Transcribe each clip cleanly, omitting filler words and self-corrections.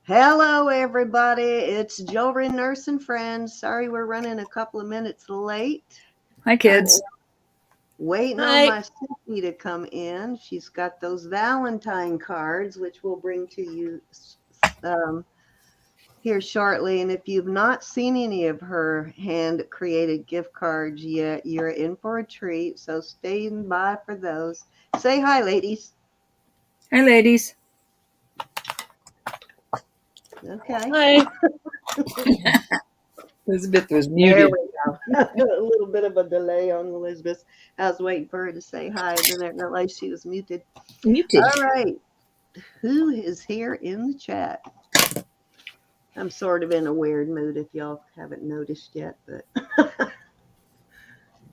Hello, everybody. It's Jewelry Nurse and Friends. Sorry we're running a couple of minutes late. Hi, kids. Waiting on my Sissy to come in. She's got those Valentine cards, which we'll bring to you here shortly. And if you've not seen any of her hand-created gift cards yet, you're in for a treat. So stay by for those. Say hi, ladies. Hi, ladies. Okay. Hi. Elizabeth was There muted. we go. A little bit of a delay on Elizabeth. I was waiting for her to say hi, and then I realized she was muted. Muted. All right. Who is here in the chat? I'm sort of in a weird mood if y'all haven't noticed yet, but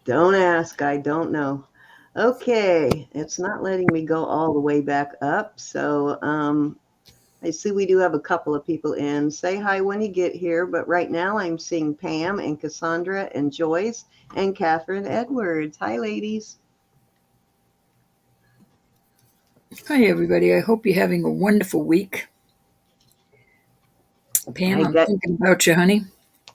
don't ask. I don't know. Okay. It's not letting me go all the way back up. So I see we do have a couple of people in. Say hi when you get here. But right now I'm seeing Pam and Cassandra and Joyce and Catherine Edwards. Hi, ladies. Hi, everybody. I hope you're having a wonderful week. Pam, I'm thinking about you, honey.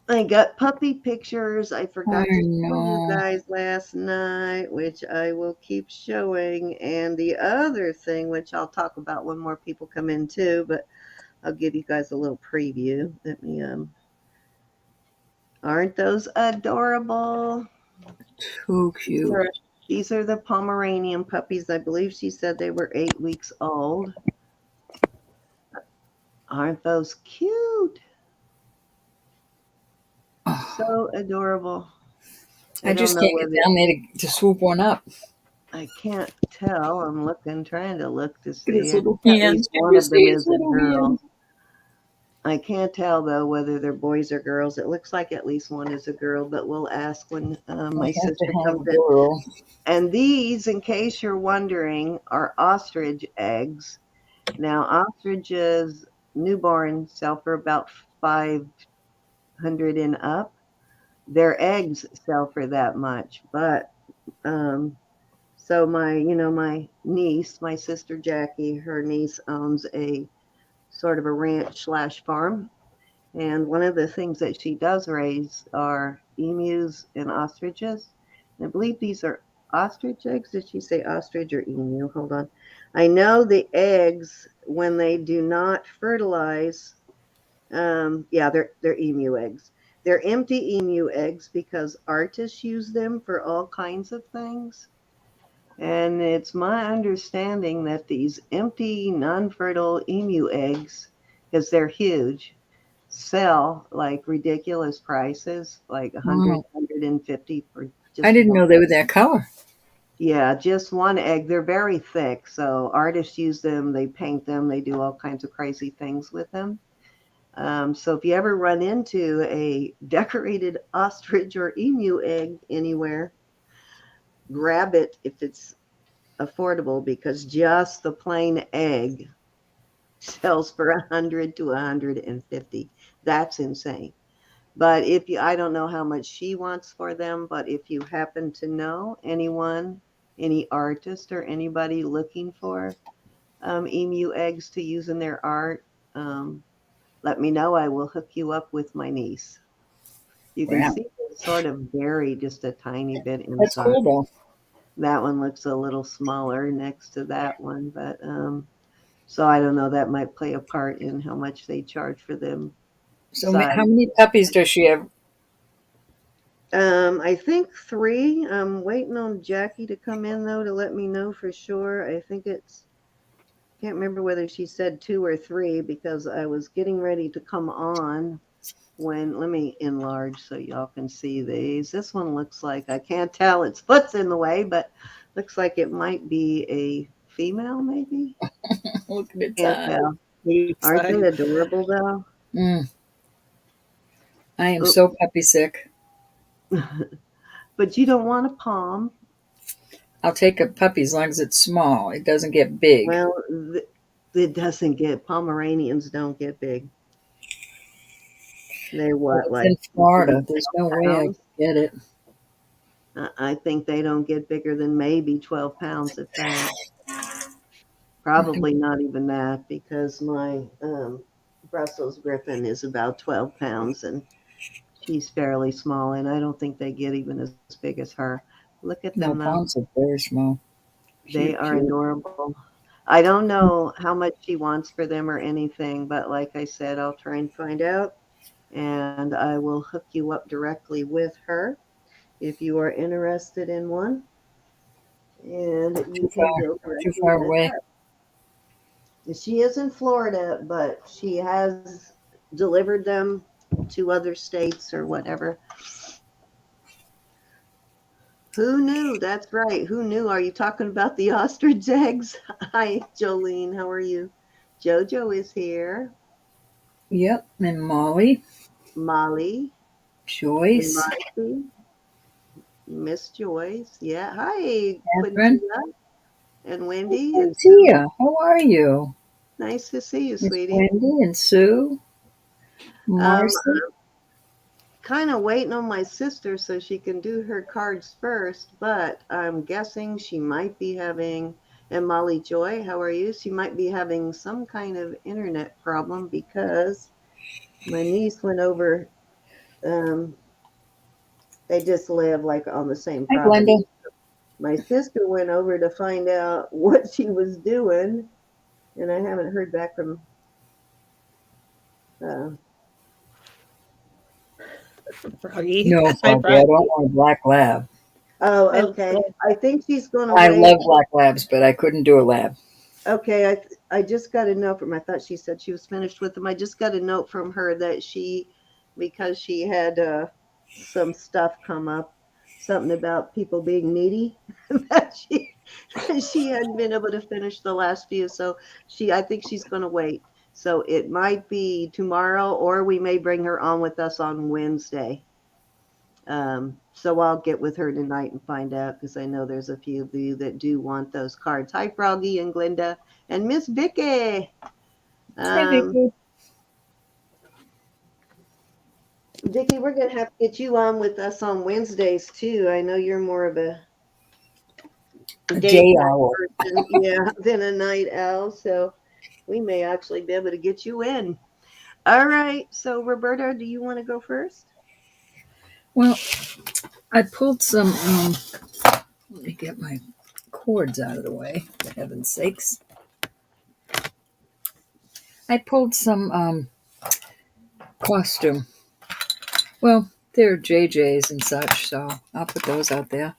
I got puppy pictures. I forgot to show you know. guys last night, which I will keep showing. And the other thing, which I'll talk about when more people come in too, but I'll give you guys a little preview. Let me aren't those adorable? So cute. These are the Pomeranian puppies. I believe she said they were 8 weeks old. Aren't those cute? Oh, So adorable. I just can't get down there to swoop one up. I can't tell. I'm looking, trying to look to see. His little At hands. least one of them is a girl. I can't tell though whether they're boys or girls. It looks like at least one is a girl, but we'll ask when my sister comes in. And these, in case you're wondering, are ostrich eggs. Now, ostriches newborn sell for about $500 and up. Their eggs sell for that much, but so my niece, my sister Jackie, her niece owns a sort of a ranch / farm. And one of the things that she does raise are emus and ostriches. And I believe these are ostrich eggs. Did she say ostrich or emu? Hold on. I know the eggs, when they do not fertilize, yeah, they're emu eggs. They're empty emu eggs because artists use them for all kinds of things. And it's my understanding that these empty, non-fertile emu eggs, because they're huge, sell like ridiculous prices, like 100, 150 for just I didn't know they were that color. Yeah, just one egg. They're very thick, so artists use them, they paint them, they do all kinds of crazy things with them. So if you ever run into a decorated ostrich or emu egg anywhere, grab it if it's affordable, because just the plain egg sells for 100 to 150. That's insane. But I don't know how much she wants for them, but if you happen to know anyone, any artist or anybody looking for emu eggs to use in their art, let me know. I will hook you up with my niece. You can see it's sort of buried just a tiny bit inside. That's cool, though. That one looks a little smaller next to that one, but so I don't know. That might play a part in how much they charge for them. So how many puppies does she have? I think 3. I'm waiting on Jackie to come in though to let me know for sure. I think can't remember whether she said 2 or 3 because I was getting ready to come on let me enlarge so y'all can see these. This one looks like, I can't tell, its foot's in the way, but looks like it might be a female maybe. Look at its Can't tell. Aren't they adorable though? I am so puppy sick. But you don't want a palm. I'll take a puppy as long as it's small. It doesn't get big. Well, it doesn't get, Pomeranians don't get big. They're what, like in Florida? There's no way I can get it. I think they don't get bigger than maybe 12 pounds, if that. Probably not even that, because my Brussels Griffin is about 12 pounds, and she's fairly small, and I don't think they get even as big as her. Look at them, No, though. pounds are very small. They Cute, are cute. adorable. I don't know how much she wants for them or anything, but like I said, I'll try and find out, and I will hook you up directly with her if you are interested in one, and you Too can far, go too directly far with away. her. She is in Florida, but she has delivered them to other states or whatever. Who knew? That's right. Who knew? Are you talking about the ostrich eggs? Hi, Jolene. How are you? Jojo is here. Yep, and Molly, Molly and Joyce, Marcy, Miss Joyce. Yeah. Hi, Catherine. Quintia and Hey, Wendy and Sue. Cynthia, how are you? Nice to see you, Miss sweetie. Wendy and Sue, Um, Marcy. Kind of waiting on my sister so she can do her cards first, but I'm guessing she might be having, and Molly Joy, how are you? She might be having some kind of internet problem because my niece went over, um, they just live like on the same Hi, Glenda. property. My sister went over to find out what she was doing, and I haven't heard back from, uh, Froggy. No, Hi, Froggy, I don't Froggy. want a black lab. oh, Hi, okay. Elizabeth. I think she's going to I wait. love black labs, but I couldn't do a lab. Okay, I just got a note from. I thought she said she was finished with them. I just got a note from her that she, because she had some stuff come up, something about people being needy, that she hadn't been able to finish the last few. So I think she's going to wait. So it might be tomorrow, or we may bring her on with us on Wednesday. So I'll get with her tonight and find out because I know there's a few of you that do want those cards. Hi, Froggy and Glinda and Miss Vicky. Hi, Um, Vicky. Vicky, we're gonna have to get you on with us on Wednesdays too. I know you're more of a A daytime day owl. person, yeah, than a night owl. So we may actually be able to get you in. All right. So Roberta, do you want to go first? Well, I pulled some. Let me get my cords out of the way, for heaven's sakes. I pulled some costume. Well, they're JJ's and such, so I'll put those out there.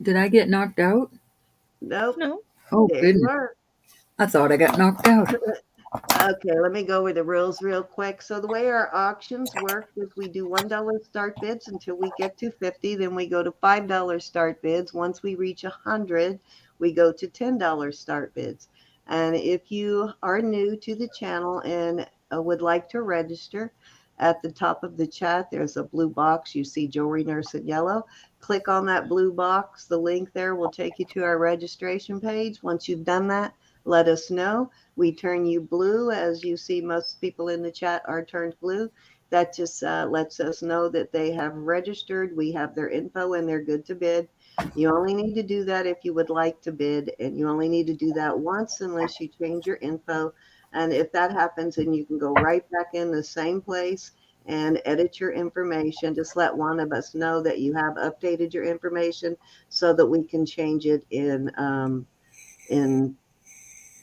Did I get knocked out? Nope. No. Oh, There you goodness. are. I thought I got knocked out. Okay, let me go over the rules real quick. So the way our auctions work is we do $1 start bids until we get to 50, then we go to $5 start bids. Once we reach 100, we go to $10 start bids. And if you are new to the channel and would like to register, at the top of the chat, there's a blue box. You see Jewelry Nurse in yellow. Click on that blue box. The link there will take you to our registration page. Once you've done that, let us know. We turn you blue. As you see, most people in the chat are turned blue. That just lets us know that they have registered. We have their info and they're good to bid. You only need to do that if you would like to bid, and you only need to do that once unless you change your info. And if that happens, then you can go right back in the same place and edit your information. Just let one of us know that you have updated your information so that we can change it in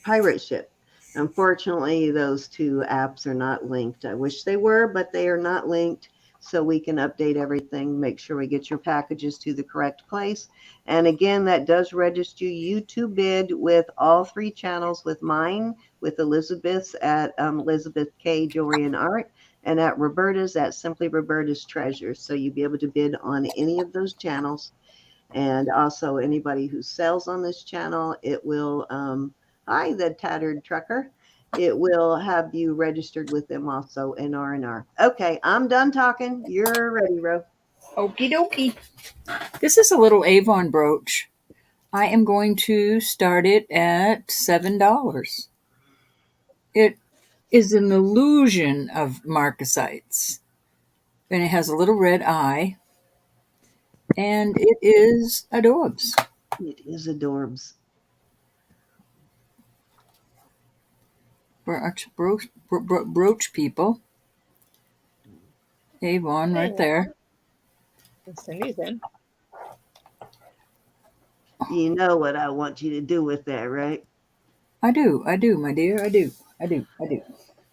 pirate ship. Unfortunately, those two apps are not linked. I wish they were, but they are not linked. So we can update everything, make sure we get your packages to the correct place. And again, that does register you to bid with all three channels, with mine, with Elizabeth's at Elizabeth K Jewelry and Art, and at Roberta's at Simply Roberta's Treasures. So you'll be able to bid on any of those channels. And also anybody who sells on this channel, it will, hi, the tattered trucker. It will have you registered with them also in R&R. Okay, I'm done talking. You're ready, Ro. Okie dokie. This is a little Avon brooch. I am going to start it at $7. It is an illusion of marcasites, and it has a little red eye, and it is adorbs. It is adorbs. brooch people. Avon right there. Cindy's in. You know what I want you to do with that, right? I do, my dear. I do.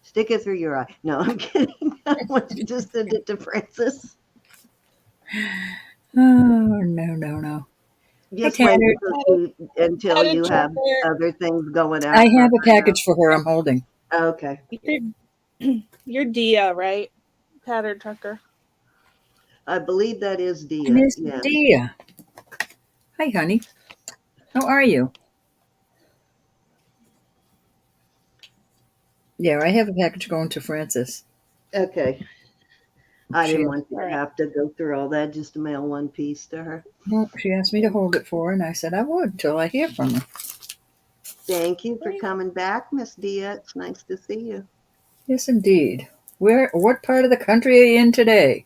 Stick it through your eye. No, I'm kidding. I want you to send it to Francis. Oh, no. Just Hey, wait Tanner. until you have other things going out. I have a package for her I'm holding. Okay. You're Dia, right? Pattern Tucker. I believe that is Dia. Miss Yeah. Dia. Hi, honey. How are you? Yeah, I have a package going to Francis. Okay. I She didn't want you to have to go through all that just to mail one piece to her. No, she asked me to hold it for her, and I said I would till I hear from her. Thank you for coming back, Miss Dia. It's nice to see you. Yes, indeed. What part of the country are you in today?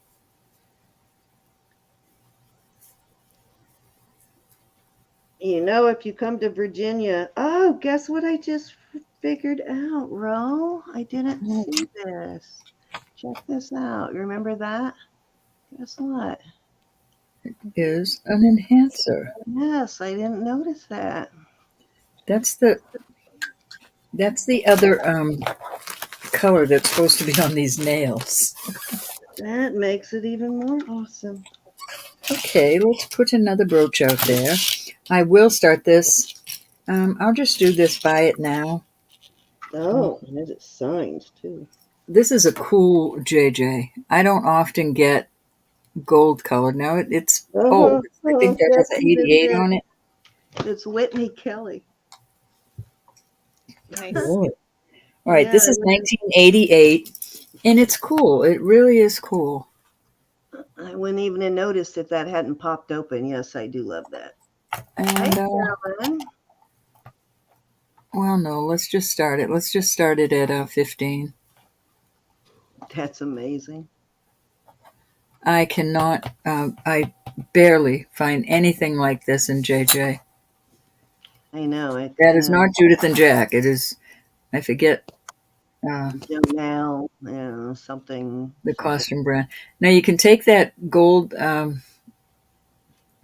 You know, if you come to Virginia, oh, guess what I just figured out, Ro? I didn't see this. Check this out. Remember that? Guess what? Is an enhancer. Yes, I didn't notice that. That's the other color that's supposed to be on these nails. That makes it even more awesome. Okay, let's put another brooch out there. I will start this. I'll just do this buy it now. Oh, and it is signed too. This is a cool JJ. I don't often get gold colored. Now it's old. I think that has That's an even 88 good. on it. It's Whitney Kelly. Nice. All right, this is 1988, and it's cool. It really is cool. I wouldn't even have noticed if that hadn't popped open. Yes, I do love that. And Hey, Carolyn. well, no, let's just start it. Let's just start it at 15. That's amazing. I cannot. I barely find anything like this in JJ. I know. That is not Judith and Jack. It is. I forget. Now, something. The costume brand. Now you can take that gold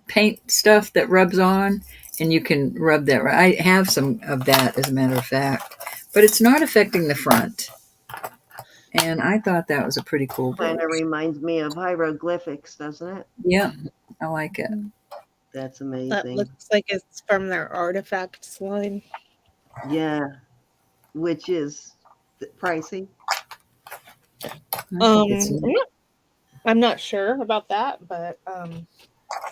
paint stuff that rubs on, and you can rub that. I have some of that, as a matter of fact, but it's not affecting the front. And I thought that was a pretty cool brooch. Kind of reminds me of hieroglyphics, doesn't it? Yeah, I like it. That's amazing. That looks like it's from their artifacts line. Yeah, which is pricey. I'm not sure about that, but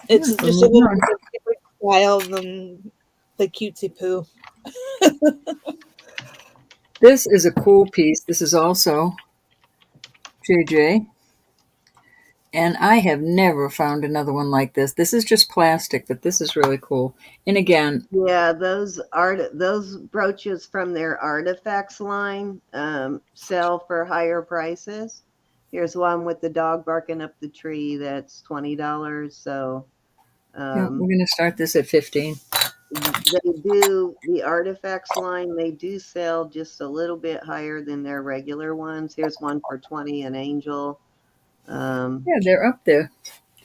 it's just a little bit different style than the cutesy poo. This is a cool piece. This is also JJ. And I have never found another one like this. This is just plastic, but this is really cool. And again, yeah, those brooches from their artifacts line sell for higher prices. Here's one with the dog barking up the tree. That's $20. So we're going to start this at 15. They do the artifacts line. They do sell just a little bit higher than their regular ones. Here's one for 20, an angel. Yeah, they're up there.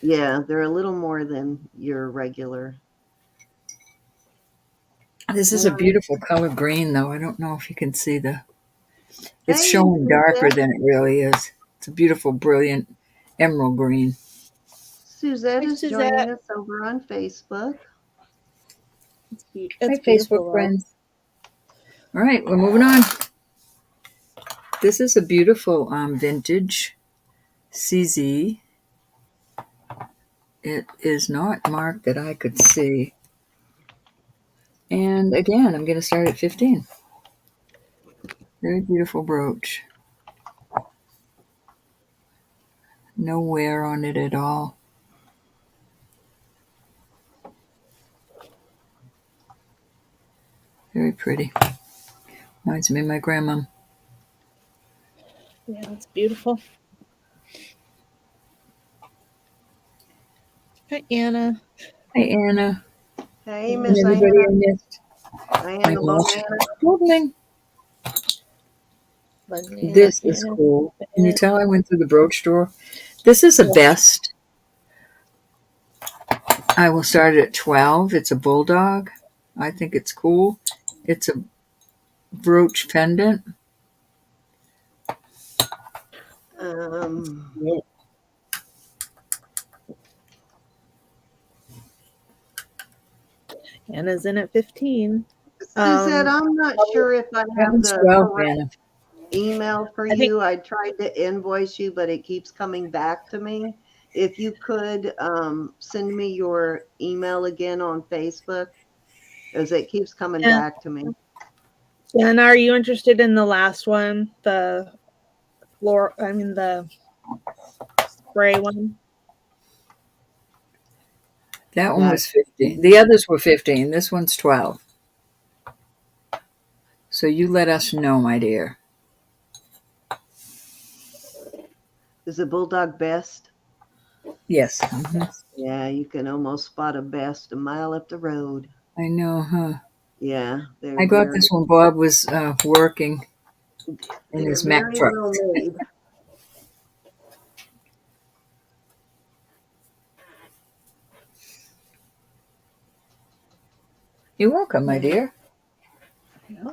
Yeah, they're a little more than your regular. This is a beautiful color green, though. I don't know if you can see it's showing darker than it really is. It's a beautiful, brilliant emerald green. Suzette is joining us over on Facebook. Hi, Facebook friends. All right, we're moving on. This is a beautiful vintage CZ. It is not marked that I could see. And again, I'm going to start at 15. Very beautiful brooch. No wear on it at all. Very pretty. Reminds me of my grandma. Yeah, it's beautiful. Hi, Anna. Hi, Anna. Hey, Miss Everybody I missed. Diana. Googling. This is cool. Can you tell I went through the brooch store? This is a best. I will start it at 12. It's a bulldog. I think it's cool. It's a brooch pendant. Anna's in at 15. Suzette, I'm not sure if I have the 12, correct Anna. email for you. I tried to invoice you, but it keeps coming back to me. If you could send me your email again on Facebook, as it keeps coming back to me. Anna, are you interested in the last one? The spray one? That one was 15. The others were 15. This one's 12. So you let us know, my dear. Is the bulldog best? Yes. Mm-hmm. Yeah, you can almost spot a best a mile up the road. I know, huh? Yeah, I got this when Bob was working in his Mack truck. Well made. You're welcome, my dear. Yeah.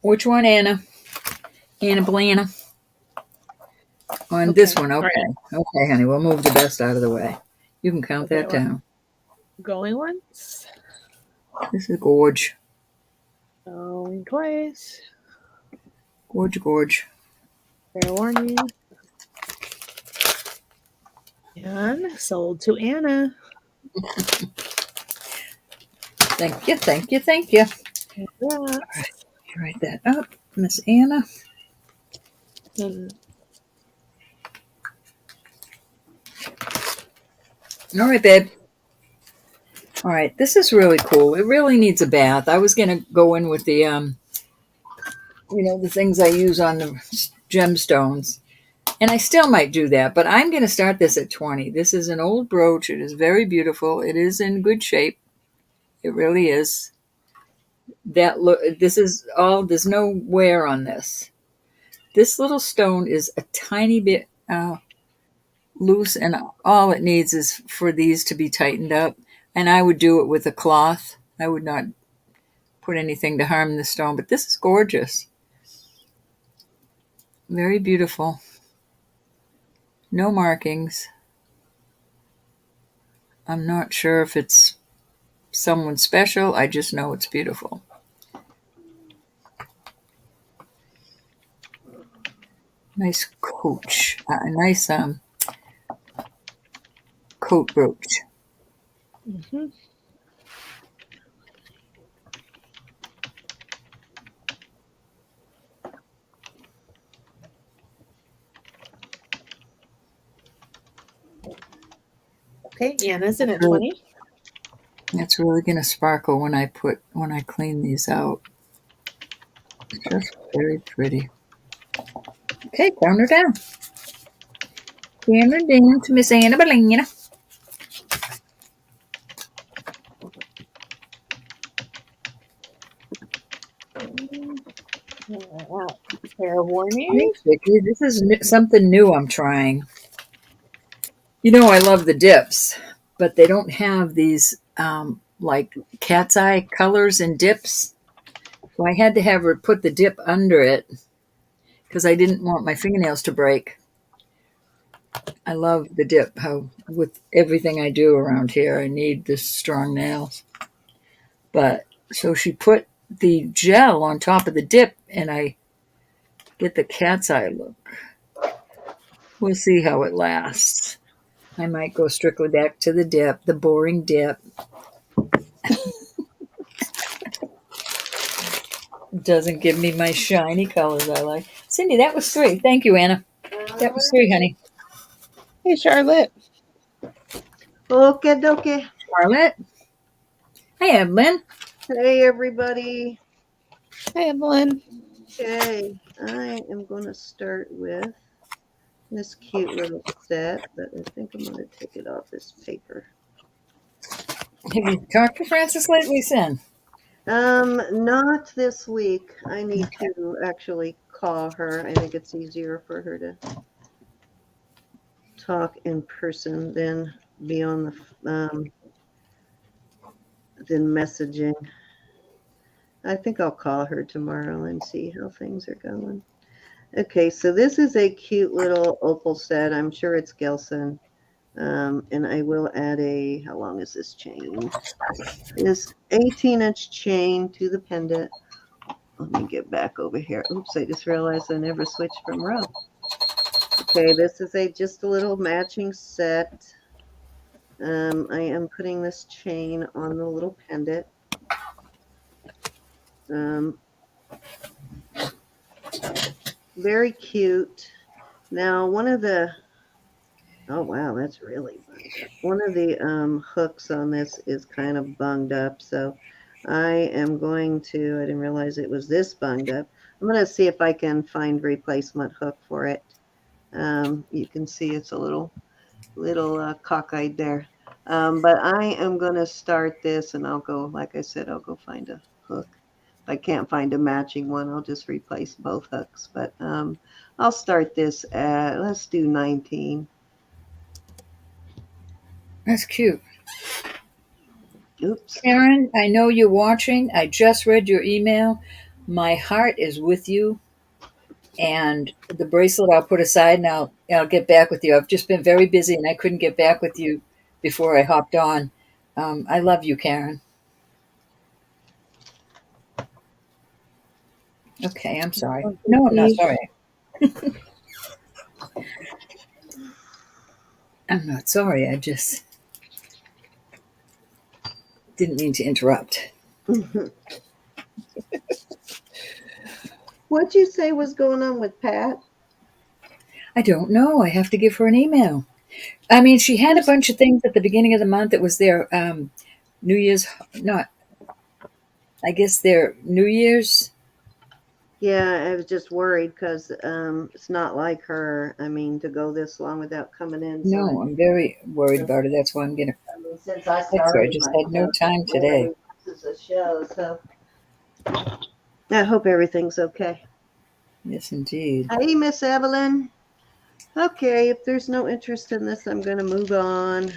Which one, Anna? Anna Blana. On this one, okay. Right. Okay, honey, we'll move the best out of the way. You can count that down. Going once. This is gorge. Going twice. Gorge. Fair warning. And sold to Anna. Thank you. All right, write that up, Miss Anna. All right, babe. All right, this is really cool. It really needs a bath. I was going to go in with the, the things I use on the gemstones. And I still might do that, but I'm going to start this at 20. This is an old brooch. It is very beautiful. It is in good shape. It really is. This is all, there's no wear on this. This little stone is a tiny bit loose, and all it needs is for these to be tightened up. And I would do it with a cloth. I would not put anything to harm the stone, but this is gorgeous. Very beautiful. No markings. I'm not sure if it's someone special. I just know it's beautiful. Nice coach. Nice coat brooch. Mm-hmm. Okay, Anna's in at 20. That's really going to sparkle when I clean these out. It's just very pretty. Okay, count her down. Count her down to Miss Anna Belina. Fair warning. Thanks, Vicki. This is something new I'm trying. You know, I love the dips, but they don't have these like cat's eye colors and dips. So I had to have her put the dip under it because I didn't want my fingernails to break. I love the dip. How with everything I do around here, I need this strong nails. But so she put the gel on top of the dip, and I get the cat's eye look. We'll see how it lasts. I might go strictly back to the dip, the boring dip. Doesn't give me my shiny colors I like. Cindy, that was 3. Thank you, Anna. That was 3, honey. Hey, Charlotte. Okay. Charlotte. Hi, Evelyn. Hey, everybody. Hey, Evelyn. Okay, I am going to start with this cute little set, but I think I'm going to take it off this paper. Have you talked to Frances lately, Sin? Not this week. I need to actually call her. I think it's easier for her to talk in person than be on than messaging. I think I'll call her tomorrow and see how things are going. Okay, so this is a cute little opal set. I'm sure it's Gelson. And I will add how long is this chain? This 18-inch chain to the pendant. Let me get back over here. Oops, I just realized I never switched from row. Okay, this is just a little matching set. I am putting this chain on the little pendant. Um, very cute. Now, oh wow, that's really bunged up. One of the hooks on this is kind of bunged up, so I am going to, I didn't realize it was this bunged up. I'm going to see if I can find replacement hook for it. You can see it's a little cockeyed there. But I am going to start this and I'll go, like I said, I'll go find a hook. If I can't find a matching one, I'll just replace both hooks. But I'll start this at, let's do 19. That's cute. Oops. Karen, I know you're watching. I just read your email. My heart is with you. And the bracelet I'll put aside and I'll get back with you. I've just been very busy and I couldn't get back with you before I hopped on. I love you, Karen. Okay, I'm sorry. No, I'm not sorry. I'm not sorry. I just didn't mean to interrupt. What'd you say was going on with Pat? I don't know. I have to give her an email. I mean, she had a bunch of things at the beginning of the month. It was their New Year's, not, I guess their New Year's. Yeah, I was just worried because it's not like her. I mean, to go this long without coming in. No, I'm very worried about it. That's why I'm going to I mean, since I text her. I started just my had no show, time today. rarely misses a show. So I hope everything's okay. Yes, indeed. Hey, Miss Evelyn. Okay, if there's no interest in this, I'm going to move on.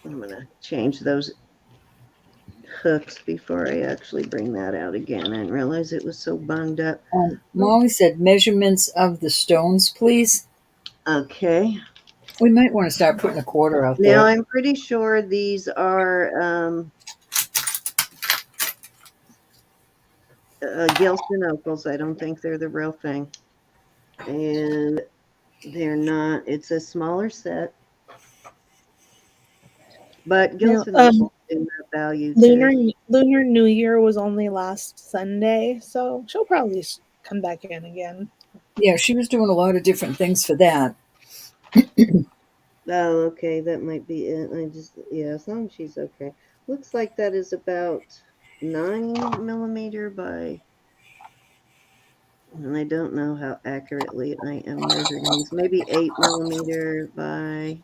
I'm going to change those hooks before I actually bring that out again. I didn't realize it was so bunged up. Molly said measurements of the stones, please. Okay. We might want to start putting a quarter out there. Now, I'm pretty sure these are Gilson opals. I don't think they're the real thing. And they're not. It's a smaller set. But Gilson opals do have value too. Lunar New Year was only last Sunday, so she'll probably come back in again. Yeah, she was doing a lot of different things for that. Oh, okay. That might be it. Yeah, as long as she's okay. Looks like that is about 9mm by, and I don't know how accurately I am measuring these. Maybe 8mm by,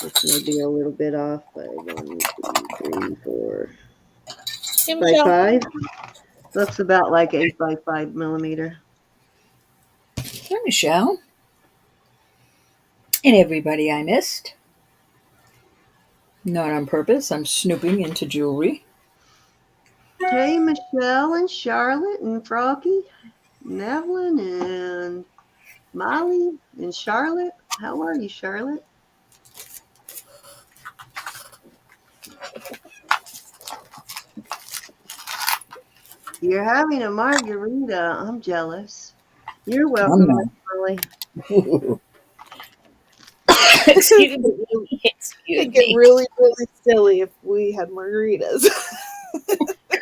this may be a little bit off by 1, 2, 3, 4, Hey, by Michelle. 5. Looks about like 8 by 5mm. Hi, Michelle. And everybody I missed. Not on purpose. I'm snooping into jewelry. Hey, Michelle and Charlotte and Froggy, and Evelyn and Molly and Charlotte. How are you, Charlotte? You're having a margarita. I'm jealous. You're welcome, Miss Molly. Excuse me. It'd get really, really silly if we had margaritas.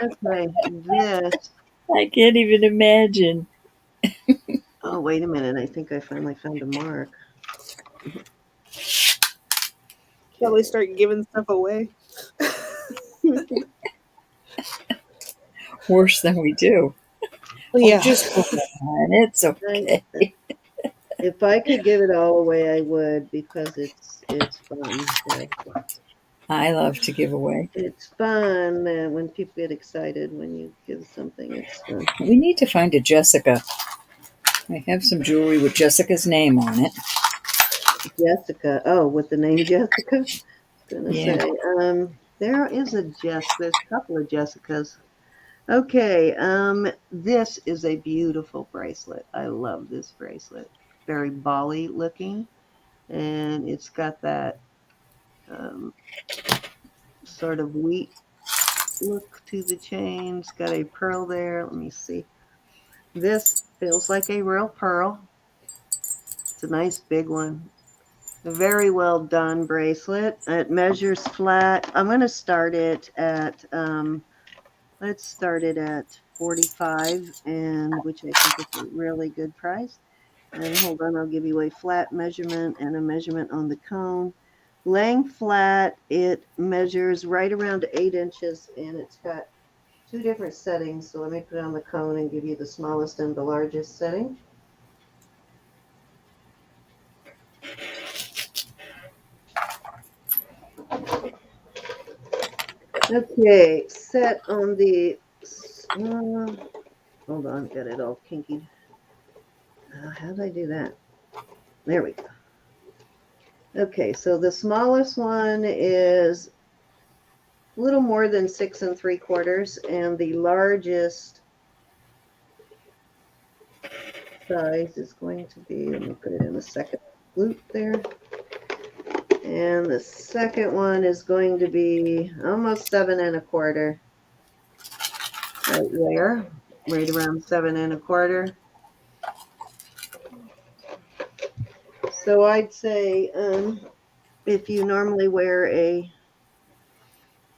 Okay, this. I can't even imagine. Oh, wait a minute. I think I finally found a mark. Shall we start giving stuff away? Worse than we do. Yeah. Oh, just hold on. It's okay. If I could give it all away, I would, because it's fun. So I love to give away. it's fun when people get excited when you give something. It's fun. We need to find a Jessica. I have some jewelry with Jessica's name on it. Jessica. Oh, with the name Jessica? I was gonna Yeah. say. There is a there's a couple of Jessicas. Okay, this is a beautiful bracelet. I love this bracelet. Very bally looking, and it's got that sort of wheat look to the chain. It's got a pearl there. Let me see. This feels like a real pearl. It's a nice big one. A very well done bracelet. It measures flat. I'm going to start it at let's start it at 45, and which I think is a really good price. And hold on, I'll give you a flat measurement and a measurement on the cone. Laying flat, it measures right around 8 inches, and it's got two different settings. So let me put it on the cone and give you the smallest and the largest setting. Okay, set on the, hold on, got it all kinky. How did I do that? There we go. Okay, so the smallest one is a little more than 6 3/4, and the largest size is going to be, let me put it in the second loop there. And the second one is going to be almost 7 1/4. Right there, right around 7 1/4. So I'd say if you normally wear a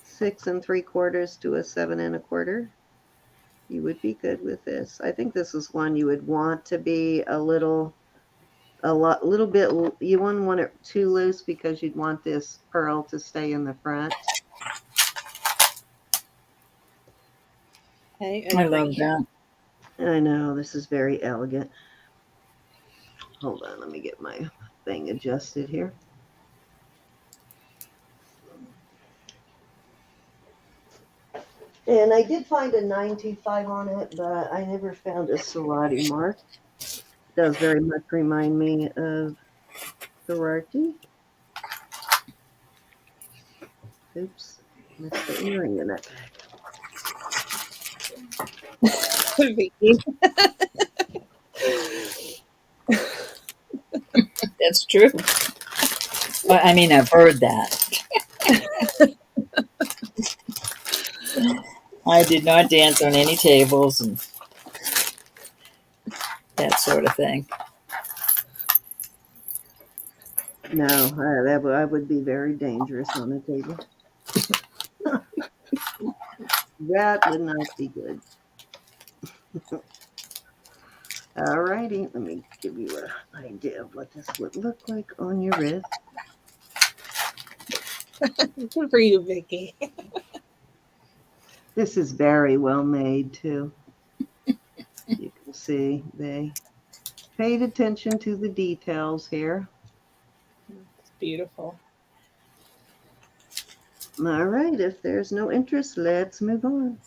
6 3/4 to a 7 1/4, you would be good with this. I think this is one you would want to be little bit. You wouldn't want it too loose because you'd want this pearl to stay in the front. I love that. I know this is very elegant. Hold on, let me get my thing adjusted here. And I did find a 925 on it, but I never found a Sorati mark. It does very much remind me of Sorati. Oops, missed the earring in it. That's true. Well, I mean, I've heard that. I did not dance on any tables and that sort of thing. No, I would be very dangerous on a table. That would not be good. All righty, let me give you an idea of what this would look like on your wrist. Good for you, Vicki. This is very well made too. You can see they paid attention to the details here. It's beautiful. All right, if there's no interest, let's move on.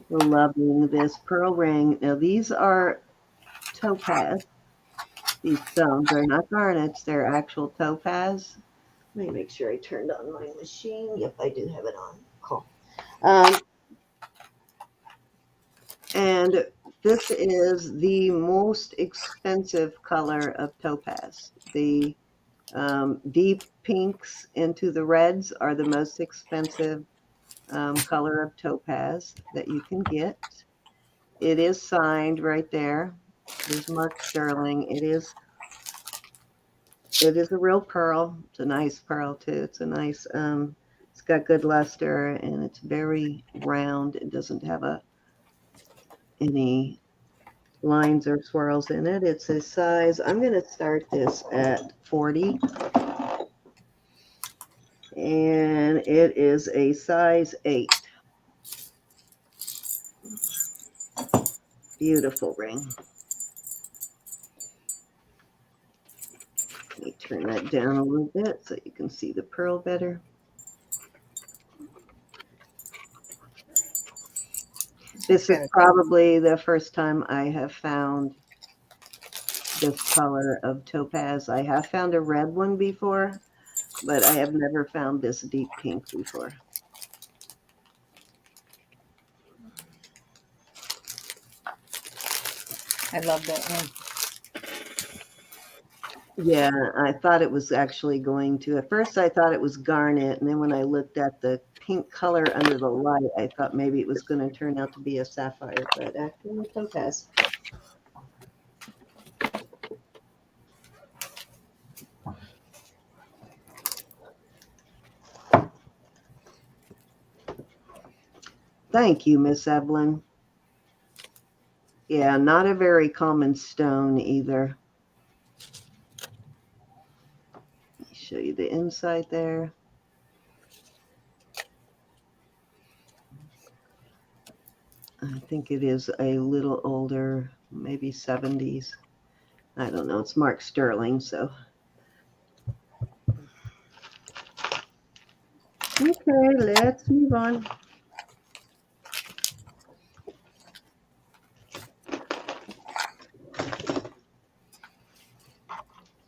We're loving this pearl ring. Now these are topaz. These stones are not garnets, they're actual topaz. Let me make sure I turned on my machine. Yep, I do have it on. Cool. And this is the most expensive color of topaz. The deep pinks into the reds are the most expensive color of topaz that you can get. It is signed right there. There's Mark Sterling. It is a real pearl. It's a nice pearl too. It's a nice it's got good luster and it's very round. It doesn't have any lines or swirls in it. It's a size, I'm going to start this at 40. And it is a size 8. Beautiful ring. Let me turn that down a little bit so you can see the pearl better. This is probably the first time I have found this color of topaz. I have found a red one before, but I have never found this deep pink before. I love that one. Yeah, I thought it was actually going to. At first, I thought it was garnet, and then when I looked at the pink color under the light, I thought maybe it was going to turn out to be a sapphire, but actually a topaz. Thank you, Miss Evelyn. Yeah, not a very common stone either. Let me show you the inside there. I think it is a little older, maybe 70s. I don't know. It's marked sterling, so. Okay, let's move on.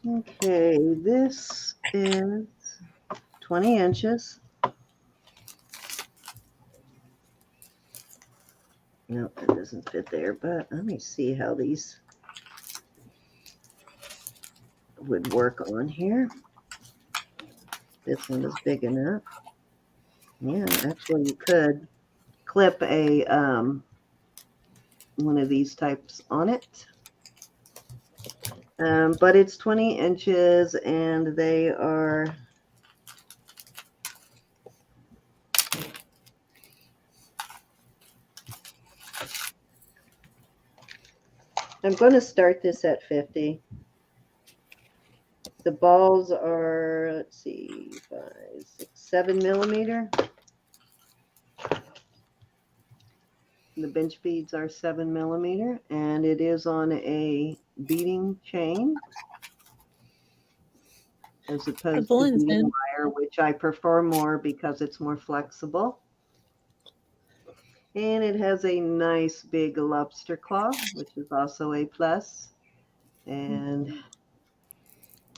Okay, this is 20 inches. No, it doesn't fit there, but let me see how these would work on here. This one is big enough. Yeah, actually you could clip a one of these types on it. But it's 20 inches and they are I'm going to start this at 50. The balls are, let's see, 5, 6, 7 millimeter. The bench beads are 7 millimeter, and it is on a beading chain as opposed to beading wire, which I prefer more because it's more flexible. And it has a nice big lobster claw, which is also a plus. And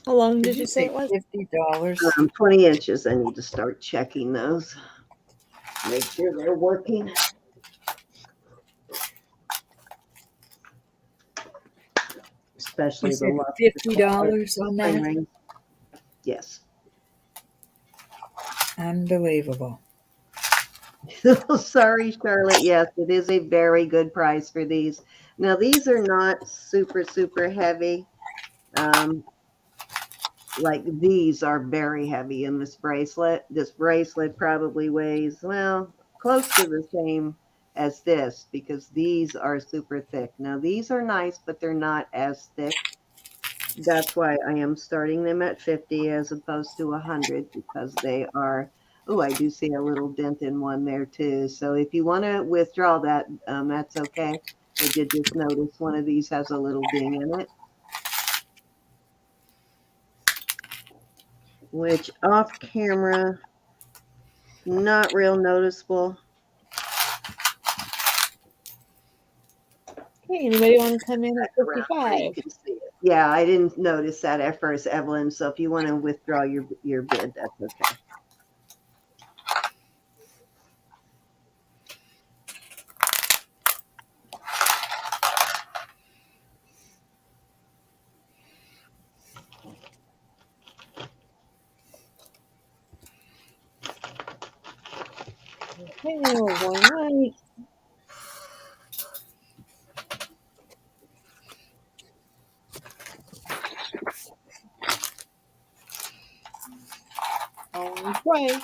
how long did you say it was? $50. 20 inches. I need to start checking those. Make sure they're working. Especially the lobster $50 on that? Ring. Yes. Unbelievable. Sorry, Charlotte. Yes, it is a very good price for these. Now, these are not super, super heavy. Like these are very heavy in this bracelet. This bracelet probably weighs, well, close to the same as this because these are super thick. Now, these are nice, but they're not as thick. That's why I am starting them at 50 as opposed to 100 because they are, oh, I do see a little dent in one there too. So if you want to withdraw that, that's okay. I did just notice one of these has a little ding in it, which off camera, not real noticeable. Hey, anybody want to come in at 55? Yeah, I didn't notice that at first, Evelyn. So if you want to withdraw your bid, that's okay. Okay, we're going right. Right.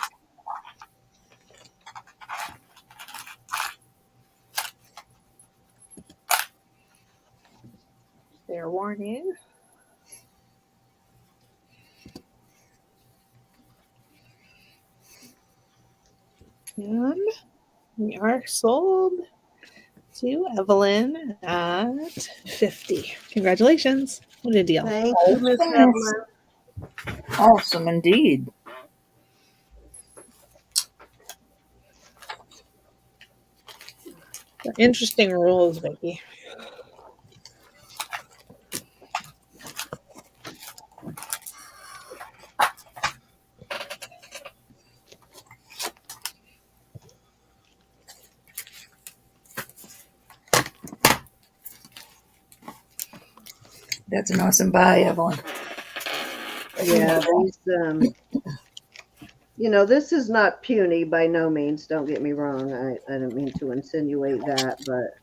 Fair warning. And we are sold to Evelyn at 50. Congratulations. What a deal. Thank you, Miss Evelyn. Awesome indeed. Interesting rules, Vicki. That's an awesome buy, Evelyn. Yeah, these, this is not puny by no means. Don't get me wrong. I don't mean to insinuate that, but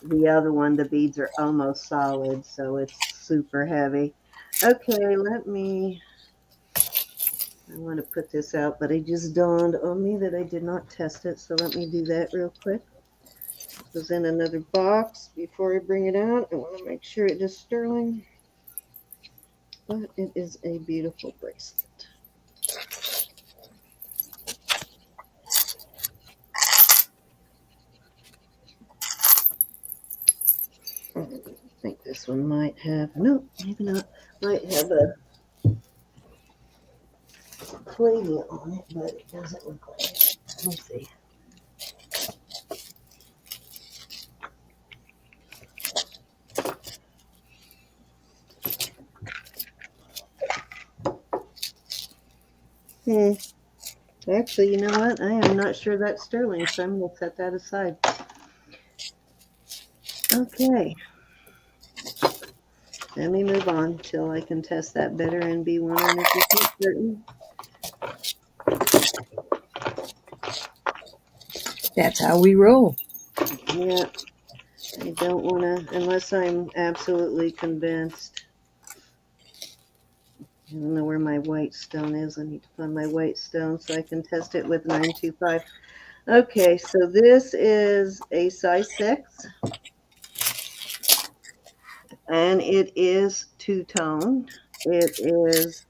the other one, the beads are almost solid, so it's super heavy. Okay, I want to put this out, but it just dawned on me that I did not test it, so let me do that real quick. It was in another box before I bring it out. I want to make sure it is sterling, but it is a beautiful bracelet. I think this one might have, no, maybe not, might have a palladium on it, but it doesn't look like it. Let's see. Actually, you know what? I am not sure that's sterling, so I'm going to set that aside. Okay. Let me move on till I can test that better and be 100% certain. That's how we roll. Yeah. I don't want to, unless I'm absolutely convinced. I don't know where my white stone is. I need to find my white stone so I can test it with 925. Okay, so this is a size 6. And it is two-toned. It is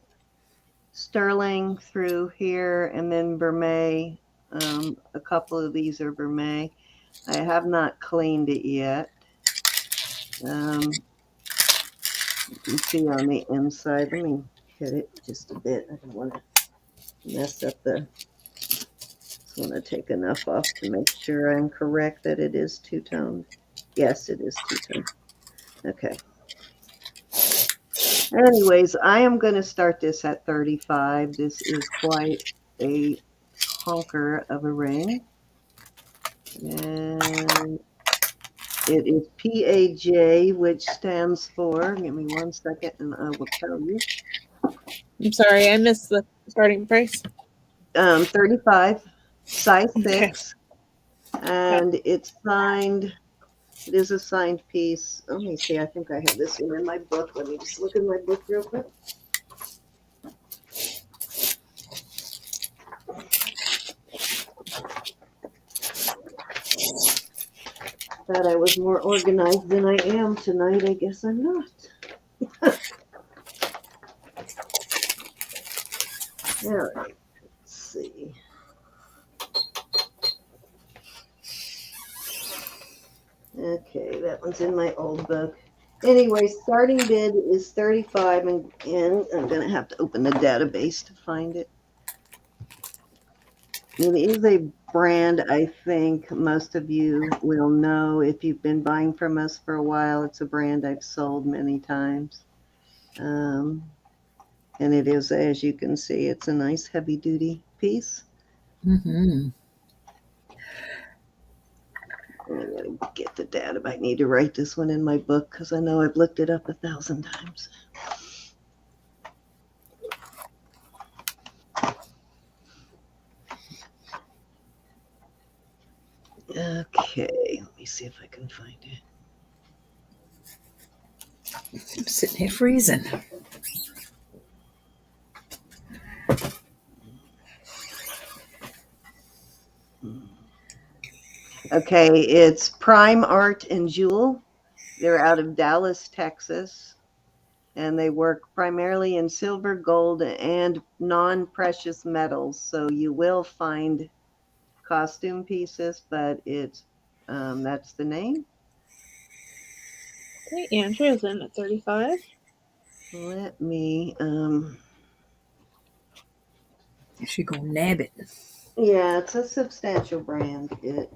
sterling through here and then vermeil. A couple of these are vermeil. I have not cleaned it yet. You can see on the inside. Let me hit it just a bit. I don't want to mess up the. Just want to take enough off to make sure I'm correct that it is two-toned. Yes, it is two-toned. Okay. Anyways, I am going to start this at 35. This is quite a honker of a ring. And it is PAJ, which stands for, give me 1 second and I will tell you. I'm sorry, I missed the starting price. 35, size 6. Okay. And it's signed. It is a signed piece. Let me see. I think I have this one in my book. Let me just look in my book real quick. Thought I was more organized than I am tonight. I guess I'm not. All right. Let's see. Okay, that one's in my old book. Anyway, starting bid is 35, and I'm going to have to open the database to find it. It is a brand I think most of you will know if you've been buying from us for a while. It's a brand I've sold many times. And it is, as you can see, it's a nice heavy-duty piece. Mm-hmm. I gotta get the data. I need to write this one in my book because I know I've looked it up 1,000 times. Okay, let me see if I can find it. I'm sitting here freezing. Okay, it's Prime Art and Jewel. They're out of Dallas, Texas, and they work primarily in silver, gold, and non-precious metals. So you will find costume pieces, but it's that's the name. Okay, Andrea's in at 35. Let me Is she gonna nab it? yeah, it's a substantial brand. It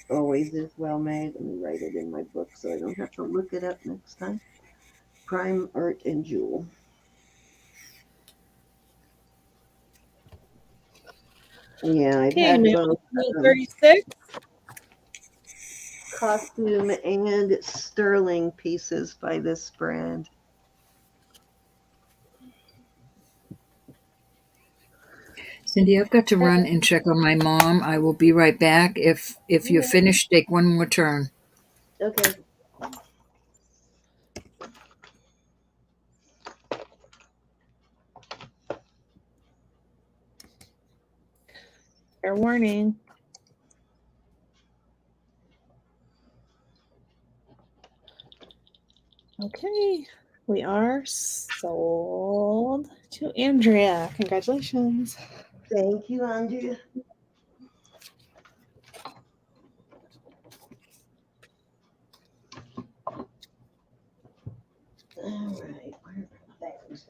always is well made. Let me write it in my book so I don't have to look it up next time. Prime Art and Jewel. Yeah, I've Okay, had Mary, both 36. costume and sterling pieces by this brand. Cindy, I've got to run and check on my mom. I will be right back. If you're finished, take one more turn. Okay. Fair warning. Okay, we are sold to Andrea. Congratulations. Thank you, Andrea. All right, where are my bags?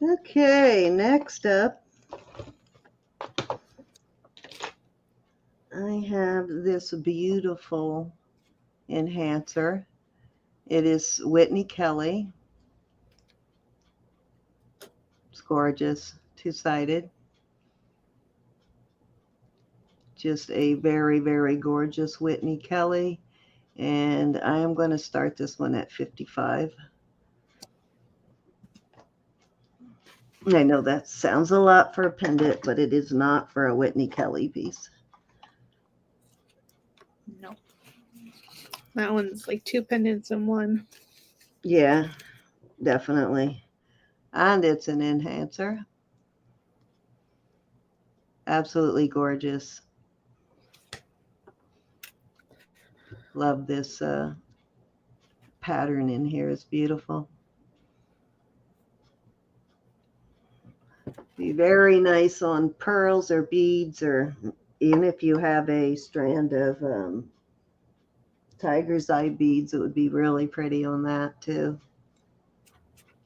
Okay, next up, I have this beautiful enhancer. It is Whitney Kelly. It's gorgeous, two-sided. Just a very, very gorgeous Whitney Kelly. And I am going to start this one at 55. I know that sounds a lot for a pendant, but it is not for a Whitney Kelly piece. No. That one's like two pendants in one. Yeah, definitely. And it's an enhancer. Absolutely gorgeous. Love this pattern in here. It's beautiful. Be very nice on pearls or beads, or even if you have a strand of tiger's eye beads, it would be really pretty on that too.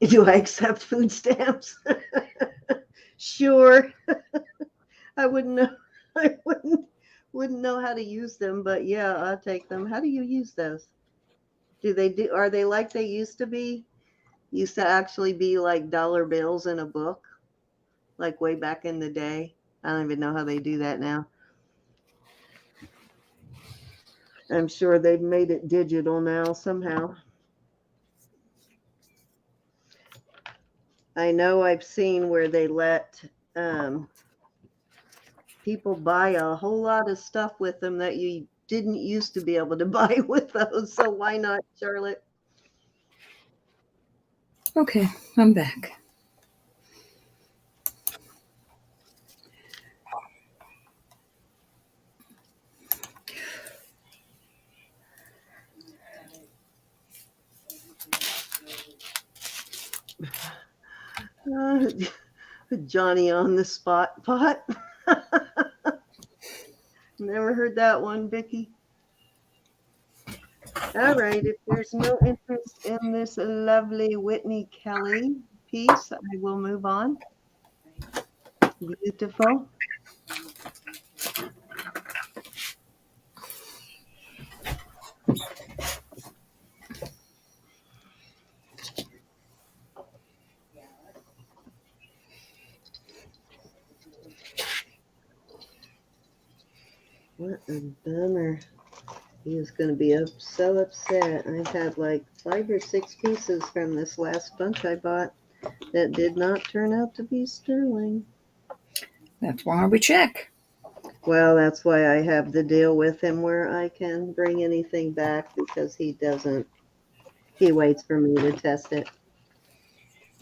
Do I accept food stamps? Sure. I wouldn't know. I wouldn't know how to use them, but yeah, I'll take them. How do you use those? Are they like they used to be? Used to actually be like dollar bills in a book, like way back in the day. I don't even know how they do that now. I'm sure they've made it digital now somehow. I know I've seen where they let people buy a whole lot of stuff with them that you didn't used to be able to buy with those. So why not, Charlotte? Okay, I'm back. Johnny on the spot pot. Never heard that one, Vicky. All right, if there's no interest in this lovely Whitney Kelly piece, I will move on. Beautiful. What a bummer. He is going to be so upset. I've had like 5 or 6 pieces from this last bunch I bought that did not turn out to be sterling. That's why we check. Well, that's why I have the deal with him where I can bring anything back because he doesn't, he waits for me to test it.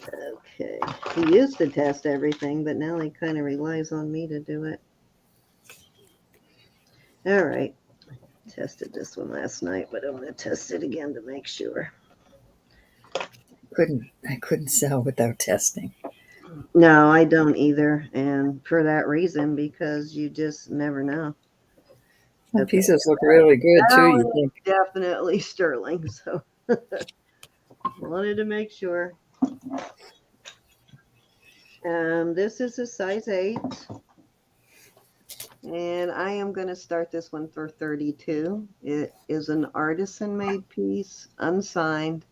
Okay. He used to test everything, but now he kind of relies on me to do it. All right. Tested this one last night, but I'm going to test it again to make sure. I couldn't sell without testing. No, I don't either. And for that reason, because you just never know. Some Okay. pieces look really good too, That you one think. is definitely sterling. So wanted to make sure. This is a size 8. And I am going to start this one for 32. It is an artisan-made piece, unsigned.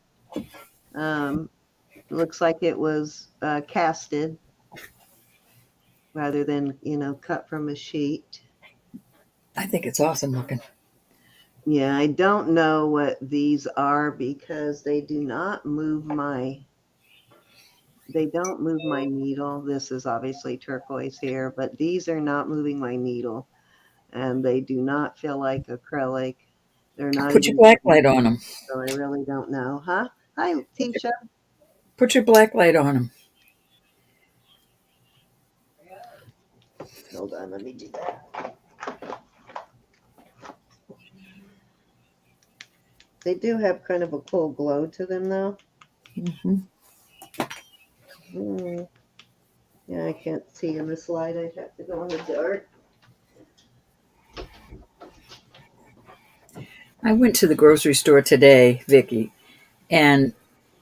Looks like it was casted rather than, cut from a sheet. I think it's awesome looking. Yeah, I don't know what these are because they don't move my needle. This is obviously turquoise here, but these are not moving my needle. And they do not feel like acrylic. They're not Put your even, black light on them. so I really don't know. Huh? Hi, Tisha. Put your black light on them. Hold on, let me do that. They do have kind of a cool glow to them, though. Mm-hmm. Yeah, I can't see in this light. I'd have to go in the dark. I went to the grocery store today, Vicky, and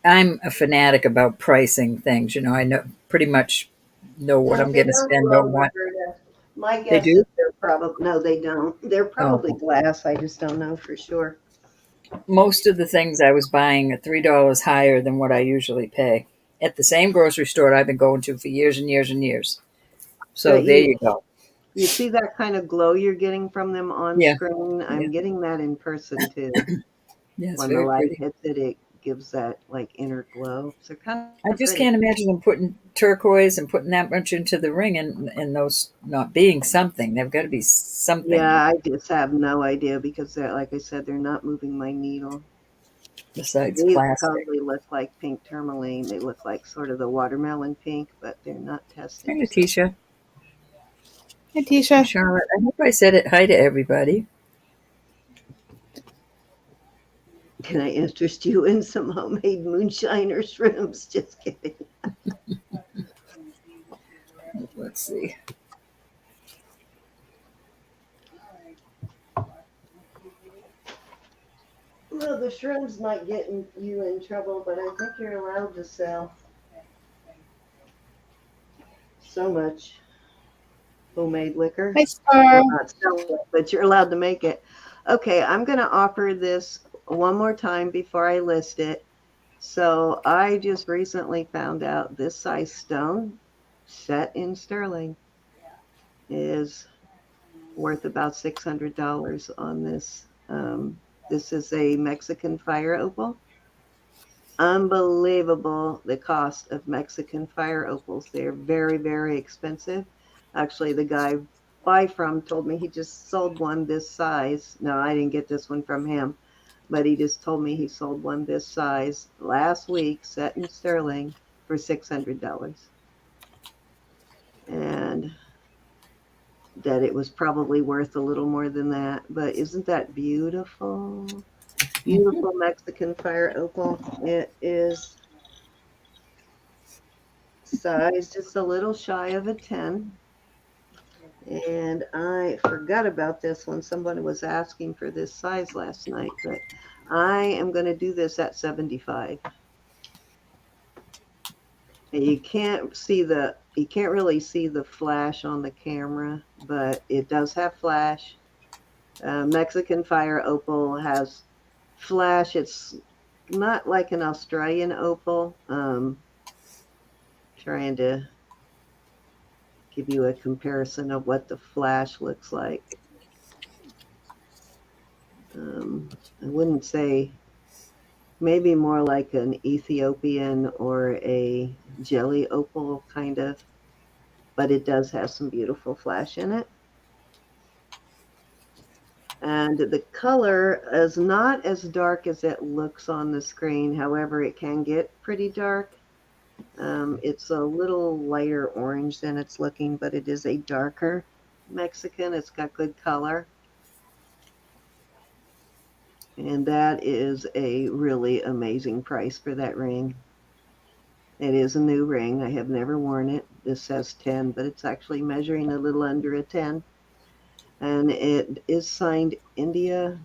I'm a fanatic about pricing things. I know pretty much know what No, I'm they going to don't spend glow, on what. Roberta. My They guess is do? they're probably, no, they don't. They're probably Oh, glass. I just don't know for sure. most of the things I was buying are $3 higher than what I usually pay at the same grocery store I've been going to for years and years and years. So But there you go. you see that kind of glow you're getting from them on Yeah, screen? yeah, I'm getting that in person too. yeah. It's When the very light pretty. hits it, it gives that like inner glow. So kind I of just pretty. can't imagine them putting turquoise and putting that much into the ring and those not being something. They've got to be something Yeah, I just have no idea because they're, like I said, they're not moving my needle. besides These plastic. probably look like pink tourmaline. They look like sort of the watermelon pink, but they're not Hi, testing. So Letitia. Hi, Hi, Tisha. Charlotte. I hope I said it. Hi to everybody. can I interest you in some homemade moonshine or shrooms? Just kidding. Let's see. Well, the shrooms might get you in trouble, but I think you're allowed to sell so much homemade liquor. Hi, Star. Well, not sell it, but you're allowed to make it. Okay, I'm going to offer this one more time before I list it. So I just recently found out this size stone set in sterling is worth about $600 on this. This is a Mexican fire opal. Unbelievable the cost of Mexican fire opals. They're very, very expensive. Actually, the guy I buy from told me he just sold one this size. No, I didn't get this one from him, but he just told me he sold one this size last week, set in sterling, for $600. And that it was probably worth a little more than that. But isn't that beautiful? Mhm. Beautiful Mexican fire opal. It is size just a little shy of a 10. And I forgot about this when somebody was asking for this size last night, but I am going to do this at 75. And you can't really see the flash on the camera, but it does have flash. Mexican fire opal has flash. It's not like an Australian opal. Trying to give you a comparison of what the flash looks like. I wouldn't say, maybe more like an Ethiopian or a jelly opal kind of. but it does have some beautiful flash in it. And the color is not as dark as it looks on the screen. However, it can get pretty dark. It's a little lighter orange than it's looking, but it is a darker Mexican. It's got good color. And that is a really amazing price for that ring. It is a new ring. I have never worn it. This says 10, but it's actually measuring a little under a 10. And it is signed India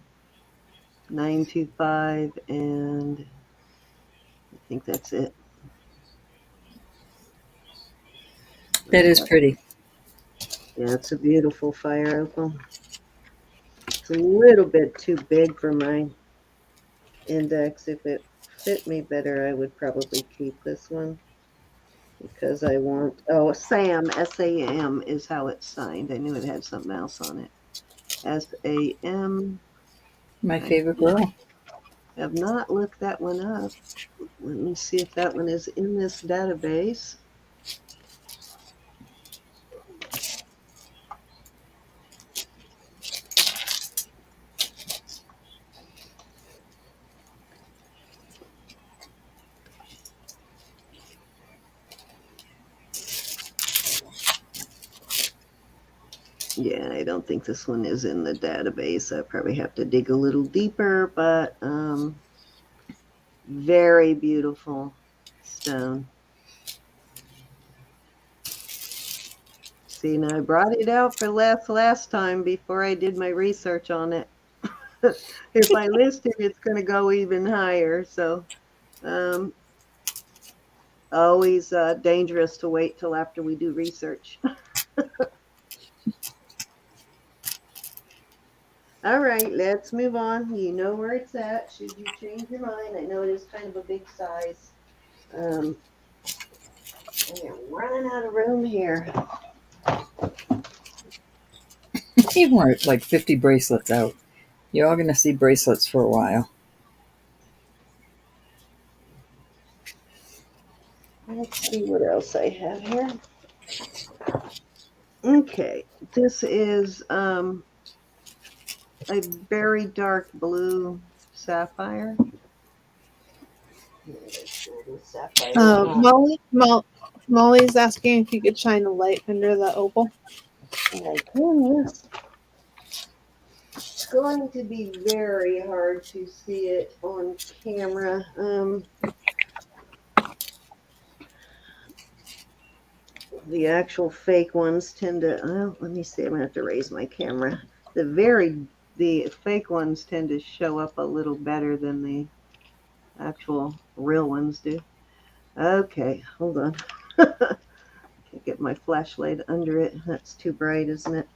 925, and I think that's it. That is pretty. Yeah, it's a beautiful fire opal. It's a little bit too big for my index. If it fit me better, I would probably keep this one because I want, oh, Sam, S-A-M is how it's signed. I knew it had something else on it. S-A-M. My favorite girl. I have not looked that one up. Let me see if that one is in this database. Yeah, I don't think this one is in the database. I probably have to dig a little deeper, but very beautiful stone. See, now I brought it out for last time before I did my research on it. If I list it, it's going to go even higher. So always dangerous to wait till after we do research. All right, let's move on. You know where it's at. Should you change your mind? I know it is kind of a big size. I am running out of room here. Even we're like 50 bracelets out. You're all going to see bracelets for a while. Let's see what else I have here. Okay, this is a very dark blue sapphire. Molly's asking if you could shine a light under the opal. I can, yes. It's going to be very hard to see it on camera. The actual fake ones tend to, well, let me see, I'm gonna have to raise my camera. The fake ones tend to show up a little better than the actual real ones do. Okay, hold on. Can't get my flashlight under it. That's too bright, isn't it?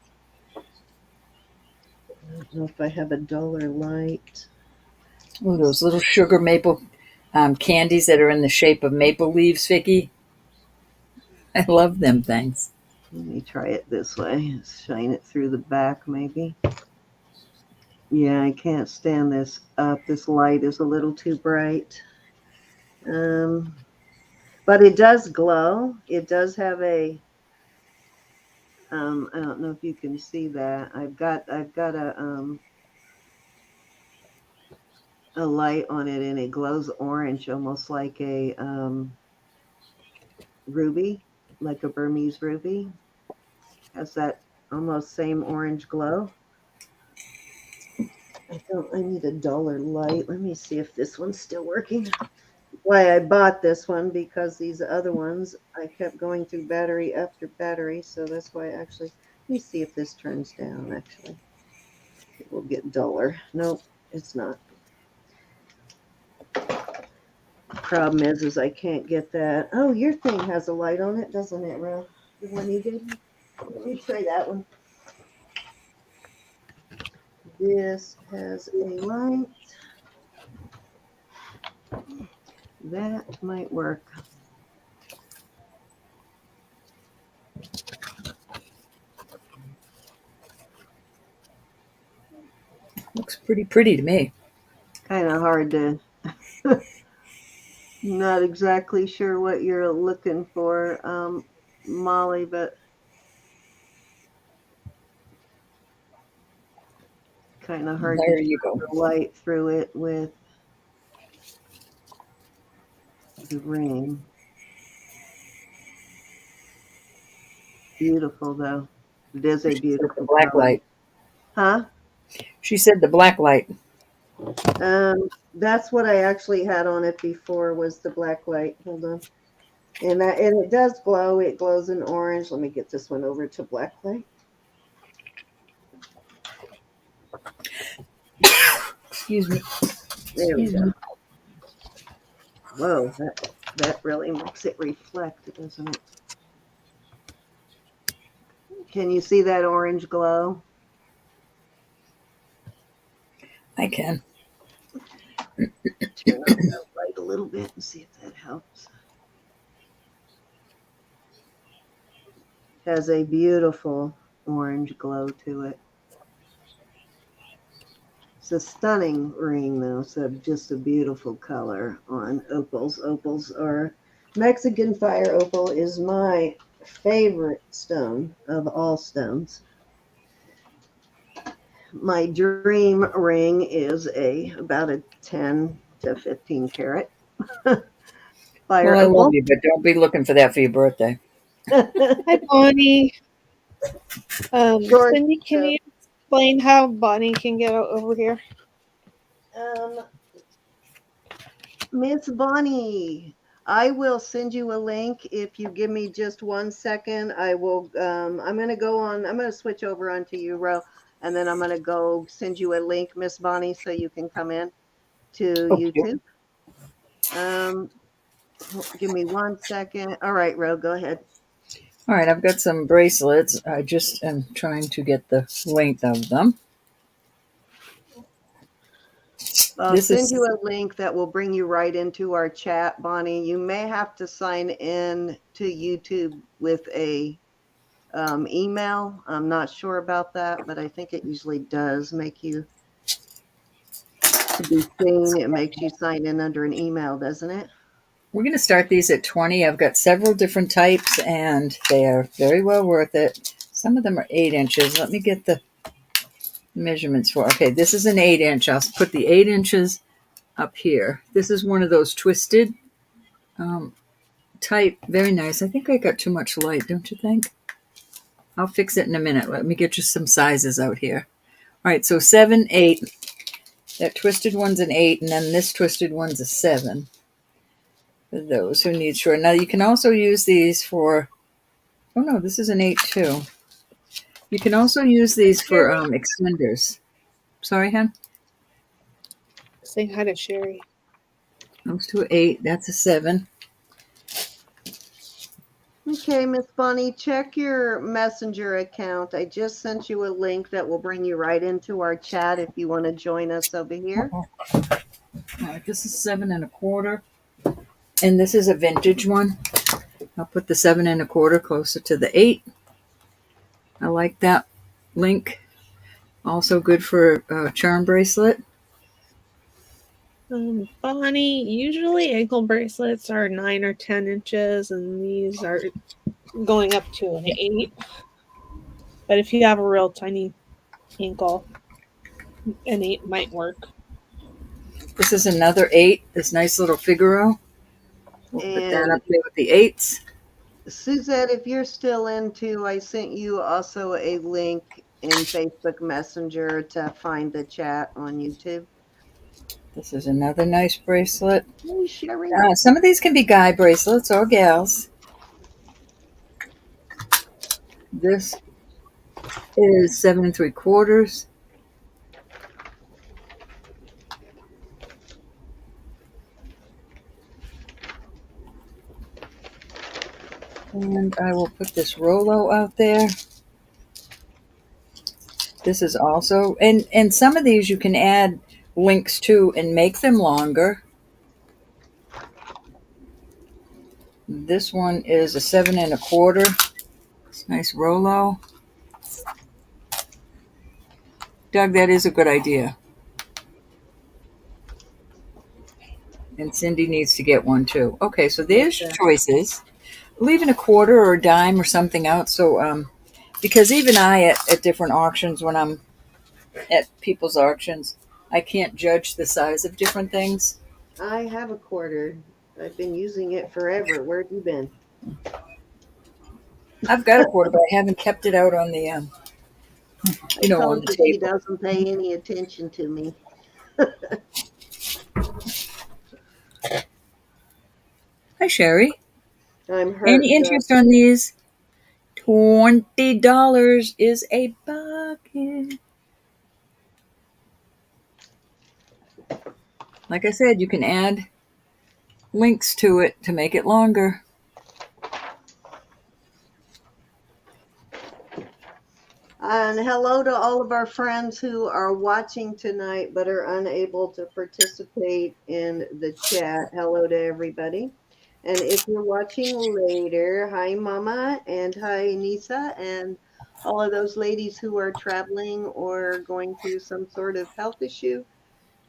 I don't know if I have a duller light. Oh, those little sugar maple candies that are in the shape of maple leaves, Vicky. I love them things. Let me try it this way. Shine it through the back, maybe. Yeah, I can't stand this up. This light is a little too bright. But it does glow. It does have a, I don't know if you can see that. I've got a light on it, and it glows orange, almost like a ruby, like a Burmese ruby. Has that almost same orange glow. I need a duller light. Let me see if this one's still working. Why I bought this one, because these other ones I kept going through battery after battery, so that's why actually, let me see if this turns down. Actually, it will get duller. Nope, it's not. Problem is I can't get that. Oh, your thing has a light on it, doesn't it, Ro? The one you gave me. Let me try that one. This has a light. That might work. Looks pretty to me. Kind of hard to, not exactly sure what you're looking for, Molly, but Kind of hard There to you show go. the light through it with the ring. Beautiful though. It is a She said the beautiful black color. light. Huh? She said the black light. That's what I actually had on it before was the black light. Hold on. And it does glow. It glows in orange. Let me get this one over to black light. Excuse me. There we Excuse go. me. Whoa, that really makes it reflect, doesn't it? Can you see that orange glow? I can. Turn on the light a little bit and see if that helps. Has a beautiful orange glow to it. It's a stunning ring though, so just a beautiful color on opals. Opals are Mexican fire opal is my favorite stone of all stones. My dream ring is about a 10 to 15 carat Well, fire I love opal. you, but don't be looking for that for your birthday. Hi, Bonnie. George, Cindy, can you explain how Bonnie can get over here? Miss Bonnie, I will send you a link if you give me just 1 second. I will. I'm going to go on. I'm going to switch over onto you, Ro, and then I'm going to go send you a link, Miss Bonnie, so you can come in to Okay. YouTube. Give me 1 second. All right, Ro, go ahead. All right, I've got some bracelets. I just am trying to get the length of them. I'll This send you is a link that will bring you right into our chat, Bonnie. You may have to sign in to YouTube with a email. I'm not sure about that, but I think it usually does make you to be seen. It makes you sign in under an email, doesn't it? we're going to start these at 20. I've got several different types, and they are very well worth it. Some of them are 8 inches. Let me get the measurements for. Okay, this is an 8 inch. I'll put the 8 inches up here. This is one of those twisted type. Very nice. I think I got too much light, don't you think? I'll fix it in a minute. Let me get you some sizes out here. All right, so 7, 8. That twisted one's an 8, and then this twisted one's a 7. For those who need short. Now you can also use these for. Oh no, this is an 8 too. You can also use these for extenders. Sorry, hon. Saying hi to Sherry. Comes to an 8. That's a 7. Okay, Miss Bonnie, check your messenger account. I just sent you a link that will bring you right into our chat if you want to join us over here. All right, this is 7 1/4, and this is a vintage one. I'll put the 7 1/4 closer to the 8. I like that link. Also good for a charm bracelet. Bonnie, usually ankle bracelets are 9 or 10 inches, and these are going up to an 8. But if you have a real tiny ankle, an 8 might work. This is another 8. This nice little Figaro. We'll put that And up there with the 8s. Suzette, if you're still into, I sent you also a link in Facebook Messenger to find the chat on YouTube. This is another nice bracelet. Hey, Sherry. Some of these can be guy bracelets or gals. This is 7 3/4. And I will put this Rolo out there. This is also, and some of these you can add links to and make them longer. This one is a 7 1/4. It's nice Rolo. Doug, that is a good idea. And Cindy needs to get one too. Okay, so there's your choices. Leaving a quarter or a dime or something out. So, because even I at different auctions when I'm at people's auctions. I can't judge the size of different things. I have a quarter. I've been using it forever. Where have you been? I've got a quarter, but I haven't kept it out on the, I on told the you she table. doesn't pay any attention to me. Hi, Sherry. I'm hurt Any though. interest on these? $20 is a bucket. Like I said, you can add links to it to make it longer. And hello to all of our friends who are watching tonight but are unable to participate in the chat. Hello to everybody. And if you're watching later, hi Mama and hi Nisa and all of those ladies who are traveling or going through some sort of health issue.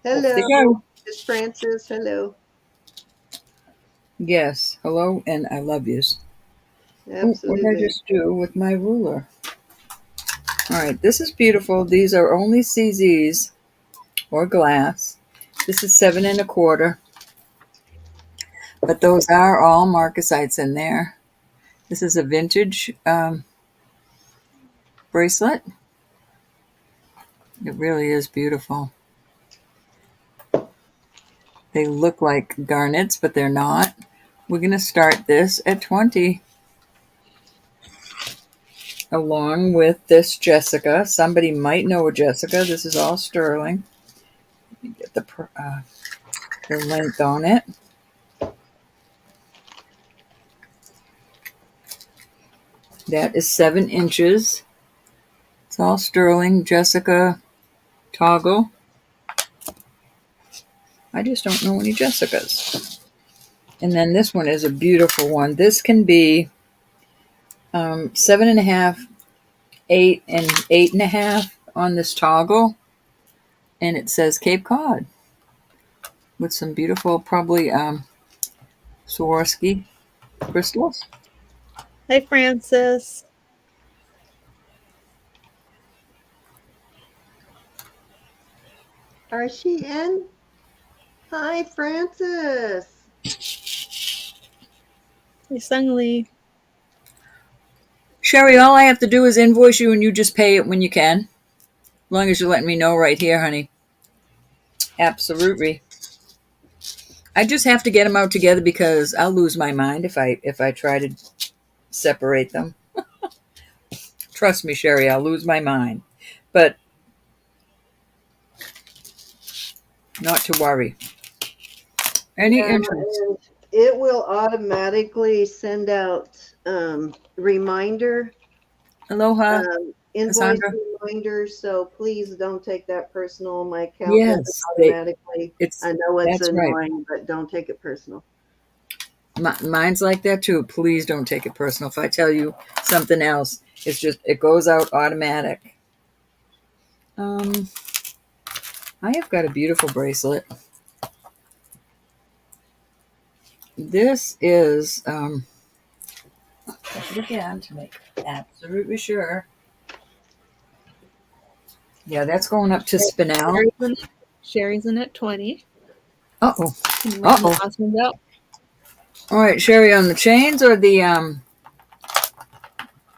Off they Hello, go. Miss Francis. Hello. Yes, hello, and I love yous. Oh, what did I Absolutely. just do with my ruler? All right, this is beautiful. These are only CZs or glass. This is 7 1/4, but those are all marcasites in there. This is a vintage bracelet. It really is beautiful. They look like garnets, but they're not. We're going to start this at 20, along with this Jessica. Somebody might know a Jessica. This is all sterling. Let me get the length on it. That is 7 inches. It's all sterling. Jessica toggle. I just don't know any Jessicas. And then this one is a beautiful one. This can be 7 1/2, 8, and 8 1/2 on this toggle. And it says Cape Cod with some beautiful, probably Swarovski crystals. Hi, Francis. Are she in? Hi, Francis. Hi, Sungli. Sherry, all I have to do is invoice you and you just pay it when you can. As long as you're letting me know right here, honey. Absolutely. I just have to get them out together because I'll lose my mind if I try to separate them. Trust me, Sherry, I'll lose my mind. But not to worry. Any Yeah, interest? and it will automatically send out reminder, Aloha, invoice Cassandra. reminders. So please don't take that personal. My account does it Yes, automatically. it's I know it's that's right. annoying, but don't take it personal. Mine's like that too. Please don't take it personal. If I tell you something else, it goes out automatic. Um, I have got a beautiful bracelet. This is again to make absolutely sure. Yeah, that's going up to Spinel. Sherry's in at 20. Uh oh. Can you Uh let the oh. last one out? All right, Sherry, on the chains or the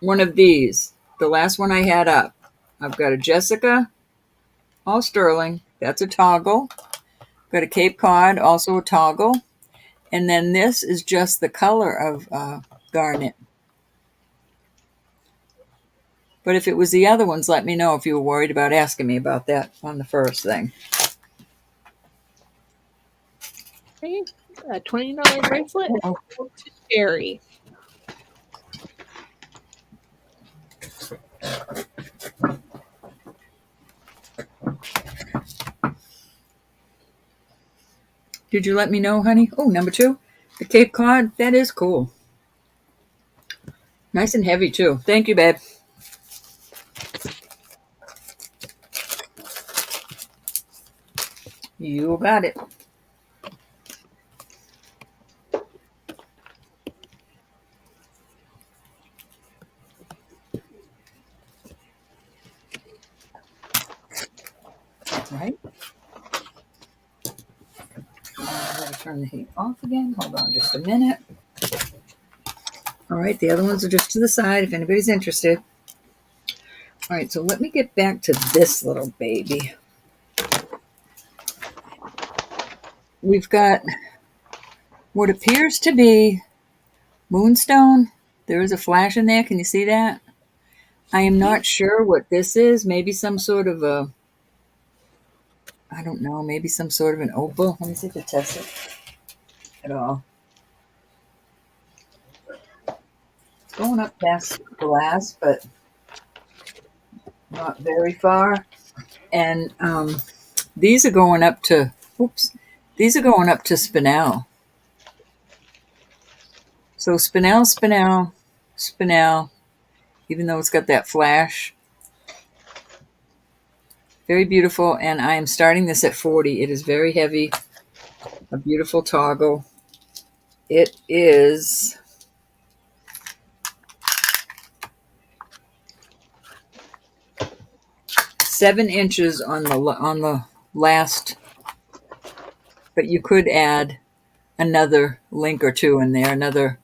one of these, the last one I had up. I've got a Jessica, all sterling. That's a toggle. Got a Cape Cod, also a toggle. And then this is just the color of garnet. But if it was the other ones, let me know if you were worried about asking me about that on the first thing. Okay. A $20 bracelet Uh-oh. to Sherry. Did you let me know, honey? Oh, number 2, the Cape Cod. That is cool. Nice and heavy, too. Thank you, babe. You got it. Right? I'm going to turn the heat off again. Hold on just a minute. All right, the other ones are just to the side if anybody's interested. All right, so let me get back to this little baby. We've got what appears to be moonstone. There is a flash in there. Can you see that? I am not sure what this is. Maybe some sort of a, I don't know, maybe some sort of an opal. Let me see if it tests it at all. It's going up past glass, but not very far. And these are going up to, oops, these are going up to spinel. So spinel, spinel, spinel, even though it's got that flash. Very beautiful, and I am starting this at 40. It is very heavy, a beautiful toggle. It is 7 inches on the last, but you could add another link or two in there, another.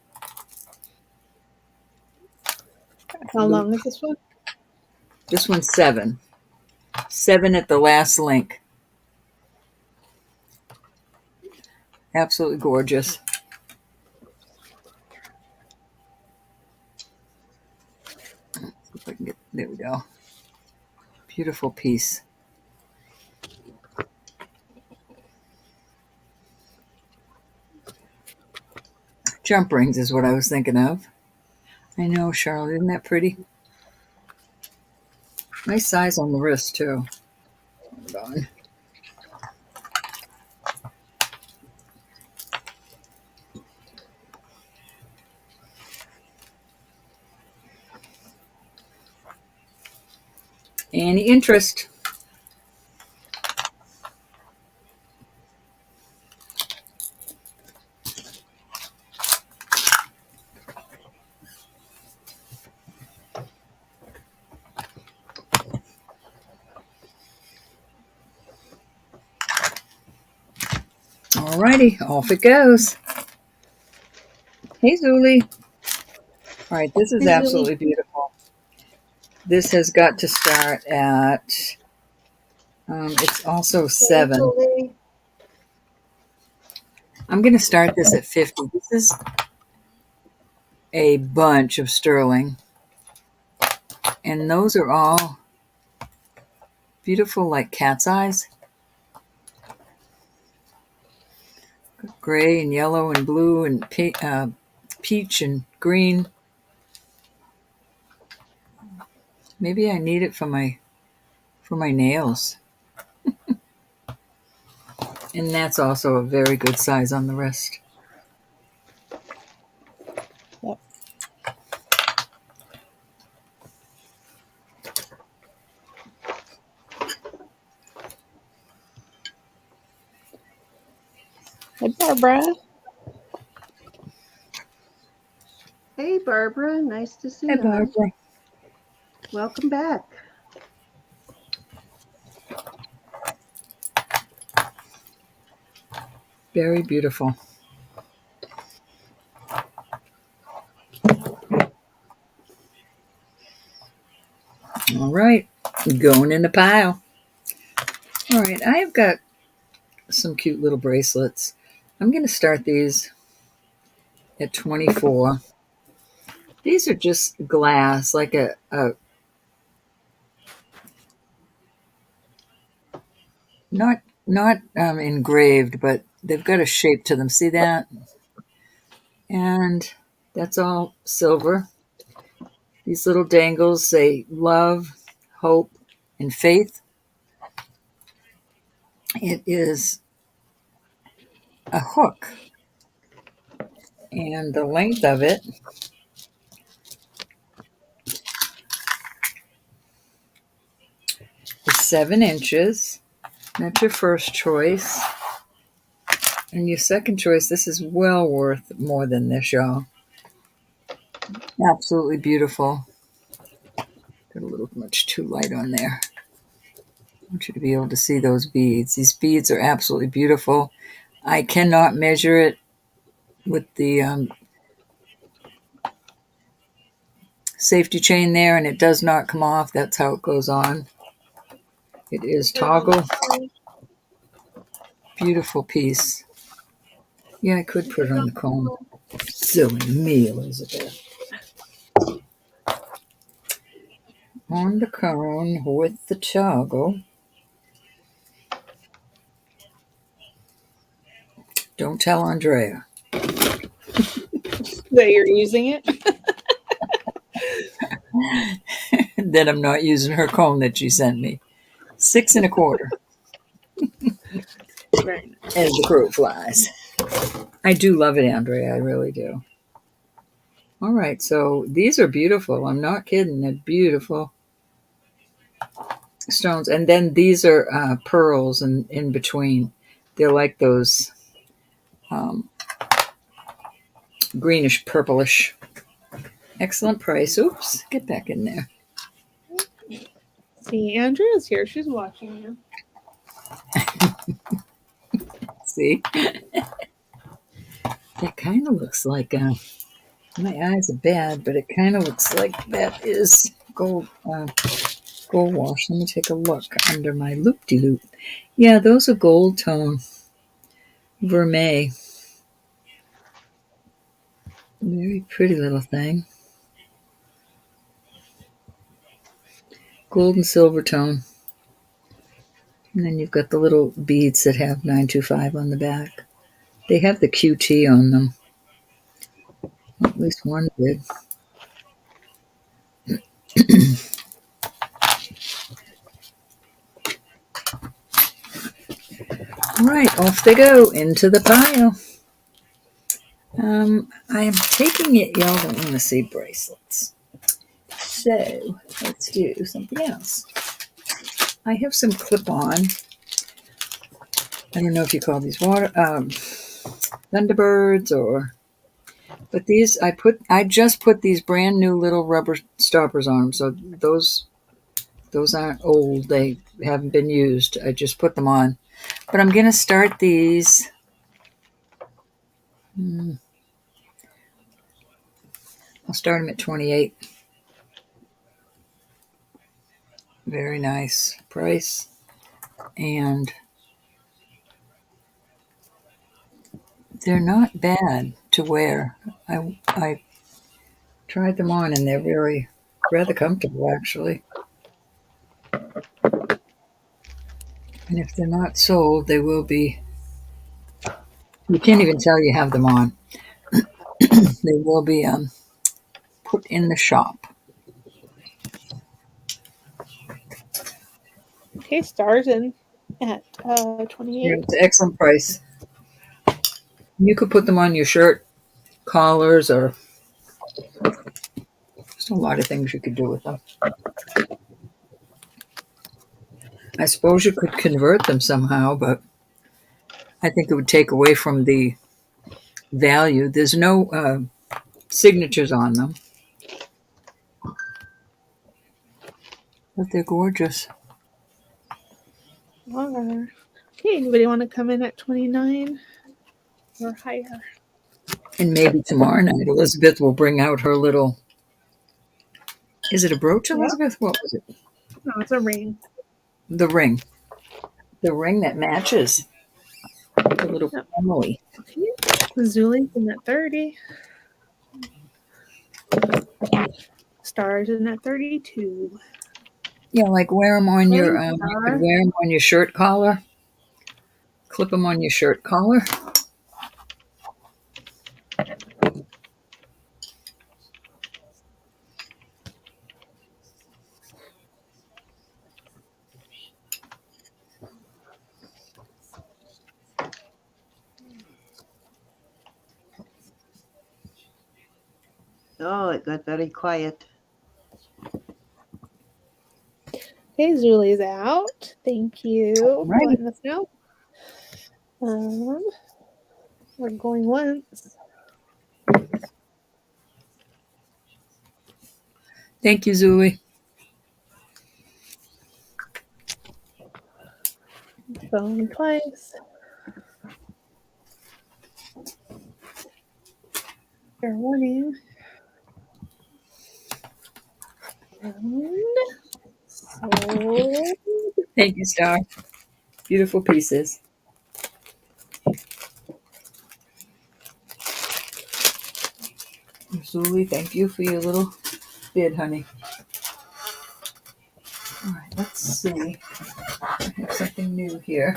How long is this one? This one's 7. 7 at the last link. Absolutely gorgeous. See if I can get, there we go. Beautiful piece. Jump rings is what I was thinking of. I know, Charlotte, isn't that pretty? Nice size on the wrist, too. Hold on. Any interest? Alrighty, off it goes. Hey, Zuli. All right, this is absolutely beautiful. This has got to start at, it's also 7. I'm going to start this at 50. This is a bunch of sterling. And those are all beautiful, like cat's eyes. Gray and yellow and blue and peach and green. Maybe I need it for my nails. And that's also a very good size on the wrist. Yep. Hey, Barbara. Hey, Barbara. Nice to see Hey, you. Barbara. Welcome back. Very beautiful. All right, going in the pile. All right, I've got some cute little bracelets. I'm going to start these at 24. These are just glass, like a not engraved, but they've got a shape to them. See that? And that's all silver. These little dangles say love, hope, and faith. It is a hook, and the length of it is 7 inches. That's your first choice. And your second choice, this is well worth more than this, y'all. Absolutely beautiful. Got a little much too light on there. want you to be able to see those beads. These beads are absolutely beautiful. I cannot measure it with the safety chain there, and it does not come off. That's how it goes on. It is toggle. Beautiful piece. Yeah, I could put it on the comb. Silly me, Elizabeth. On the cone with the toggle. Don't tell Andrea. That you're using it? That I'm not using her comb that she sent me. 6 1/4. Right. As the crow flies. I do love it, Andrea. I really do. All right, so these are beautiful. I'm not kidding. They're beautiful stones. And then these are pearls in between. They're like those greenish purplish. Excellent price. Oops, get back in there. See, Andrea's here. She's watching you. See? That kind of looks like, my eyes are bad, but it kind of looks like that is gold wash. Let me take a look under my loop-de-loop. Yeah, those are gold tone vermeil. Very pretty little thing. Gold and silver tone. And then you've got the little beads that have 925 on the back. They have the QT on them. At least one did. All right, off they go into the pile. I am taking it, y'all don't want to see bracelets. So let's do something else. I have some clip-on. I don't know if you call these Thunderbirds or, but these I just put these brand new little rubber stoppers on them. So those aren't old. They haven't been used. I just put them on. But I'm gonna start these. I'll start them at 28. Very nice price. And they're not bad to wear. I tried them on and they're rather comfortable actually. And if they're not sold, they will be. You can't even tell you have them on. They will be put in the shop. Okay, stars in at 28. It's an excellent price. You could put them on your shirt collars or there's a lot of things you could do with them. I suppose you could convert them somehow, but I think it would take away from the value. There's no signatures on them, but they're gorgeous. Okay, anybody want to come in at 29 or higher? And maybe tomorrow night, Elizabeth will bring out her little. Is it a brooch, Elizabeth? Yep. What was it? No, it's a ring. The ring. The ring that matches the little family. Okay. Zuli's in at 30. Stars in at 32. Yeah, like wear them on your. You could wear them on your shirt collar. Clip them on your shirt collar. Oh, it got very quiet. Okay, Zuli's out. Thank you for Right. letting us know. We're going once. Thank you, Zuli. Phone twice. Fair warning. And sold. Thank you, Star. Beautiful pieces. Julie, thank you for your little bid, honey. All right, let's see. I have something new here.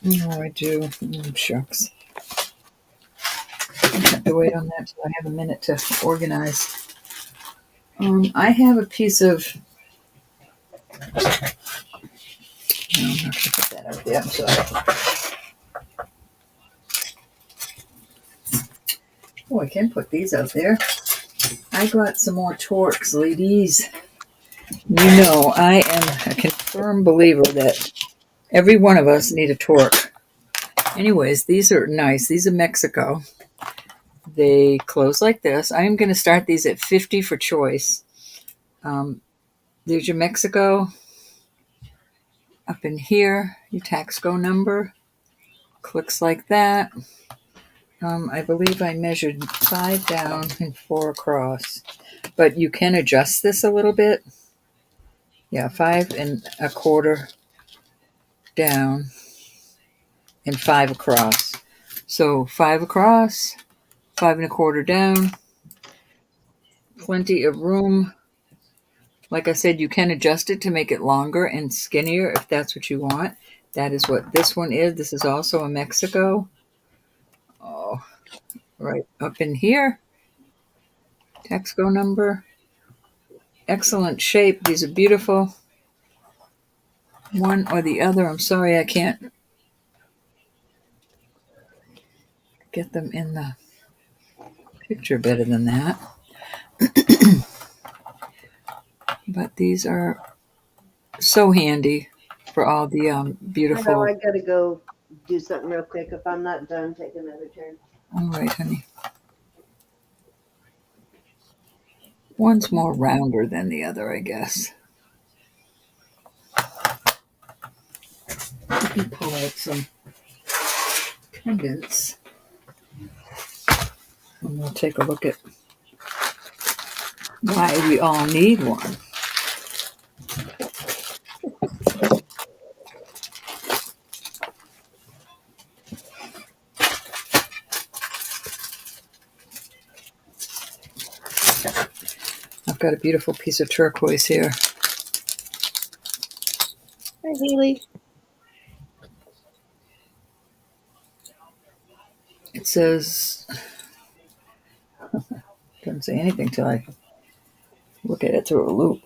Oh, I do. Oh, shucks. I have to wait on that till I have a minute to organize. I have a piece of. No, I'm not going to put that out there. I'm sorry. Oh, I can put these out there. I got some more Torques, ladies. You know, I am a confirmed believer that every one of us need a Torque. Anyways, these are nice. These are Mexico. They close like this. I'm going to start these at 50 for choice. There's your Mexico. Up in here, your Taxco number. Clicks like that. I believe I measured 5 down and 4 across. But you can adjust this a little bit. Yeah, 5 1/4 down and 5 across. So 5 across, 5 1/4 down. Plenty of room. Like I said, you can adjust it to make it longer and skinnier if that's what you want. That is what this one is. This is also a Mexico. Oh, right up in here. Texco number. Excellent shape. These are beautiful. One or the other. I'm sorry I can't get them in the picture better than that. But these are so handy for all the I know beautiful. I gotta go do something real quick. If I'm not done, take another turn. All right, honey. One's more rounder than the other, I guess. Let me pull out some pendants and we'll take a look at why we all need one. I've got a beautiful piece of turquoise here. Hi, Haley. It says, doesn't say anything till I look at it through a loop.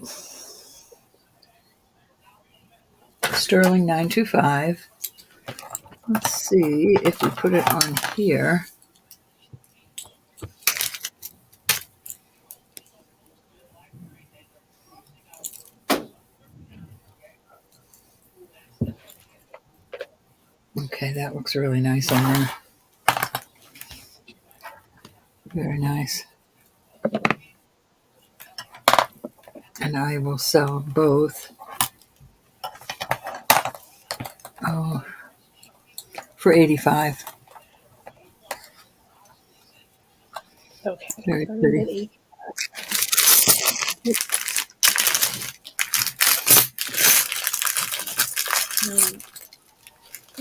Sterling 925. Let's see if we put it on here. Okay, that looks really nice on there. Very nice. And I will sell both. Oh, for 85. Okay. Very So pretty.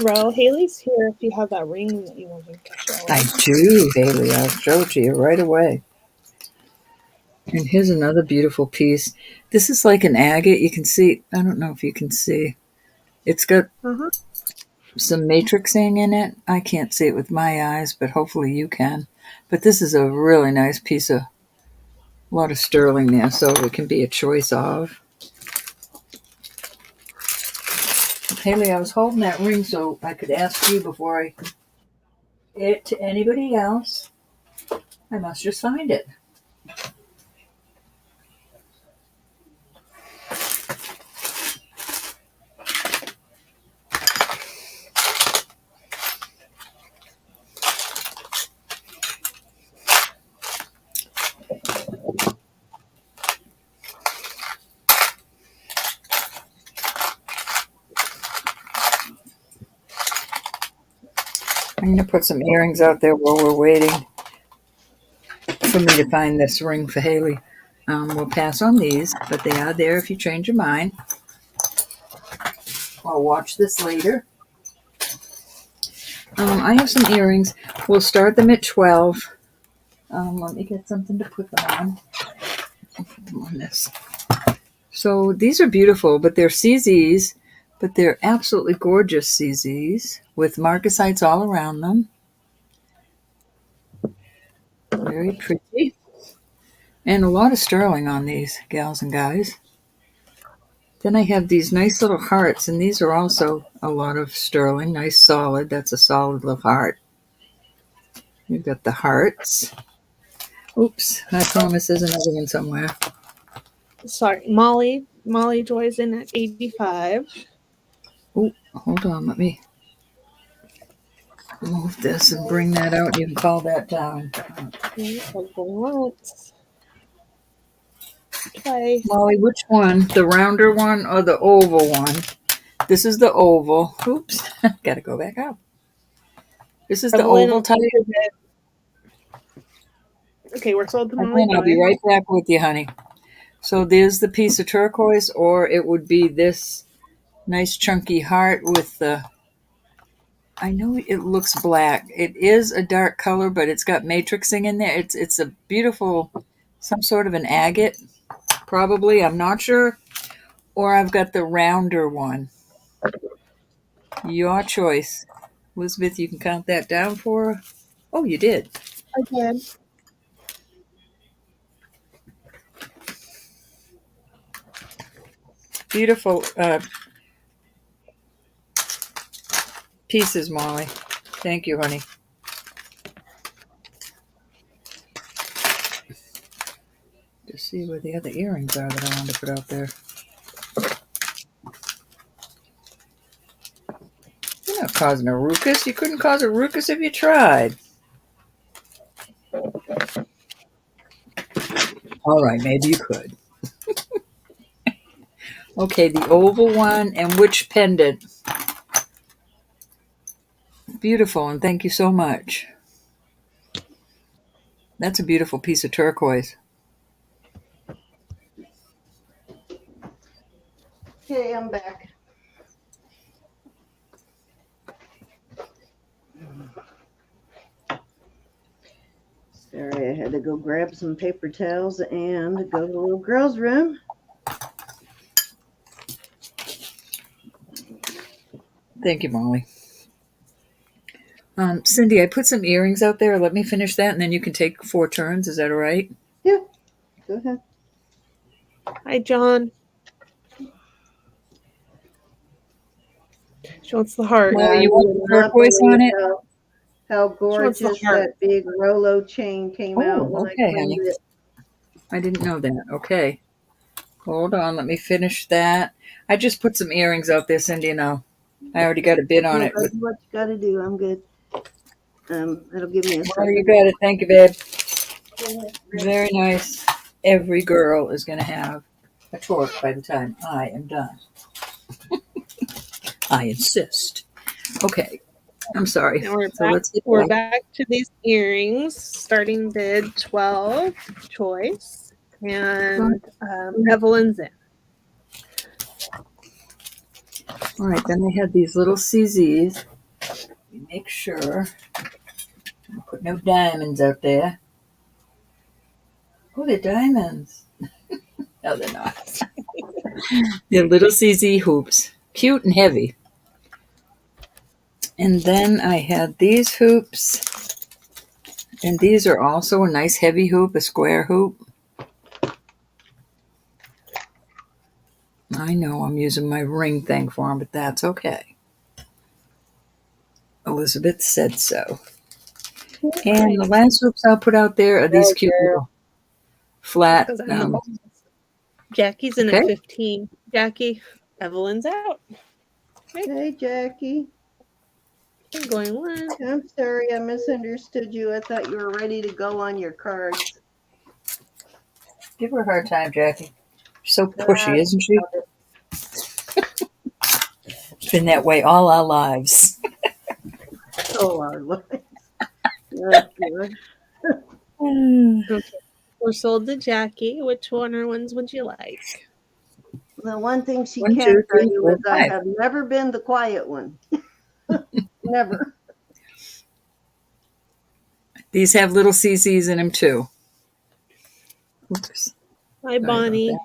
Ro, Haley's here if you have that ring that you wanted to show. I do, Haley. I'll show it to you right away. And here's another beautiful piece. This is like an agate. You can see, I don't know if you can see. It's got some matrixing in it. I can't see it with my eyes, but hopefully you can. But this is a really nice piece of, a lot of sterling there, so it can be a choice of. Haley, I was holding that ring so I could ask you before I it to anybody else. I must just find it. I'm going to put some earrings out there while we're waiting for me to find this ring for Haley. We'll pass on these, but they are there if you change your mind. I'll watch this later. I have some earrings. We'll start them at 12. Let me get something to put them on. I'll put them on this. So these are beautiful, but they're CZs, but they're absolutely gorgeous CZs with marcasites all around them. Very pretty. And a lot of sterling on these, gals and guys. Then I have these nice little hearts, and these are also a lot of sterling. Nice solid. That's a solid little heart. You've got the hearts. Oops, I promise there's another one somewhere. Sorry, Molly Joy's in at 85. Oh, hold on, let me move this and bring that out. You can call that down. Once. Twice. Molly, which one? The rounder one or the oval one? This is the oval. Oops, gotta go back out. This is the oval type. Okay, we're sold to Molly I'll be right back with you, honey. So there's the piece of turquoise, or it would be this nice chunky heart with the, I know it looks black. It is a dark color, but it's got matrixing in there. It's a beautiful, some sort of an agate, probably. I'm not sure. Or I've got the rounder one. Your choice. Elizabeth, you can count that down for her. Oh, you did. I did. Beautiful pieces, Molly. Thank you, honey. To see where the other earrings are that I wanted to put out there. You're not causing a ruckus. You couldn't cause a ruckus if you tried. All right, maybe you could. Okay, the oval one and which pendant? Beautiful, and thank you so much. That's a beautiful piece of turquoise. Okay, I'm back. Sorry, I had to go grab some paper towels and go to the little girl's room. Thank you, Molly. Cindy, I put some earrings out there. Let me finish that, and then you can take 4 turns. Is that all right? Yeah, go ahead. Hi, John. She wants the heart. Molly, you want the turquoise on it? How gorgeous that big Rolo chain came out when I cleaned it. I didn't know that. Okay. Hold on. Let me finish that. I just put some earrings out there, Cindy, and I already got a bid on it. That's what you got to do. I'm good. It'll give me a second. Oh, you got it. Thank you, babe. Very nice. Every girl is going to have a torque by the time I am done. I insist. Okay. I'm sorry. We're back to these earrings. Starting bid 12, choice, and Evelyn's in. All right, then they had these little CZs. Make sure. Put no diamonds out there. Oh, they're diamonds. No, they're not. They're little CZ hoops. Cute and heavy. And then I had these hoops. And these are also a nice heavy hoop, a square hoop. I know I'm using my ring thing for them, but that's okay. Elizabeth said so. And the last hoops I'll put out there are these cute little flat. Jackie's in at 15. Jackie, Evelyn's out. Hey, Jackie. I'm going one. I'm sorry, I misunderstood you. I thought you were ready to go on your cards. Give her a hard time, Jackie. She's so pushy, isn't she? It's been that way all our lives. Oh, our lives. Oh, God. Okay. We're sold to Jackie. Which one or ones would you like? The one thing she 1, can't 2, tell 3, you 4, is I 5. have never been the quiet one. Never. These have little CCs in them too. Oops. Hi, Sorry about Bonnie. that.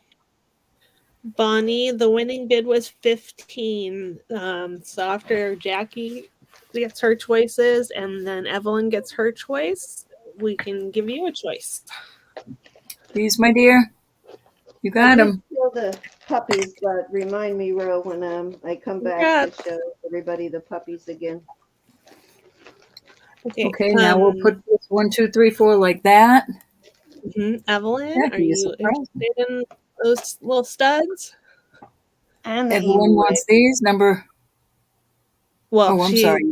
Bonnie, the winning bid was 15. So after Jackie gets her choices and then Evelyn gets her choice, we can give you a choice. These, my dear, you I got did them. show the puppies, but remind me, Ro, when I come back Yeah. to show everybody the puppies again. Okay. Okay, now we'll put this 1, 2, 3, 4 like that. Evelyn, are Jackie, you you surprised me. interested in those little studs? And the Everyone emu wants egg. these. Number. Well, Oh, I'm she sorry.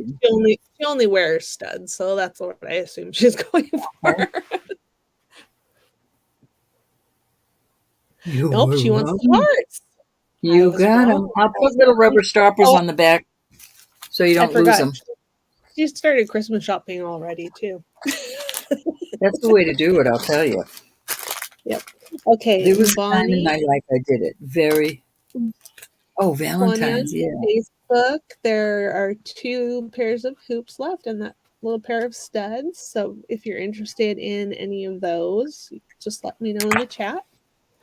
only wears studs, so that's what I assume she's going for. Okay. You Nope, were she wants the wrong. hearts. I You was got wrong. them. I'll put little rubber stoppers Oh, on the back so you I don't lose forgot. them. She started Christmas shopping already too. That's the way to do it, I'll tell you. Yep. Okay, There was a time in Bonnie. my life I did it. Oh, Bonnie Valentine's, on yeah. Facebook. There are 2 pairs of hoops left and that little pair of studs. So if you're interested in any of those, just let me know in the chat.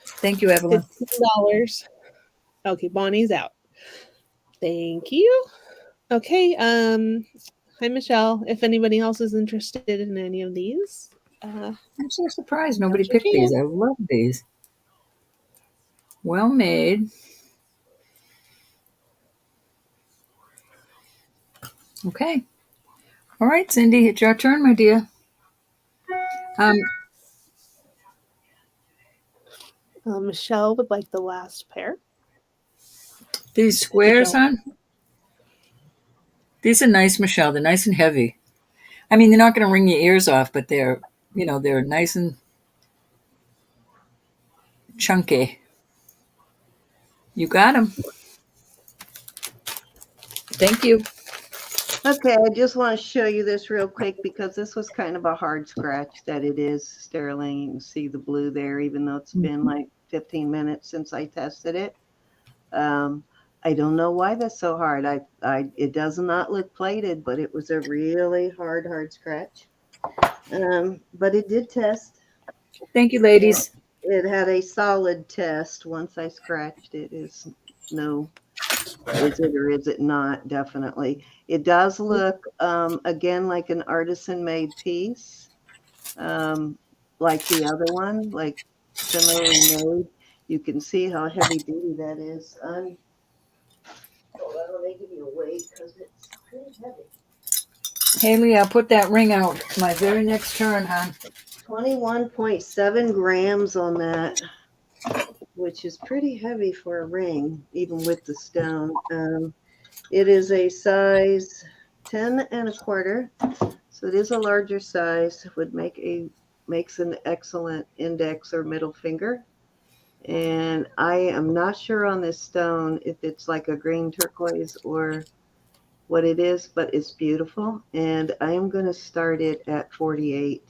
Thank you, Evelyn. $15. Okay, Bonnie's out. Thank you. Okay, hi Michelle. If anybody else is interested in any of these, I'm so surprised nobody now's your picked these. chance. I love these. Well made. Okay. All right, Cindy, it's your turn, my dear. Michelle would like the last pair. These squares, Michelle. hon? These are nice, Michelle. They're nice and heavy. I mean, they're not going to wring your ears off, but they're nice and chunky. You got them. Thank you. Okay, I just want to show you this real quick because this was kind of a hard scratch that it is, Sterling. You can see the blue there, even though it's been like 15 minutes since I tested it. I don't know why that's so hard. It does not look plated, but it was a really hard scratch. But it did test. Thank you, ladies. It had a solid test once I scratched it. Is no, is it or is it not? Definitely. It does look, again, like an artisan made piece, like the other one, like similarly made. You can see how heavy duty that is. Hold on, let me give you a weight because it's pretty heavy. Haley, I'll put that ring out my very next turn, hon. 21.7 grams on that, which is pretty heavy for a ring, even with the stone. It is a size 10 and a quarter, so it is a larger size. Would makes an excellent index or middle finger. And I am not sure on this stone if it's like a green turquoise or what it is, but it's beautiful. And I am going to start it at 48,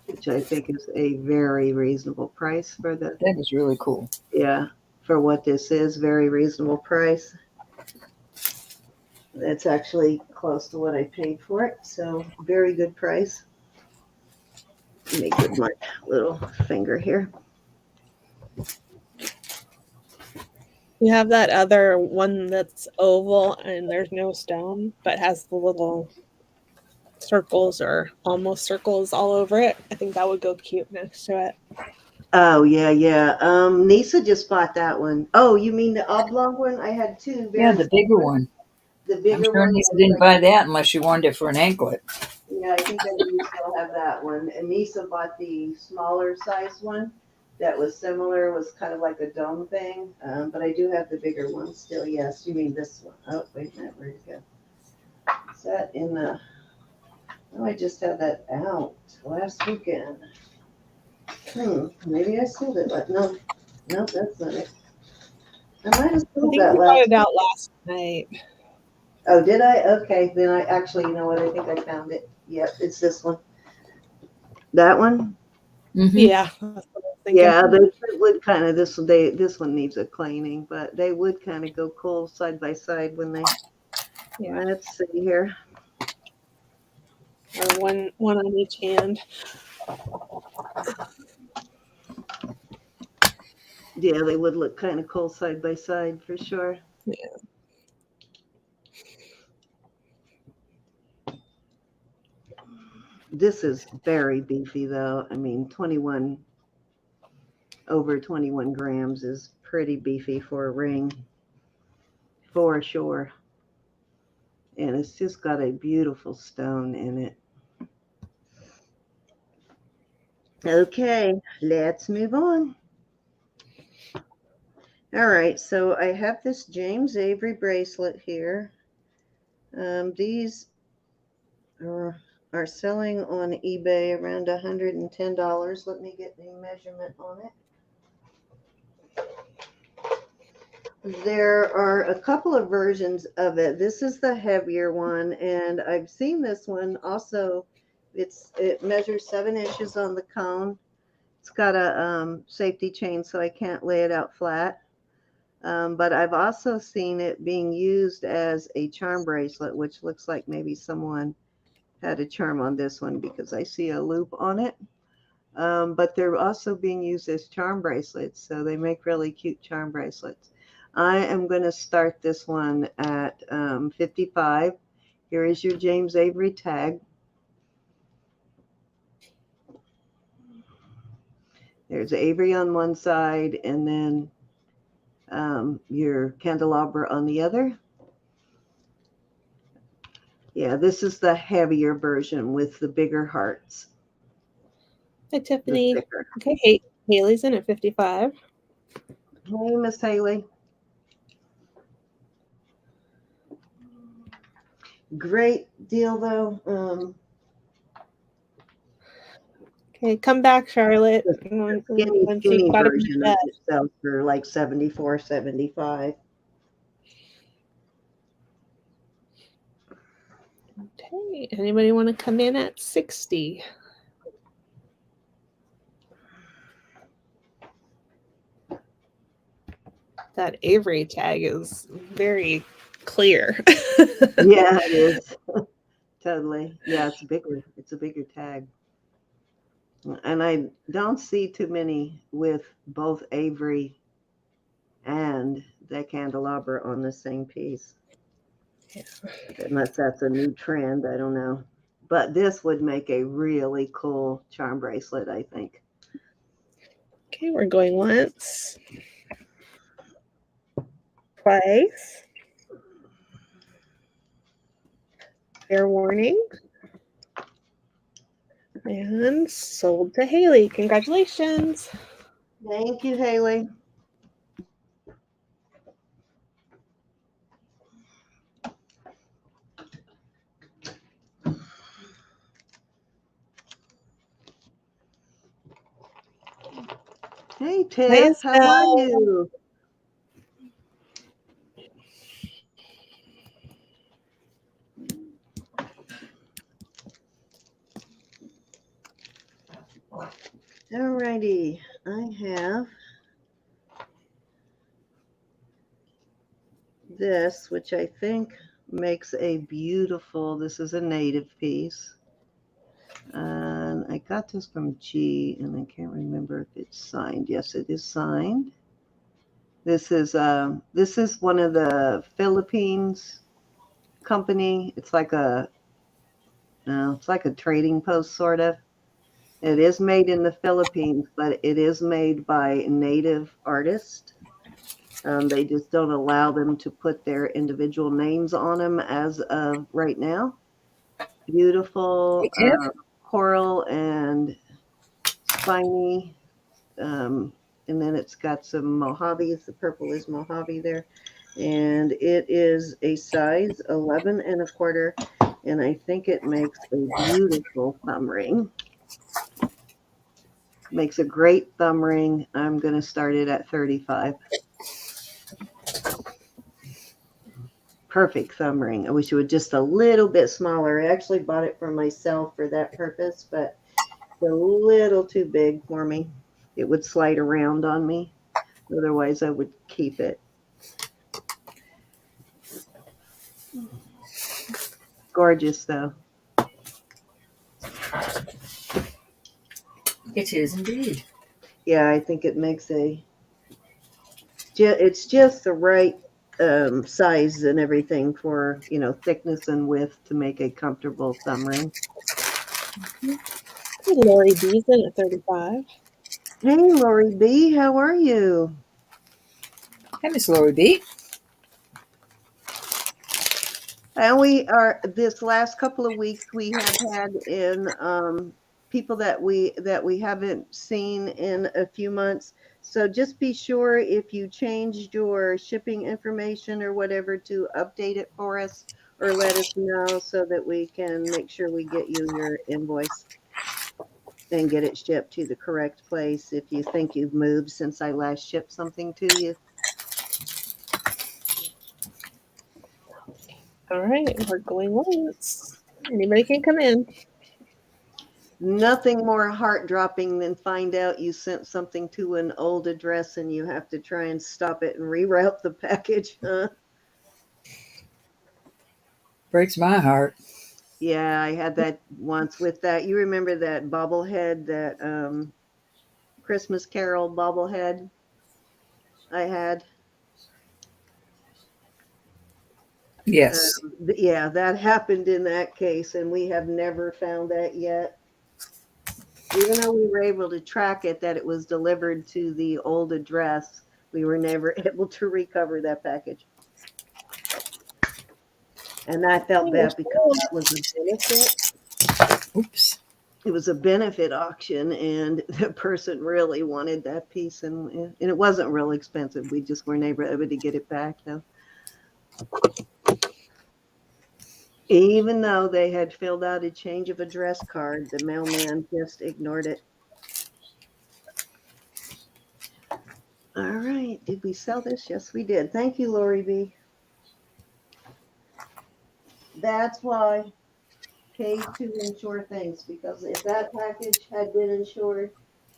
which I think is a very reasonable price for the, That is really cool. yeah, for what this is, very reasonable price. That's actually close to what I paid for it, so very good price. Let me get my little finger here. You have that other one that's oval and there's no stone, but has the little circles or almost circles all over it. I think that would go cute next to it. Oh, yeah. Nisa just bought that one. Oh, you mean the oblong one? I had two Yeah, very the bigger similar. one. The I'm bigger sure one Nisa was didn't like, buy that unless she wanted it for an anklet. yeah, I think I do still have that one. And Nisa bought the smaller size one that was similar, was kind of like a dome thing. But I do have the bigger one still. Yes, you mean this one. Oh, wait a minute, where'd it go? Is that in the, oh, I just had that out last weekend. Maybe I sold it, but no, that's not it. I might have I sold think that we got last it week. out last night. Oh, did I? Okay, then I actually, you know what? I think I found it. Yep, it's this one. That one? Mm-hmm. Yeah, that's what I was thinking. Yeah, they would kind of this one needs a cleaning, but they would kind of go cool side by side when they. Yeah, Let's see here. or one on each hand. Yeah, they would look kind of cool side by side for sure. Yeah. This is very beefy though. I mean, 21 over 21 grams is pretty beefy for a ring, for sure. And it's just got a beautiful stone in it. Okay, let's move on. All right, so I have this James Avery bracelet here. These are selling on eBay around $110. Let me get the measurement on it. There are a couple of versions of it. This is the heavier one, and I've seen this one also. It measures 7 inches on the cone. It's got a safety chain, so I can't lay it out flat. But I've also seen it being used as a charm bracelet, which looks like maybe someone had a charm on this one because I see a loop on it. But they're also being used as charm bracelets, so they make really cute charm bracelets. I am going to start this one at 55. Here is your James Avery tag. There's Avery on one side, and then your candelabra on the other. Yeah, this is the heavier version with the bigger hearts. Hi, The Tiffany. thicker. Okay, hey, Haley's in at 55. Hey, Miss Haley. Great deal, though. Okay, come back, Charlotte. The Once you've skinny got a version of bed. it sells for like 74, 75. Okay, anybody want to come in at 60? That Avery tag is very clear. Yeah, it is. Totally. Yeah, it's bigger. It's a bigger tag. And I don't see too many with both Avery and the candelabra on the same piece. Yeah. Unless that's a new trend, I don't know. But this would make a really cool charm bracelet, I think. Okay, we're going once. Twice. Fair warning. And sold to Haley. Congratulations. Thank you, Haley. Hey, Tiff, how are you? Alrighty, I have this, which I think makes a beautiful, this is a native piece. And I got this from G, and I can't remember if it's signed. Yes, it is signed. This is one of the Philippines company. It's like a trading post sort of. It is made in the Philippines, but it is made by native artists. They just don't allow them to put their individual names on them as of right now. Beautiful Hey, Tiff. coral and spiny. And then it's got some Mojaves. The purple is Mojave there. And it is a size 11 and a quarter. And I think it makes a beautiful thumb ring. Makes a great thumb ring. I'm going to start it at 35. perfect thumb ring. I wish it was just a little bit smaller. I actually bought it for myself for that purpose, but it's a little too big for me. It would slide around on me. Otherwise, I would keep it. Gorgeous, though. It is indeed. Yeah, I think it makes it's just the right size and everything for, thickness and width to make a comfortable thumb ring. Lori B's in at 35. Hey, Lori B, how are you? Hey, Miss Lori B. And we are this last couple of weeks we have had in people that we haven't seen in a few months. So just be sure if you changed your shipping information or whatever to update it for us or let us know so that we can make sure we get you your invoice and get it shipped to the correct place if you think you've moved since I last shipped something to you. All right, we're going once. Anybody can come in. Nothing more heart-dropping than find out you sent something to an old address and you have to try and stop it and reroute the package. Breaks my heart. Yeah, I had that once with that. You remember that bobblehead, that Christmas Carol bobblehead I had? Yes. Yeah, that happened in that case, and we have never found that yet. Even though we were able to track it, that it was delivered to the old address, we were never able to recover that package. And I felt bad because that was a benefit. Oops. It was a benefit auction, and the person really wanted that piece, and it wasn't real expensive. We just weren't able to get it back, though. Even though they had filled out a change of address card, the mailman just ignored it. All right. Did we sell this? Yes, we did. Thank you, Lori B. That's why K2 insure things, because if that package had been insured,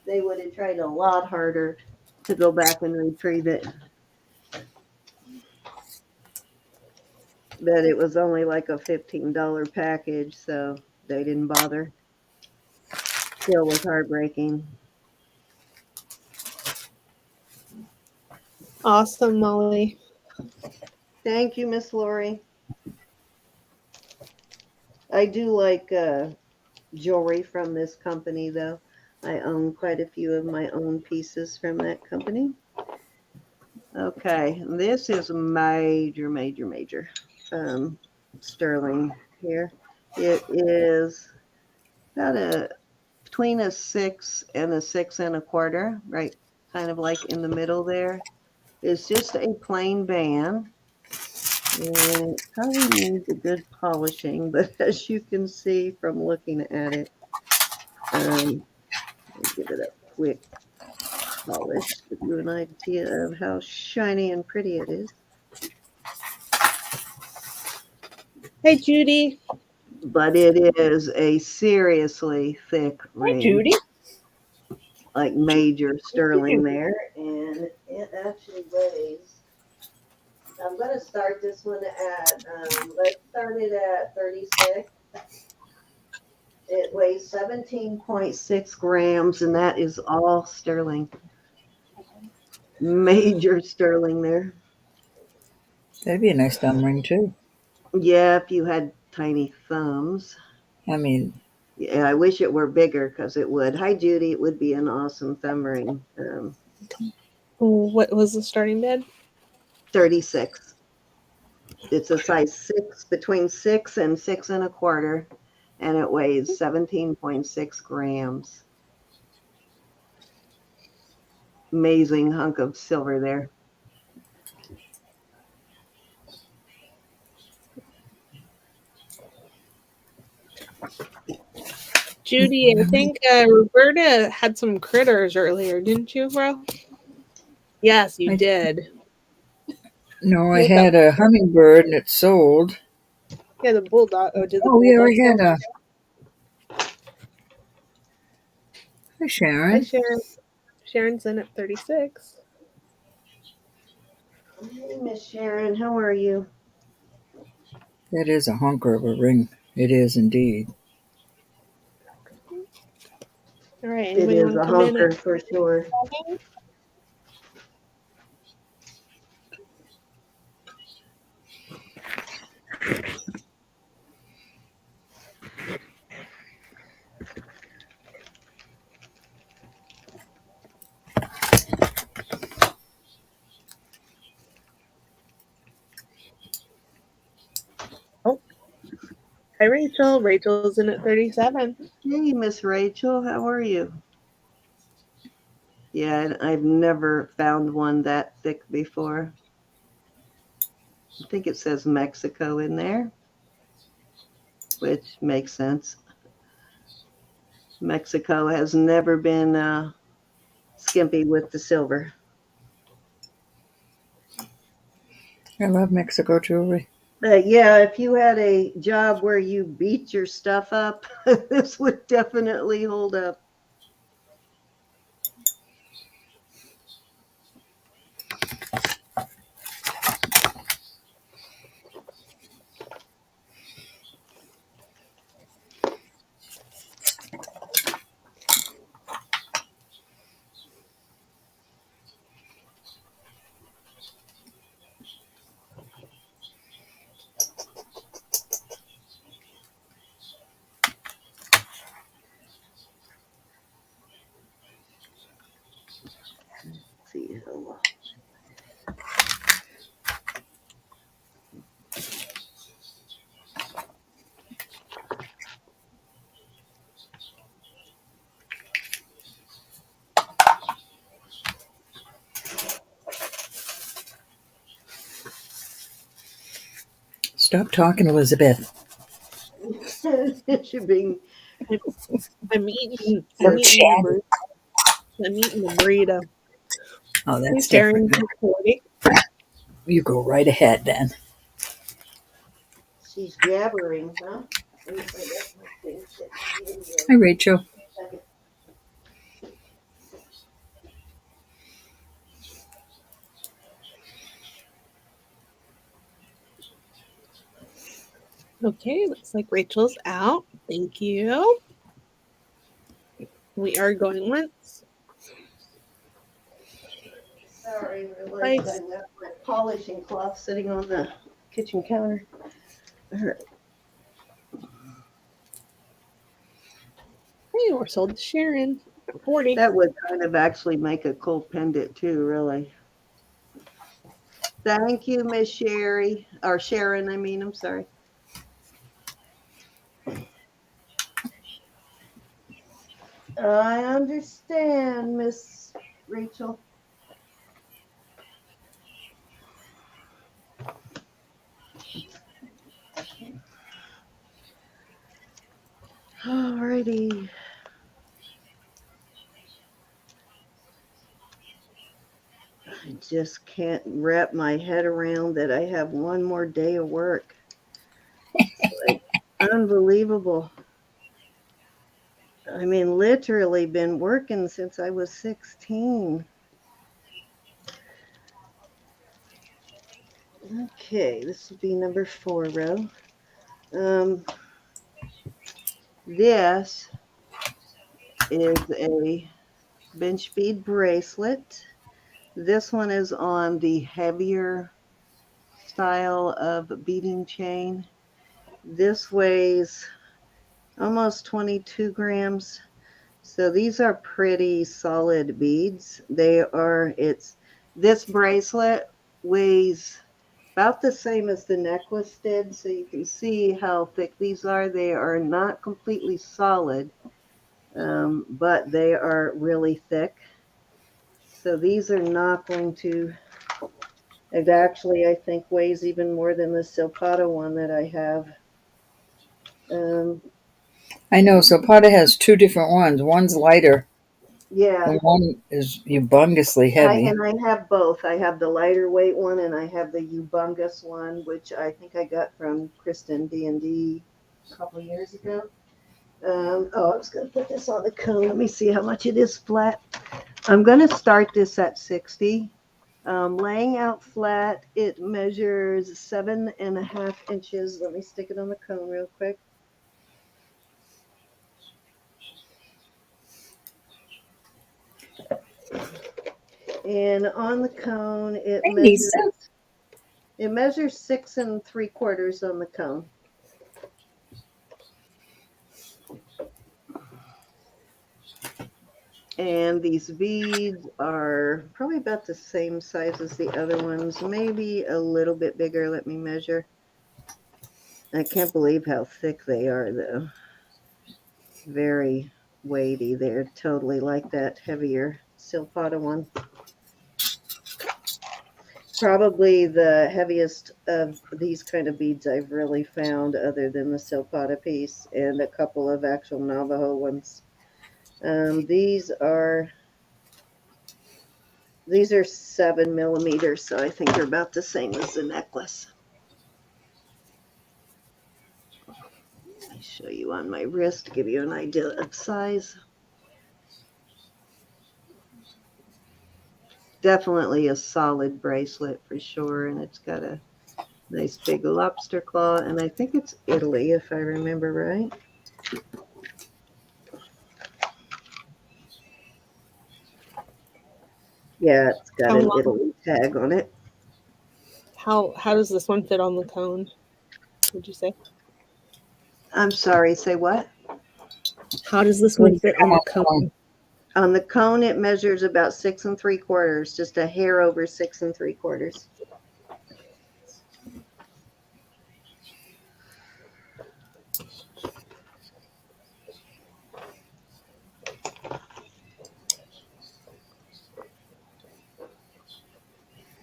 they would have tried a lot harder to go back and retrieve it. But it was only like a $15 package, so they didn't bother. Still was heartbreaking. Awesome, Molly. Thank you, Miss Lori. I do like jewelry from this company, though. I own quite a few of my own pieces from that company. Okay, this is major, major, major sterling here. It is about between a 6 and a 6 1/4, right? Kind of like in the middle there. It's just a plain band. And it probably needs a good polishing, but as you can see from looking at it, I'll give it a quick polish to give you an idea of how shiny and pretty it is. Hey, Judy. But it is a seriously thick ring. Hey, Judy. Like major sterling there, and it actually weighs. I'm going to start this one at, let's start it at 36. It weighs 17.6 grams, and that is all sterling. Major sterling there. That'd be a nice thumb ring, too. Yeah, if you had tiny thumbs. I mean, yeah, I wish it were bigger because it would. Hi, Judy. It would be an awesome thumb ring. What was the starting bid? 36. It's a size 6, between 6 and 6 1/4, and it weighs 17.6 grams. Amazing hunk of silver there. Judy, I think Roberta had some critters earlier, didn't you, bro? Yes, you did. No, I You got had a hummingbird and it sold. yeah, the bulldog. Oh, did the Oh, yeah, bulldog I had sell? a. Hi, Hi, Sharon. Sharon. Sharon's in at 36. Hey, Miss Sharon, how are you? That is a honker of a ring. It is indeed. All right, It anybody is want a to come in at honker for sure. 7? Oh, hi, Rachel. Rachel's in at 37. Hey, Miss Rachel, how are you? Yeah, I've never found one that thick before. I think it says Mexico in there, which makes sense. Mexico has never been skimpy with the silver. I love Mexico jewelry. But yeah, if you had a job where you beat your stuff up, this would definitely hold up. Let's see. Stop talking, Elizabeth. You're being I'm, I'm eating. So I'm eating the chatty. burrito. I'm eating the burrito. Oh, Hey, that's different. Sharon's at 40. You go right ahead then. she's jabbering, huh? Let me find out my things that you need in here. Hi, Rachel. Second. Okay, looks like Rachel's out. Thank you. We are going once. Sorry, I realized I Twice. left my polishing cloth sitting on the kitchen counter. All right. Hey, we're sold to Sharon at 40. That would kind of actually make a cool pendant too, really. Thank you, Miss Sherry, or Sharon, I mean, I'm sorry. I understand, Miss Rachel. Alrighty. I just can't wrap my head around that I have one more day of work. Like, unbelievable. I mean, literally been working since I was 16. Okay, this will be number 4 row. Um, this is a bench bead bracelet. This one is on the heavier style of beading chain. This weighs almost 22 grams. So these are pretty solid beads. This bracelet weighs about the same as the necklace did. So you can see how thick these are. They are not completely solid, but they are really thick. So these are not going to, it actually, I think, weighs even more than the Silpata one that I have. Um, I know. So Pata has two different ones. One's lighter. Yeah. The one is humongously heavy. I have both. I have the lighter weight one and I have the humongous one, which I think I got from Kristen D&D a couple years ago. I was going to put this on the cone. Let me see how much it is flat. I'm going to start this at 60. Laying out flat, it measures 7.5 inches. Let me stick it on the cone real quick. And on the cone, Hey, Lisa. it measures 6 3/4 on the cone. And these beads are probably about the same size as the other ones, maybe a little bit bigger. Let me measure. I can't believe how thick they are, though. Very weighty. They're totally like that heavier Silpata one. Probably the heaviest of these kind of beads I've really found, other than the Silpata piece and a couple of actual Navajo ones. These are 7 millimeters, so I think they're about the same as the necklace. Let me show you on my wrist to give you an idea of size. Definitely a solid bracelet for sure, and it's got a nice big lobster claw, and I think it's Italy if I remember right. Yeah, it's got How an long? Italy tag on it. How does this one fit on the cone? Would you say? I'm sorry, say what? How does this one Wouldn't fit come on the off the cone? cone. On the cone, it measures about 6 3/4, just a hair over 6 3/4.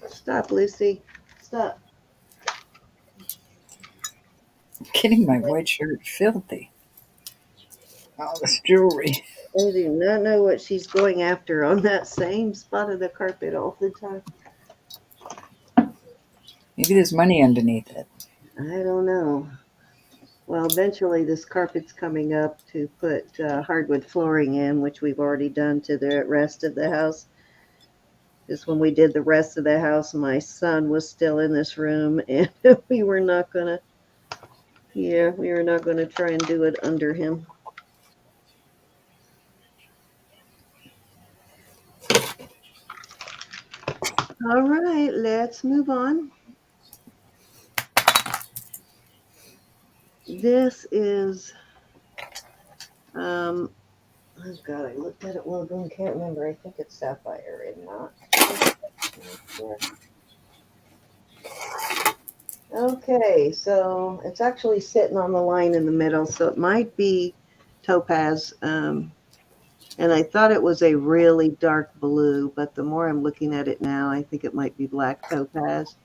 Stop, Lucy. Stop. Getting my white shirt filthy. All this jewelry. I do not know what she's going after on that same spot of the carpet all the time. Maybe there's money underneath it. I don't know. Well, eventually this carpet's coming up to put hardwood flooring in, which we've already done to the rest of the house. Just when we did the rest of the house, my son was still in this room, and we were not gonna. Yeah, we were not gonna try and do it under him. All right, let's move on. This is oh god, I looked at it well ago and can't remember. I think it's sapphire and not. Okay, so it's actually sitting on the line in the middle, so it might be topaz. And I thought it was a really dark blue, but the more I'm looking at it now, I think it might be black topaz.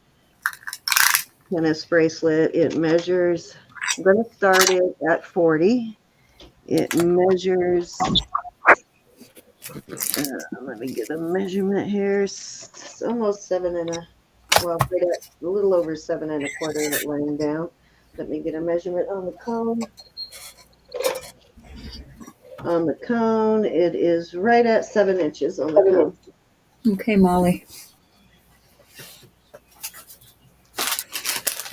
Tennis bracelet. It measures, I'm going to start it at 40. It measures, let me get a measurement here. It's almost 7 1/4, well, a little over 7 1/4 laying down. Let me get a measurement on the cone. On the cone, it is right at 7 inches on the cone. Okay, Molly.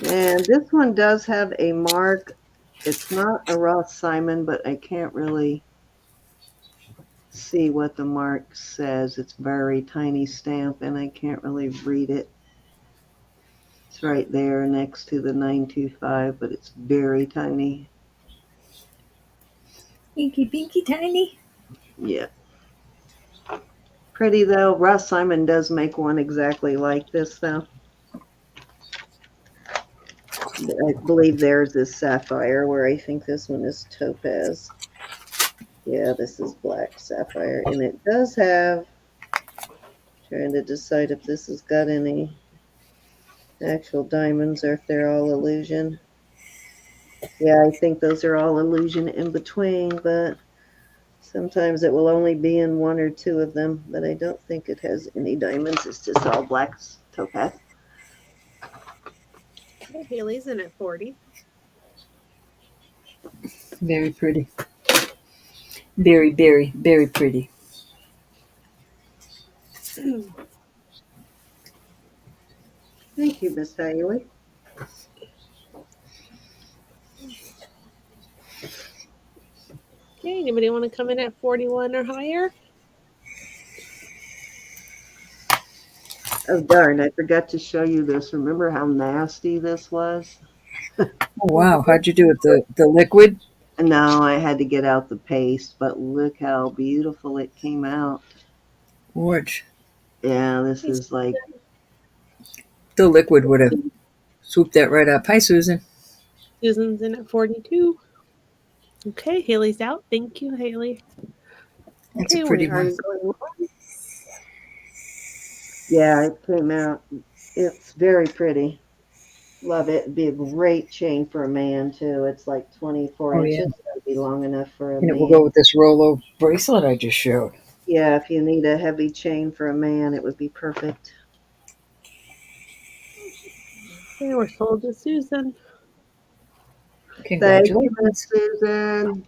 And this one does have a mark. It's not a Ross Simon, but I can't really see what the mark says. It's very tiny stamp, and I can't really read it. It's right there next to the 925, but it's very tiny. Inky pinky tiny. Yeah. Pretty, though. Ross Simon does make one exactly like this, though. I believe theirs is sapphire, where I think this one is topaz. Yeah, this is black sapphire. And it does have, trying to decide if this has got any actual diamonds or if they're all illusion. Yeah, I think those are all illusion in between, but Sometimes it will only be in one or two of them, but I don't think it has any diamonds. It's just all black topaz. Okay, Haley's in at 40. Very pretty. Very, very, very pretty. Thank you, Miss Haley. Okay, anybody want to come in at 41 or higher? Oh, darn, I forgot to show you this. Remember how nasty this was? Oh, wow. How'd you do it? The liquid? No, I had to get out the paste, but look how beautiful it came out. Gorge. Yeah, this is like, The liquid would have swooped that right up. Hi, Susan. Susan's in at 42. Okay, Haley's out. Thank you, Haley. It's a Okay, pretty we are one. going on. yeah, it came out. It's very pretty. Love it. It'd be a great chain for a man, too. It's like 24 Oh, yeah. inches. That'd be long enough for a And it will man. go with this Rolo bracelet I just showed. Yeah, if you need a heavy chain for a man, it would be perfect. Okay, we're sold to Susan. Thank you, Miss Congratulations. Susan.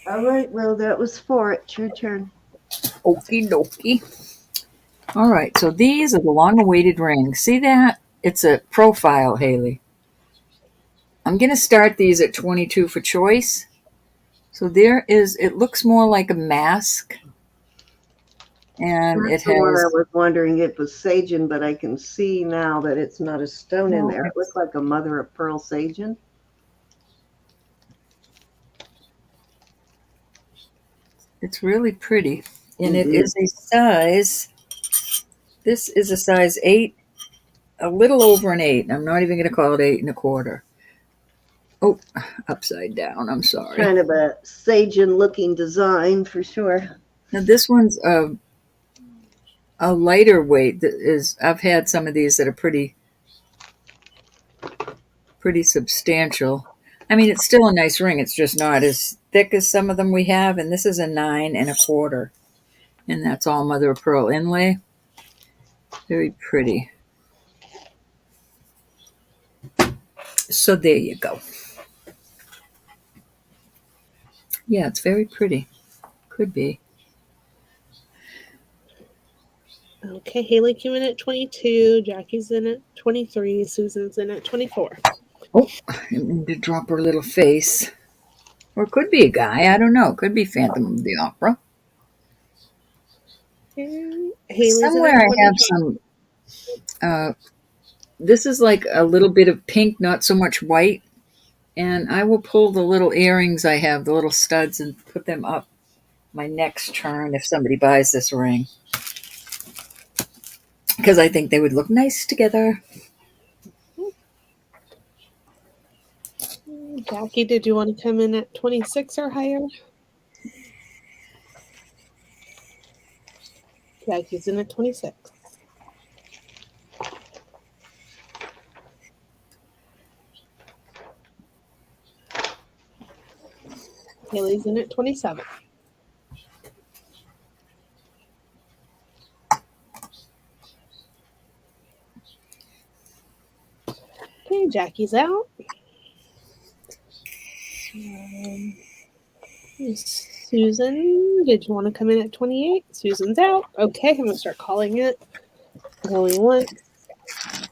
All right, well, that was four. It's your turn. Okie dokie. All right, so these are the long-awaited rings. See that? It's a profile, Haley. I'm going to start these at 22 for choice. So there is, it looks more like a mask. And it That's the one I has, was wondering. It was Sagen, but I can see now that it's not a stone in no, there. It looked like a mother of pearl Sagen. it's really pretty. And It it is. is a size, this is a size 8, a little over an 8. I'm not even going to call it 8 1/4. Oh, upside down. I'm sorry. Kind of a Sagen looking design for sure. Now this one's a lighter weight. That is, I've had some of these that are pretty substantial. I mean, it's still a nice ring. It's just not as thick as some of them we have. And this is a 9 1/4, and that's all mother of pearl inlay. Very pretty. So there you go. Yeah, it's very pretty. Could be. Okay, Haley came in at 22. Jackie's in at 23. Susan's in at 24. Oh, I didn't mean to drop her little face. Or it could be a guy. I don't know. It could be Phantom of the Opera. And Haley's in Somewhere at I have 25. some. This is like a little bit of pink, not so much white. And I will pull the little earrings I have, the little studs, and put them up my next turn if somebody buys this ring. Because I think they would look nice together. Jackie, did you want to come in at 26 or higher? Jackie's in at 26. Haley's in at 27. Okay, Jackie's out. Susan, did you want to come in at 28? Susan's out. Okay, I'm going to start calling it. Going once,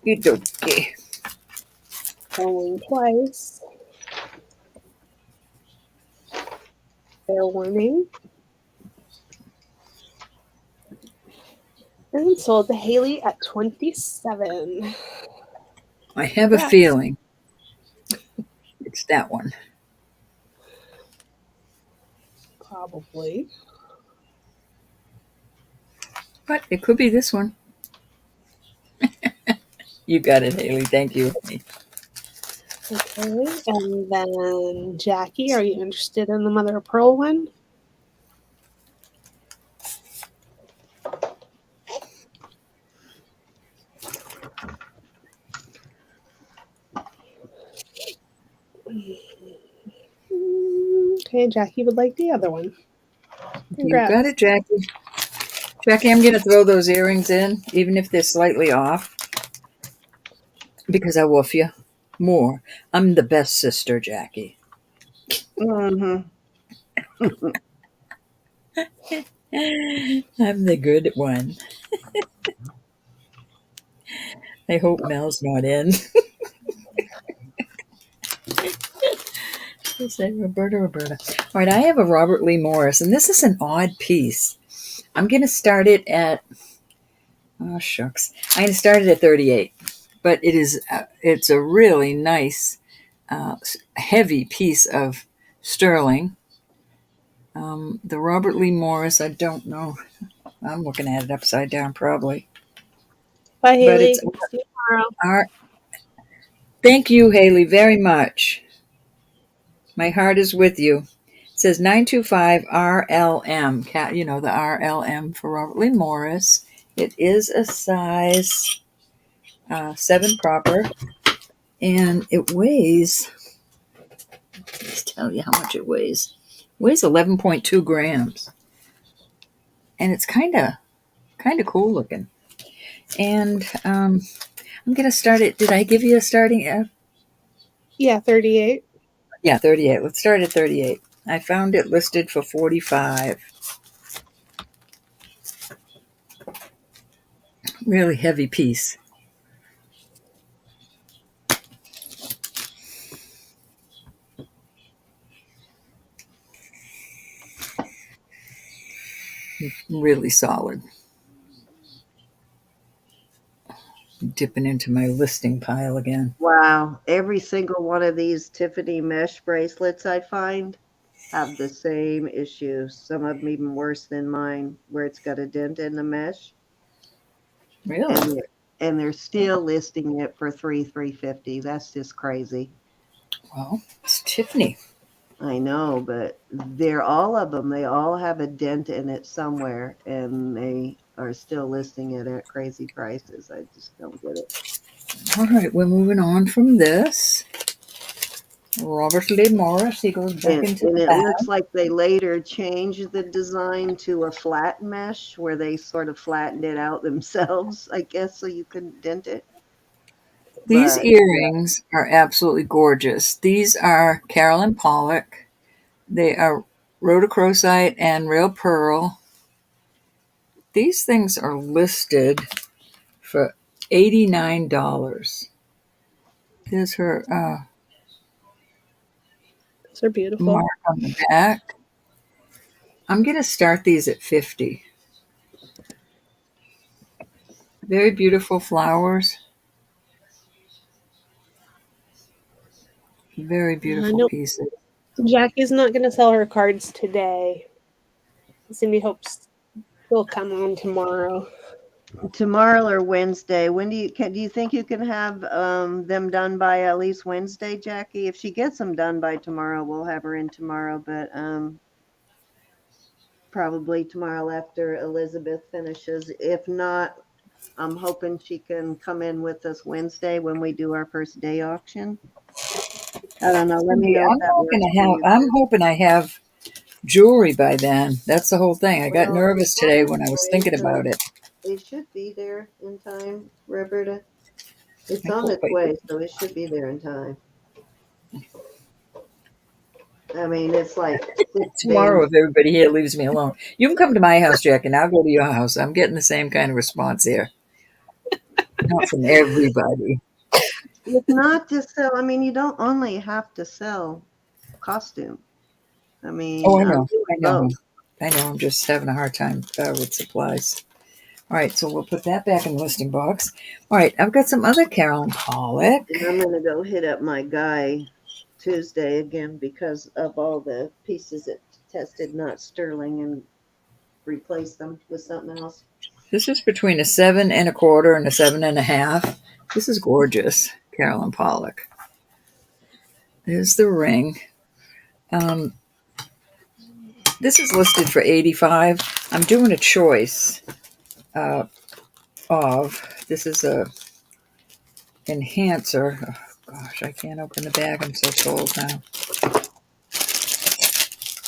Okay. going twice. Fair warning. And sold to Haley at 27. I have a feeling it's that one. Probably. But it could be this one. You got it, Haley. Thank you. Okay, and then Jackie, are you interested in the mother of pearl one? Okay, Jackie would like the other one. You got Congrats. it, Jackie. Jackie, I'm going to throw those earrings in, even if they're slightly off, because I love you more. I'm the best sister, Jackie. Mm-hmm. I'm the good one. I hope Mel's not in. She said, Roberta. All right, I have a Robert Lee Morris, and this is an odd piece. I'm going to start it at, oh, shucks. I'm going to start it at 38, but it's a really nice, heavy piece of sterling. The Robert Lee Morris, I don't know. I'm looking at it upside down, probably. Bye, But it's Haley. See you tomorrow. our. Thank you, Haley, very much. My heart is with you. It says 925 RLM. You know, the RLM for Robert Lee Morris. It is a size 7 proper. And it weighs, let's tell you how much it weighs. It weighs 11.2 grams. And it's kind of cool looking. And I'm going to start it. Did I give you a starting? Yeah, 38. Yeah, 38. Let's start at 38. I found it listed for 45. Really heavy piece. Really solid. Dipping into my listing pile again. Wow. Every single one of these Tiffany mesh bracelets I find have the same issue. Some of them even worse than mine, where it's got a dent in the mesh. Really? And they're still listing it for 350. That's just crazy. Well, it's Tiffany. I know, but they're all of them. They all have a dent in it somewhere, and they are still listing it at crazy prices. I just don't get it. All right, we're moving on from this. Robert Lee Morris, he goes back into And the it bag. looks like they later changed the design to a flat mesh where they sort of flattened it out themselves, I guess, so you couldn't dent it. These But earrings are absolutely gorgeous. These are Carolyn Pollock. They are rhodochrosite and real pearl. These things are listed for $89. Here's her Those are beautiful. mark on the back. I'm going to start these at 50. Very beautiful flowers. Very beautiful No, pieces. Jackie's not going to sell her cards today. Cindy hopes they'll come on tomorrow. tomorrow or Wednesday, when do you think you can have them done by at least Wednesday, Jackie? If she gets them done by tomorrow, we'll have her in tomorrow, but probably tomorrow after Elizabeth finishes. If not, I'm hoping she can come in with us Wednesday when we do our first day auction. I don't know. Let me know if that works for you. I'm hoping I have jewelry by then. That's the whole thing. I got Well, nervous it's on today when I its was way, thinking so about it. it should be there in time, Roberta. It's I on hope its way, so it should be there in time. I mean, it's like 6 tomorrow days. if everybody here leaves me alone. You can come to my house, Jack, and I'll go to your house. I'm getting the same kind of response here. Not from everybody. It's not to sell. I mean, you don't only have to sell costume. I Oh, mean, I I'm know. doing I know. both. I know. I'm just having a hard time with supplies. All right, so we'll put that back in the listing box. All right, I've got some other Carolyn Pollock. And I'm going to go hit up my guy Tuesday again because of all the pieces that tested not sterling and replace them with something else. This is between a 7 1/4 and a 7 1/2. This is gorgeous, Carolyn Pollock. There's the ring. Um, this is listed for 85. I'm doing a choice of. This is a enhancer. Oh, gosh, I can't open the bag. I'm so sold now.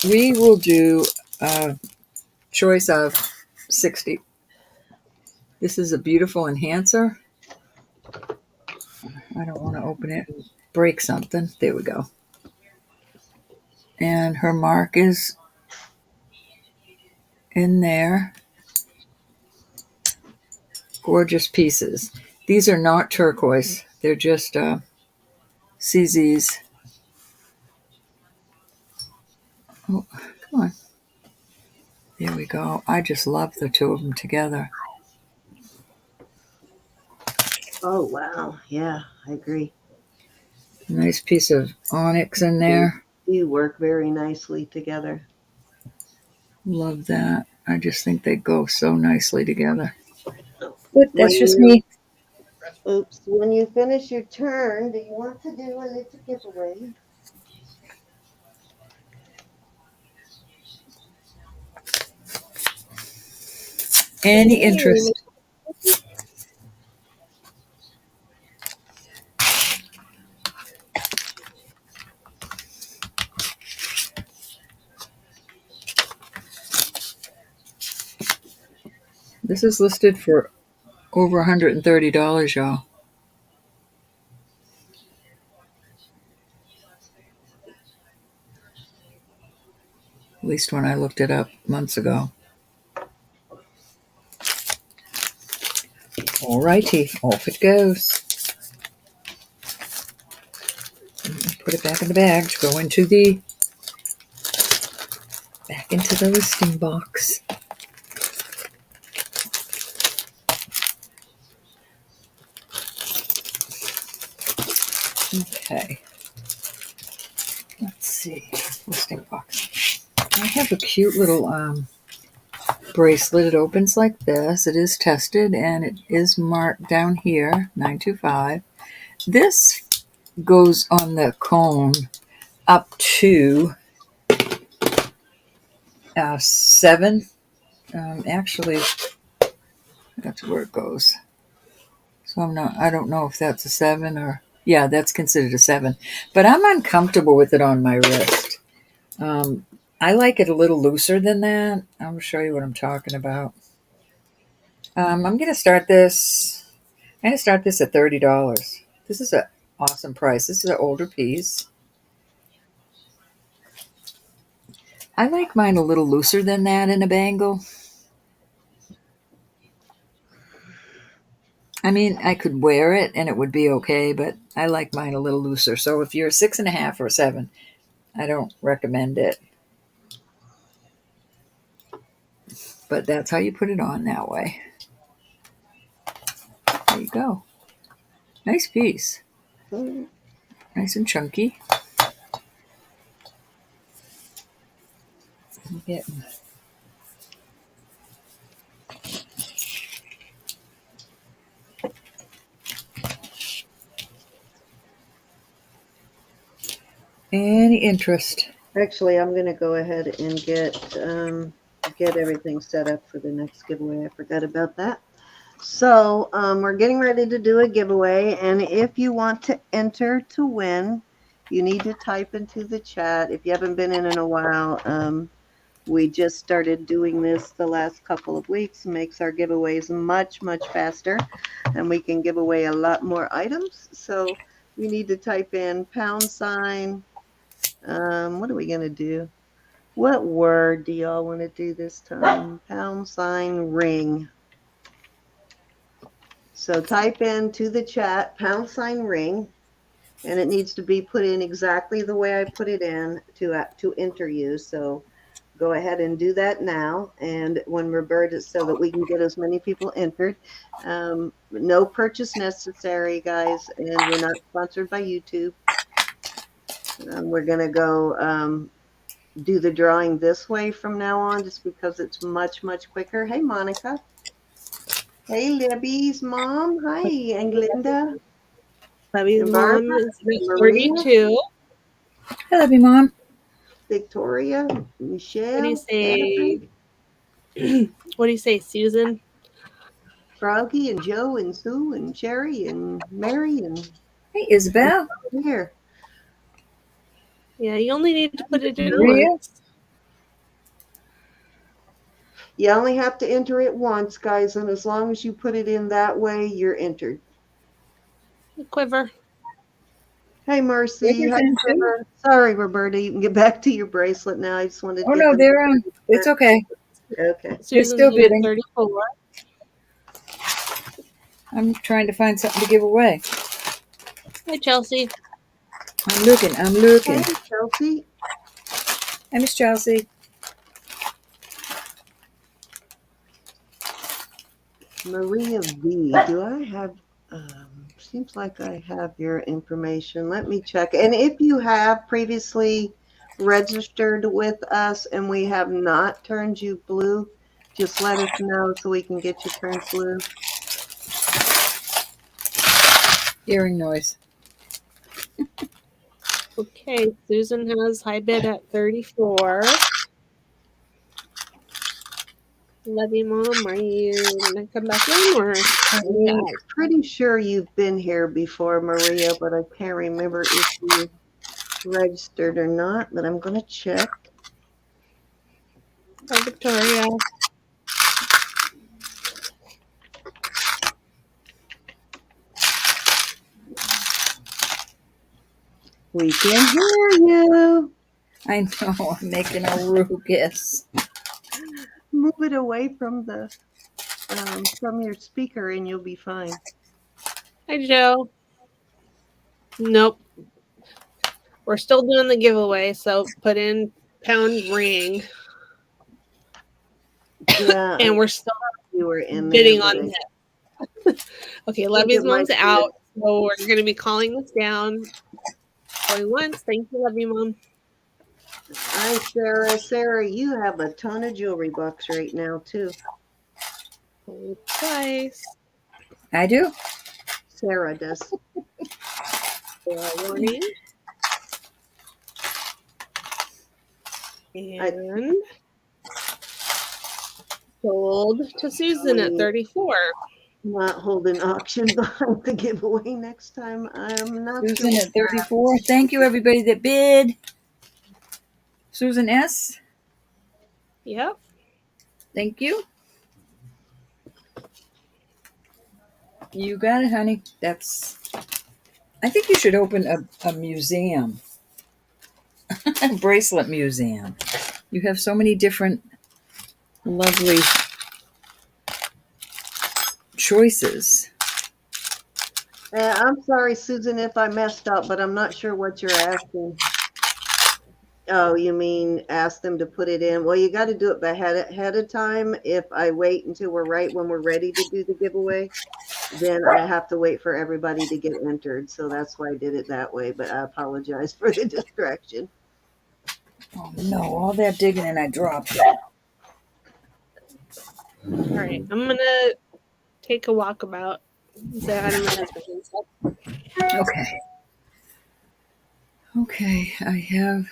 We will do a choice of 60. This is a beautiful enhancer. I don't want to open it and break something. There we go. And her mark is in there. Gorgeous pieces. These are not turquoise. They're just CZs. Oh, come on. There we go. I just love the two of them together. Oh, wow. Yeah, I agree. Nice piece of onyx in there. You work very nicely together. Love that. I just think they go so nicely together. But that's just When me. when you finish your turn, do you want to do a little giveaway? Any interest? This is listed for over $130, y'all. At least when I looked it up months ago. Alrighty, off it goes. Put it back in the bag to go into the listing box. Okay. Let's see. Listing box. I have a cute little bracelet. It opens like this. It is tested and it is marked down here, 925. This goes on the cone up to 7. Actually, that's where it goes. So I don't know if that's a 7 or, yeah, that's considered a 7. But I'm uncomfortable with it on my wrist. I like it a little looser than that. I'll show you what I'm talking about. I'm going to start this. I'm going to start this at $30. This is an awesome price. This is an older piece. I like mine a little looser than that in a bangle. I mean, I could wear it and it would be okay, but I like mine a little looser. So if you're 6.5 or 7, I don't recommend it. But that's how you put it on that way. There you go. Nice piece. Nice and chunky. Getting any interest? Actually, I'm going to go ahead and get everything set up for the next giveaway. I forgot about that. So we're getting ready to do a giveaway, and if you want to enter to win, you need to type into the chat. If you haven't been in a while, we just started doing this the last couple of weeks. It makes our giveaways much faster, and we can give away a lot more items. So you need to type in #. What are we going to do? What word do y'all want to do this time? #ring. So type into the chat #ring, and it needs to be put in exactly the way I put it in to enter you. So go ahead and do that now. And when Roberta, so that we can get as many people entered. No purchase necessary, guys, and we're not sponsored by YouTube. We're going to go do the drawing this way from now on, just because it's much quicker. Hey, Monica. Hey, Libby's mom. Hi, and Glenda. Libby's And mom Barbara. is Maria. 42. I love you, Mom. Victoria. What do you Michelle. say? Catherine. What do you say, Susan? Froggy and Joe and Sue and Sherry and Mary and Hey, Isabel. here. Yeah, you only need to put it in Maria. once. You only have to enter it once, guys, and as long as you put it in that way, you're entered. Quiver. Hey, Mercy. Quiver's Hi, in too. Quiver. Sorry, Roberta. You can get back to your bracelet now. I just wanted to Oh get no, them. they're on. It's okay. Okay. They're Susan's still in at bidding. 34. I'm trying to find something to give away. Hi, Chelsea. I'm looking. I'm looking. Hey, Chelsea. Hi, Miss Chelsea. Maria V. Do I have? Seems like I have your information. Let me check. And if you have previously registered with us and we have not turned you blue, just let us know so we can get you turned blue. Earring noise. Okay, Susan has high bid at 34. Love you, Mom. Are you gonna come back in or? I'm pretty sure you've been here before, Maria, but I can't remember if you registered or not, but I'm going to check. Hi, Victoria. We can hear you. I know. I'm making a ruckus. Move it away from the from your speaker and you'll be fine. Hi, Joe. Nope. We're still doing the giveaway, so put in pound ring. Yeah, And we're still you were in bidding there, on that. Okay, I think Levy's it might mom's be out, so we're going to be calling this down. Going once. Thank you, Levy Mom. Hi, Sarah. Sarah, you have a ton of jewelry bucks right now, too. Going twice. I do. Sarah does. Warning. And sold to Susan at 34. Not holding auction behind the giveaway next time. I'm not Susan sure. at 34. Thank you, everybody that bid. Susan S. Yep. Thank you. You got it, honey. I think you should open a museum. A bracelet museum. You have so many different lovely choices. I'm sorry, Susan, if I messed up, but I'm not sure what you're asking. Oh, you mean ask them to put it in? Well, you got to do it ahead of time. If I wait until we're right when we're ready to do the giveaway, then I have to wait for everybody to get entered. So that's why I did it that way. But I apologize for the distraction. Oh no, all that digging and I dropped it. All right. I'm going to take a walkabout. Say hi to my husband and stuff. Okay. Okay, I have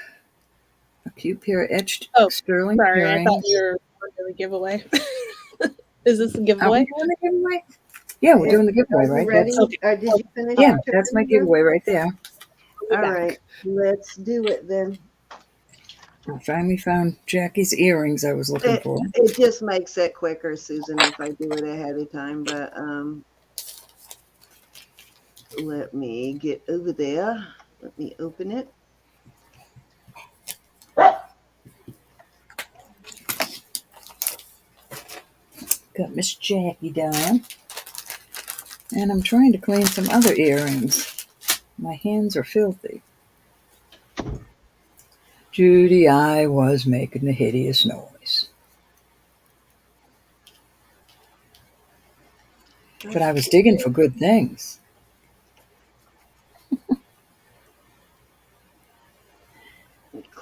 a cute pair of etched sterling Sorry, I earrings. thought you were doing the giveaway. Is this a Are we giveaway? doing the giveaway? Yeah, we're doing the giveaway, right? Ready? Okay. Did you finish? Yeah, that's my giveaway right there. All right, let's do it then. I finally found Jackie's earrings I was looking for. It just makes it quicker, Susan, if I do it ahead of time. But let me get over there. Let me open it. Got Miss Jackie down. And I'm trying to clean some other earrings. My hands are filthy. Judy, I was making the hideous noise. But I was digging for good things.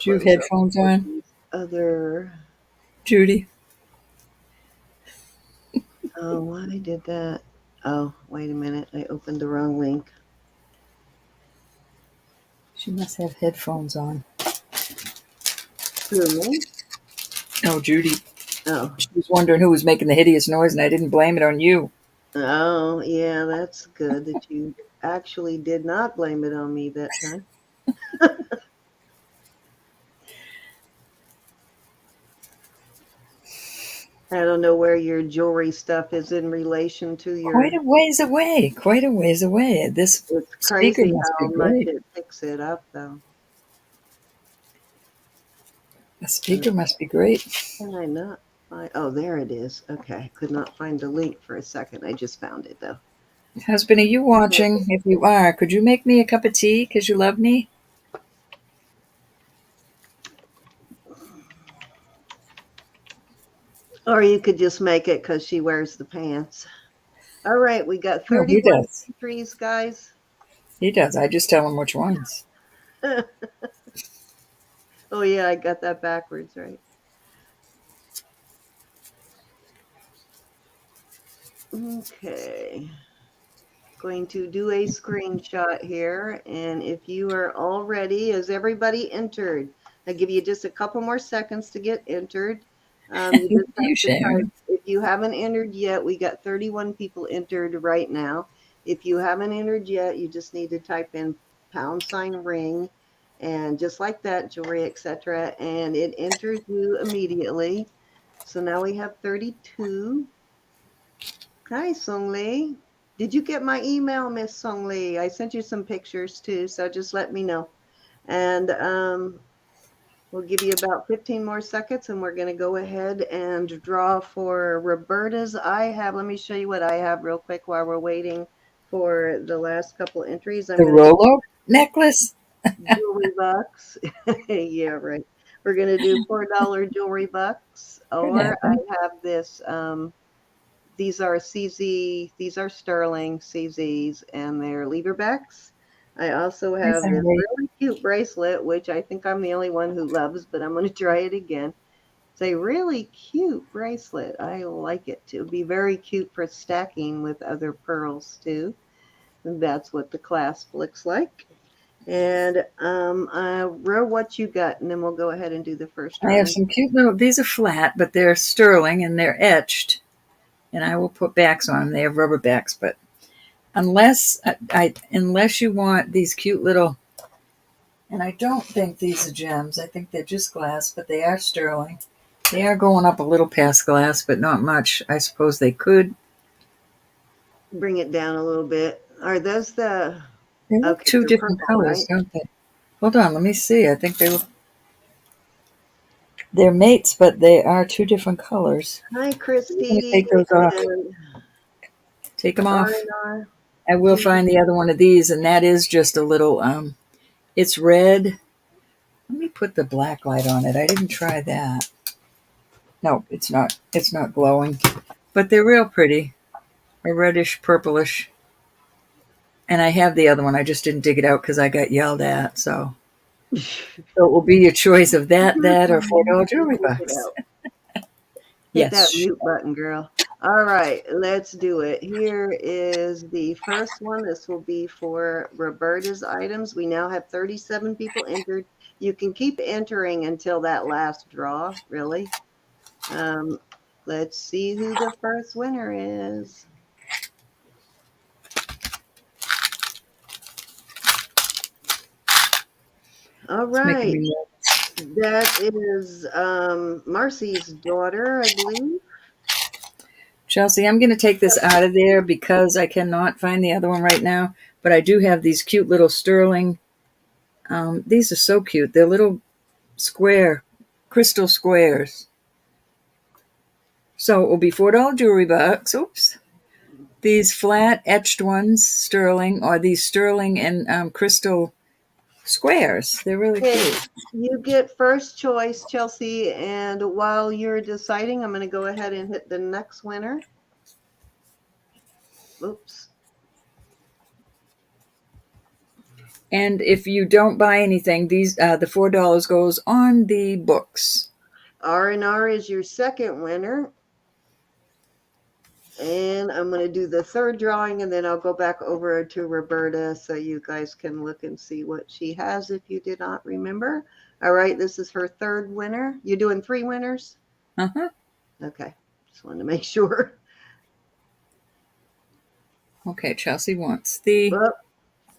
Do you have headphones on? Judy? Oh, why did that? Oh, wait a minute. I opened the wrong link. She must have headphones on. Who, me? Oh, Judy. Oh. She was wondering who was making the hideous noise, and I didn't blame it on you. Oh, yeah, that's good that you actually did not blame it on me that time. I don't know where your jewelry stuff is in relation to Quite your. a ways away. Quite a ways away. This It's speaker crazy must be how much great. it picks it up, though. The speaker must be great. Can I not find? Oh, there it is. Okay, I could not find the link for a second. I just found it though. Husband, are you watching? If you are, could you make me a cup of tea because you love me? Or you could just make it because she wears the pants. All right, we got No, he 31 does. entries, guys. He does. I just tell him which ones. Oh, yeah, I got that backwards, right? Okay. Going to do a screenshot here. And if you are all ready, is everybody entered? I'll give you just a couple more seconds to get entered. You Look just at you, have to type. Sharon. If you haven't entered yet, we got 31 people entered right now. If you haven't entered yet, you just need to type in #ring and just like that, jewelry, etc. And it enters you immediately. So now we have 32. Hi, Song Lee. Did you get my email, Miss Song Lee? I sent you some pictures too, so just let me know. And we'll give you about 15 more seconds, and we're going to go ahead and draw for Roberta's. Let me show you what I have real quick while we're waiting for the last couple entries. I'm The going to do Rolo necklace. jewelry bucks. Yeah, right. We're going to do $4 jewelry bucks, Could or I happen. have this. These are these are sterling CZs, and they're leverbacks. I also Yes, have I'm this great. really cute bracelet, which I think I'm the only one who loves, but I'm going to try it again. It's a really cute bracelet. I like it. It would be very cute for stacking with other pearls too. And that's what the clasp looks like. And Ro, what you got? And then we'll go ahead and do the first I have drawing. some cute little. These are flat, but they're sterling and they're etched. And I will put backs on them. They have rubber backs, but unless you want these cute little, and I don't think these are gems. I think they're just glass, but they are sterling. They are going up a little past glass, but not much. I suppose they could. Bring it down a little bit. Are those the They look okay? two They're different purple, colors, right? don't they? Hold on, let me see. I think they're mates, but they are two different colors. Hi, I'm going to Christy take those off. and Take them off. R&R. I will find the other one of these, and that is just a little. It's red. Let me put the black light on it. I didn't try that. No, it's not. It's not glowing, but they're real pretty. A reddish purplish. And I have the other one. I just didn't dig it out because I got yelled at. So it will be your choice of that, or $4 jewelry Take it box. out. Hit that Yes. mute button, girl. All right, let's do it. Here is the first one. This will be for Roberta's items. We now have 37 people entered. You can keep entering until that last draw, really. Um, let's see who the first winner is. All It's making right. me. That is Marcy's daughter, I believe. Chelsea, I'm going to take this out of there because I cannot find the other one right now. But I do have these cute little sterling. These are so cute. They're little square, crystal squares. So it will be $4 jewelry box. Oops. These flat etched ones, sterling, or these sterling and crystal squares. They're really Okay, cute. you get first choice, Chelsea. And while you're deciding, I'm going to go ahead and hit the next winner. Oops. And if you don't buy anything, the $4 goes on the books. R&R is your second winner. And I'm going to do the third drawing, and then I'll go back over to Roberta so you guys can look and see what she has if you did not remember. All right, this is her third winner. You're doing 3 winners? Uh-huh. Okay, just wanted to make sure. Okay, Chelsea wants the. Well,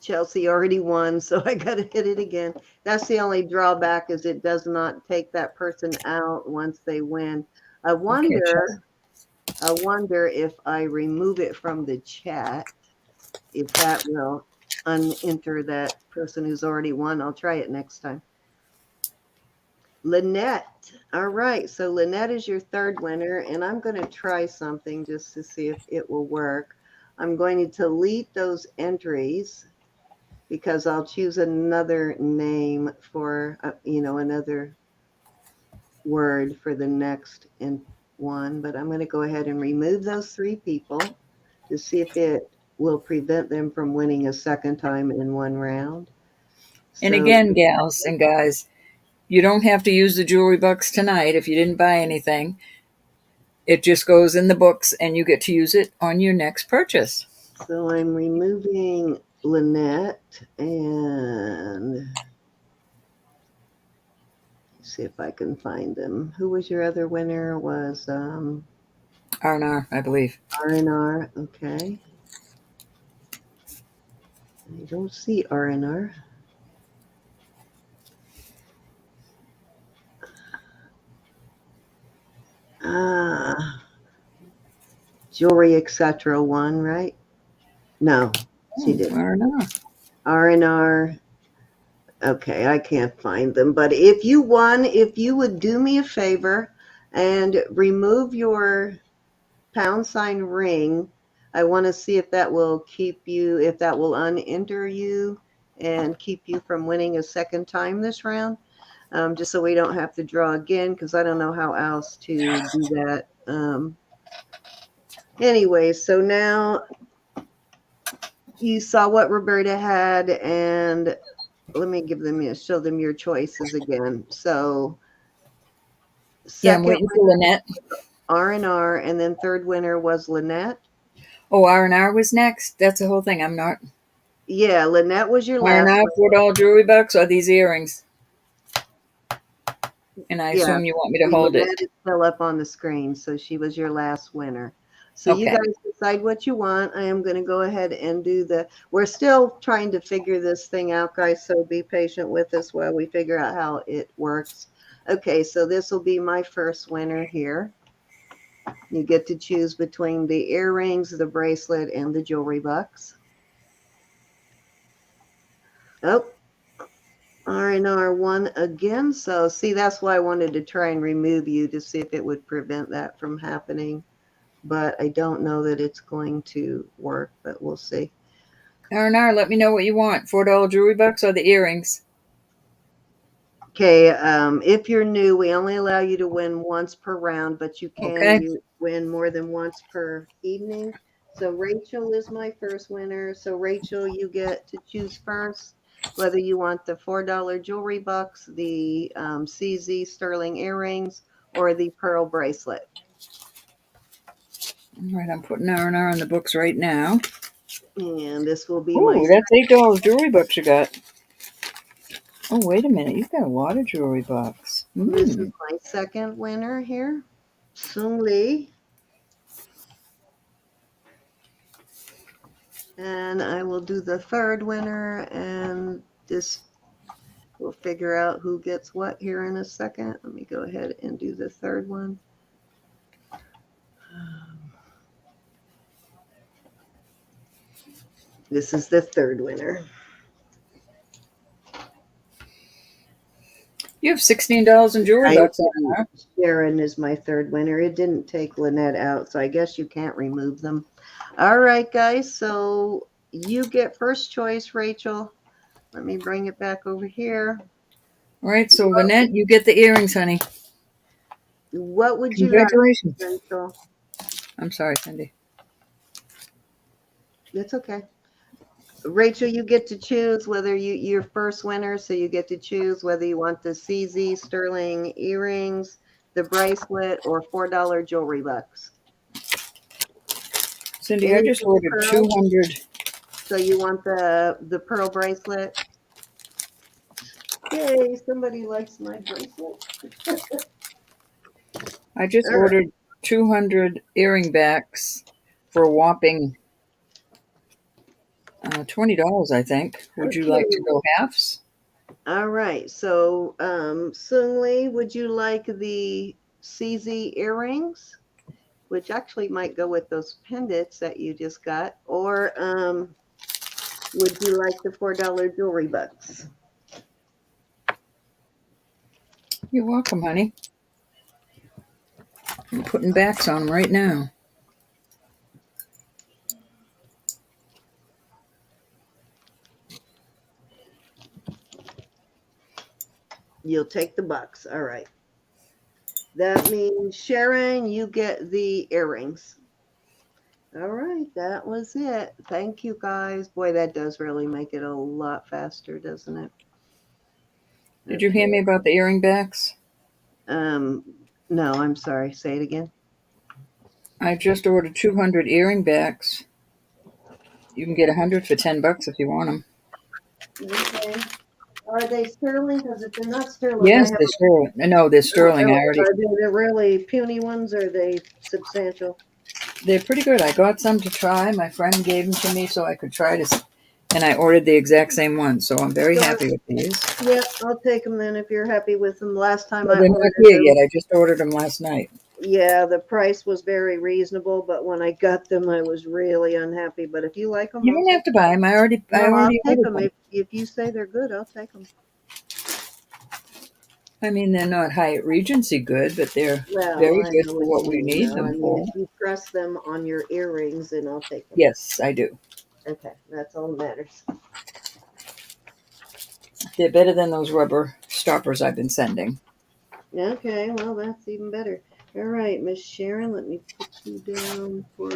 Chelsea already won, so I got to hit it again. That's the only drawback is it does not take that person out once they win. I Okay, wonder if I remove it from the chat, if that will unenter that person who's already won. I'll try it next time. Lynette. All right. So Lynette is your third winner, and I'm going to try something just to see if it will work. I'm going to delete those entries because I'll choose another name for, another word for the next one. But I'm going to go ahead and remove those 3 people to see if it will prevent them from winning a second time in one round. And So, again, gals and guys, you don't have to use the jewelry bucks tonight if you didn't buy anything. It just goes in the books and you get to use it on your next purchase. So I'm removing Lynette and see if I can find them. Who was your other winner? Was R&R, I believe. R&R. Okay. I don't see R&R. Jewelry, etc. One, right? No, she didn't. R&R. R&R. Okay, I can't find them. But if you won, if you would do me a favor and remove your # ring, I want to see if that will keep you, if that will unenter you and keep you from winning a second time this round. Just so we don't have to draw again, because I don't know how else to do that. Anyway, so now you saw what Roberta had, and let me show them your choices again. So Yeah, I'm second waiting for winner, Lynette. R&R, and then third winner was Lynette. Oh, R&R was next. That's the whole thing. I'm not. Yeah, Lynette was your last R&R, winner. $4 jewelry bucks, or these earrings? And I Yeah, assume you want me to hold it. Lynette is still up on the screen, so she was your last winner. So you Okay. guys decide what you want. I am going to go ahead and do we're still trying to figure this thing out, guys, so be patient with us while we figure out how it works. Okay, so this will be my first winner here. You get to choose between the earrings, the bracelet, and the jewelry box. Oh, R&R won again. So see, that's why I wanted to try and remove you to see if it would prevent that from happening. But I don't know that it's going to work, but we'll see. R&R, let me know what you want. $4 jewelry bucks or the earrings? Okay, if you're new, we only allow you to win once per round, but you can Okay. win more than once per evening. So Rachel is my first winner. So Rachel, you get to choose first whether you want the $4 jewelry box, the CZ sterling earrings, or the pearl bracelet. All right, I'm putting R&R on the books right now. And this will be my Ooh, that's $8 jewelry bucks you got. Oh, wait a minute. You've got a lot of jewelry bucks. this is my second winner here, Sung Lee. And I will do the third winner, and this we'll figure out who gets what here in a second. Let me go ahead and do the third one. This is the third winner. You have $16 in jewelry bucks on there. Sharon is my third winner. It didn't take Lynette out, so I guess you can't remove them. All right, guys. So you get first choice, Rachel. Let me bring it back over here. All right, so Lynette, you get the earrings, honey. What would you like, Congratulations. Rachel? I'm sorry, Cindy. It's okay. Rachel, you get to choose whether you're first winner, so you get to choose whether you want the CZ sterling earrings, the bracelet, or $4 jewelry bucks. Cindy, I just Anything ordered pearl? 200. So you want the pearl bracelet? Yay, somebody likes my bracelet. I just All right. ordered 200 earring backs for a whopping $20, I think. Would you like to Okay. go halves? All right. So, Sung Lee, would you like the CZ earrings, which actually might go with those pendants that you just got, or would you like the $4 jewelry bucks? You're welcome, honey. I'm putting backs on them right now. You'll take the bucks. All right. That means, Sharon, you get the earrings. All right, that was it. Thank you, guys. Boy, that does really make it a lot faster, doesn't it? Did you hear me about the earring backs? No, I'm sorry. Say it again. I just ordered 200 earring backs. You can get 100 for $10 if you want them. Okay. Are they sterling? Because if they're not sterling, Yes, they're sterling. No, they're sterling. I already. Are they the really puny ones? Or are they substantial? They're pretty good. I got some to try. My friend gave them to me so I could try to, and I ordered the exact same one. So I'm very happy with these. Yeah, I'll take them then if you're happy with them. Last time Well, I they're not ordered here them, yet. I just ordered them last night. yeah, the price was very reasonable, but when I got them, I was really unhappy. But if you like them, You don't have to buy them. I already I'll take ordered them. them. If you say they're good, I'll take them. I mean, they're not Hyatt Regency good, but they're Well, very I good know for what what you we mean, need though. I them mean, for. if you trust them on your earrings, then I'll take them. Yes, I do. Okay, that's all that matters. They're better than those rubber stoppers I've been sending. Okay, well, that's even better. All right, Miss Sharon, let me put you down for,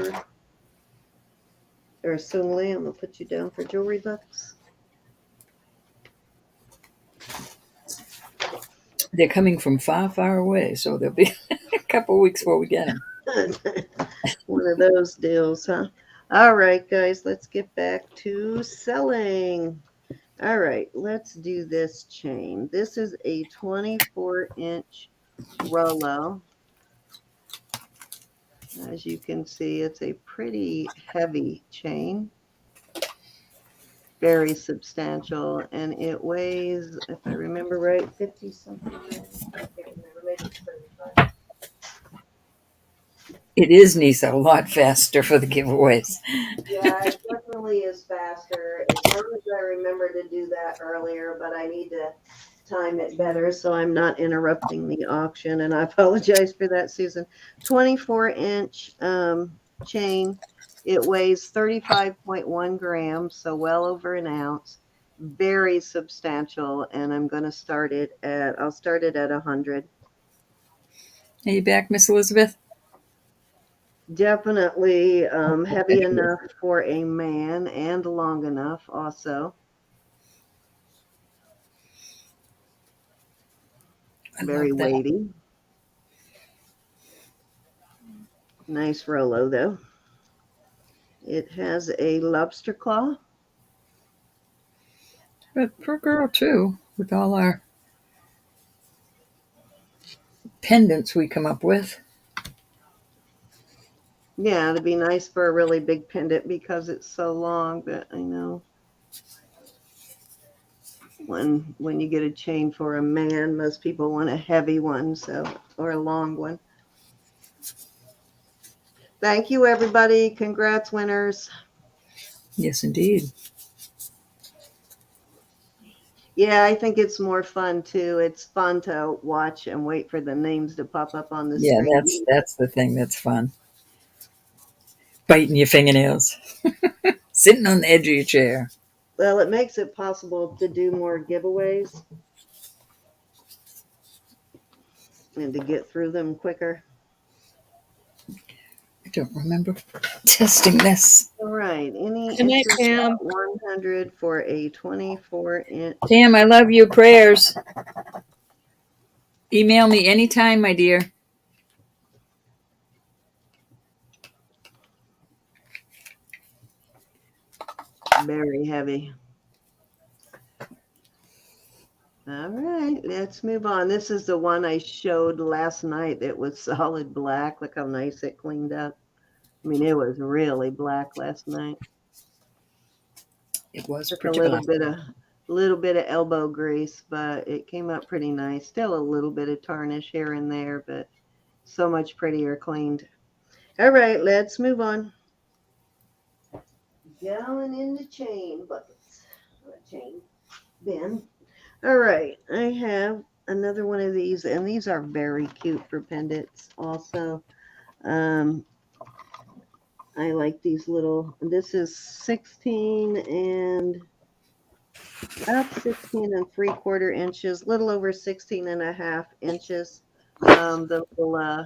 or Sung Lee, I'm going to put you down for jewelry bucks. They're coming from far, far away, so there'll be a couple weeks before we get them. One of those deals, huh? All right, guys, let's get back to selling. All right, let's do this chain. This is a 24-inch Rolo. As you can see, it's a pretty heavy chain. Very substantial, and it weighs, if I remember right, 50 something. I can't remember, maybe it's 35. It is, Nisa, a lot faster for the giveaways. Yeah, it definitely is faster. As long as I remember to do that earlier, but I need to time it better so I'm not interrupting the auction. And I apologize for that, Susan. 24-inch chain. It weighs 35.1 grams, so well over an ounce. Very substantial, and I'm going to start it at, I'll start it at 100. Are you back, Miss Elizabeth? Definitely heavy enough for a man and long enough also. Very weighty. Nice Rolo though. It has a lobster claw. But for a girl, too, with all our pendants we come up with. Yeah, it'd be nice for a really big pendant because it's so long, but I know when you get a chain for a man, most people want a heavy one, so, or a long one. Thank you, everybody. Congrats, winners. Yes, indeed. Yeah, I think it's more fun too. It's fun to watch and wait for the names to pop up on the Yeah, screen. that's the thing that's fun. Biting your fingernails. Sitting on the edge of your chair. Well, it makes it possible to do more giveaways and to get through them quicker. I don't remember testing this. All right. Any Good night, interest Pam. at 100 for a 24-inch? Pam, I love you. Prayers. Email me anytime, my dear. Very heavy. All right, let's move on. This is the one I showed last night. It was solid black. Look how nice it cleaned up. I mean, it was really black last night. It was Took pretty a black. little bit of elbow grease, but it came up pretty nice. Still a little bit of tarnish here and there, but So much prettier cleaned. All right, let's move on. Going into chain buckets. Chain bin. All right, I have another one of these, and these are very cute for pendants also. Um, I like these little, this is 16 and about 16 and 3/4 inches, little over 16 and a half inches. The little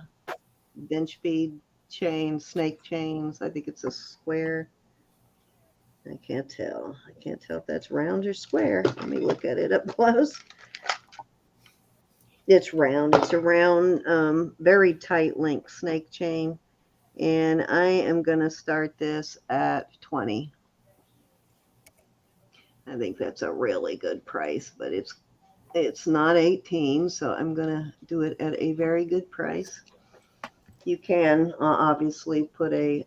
bench bead chain, snake chains. I think it's a square. I can't tell. I can't tell if that's round or square. Let me look at it up close. It's round. It's a round, very tight link snake chain. And I am going to start this at 20. I think that's a really good price, but it's not 18, so I'm going to do it at a very good price. You can obviously put a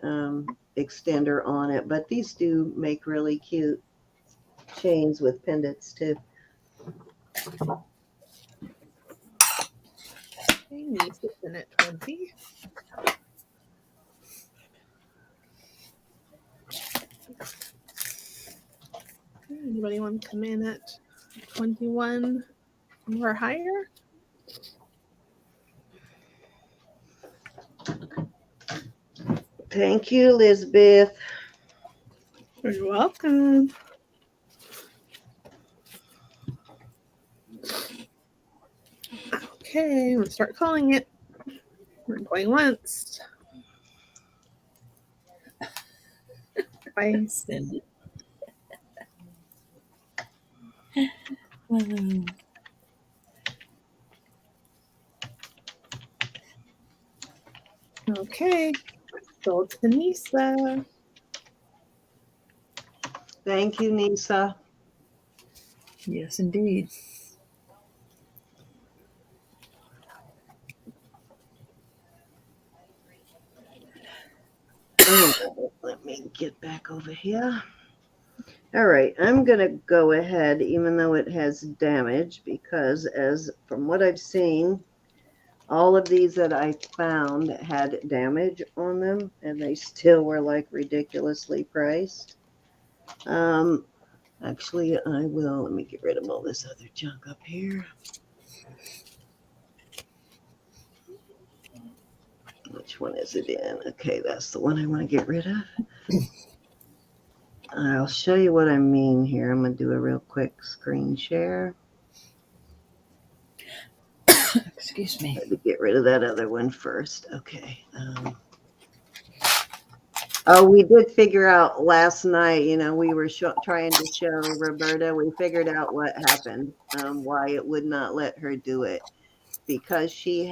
extender on it, but these do make really cute chains with pendants too. Okay, niece is in at 20. Anybody want to come in at 21 or higher? Thank you, Elizabeth. You're welcome. Okay, I'm going to start calling it. We're going once. Twice. Okay, sold to Nisa. Thank you, Nisa. Yes, indeed. Oh, let me get back over here. All right, I'm going to go ahead, even though it has damage, because as from what I've seen, all of these that I found had damage on them, and they still were like ridiculously priced. Actually, I will. Let me get rid of all this other junk up here. Which one is it in? Okay, that's the one I want to get rid of. I'll show you what I mean here. I'm going to do a real quick screen share. Excuse me. Let me get rid of that other one first. Okay. Oh, we did figure out last night, we were trying to show Roberta, we figured out what happened, why it would not let her do it. Because she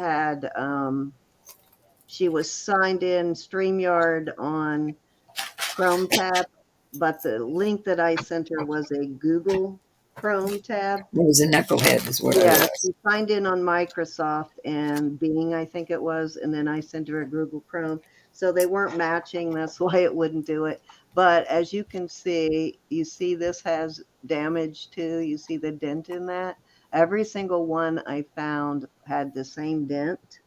was signed in StreamYard on Chrome tab, but the link that I sent her was a Google Chrome tab. It was a knucklehead, is what I Yeah, was. she signed in on Microsoft and Bing, I think it was, and then I sent her a Google Chrome. So they weren't matching. That's why it wouldn't do it. But as you can see, you see this has damage too. You see the dent in that. Every single one I found had the same dent.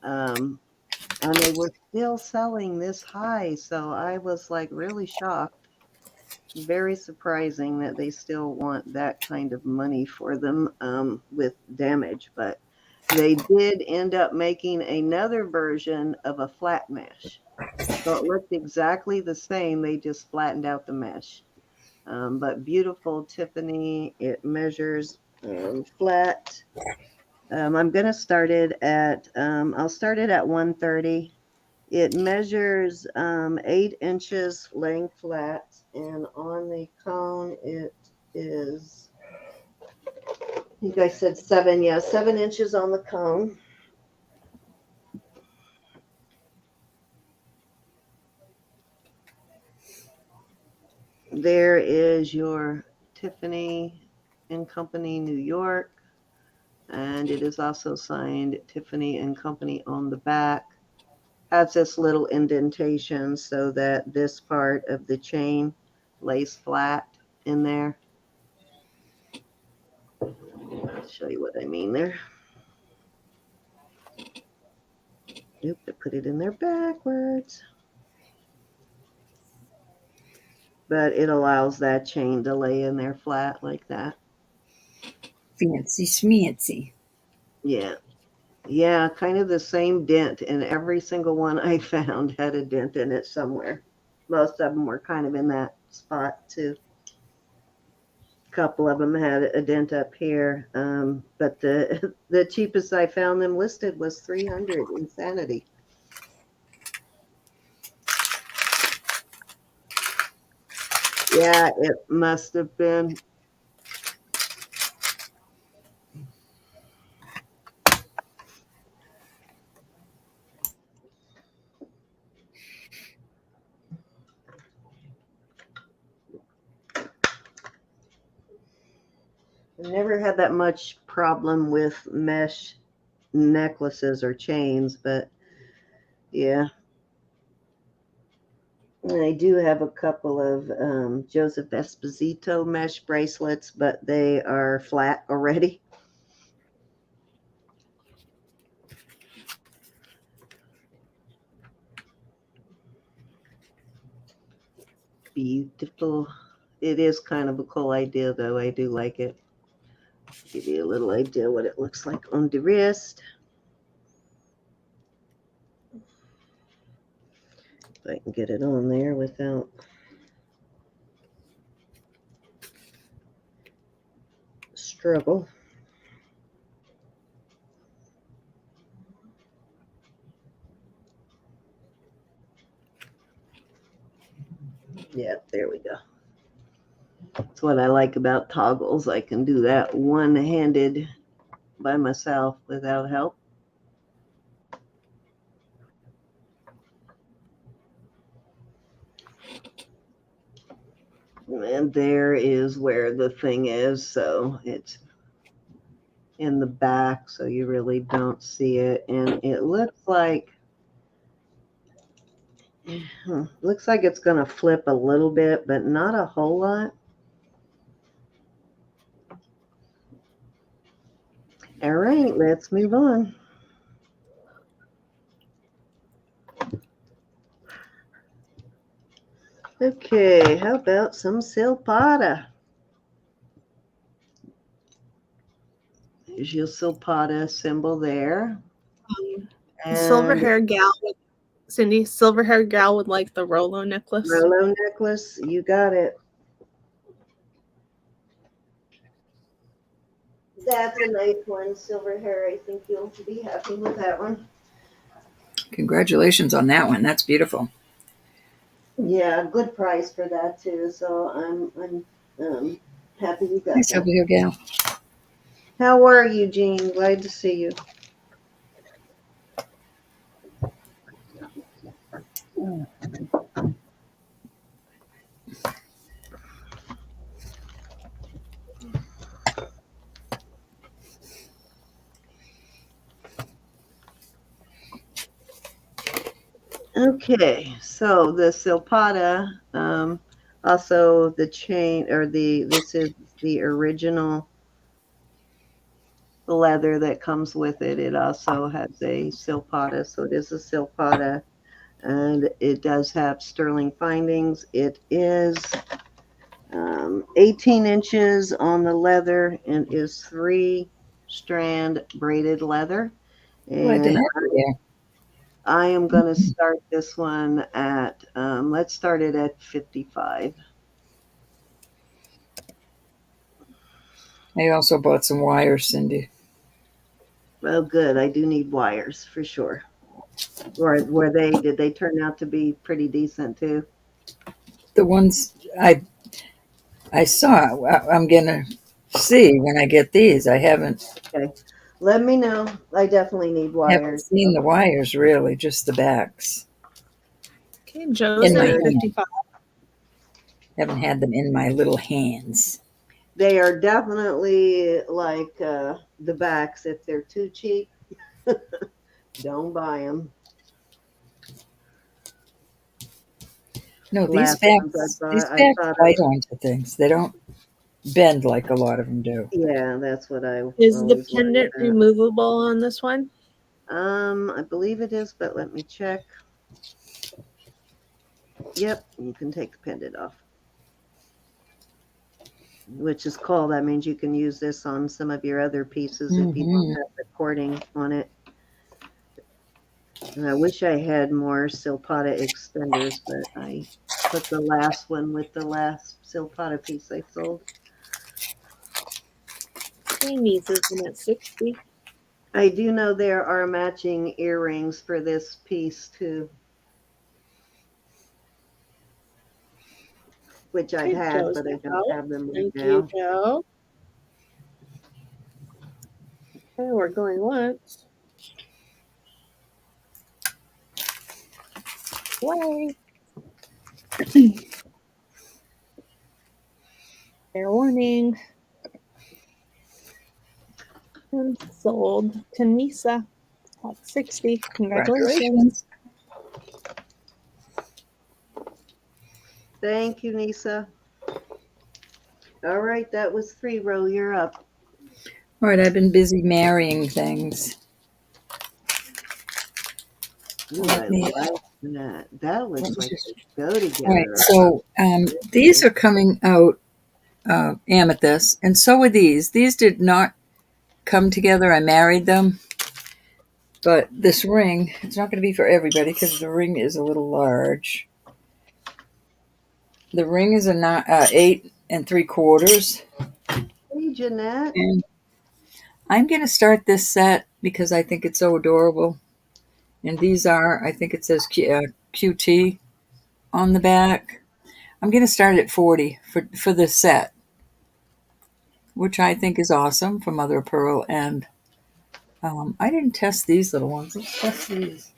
And they were still selling this high. So I was like really shocked. Very surprising that they still want that kind of money for them with damage. But they did end up making another version of a flat mesh. So it looked exactly the same. They just flattened out the mesh. But beautiful Tiffany. It measures flat. I'm going to start it at, I'll start it at 130. It measures 8 inches laying flat, and on the cone it is, I think I said 7, yeah, 7 inches on the cone. There is your Tiffany and Company, New York, and it is also signed Tiffany and Company on the back. Has this little indentation so that this part of the chain lays flat in there. I'll show you what I mean there. Oop, I put it in there backwards. But it allows that chain to lay in there flat like that. Fancy schmancy. Yeah. Yeah, kind of the same dent, and every single one I found had a dent in it somewhere. Most of them were kind of in that spot too. A couple of them had a dent up here, but the the cheapest I found them listed was 300. Insanity. Yeah, it must have been. I never had that much problem with mesh necklaces or chains, but yeah. And I do have a couple of Joseph Esposito mesh bracelets, but they are flat already. Beautiful. It is kind of a cool idea, though. I do like it. Give you a little idea what it looks like on the wrist. If I can get it on there without struggle. Yeah, there we go. That's what I like about toggles. I can do that one-handed by myself without help. And there is where the thing is, so it's in the back, so you really don't see it. And it looks like it's going to flip a little bit, but not a whole lot. All right, let's move on. Okay, how about some silpata? There's your silpata symbol there. Silver And hair gal, Cindy, silver hair gal would like the Rolo necklace. Rolo necklace, you got it. That's a nice one, silver hair. I think you'll be happy with that one. Congratulations on that one. That's beautiful. Yeah, good price for that too. So I'm happy you got Hi, that. Silver Hair Gal. How are you, Jean? Glad to see you. Okay, so the silpata, also the chain or this is the original leather that comes with it. It also has a silpata, so it is a silpata, and it does have sterling findings. It is 18 inches on the leather and is 3-strand braided leather. Glad to And have you there. I am going to start this one at, let's start it at 55. I also bought some wires, Cindy. Oh, good. I do need wires for sure. Or did they turn out to be pretty decent too? The ones I saw, I'm gonna see when I get these. I haven't Okay. Let me know. I definitely need wires. seen the wires really, just the backs. Okay, Joe's In my at hand. 55. Haven't had them in my little hands. They are definitely like the backs. If they're too cheap, don't buy them. No, these Last ones backs I thought bite onto things. They don't bend like a lot of them do. yeah, that's what I Is the always worry pendant about. removable on this one? I believe it is, but let me check. Yep, you can take the pendant off. Which is cool. That means you can use this on some of your other pieces if you don't have the cording on it. And I wish I had more Silpata extenders, but I put the last one with the last Silpata piece I sold. Amy's isn't at 60. I do know there are matching earrings for this piece too, which I've had, but I don't have them right now. Thank you, Joe. Okay, we're going once. Way. Fair warning. And sold to Nisa at 60. Congratulations. Thank you, Nisa. All right, that was 3. Ro, you're up. All right, I've been busy marrying things. Ooh, I like that. That looks like they go together. All right, so these are coming out amethyst, and so are these. These did not come together. I married them. But this ring, it's not going to be for everybody because the ring is a little large. The ring is a 8 3/4. Hey, Jeanette. And I'm going to start this set because I think it's so adorable. And these are, I think it says QT on the back. I'm going to start at 40 for this set, which I think is awesome for mother of pearl. And I didn't test these little ones. Let's test these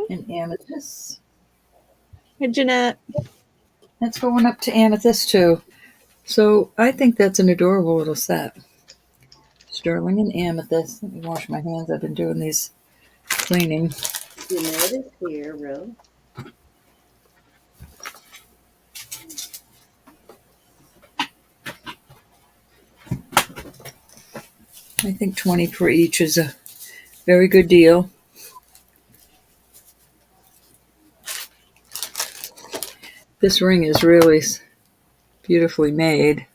in amethyst. Hey, Jeanette. That's going up to amethyst too. So I think that's an adorable little set. Sterling and amethyst. Let me wash my hands. I've been doing these cleaning. Jeanette is here, Ro. I think 20 for each is a very good deal. This ring is really beautifully made.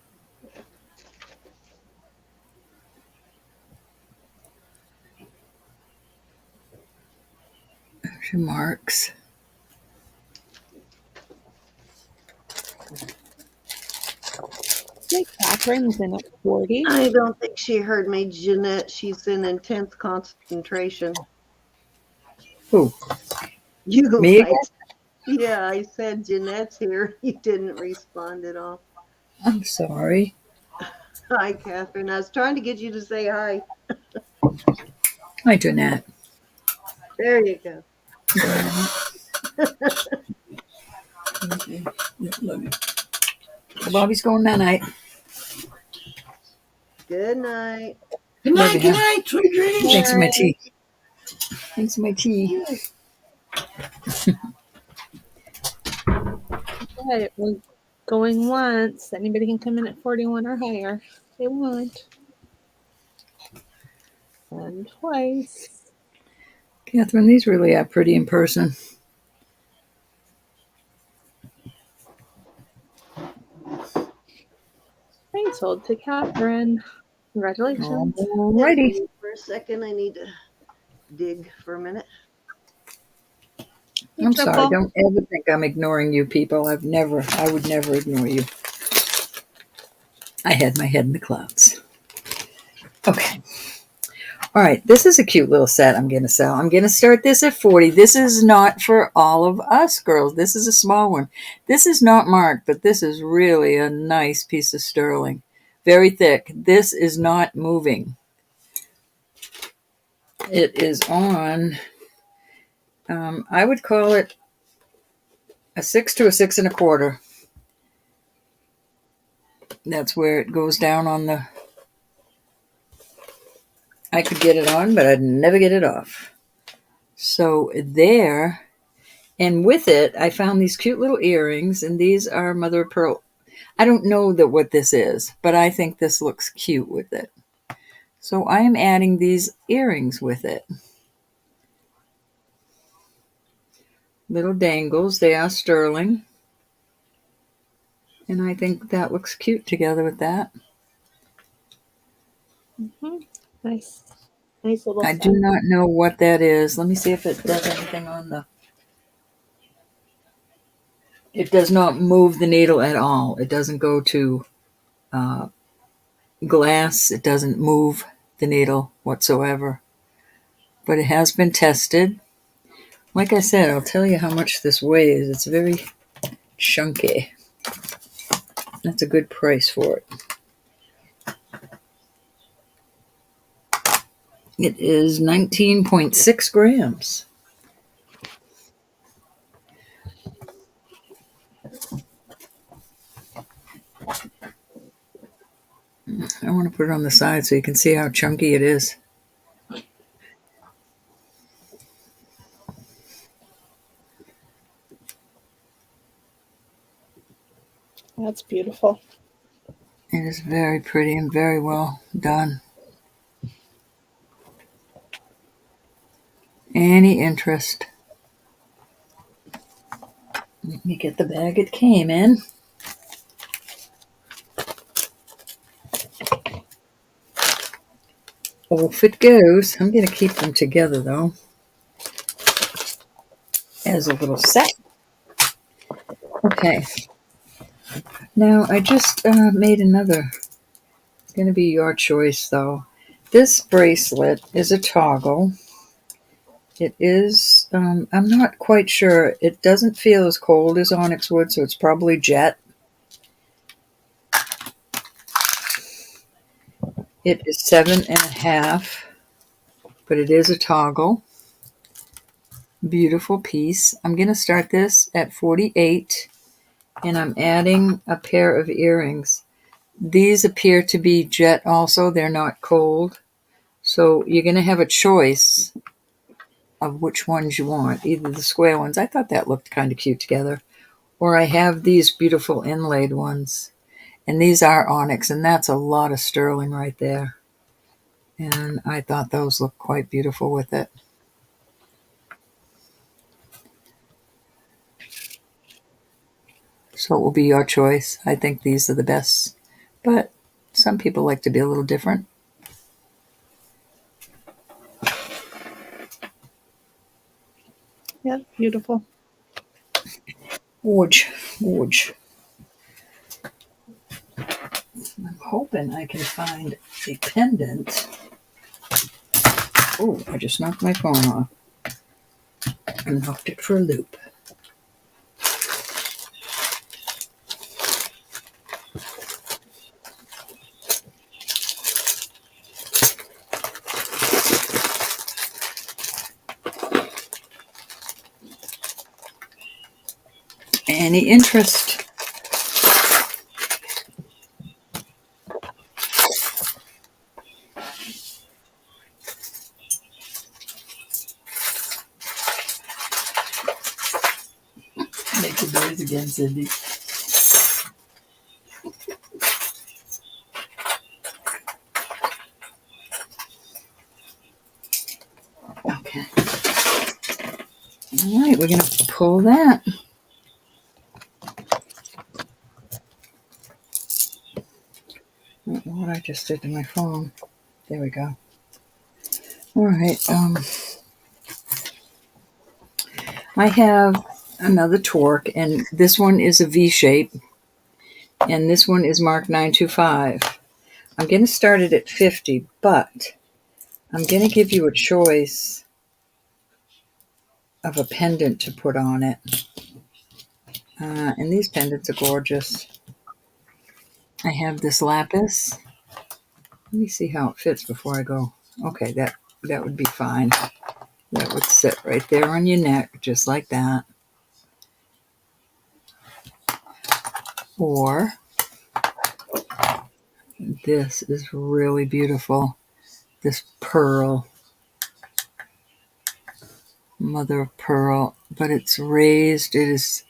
There's your marks. Hey, Catherine's in at 40. I don't think she heard me, Jeanette. She's in intense concentration. Who? You Me again? Yeah, I said Jeanette's here. You didn't respond at all. I'm sorry. Hi, Catherine. I was trying to get you to say hi. Hi, Jeanette. There you go. Bobby's going that night. Good night. Good night, good night. Sweet dreams. Thanks for my tea. Thanks for my tea. Okay, we're going once. Anybody can come in at 41 or higher if they want. And twice. Catherine, these really are pretty in person. Okay, sold to Catherine. Congratulations. Alrighty. For a second, I need to dig for a minute. I'm sorry. Don't ever think I'm ignoring you people. I would never ignore you. I had my head in the clouds. Okay. All right. This is a cute little set I'm going to sell. I'm going to start this at 40. This is not for all of us girls. This is a small one. This is not marked, but this is really a nice piece of sterling. Very thick. This is not moving. It is on, I would call it a 6 to a 6 1/4. That's where it goes down on the, I could get it on, but I'd never get it off. So there, and with it, I found these cute little earrings, and these are mother of pearl. I don't know what this is, but I think this looks cute with it. So I am adding these earrings with it. Little dangles, they are sterling. And I think that looks cute together with that. Nice. Nice little I set. do not know what that is. Let me see if it does anything on the... It does not move the needle at all. It doesn't go to glass. It doesn't move the needle whatsoever. But it has been tested. Like I said, I'll tell you how much this weighs. It's very chunky. That's a good price for it. It is 19.6 grams. I want to put it on the side so you can see how chunky it is. That's beautiful. It is very pretty and very well done. Any interest? Let me get the bag it came in. Off it goes. I'm going to keep them together though, as a little set. Okay. Now I just made another. It's going to be your choice though. This bracelet is a toggle. It is, I'm not quite sure. It doesn't feel as cold as onyx wood, so it's probably jet. It is 7.5, but it is a toggle. Beautiful piece. I'm going to start this at 48, and I'm adding a pair of earrings. These appear to be jet also. They're not cold. So you're going to have a choice of which ones you want. Either the square ones. I thought that looked kind of cute together. Or I have these beautiful inlaid ones. And these are onyx, and that's a lot of sterling right there. And I thought those looked quite beautiful with it. So it will be your choice. I think these are the best. But some people like to be a little different. Yeah, beautiful. Gorge. I'm hoping I can find a pendant. Oh, I just knocked my phone off. And knocked it for a loop. Any interest? Make the noise again, Cindy. Okay. All right, we're going to pull that. I don't know what I just did to my phone. There we go. All right. I have another torque, and this one is a V shape, and this one is marked 925. I'm going to start it at 50, but I'm going to give you a choice of a pendant to put on it. And these pendants are gorgeous. I have this lapis. Let me see how it fits before I go. Okay, that would be fine. That would sit right there on your neck, just like that. Or this is really beautiful. This pearl, mother of pearl, but it's raised. It is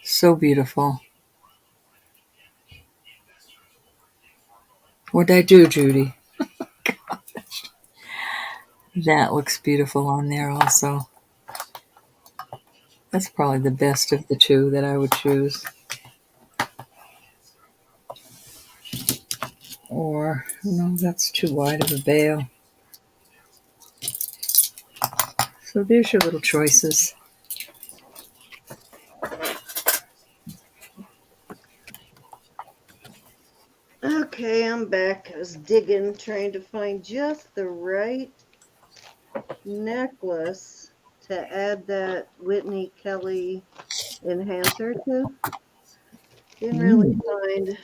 so beautiful. What'd I do, Judy? That looks beautiful on there also. That's probably the best of the two that I would choose. Or, no, that's too wide of a bail. So there's your little choices. Okay, I'm back. I was digging, trying to find just the right necklace to add that Whitney Kelly enhancer to. Didn't really find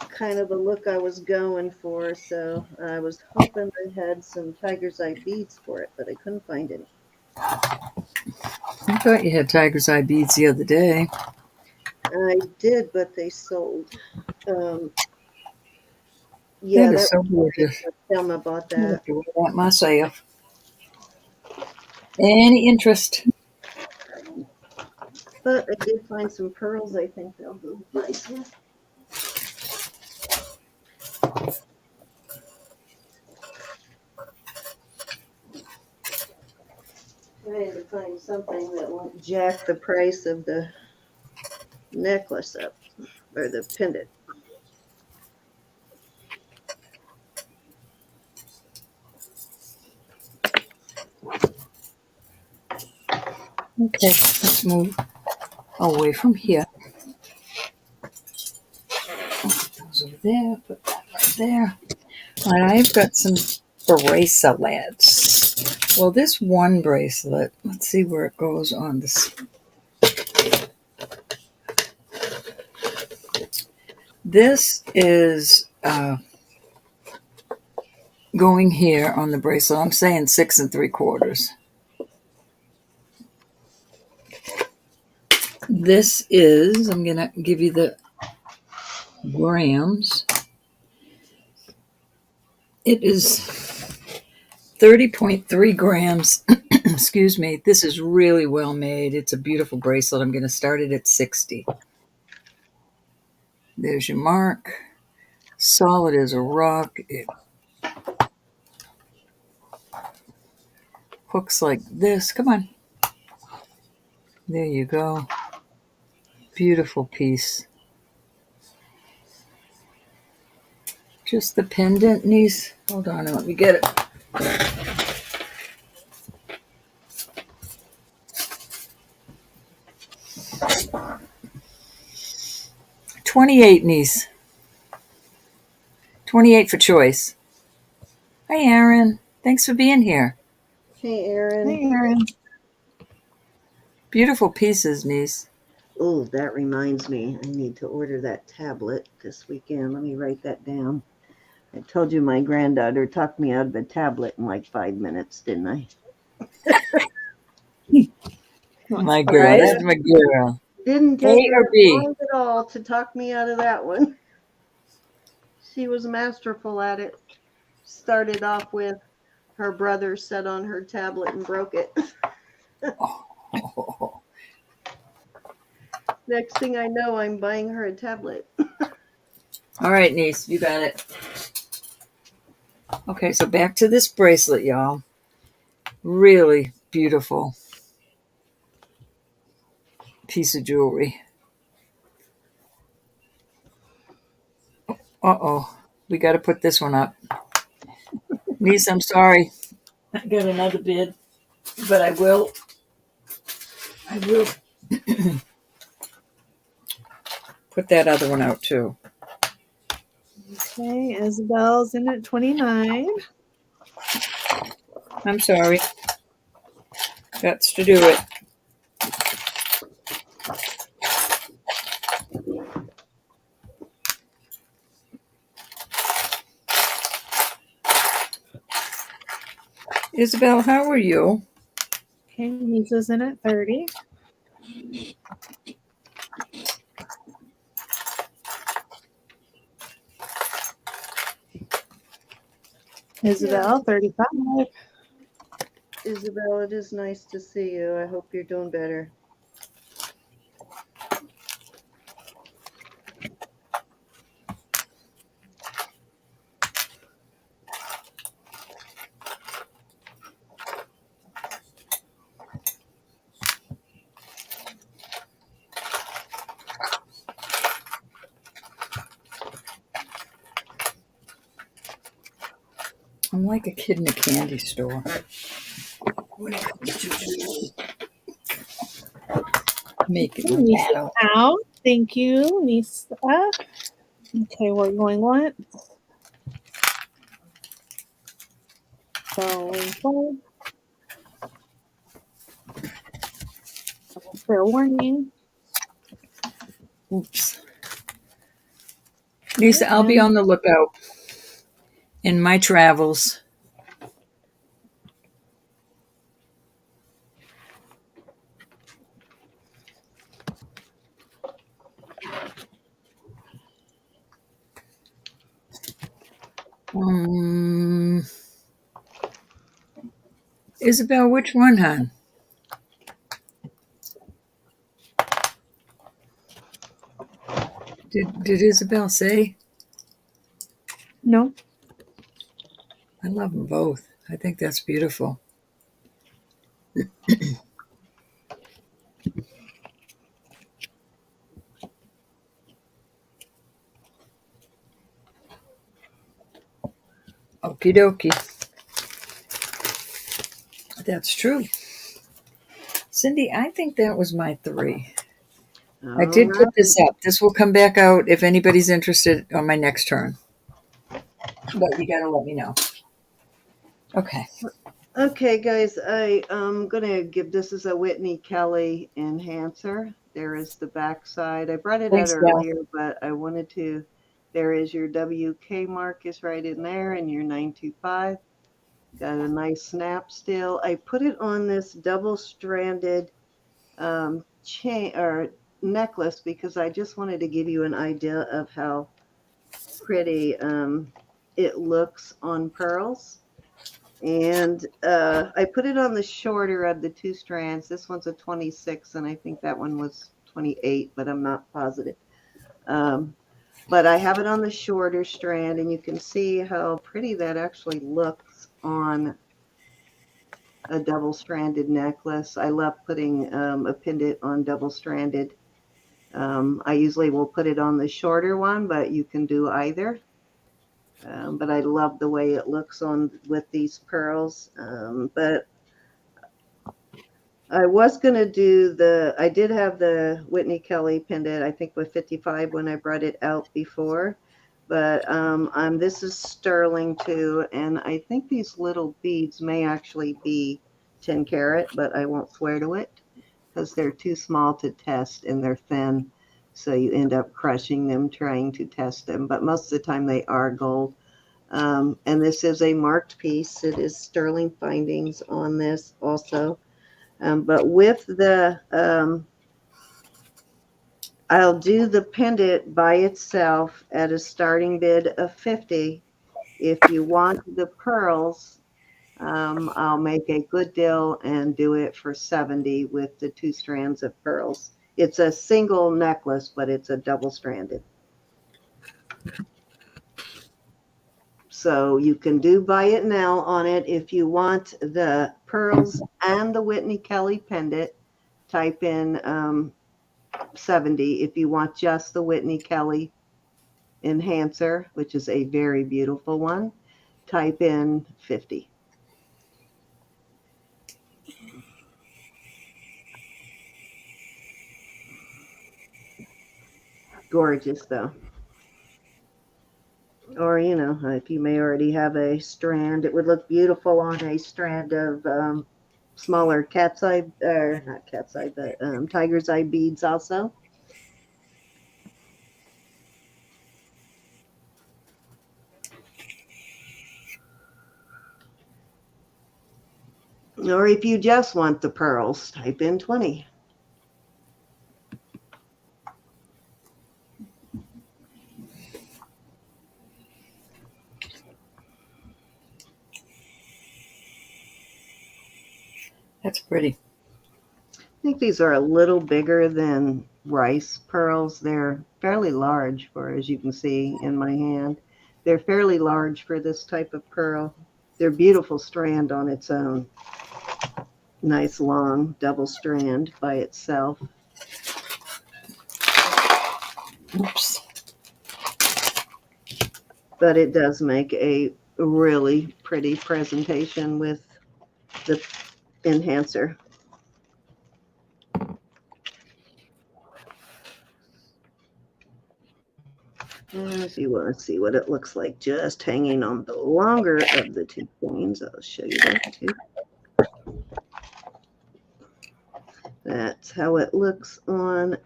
kind of the look I was going for, so I was hoping I had some tiger's eye beads for it, but I couldn't find any. I thought you had tiger's eye beads the other day. I did, but they sold. Yeah, That is that so was gorgeous. tell me about I that. have to wear that myself. Any interest? But I did find some pearls. I think they'll go nice with. Trying to find something that won't jack the price of the necklace up or the pendant. Okay, let's move away from here. Put those over there, put that right there. All right, I've got some bracelets. Well, this one bracelet, let's see where it goes on this. This is going here on the bracelet. I'm saying 6 3/4. This is, I'm going to give you the grams. It is 30.3 grams. Excuse me. This is really well made. It's a beautiful bracelet. I'm going to start it at 60. There's your mark. Solid as a rock. It hooks like this. Come on. There you go. Beautiful piece. Just the pendant, niece. Hold on, let me get it. $28, niece. 28 for choice. Hi, Aaron. Thanks for being here. Hey, Aaron. Hey, Aaron. Beautiful pieces, niece. Oh, that reminds me. I need to order that tablet this weekend. Let me write that down. I told you my granddaughter talked me out of a tablet in like 5 minutes, didn't I? My girl. That's my girl. Didn't take A or her B? long at all to talk me out of that one. She was masterful at it. Started off with her brother sat on her tablet and broke it. Oh. Next thing I know, I'm buying her a tablet. All right, niece. You got it. Okay, so back to this bracelet, y'all. Really beautiful piece of jewelry. Uh-oh. We got to put this one up. Niece, I'm sorry. I got another bid, but I will put that other one out too. Okay, Isabel's in at 29. I'm sorry. That's to do it. Isabel, how are you? Okay, Lisa's in at 30. Isabel, 35. Isabel, it is nice to see you. I hope you're doing better. like a kid in a candy store. Make it Nisa rattle. out. Thank you, Nisa. Okay, we're going once. Going forward. Fair warning. Oops. Lisa, I'll be on the lookout in my travels. Isabel, which one, hon? Did Isabel say? No. I love them both. I think that's beautiful. Okie dokie. That's true. Cindy, I think that was my 3. I did All put this up. This will come back out if anybody's interested on my next turn. But you got to let me know. Okay. Okay, guys, I'm gonna give this as a Whitney Kelly enhancer. There is the back side. I brought it out Thanks, Gal. earlier, but I wanted to. There is your WK mark is right in there, and your 925. Got a nice snap still. I put it on this double-stranded chain or necklace because I just wanted to give you an idea of how pretty it looks on pearls. And I put it on the shorter of the 2 strands. This one's a 26, and I think that one was 28, but I'm not positive. But I have it on the shorter strand, and you can see how pretty that actually looks on a double-stranded necklace. I love putting a pendant on double-stranded. I usually will put it on the shorter one, but you can do either. But I love the way it looks on with these pearls. But I was going to do I did have the Whitney Kelly pendant, I think with 55 when I brought it out before. But this is sterling too, and I think these little beads may actually be 10 karat, but I won't swear to it because they're too small to test and they're thin. So you end up crushing them trying to test them. But most of the time they are gold. And this is a marked piece. It is sterling findings on this also. But with the, I'll do the pendant by itself at a starting bid of 50. If you want the pearls, I'll make a good deal and do it for 70 with the 2 strands of pearls. It's a single necklace, but it's a double-stranded. So you can do buy it now on it. If you want the pearls and the Whitney Kelly pendant, type in 70. If you want just the Whitney Kelly enhancer, which is a very beautiful one, type in 50. Gorgeous though. Or, you know, if you may already have a strand, it would look beautiful on a strand of smaller cat's eye, or not cat's eye, but tiger's eye beads also. Or if you just want the pearls, type in 20. That's pretty. I think these are a little bigger than rice pearls. They're fairly large for, as you can see in my hand. They're fairly large for this type of pearl. They're beautiful strand on its own. Nice long double strand by itself. Oops. But it does make a really pretty presentation with the enhancer. If you want to see what it looks like just hanging on the longer of the two chains, I'll show you that too. That's how it looks on,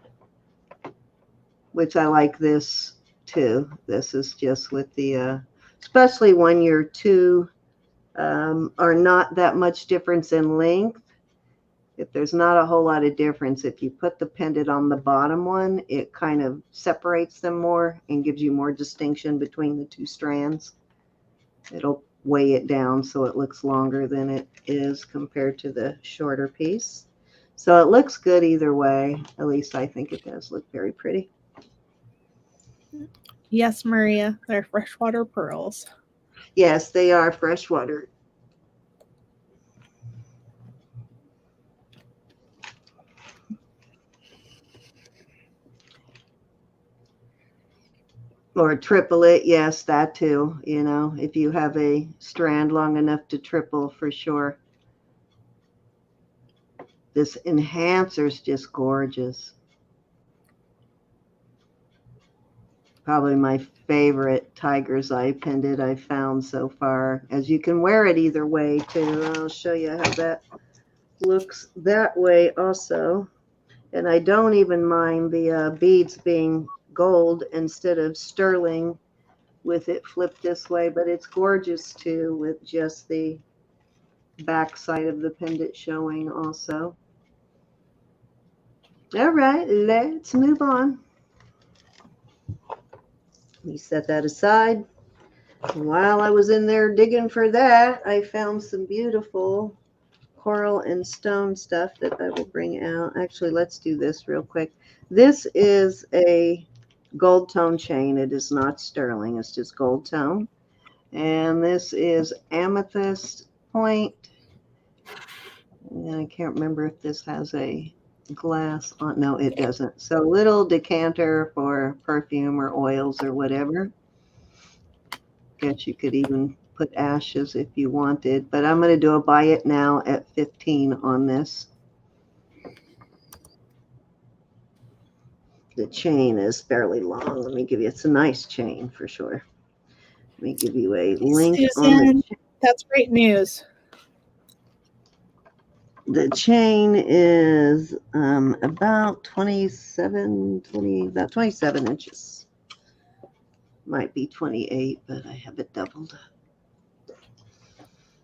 which I like this too. This is just with the, especially when your two are not that much difference in length. If there's not a whole lot of difference, if you put the pendant on the bottom one, it kind of separates them more and gives you more distinction between the two strands. It'll weigh it down so it looks longer than it is compared to the shorter piece. So it looks good either way. At least I think it does look very pretty. Yes, Maria, they're freshwater pearls. Yes, they are freshwater. Or triple it, yes, that too. You know, if you have a strand long enough to triple, for sure. This enhancer is just gorgeous. Probably my favorite tiger's eye pendant I've found so far, as you can wear it either way too. I'll show you how that looks that way also. And I don't even mind the beads being gold instead of sterling with it flipped this way, but it's gorgeous too with just the back side of the pendant showing also. All right, let's move on. Let me set that aside. While I was in there digging for that, I found some beautiful coral and stone stuff that I will bring out. Actually, let's do this real quick. This is a gold tone chain. It is not sterling. It's just gold tone. And this is amethyst point. And I can't remember if this has a glass on. No, it doesn't. So little decanter for perfume or oils or whatever. Guess you could even put ashes if you wanted, but I'm going to do a buy it now at 15 on this. The chain is fairly long. Let me give you, it's a nice chain for sure. Let me give you a link on the chain. That's great news. The chain is about 27 inches. Might be 28, but I have it doubled.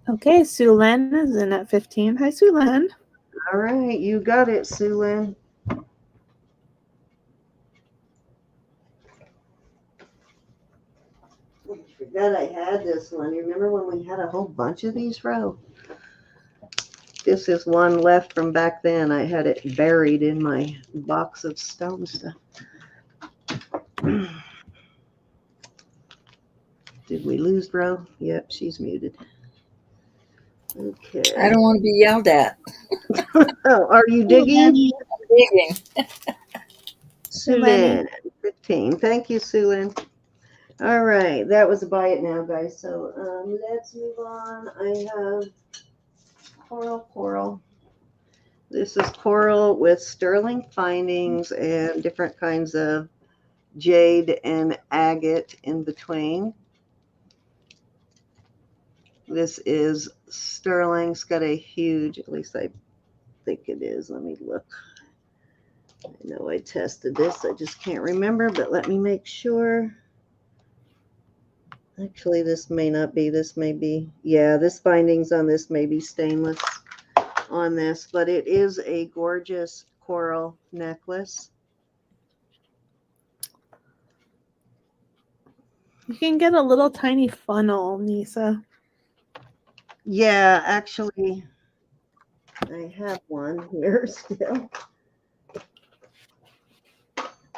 Okay, Sue Lynn is in at 15. Hi, Sue Lynn. All right, you got it, Sue Lynn. I forgot I had this one. You remember when we had a whole bunch of these, Ro? This is one left from back then. I had it buried in my box of stone stuff. Did we lose Ro? Yep, she's muted. Okay. I don't want to be yelled at. Oh, are you digging? I'm digging. Sue Lynn, 15. Thank you, Sue Lynn. All right, that was a buy it now, guys. So let's move on. I have coral. This is coral with sterling findings and different kinds of jade and agate in between. This is sterling. It's got a huge, at least I think it is. Let me look. I know I tested this. I just can't remember, but let me make sure. Actually, this may not be. This may be. Yeah, this findings on this may be stainless on this, but it is a gorgeous coral necklace. You can get a little tiny funnel, Nisa. Yeah, actually, I have one here still.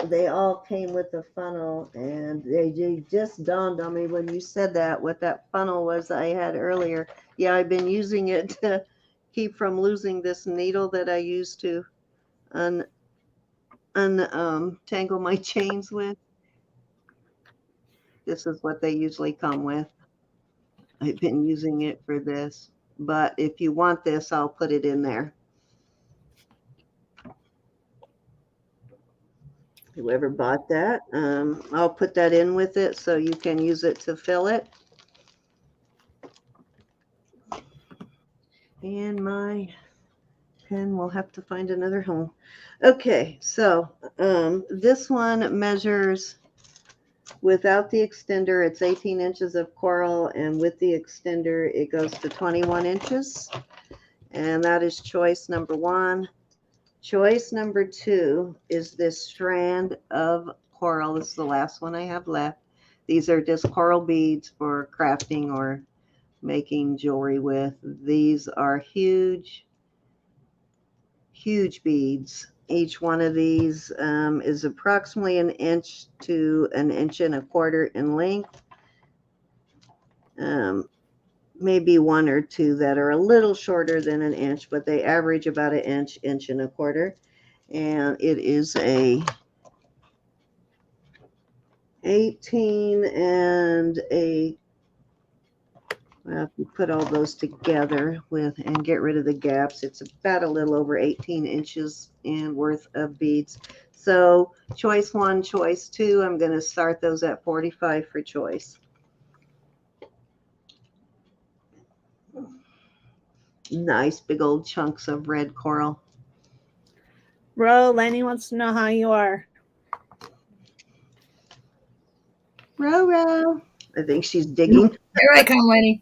They all came with a funnel, and they just dawned on me when you said that, what that funnel was I had earlier. Yeah, I've been using it to keep from losing this needle that I used to untangle my chains with. This is what they usually come with. I've been using it for this, but if you want this, I'll put it in there. Whoever bought that, I'll put that in with it so you can use it to fill it. And my pen will have to find another home. Okay, so this one measures without the extender, it's 18 inches of coral, and with the extender, it goes to 21 inches. And that is choice number 1. Choice number 2 is this strand of coral. This is the last one I have left. These are just coral beads for crafting or making jewelry with. These are huge, huge beads. Each one of these is approximately 1 inch to 1.25 inches in length. Maybe 1 or 2 that are a little shorter than 1 inch, but they average about 1 inch, 1.25 inches. And it is a 18 and a, well, if you put all those together with and get rid of the gaps, it's about a little over 18 inches in worth of beads. So choice 1, choice 2, I'm going to start those at 45 for choice. Nice big old chunks of red coral. Bro, Lenny wants to know how you are. Roro. I think she's digging. Here I come, Lenny.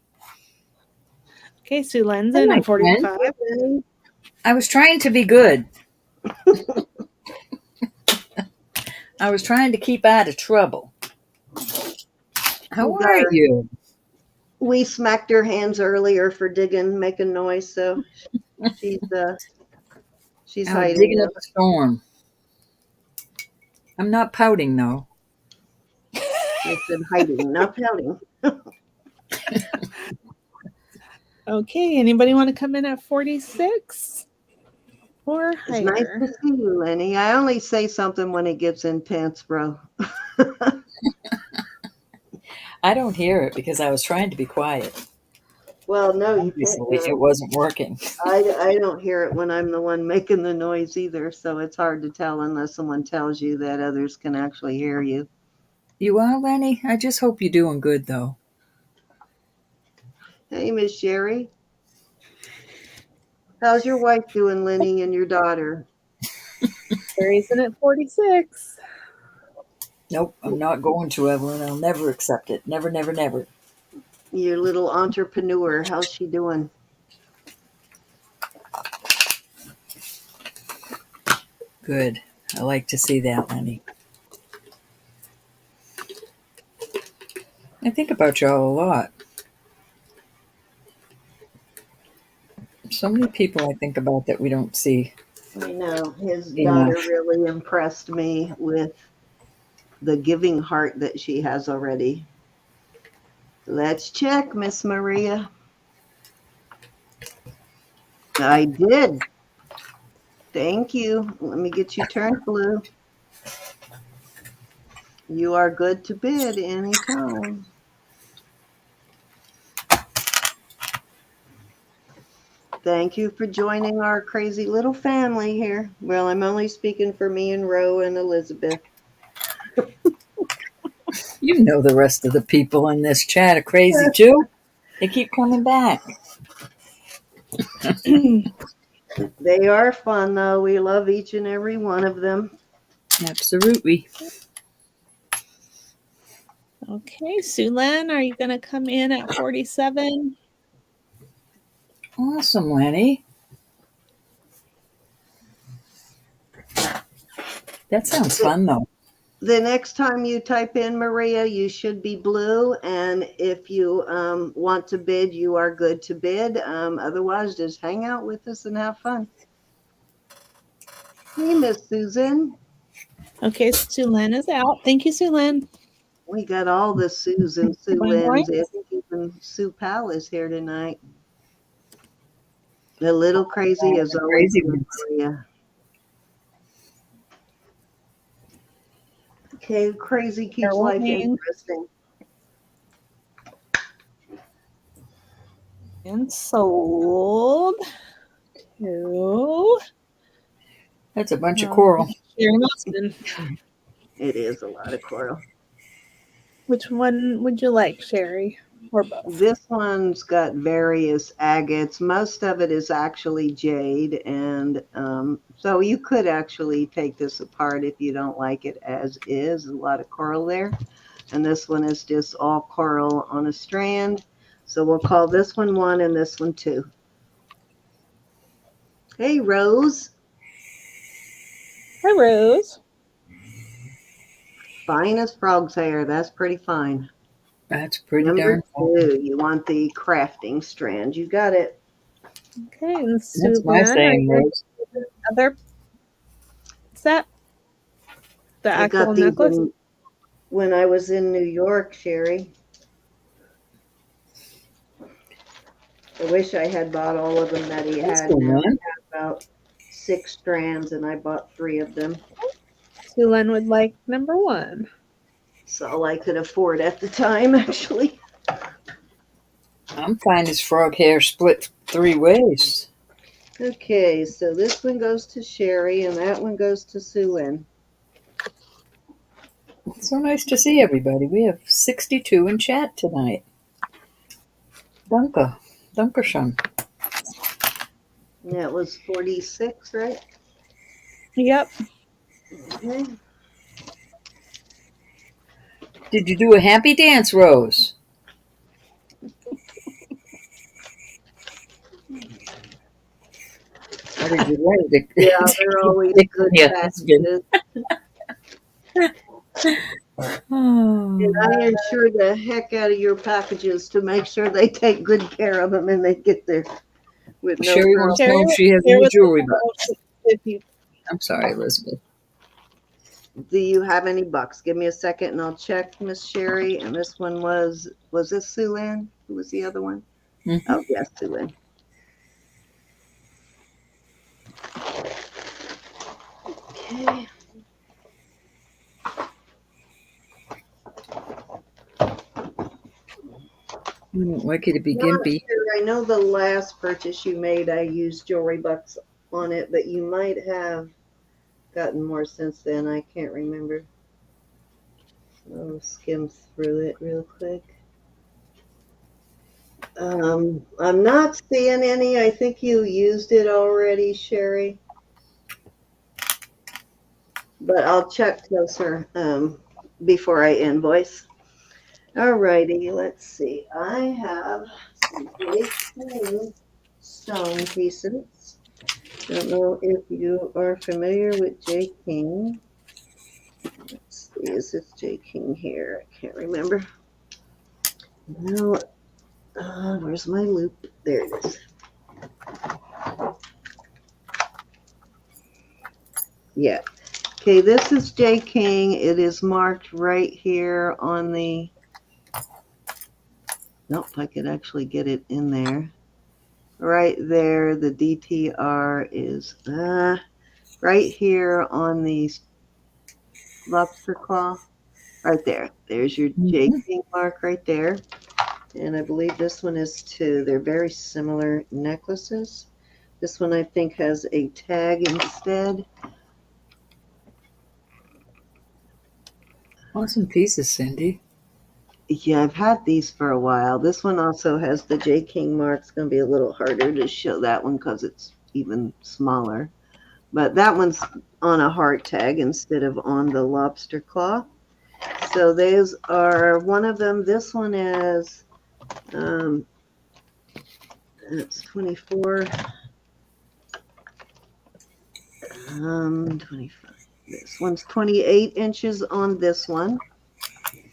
Okay, Sue Len's in at 45. I was trying to be good. I was trying to keep out of trouble. How are you? We smacked her hands earlier for digging, making noise, so she's hiding. Digging up a storm. I'm not pouting though. I said hiding, not pouting. Okay, anybody want to come in at 46 or higher? It's nice to see you, Lenny. I only say something when it gets intense, bro. I don't hear it because I was trying to be quiet. Well, no, you Obviously, can't. it wasn't working. I don't hear it when I'm the one making the noise either, so it's hard to tell unless someone tells you that others can actually hear you. You are, Lenny? I just hope you're doing good, though. Hey, Miss Sherry. How's your wife doing, Lenny, and your daughter? Sherry's in at 46. Nope, I'm not going to, Evelyn. I'll never accept it. Never, never, never. Your little entrepreneur, how's she doing? Good. I like to see that, Lenny. I think about y'all a lot. So many people I think about that we don't see. I know. His enough. daughter really impressed me with the giving heart that she has already. Let's check, Miss Maria. I did. Thank you. Let me get you turned blue. You are good to bid anytime. Thank you for joining our crazy little family here. Well, I'm only speaking for me and Ro and Elizabeth. You know the rest of the people in this chat are crazy too. They keep coming back. They are fun, though. We love each and every one of them. Absolutely. Okay, Sue Len, are you going to come in at 47? Awesome, Lenny. That sounds fun, though. The next time you type in Maria, you should be blue. And if you want to bid, you are good to bid. Otherwise, just hang out with us and have fun. Hey, Miss Susan. Okay, Sue Len is out. Thank you, Sue Len. We got all the Sues and Sue Lynn's. I think even Sue Powell is here tonight. A little crazy as always, Maria. Okay, crazy keeps life interesting. and sold to That's a bunch of coral. Sherry Moston. It is a lot of coral. Which one would you like, Sherry? Or both? This one's got various agates. Most of it is actually jade, and so you could actually take this apart if you don't like it as is. A lot of coral there. And this one is just all coral on a strand. So we'll call this one 1 and this one 2. Hey, Rose. Hi, Rose. Fine as frog's hair. That's pretty fine. That's pretty Number darn cool. 2, you want the crafting strand. You got it. Okay, and That's my saying, Rose. Other set? The I actual got these necklace? when I was in New York, Sherry. I wish I had bought all of them that he had. Now I have about 6 strands, and I bought 3 of them. Sulen would like number 1. That's all I could afford at the time, actually. I'm fine as frog hair split 3 ways. Okay, so this one goes to Sherry, and that one goes to Sulen. It's so nice to see everybody. We have 62 in chat tonight. Danke. Dankeschön. That was 46, right? Yep. Okay. Did you do a happy dance, Rose? Or did you write it? Yeah, they're always good packages. And I ensure the heck out of your packages to make sure they take good care of them and they get there with no Sherry wants to know if she has any jewelry box. I'm sorry, Elizabeth. Do you have any bucks? Give me a second and I'll check, Miss Sherry. And this one was this Sue Ann? Who was the other one? Mm-hmm. Oh, yes, Sue Ann. Okay. I don't like it to be gimpy. Sure. I know the last purchase you made, I used jewelry bucks on it, but you might have gotten more since then. I can't remember. I'll skim through it real quick. I'm not seeing any. I think you used it already, Sherry. But I'll check closer before I invoice. Alrighty, let's see. I have some JewelryNurse stone pieces. Don't know if you are familiar with J. King. Let's see, is this J. King here? I can't remember. No, where's my loop? There it is. Yeah. Okay, this is J. King. It is marked right here on the... Nope, I could actually get it in there. Right there, the DTR is right here on the lobster claw. Right there. There's your J. King mark right there. And I believe this one is too. They're very similar necklaces. This one I think has a tag instead. Awesome pieces, Cindy. Yeah, I've had these for a while. This one also has the J. King mark. It's going to be a little harder to show that one because it's even smaller. But that one's on a heart tag instead of on the lobster claw. So those are one of them. This one is, it's 24. 25. This one's 28 inches on this one.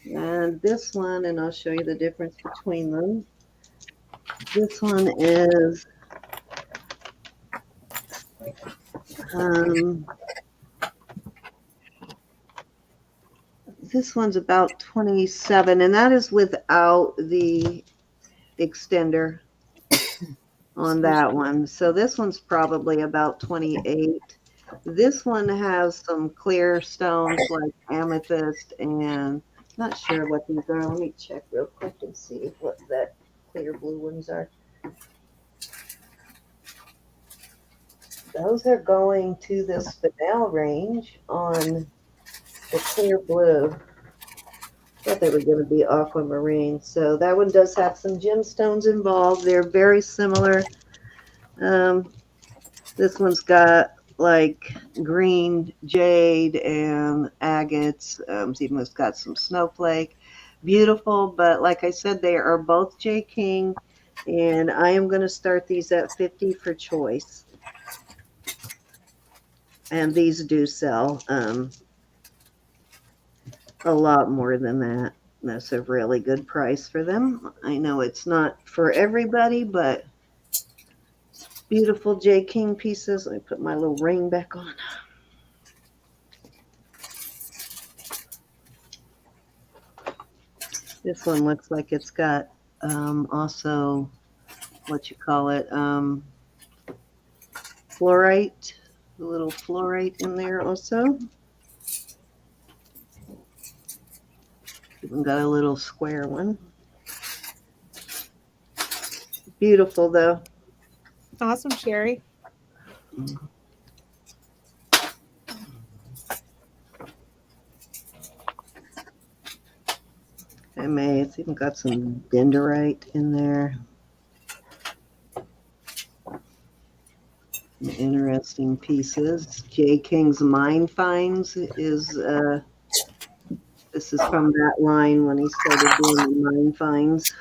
And this one, and I'll show you the difference between them. This one is this one's about 27, and that is without the extender on that one. So this one's probably about 28. This one has some clear stones like amethyst, and not sure what these are. Let me check real quick and see what that clear blue ones are. those are going to the spinel range on the clear blue. Thought they were going to be aquamarine. So that one does have some gemstones involved. They're very similar. This one's got like green jade and agates. It's even got some snowflake. Beautiful, but like I said, they are both J. King, and I am going to start these at 50 for choice. And these do sell a lot more than that. That's a really good price for them. I know it's not for everybody, but beautiful J. King pieces. Let me put my little ring back on. This one looks like it's got also, what you call it, fluorite, a little fluorite in there also. Even got a little square one. Beautiful though. Awesome, Sherry. It's even got some dendrite in there. Some interesting pieces. J. King's Mine Finds is this is from that line when he started doing the mine finds.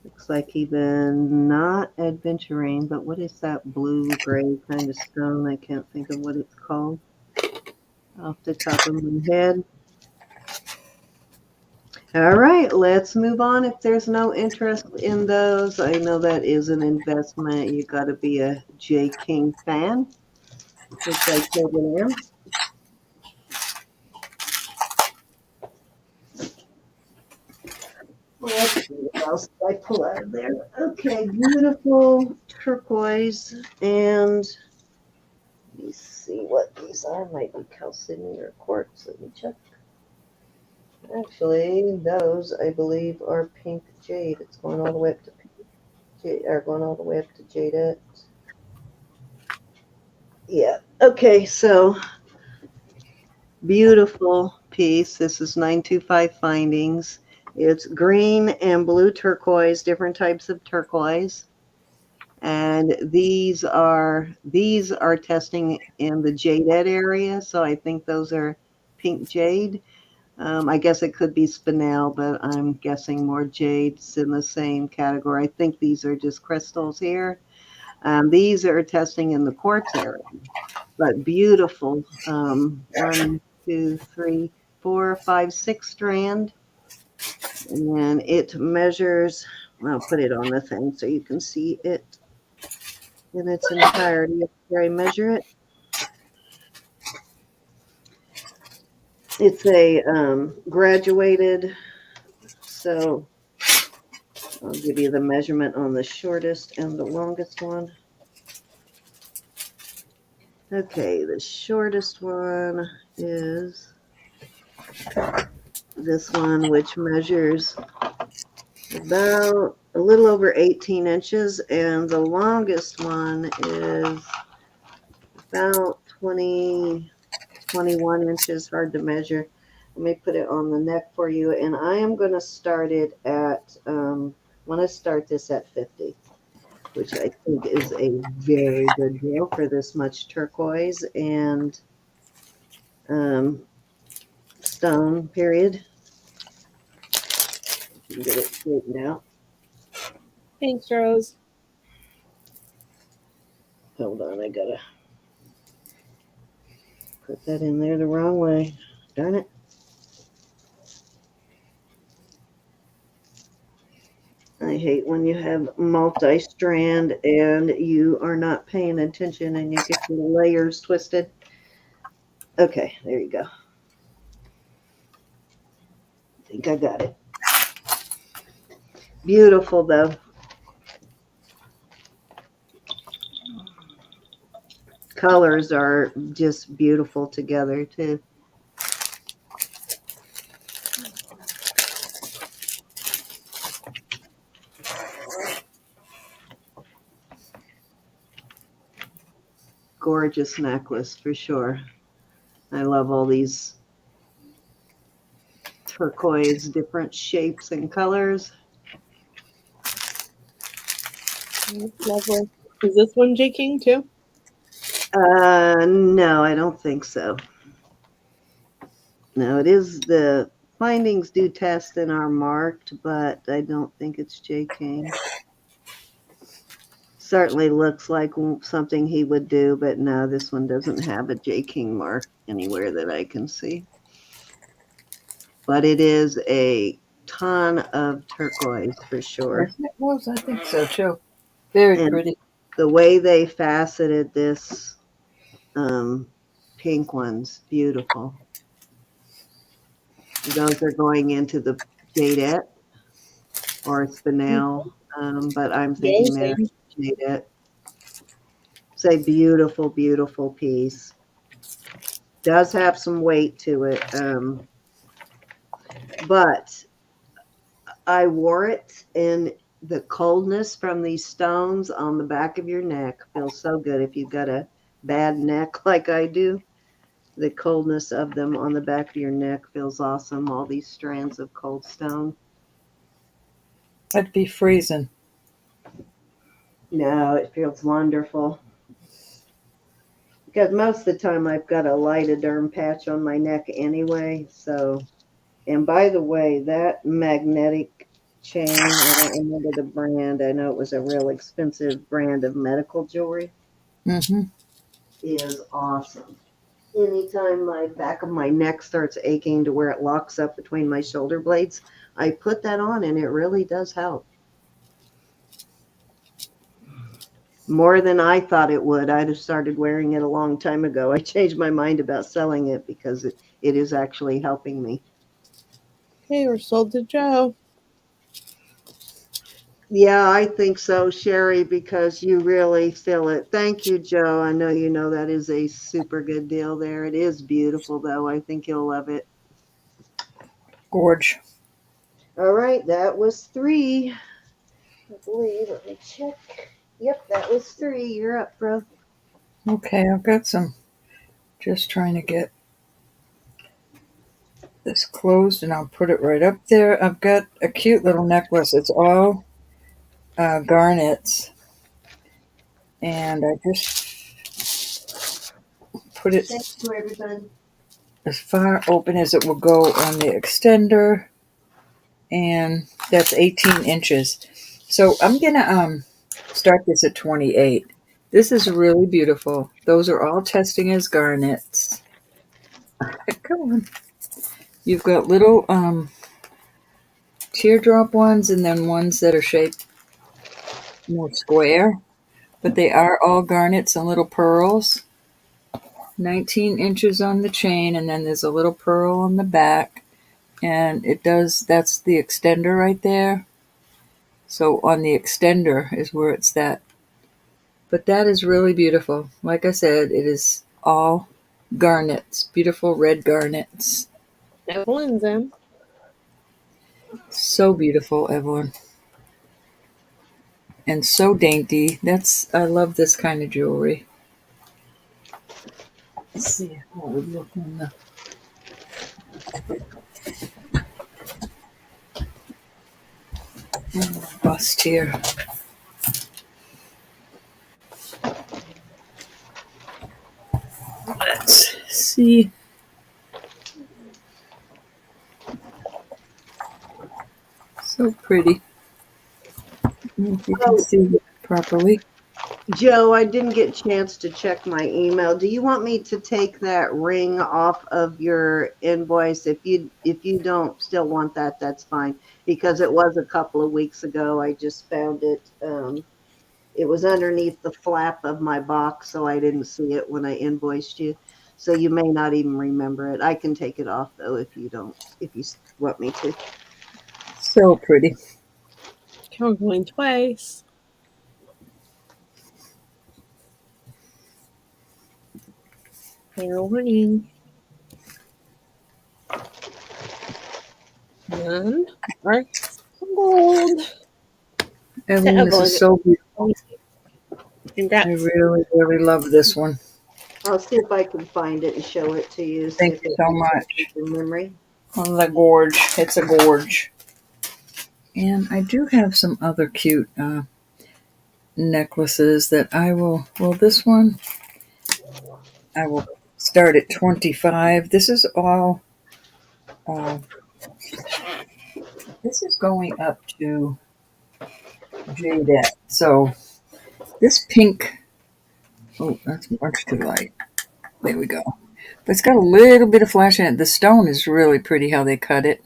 Looks like even not adventurine, but what is that blue gray kind of stone? I can't think of what it's called off the top of my head. All right, let's move on. If there's no interest in those, I know that is an investment. You got to be a J. King fan, which I totally am. Let's see what else did I pull out of there. Okay, beautiful turquoise, and let me see what these are. Might be chalcedony or quartz. Let me check. Actually, those I believe are pink jade. It's going all the way up to pink jade, or going all the way up to jadette. Yeah. Okay, so beautiful piece. This is 925 Findings. It's green and blue turquoise, different types of turquoise. And these are testing in the jadette area, so I think those are pink jade. I guess it could be spinel, but I'm guessing more jade's in the same category. I think these are just crystals here. These are testing in the quartz area, but beautiful. 1, 2, 3, 4, 5, 6 strand. And then it measures, I'll put it on the thing so you can see it in its entirety after I measure it. It's a graduated, so I'll give you the measurement on the shortest and the longest one. Okay, the shortest one is this one, which measures about a little over 18 inches, and the longest one is about 20, 21 inches, hard to measure. Let me put it on the neck for you, and I am going to start it at, I'm going to start this at 50, which I think is a very good deal for this much turquoise and stone, period. You can get it straightened out. Thanks, Rose. Hold on, I gotta put that in there the wrong way. Darn it. I hate when you have multi-strand and you are not paying attention and you get your layers twisted. Okay, there you go. I think I got it. Beautiful, though. Colors are just beautiful together, too. gorgeous necklace for sure. I love all these turquoise, different shapes and colors. That's lovely. Is this one J. King too? No, I don't think so. No, it is the findings do test and are marked, but I don't think it's J. King. Certainly looks like something he would do, but no, this one doesn't have a J. King mark anywhere that I can see. But it is a ton of turquoise for sure. Yes, it was. I think so too. Very And pretty. the way they faceted this pink one's beautiful. Those are going into the jadeite or spinel, but I'm thinking they're jadeite. It's a beautiful, beautiful piece. Does have some weight to it, but I wore it, and the coldness from these stones on the back of your neck feels so good. If you've got a bad neck like I do, the coldness of them on the back of your neck feels awesome. All these strands of cold stone. That'd be freezing. No, it feels wonderful. Because most of the time I've got a lidoderm patch on my neck anyway. So, and by the way, that magnetic chain, I don't remember the brand. I know it was a real expensive brand of medical jewelry. Mm-hmm. Is awesome. Anytime my back of my neck starts aching to where it locks up between my shoulder blades, I put that on and it really does help. More than I thought it would. I'd have started wearing it a long time ago. I changed my mind about selling it because it is actually helping me. Okay, we're sold to Joe. Yeah, I think so, Sherry, because you really feel it. Thank you, Joe. I know you know that is a super good deal there. It is beautiful, though. I think you'll love it. Gorge. All right, that was 3. I believe. Let me check. Yep, that was 3. You're up, bro. Okay, I've got some. Just trying to get this closed, and I'll put it right up there. I've got a cute little necklace. It's all garnets, and I just put it Thank you, everybody. as far open as it will go on the extender, and that's 18 inches. So I'm gonna start this at 28. This is really beautiful. Those are all testing as garnets. Come on. You've got little teardrop ones and then ones that are shaped more square, but they are all garnets and little pearls. 19 inches on the chain, and then there's a little pearl on the back, and that's the extender right there. So on the extender is where it's that. But that is really beautiful. Like I said, it is all garnets, beautiful red garnets. Evelyn's in. So beautiful, Evelyn. And so dainty. I love this kind of jewelry. Let's see how we look on the bust here. Let's see. So pretty. If you can see it properly. Joe, I didn't get a chance to check my email. Do you want me to take that ring off of your invoice? If you don't still want that, that's fine. Because it was a couple of weeks ago. I just found it. It was underneath the flap of my box, so I didn't see it when I invoiced you. So you may not even remember it. I can take it off though if you want me to. So pretty. Okay, we're going twice. Fair warning. And our gold. Evelyn, this is so beautiful. Congrats. I really, really love this one. I'll see if I can find it and show it to you. See Thank if you it so much. in memory. On the gorge. It's a gorge. And I do have some other cute necklaces that I will, well, this one, I will start at 25. This is all, uh, this is going up to Jadette. So this pink, oh, that's much too light. There we go. But it's got a little bit of flash in it. The stone is really pretty how they cut it.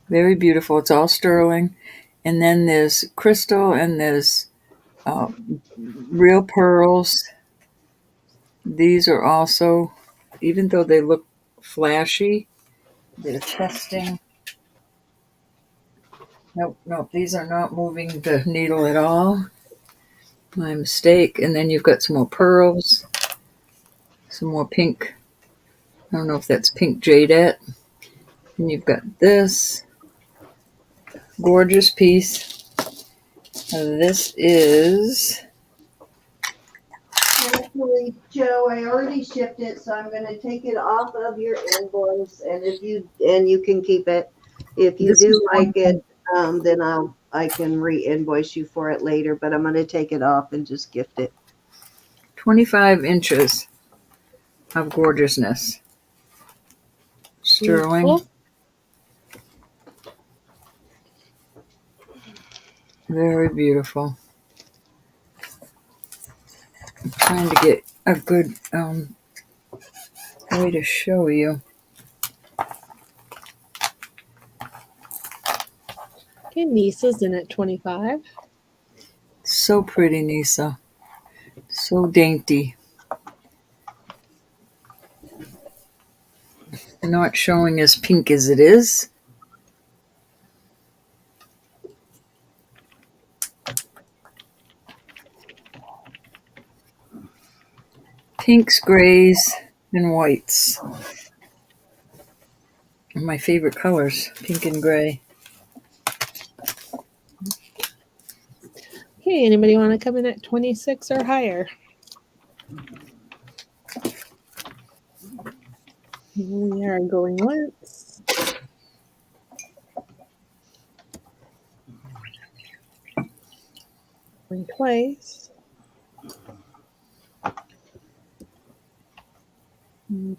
Very beautiful. It's all sterling. And then there's crystal and there's uh, real pearls. These are also, even though they look flashy, they're testing. Nope, nope, these are not moving the needle at all. My mistake. And then you've got some more pearls, some more pink. I don't know if that's pink jadeite. And you've got this gorgeous piece. This is, Actually, Joe, I already shipped it, so I'm going to take it off of your invoice, and you can keep it. If you this is do like it, then I can re-invoice you for it later. But I'm going to take it off and just gift it. 25 inches of gorgeousness. Sterling. Beautiful. Very beautiful. I'm trying to get a good way to show you. Okay, Nisa's in at 25. So pretty, Nisa. So dainty. Not showing as pink as it is. Pinks, grays, and whites. My favorite colors, pink and gray. Okay, anybody want to come in at 26 or higher? We are going once. Going twice.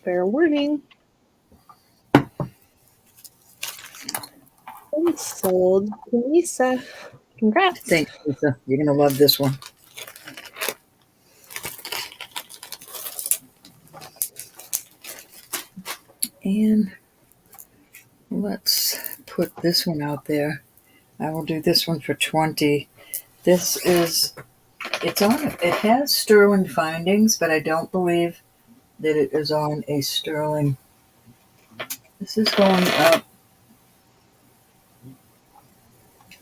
Fair warning. And sold to Lisa. Congrats. Thanks, Lisa. You're going to love this one. And let's put this one out there. I will do this one for 20. This is, it has sterling findings, but I don't believe that it is on a sterling. This is going up.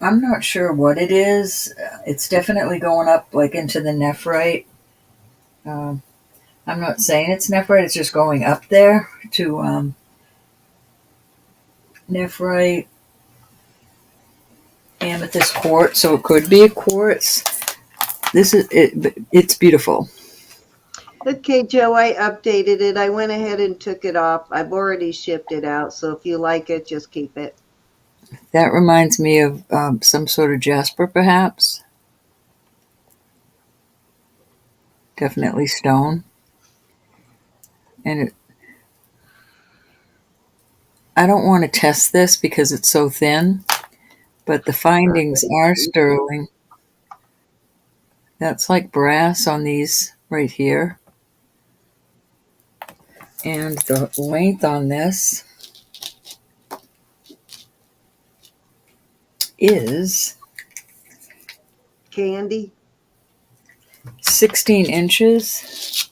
I'm not sure what it is. It's definitely going up like into the nephrite. I'm not saying it's nephrite. It's just going up there to nephrite, amethyst quartz. So it could be a quartz. This is it. It's beautiful. Okay, Joe, I updated it. I went ahead and took it off. I've already shipped it out, so if you like it, just keep it. That reminds me of some sort of jasper, perhaps. Definitely stone. And I don't want to test this because it's so thin, but the findings are sterling. That's like brass on these right here. And the length on this is Candy. 16 inches.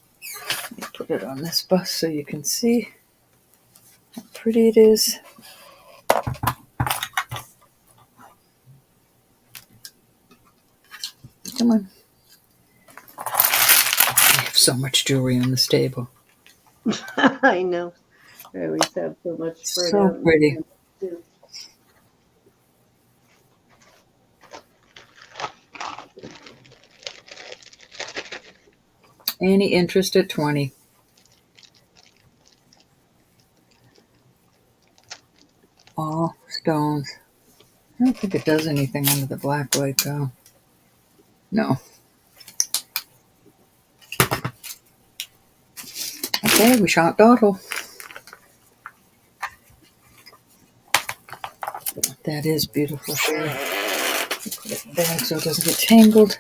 Let me put it on this bus so you can see how pretty it is. Come on. I have so much jewelry on this table. I know. I always have so much spread So out. pretty. Any interest at 20? All stones. I don't think it does anything under the black light though. No. Okay, we shot total. That is beautiful shade. Put it back so it doesn't get tangled.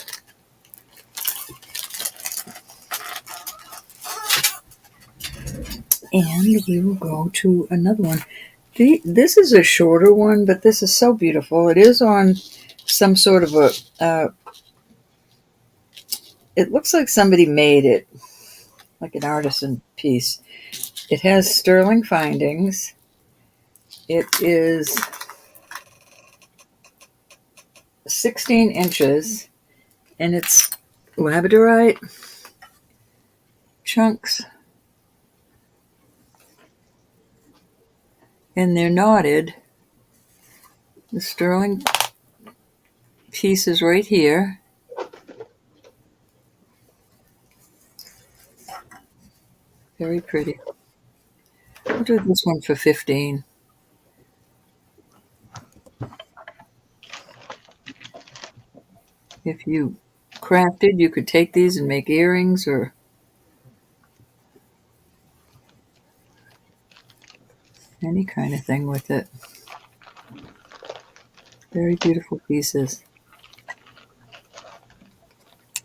And we will go to another one. This is a shorter one, but this is so beautiful. It is on some sort of a, it looks like somebody made it, like an artisan piece. It has sterling findings. It is 16 inches, and it's labradorite chunks. And they're knotted. The sterling piece is right here. Very pretty. I'll do this one for 15. If you crafted, you could take these and make earrings or any kind of thing with it. Very beautiful pieces.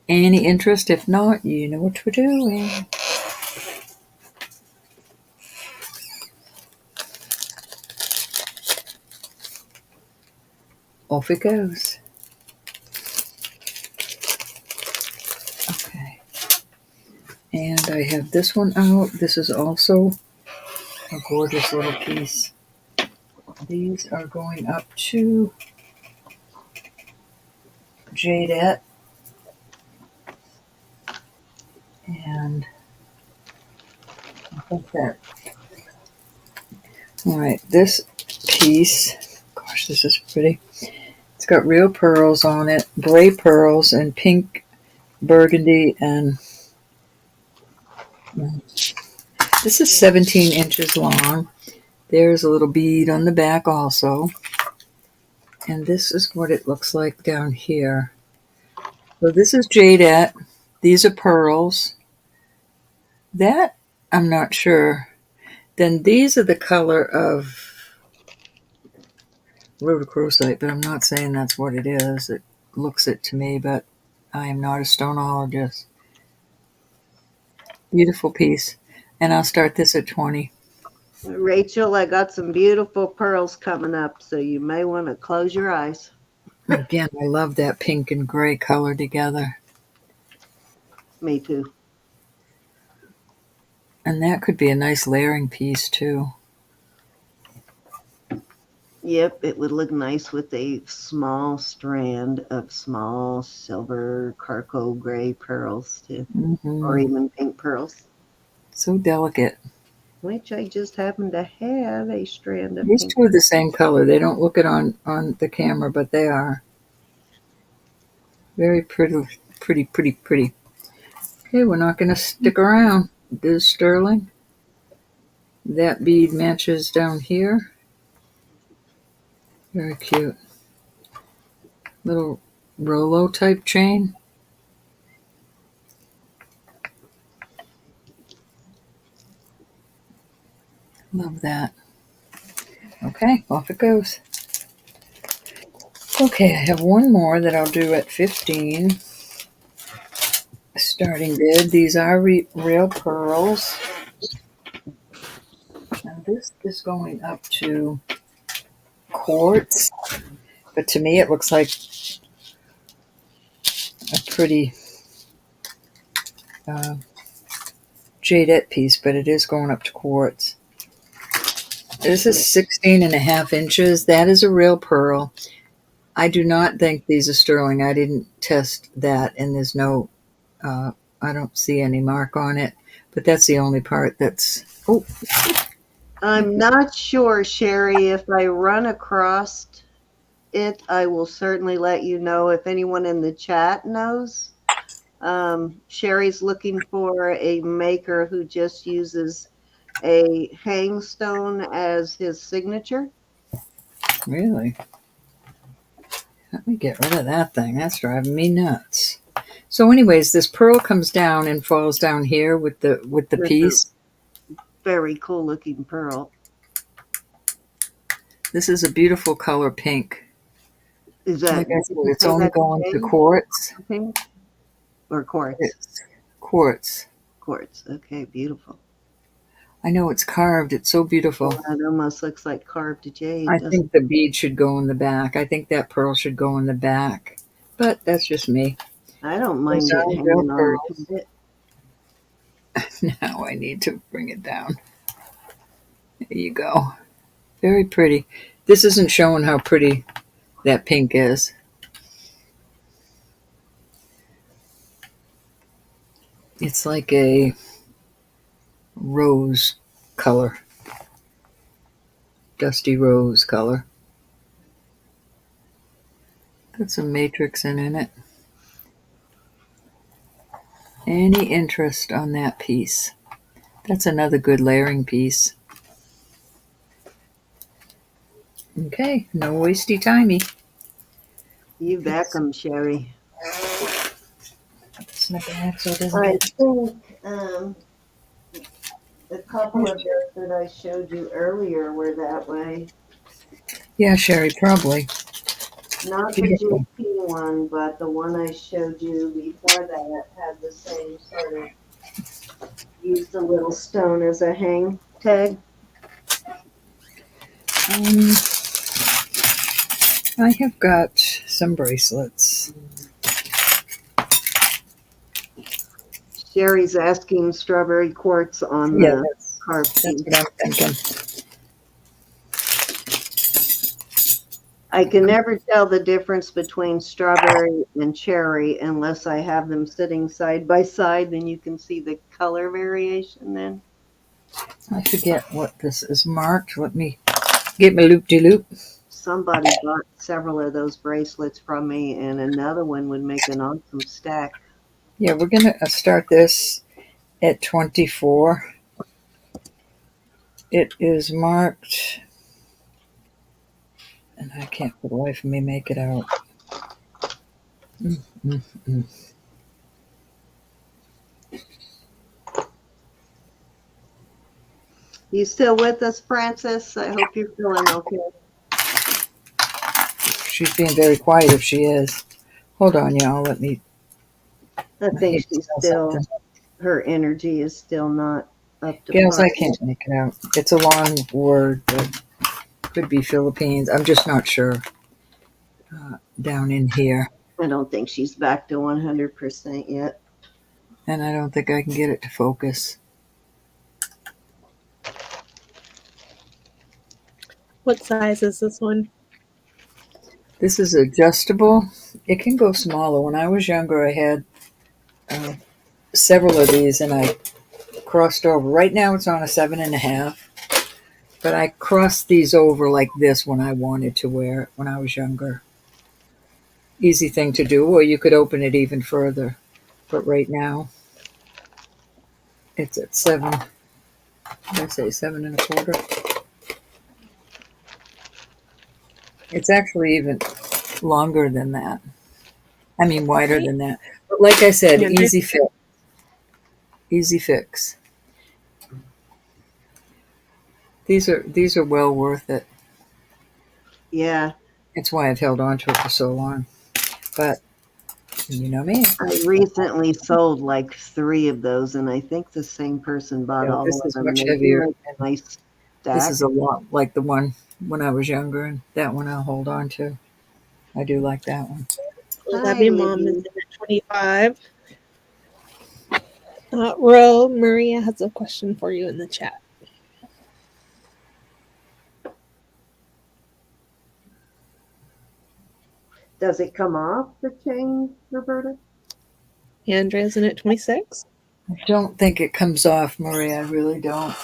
Any interest? If not, you know what we're doing. Off it goes. Okay. And I have this one out. This is also a gorgeous little piece. These are going up to Jadette. And I think that. All right, this piece, gosh, this is pretty. It's got real pearls on it, gray pearls and pink, burgundy, and this is 17 inches long. There's a little bead on the back also. And this is what it looks like down here. So this is Jadette. These are pearls. That, I'm not sure. Then these are the color of rhodochrosite, but I'm not saying that's what it is. It looks it to me, but I am not a stonologist. Beautiful piece. And I'll start this at 20. Rachel, I got some beautiful pearls coming up, so you may want to close your eyes. Again, I love that pink and gray color together. Me too. And that could be a nice layering piece too. Yep, it would look nice with a small strand of small silver charcoal gray pearls too, or even pink pearls. So delicate. Which I just happen to have a strand of These pink. two are the same color. They don't look it on the camera, but they are. Very pretty, pretty, pretty, pretty. Okay, we're not going to stick around. This is sterling. That bead matches down here. Very cute. Little Rolo type chain. Love that. Okay, off it goes. Okay, I have one more that I'll do at 15. Starting bid. These are real pearls. Now this is going up to quartz, but to me it looks like a pretty jadette piece, but it is going up to quartz. This is 16 and a half inches. That is a real pearl. I do not think these are sterling. I didn't test that, and there's no, I don't see any mark on it, but that's the only part that's, oh. I'm not sure, Sherry. If I run across it, I will certainly let you know. If anyone in the chat knows, Sherry's looking for a maker who just uses a hang stone as his signature. Really? Let me get rid of that thing. That's driving me nuts. So anyways, this pearl comes down and falls down here with the piece. Very cool looking pearl. This is a beautiful color pink. Is that, like I said, it's only going to quartz. Pink or quartz? It's quartz. Quartz. Okay, beautiful. I know it's carved. It's so beautiful. Yeah, it almost looks like carved jade. I think the bead should go in the back. I think that pearl should go in the back. But that's just me. I don't mind it hanging on the bit. Now I need to bring it down. There you go. Very pretty. This isn't showing how pretty that pink is. It's like a rose color. Dusty rose color. Got some matrix in it. Any interest on that piece? That's another good layering piece. Okay, no wasty timey. You back 'em, Sherry. Snip it back so it doesn't I get... think a couple of those that I showed you earlier were that way. Yeah, Sherry, probably. Not the JP one, but the one I showed you before that had the same sort of, used a little stone as a hang tag. I have got some bracelets. Sherry's asking strawberry quartz on the carved piece. That's what I'm thinking. I can never tell the difference between strawberry and cherry unless I have them sitting side by side. Then you can see the color variation then. I forget what this is marked. Let me get my loop-de-loop. Somebody bought several of those bracelets from me, and another one would make an awesome stack. Yeah, we're going to start this at 24. It is marked, and I can't for the life of me make it out. You still with us, Frances? I hope you're feeling okay. She's being very quiet if she is. Hold on, y'all. Let me... I think she's still, her energy is still not up to Gals, par. I can't make it out. It's a long word, but could be Philippines. I'm just not sure. Down in here. I don't think she's back to 100% yet. And I don't think I can get it to focus. What size is this one? This is adjustable. It can go smaller. When I was younger, I had several of these, and I crossed over. Right now, it's on a 7.5, but I crossed these over like this when I wanted to wear it when I was younger. Easy thing to do, or you could open it even further. But right now, it's at 7. Did I say 7.25? It's actually even longer than that. I mean, wider than that. But like I said, easy fit. Easy fix. These are well worth it. Yeah. It's why I've held on to it for so long. But you know me. I recently sold like 3 of those, and I think the same person bought all this of is them. much heavier. Nice stack. This is a lot like the one when I was younger, and that one I'll hold on to. I do like that one. Lovey Mom is in at 25. Ro, Maria has a question for you in the chat. Does it come off the chain, Roberta? Andrea's in at 26. I don't think it comes off, Maria. I really don't.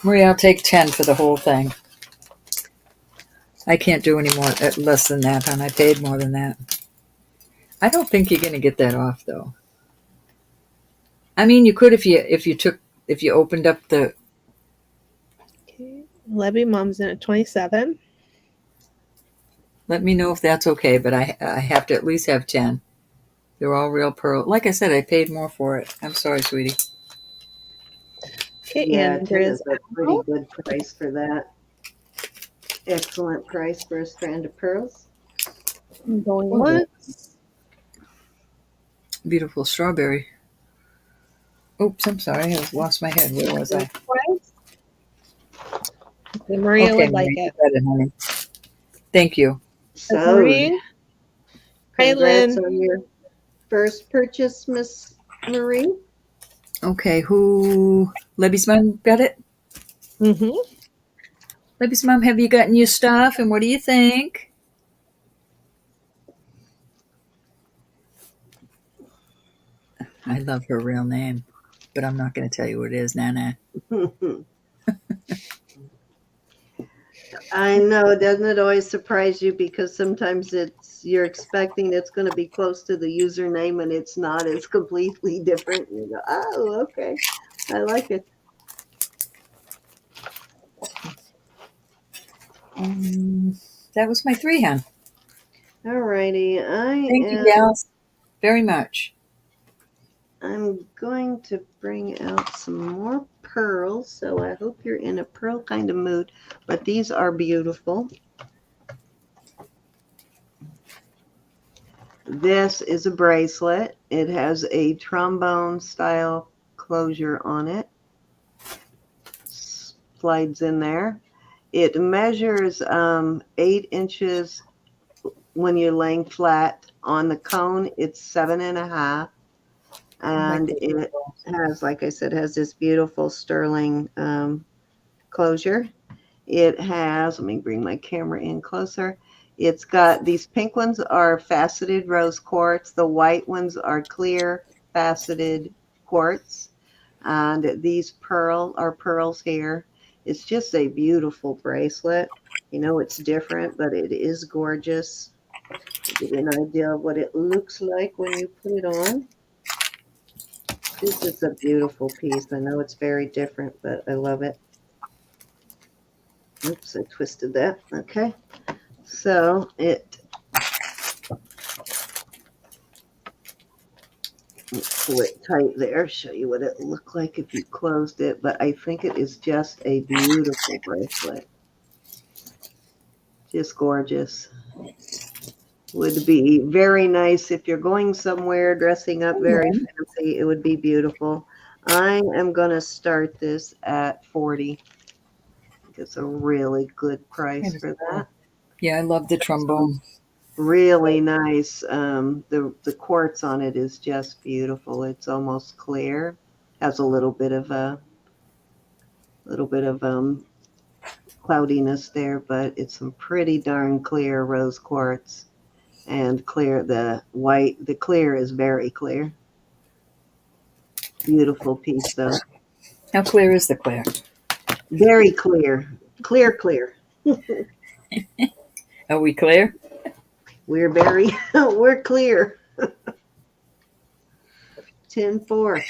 Maria, I'll take 10 for the whole thing. I can't do any more, less than that, hon. I paid more than that. I don't think you're going to get that off, though. I mean, you could if you opened up the. Okay. Lebby Mom's in at 27. Let me know if that's okay, but I have to at least have 10. They're all real pearl. Like I said, I paid more for it. I'm sorry, sweetie. Okay, Yeah, and 10 there's is a pretty good price for that. Excellent price for a strand of pearls. going Oh, yeah. once. Beautiful strawberry. Oops, I'm sorry. I lost my head. Where was I? Twice. Okay, Maria Okay, would like Marie, you it. got it, honey. Thank you. That's So, Marie. Hi, congrats Lynn. on your first purchase, Miss Marie. Okay, who? Libby's mom got it? Mm-hmm. Libby's mom, have you gotten your stuff? And what do you think? I love her real name, but I'm not going to tell you what it is, Nana. I know, doesn't it always surprise you because sometimes you're expecting it's going to be close to the username and it's not. It's completely different. You go, oh, okay, I like it. That was my 3, hon. All righty, Thank you, gals, very much. I'm going to bring out some more pearls. So I hope you're in a pearl kind of mood. But these are beautiful. This is a bracelet. It has a trombone style closure on it. Slides in there. It measures 8 inches when you're laying flat. On the cone, it's 7.5. And it has, like I said, has this beautiful sterling closure. It has, let me bring my camera in closer. It's got, these pink ones are faceted rose quartz. The white ones are clear faceted quartz. And these are pearls here. It's just a beautiful bracelet. You know, it's different, but it is gorgeous. To give you an idea of what it looks like when you put it on. This is a beautiful piece. I know it's very different, but I love it. Oops, I twisted that. Okay. So pull it tight there, show you what it looked like if you closed it. But I think it is just a beautiful bracelet. Just gorgeous. Would be very nice if you're going somewhere, dressing up very fancy. It would be beautiful. I am going to start this at 40. It's a really good price for that. Yeah, I love the trombone. Really nice. The quartz on it is just beautiful. It's almost clear. Has a little bit of cloudiness there, but it's some pretty darn clear rose quartz. And clear, the clear is very clear. Beautiful piece though. How clear is the clear? Very clear. Clear. Are we clear? We're very we're clear. 10-4.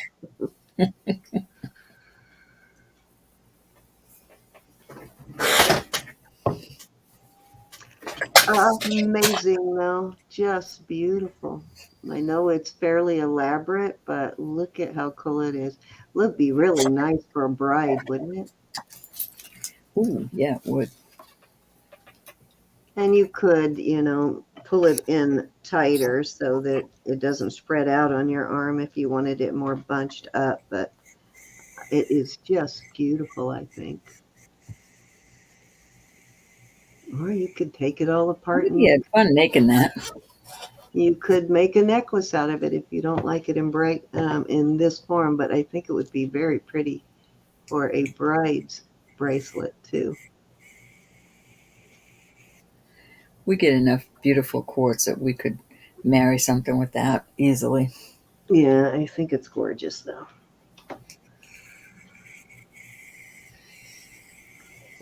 Amazing though. Just beautiful. I know it's fairly elaborate, but look at how cool it is. Would be really nice for a bride, wouldn't it? Ooh, yeah, it would. And you could, pull it in tighter so that it doesn't spread out on your arm if you wanted it more bunched up, but it is just beautiful, I think. Or you could take it all apart We had fun making that. you could make a necklace out of it if you don't like it in this form, but I think it would be very pretty for a bride's bracelet too. We get enough beautiful quartz that we could marry something with that easily. Yeah, I think it's gorgeous though.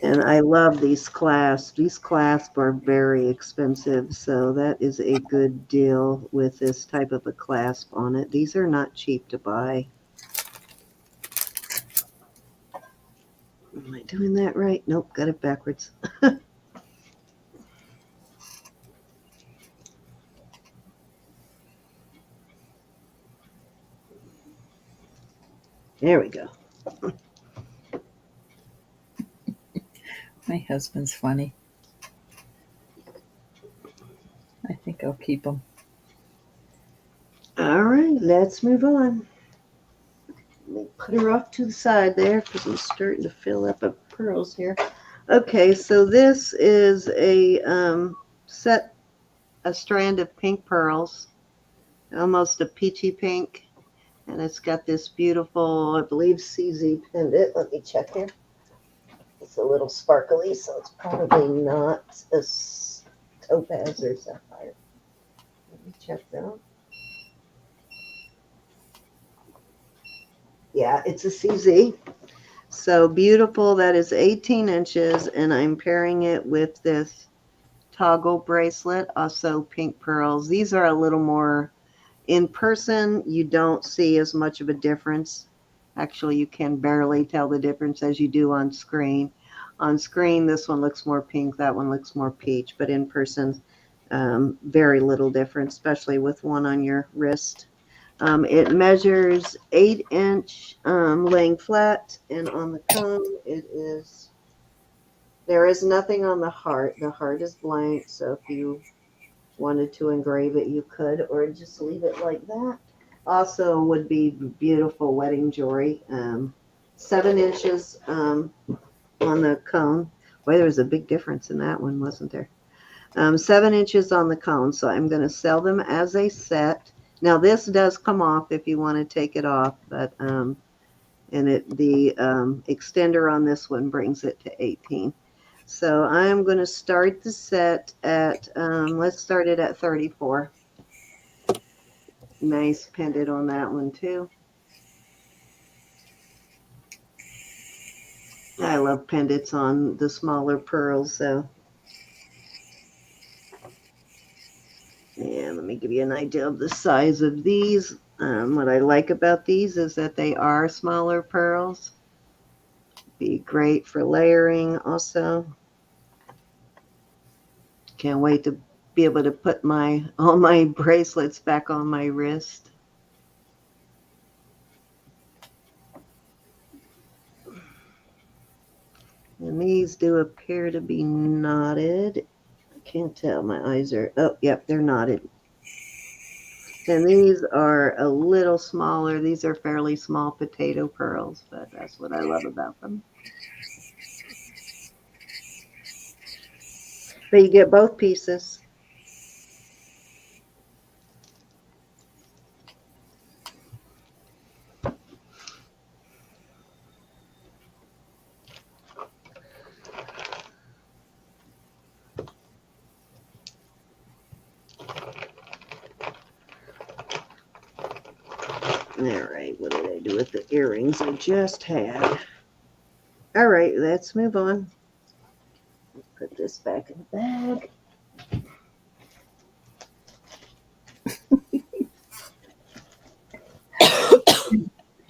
And I love these clasps. These clasps are very expensive, so that is a good deal with this type of a clasp on it. These are not cheap to buy. Am I doing that right? Nope, got it backwards. There we go. My husband's funny. I think I'll keep him. All right, let's move on. Let me put her off to the side there because I'm starting to fill up of pearls here. Okay, so this is a strand of pink pearls, almost a peachy pink, and it's got this beautiful, I believe, CZ pendant. Let me check here. It's a little sparkly, so it's probably not a topaz or sapphire. Let me check that. Yeah, it's a CZ. So beautiful. That is 18 inches, and I'm pairing it with this toggle bracelet, also pink pearls. These are a little more in person. You don't see as much of a difference. Actually, you can barely tell the difference as you do on screen. On screen, this one looks more pink, that one looks more peach, but in person, very little difference, especially with one on your wrist. It measures 8-inch laying flat, and on the cone, there is nothing on the heart. The heart is blank, so if you wanted to engrave it, you could, or just leave it like that. Also would be beautiful wedding jewelry. 7 inches on the cone. Boy, there was a big difference in that one, wasn't there? 7 inches on the cone, so I'm going to sell them as a set. Now this does come off if you want to take it off, but the extender on this one brings it to 18. So I'm going to start the set at, let's start it at 34. Nice pendant on that one too. I love pendants on the smaller pearls, so. And let me give you an idea of the size of these. What I like about these is that they are smaller pearls. Be great for layering also. Can't wait to be able to put all my bracelets back on my wrist. And these do appear to be knotted. I can't tell. My eyes are, oh, yep, they're knotted. And these are a little smaller. These are fairly small potato pearls, but that's what I love about them. But you get both pieces. All right, what did I do with the earrings I just had? All right, let's move on. Let's put this back in the bag.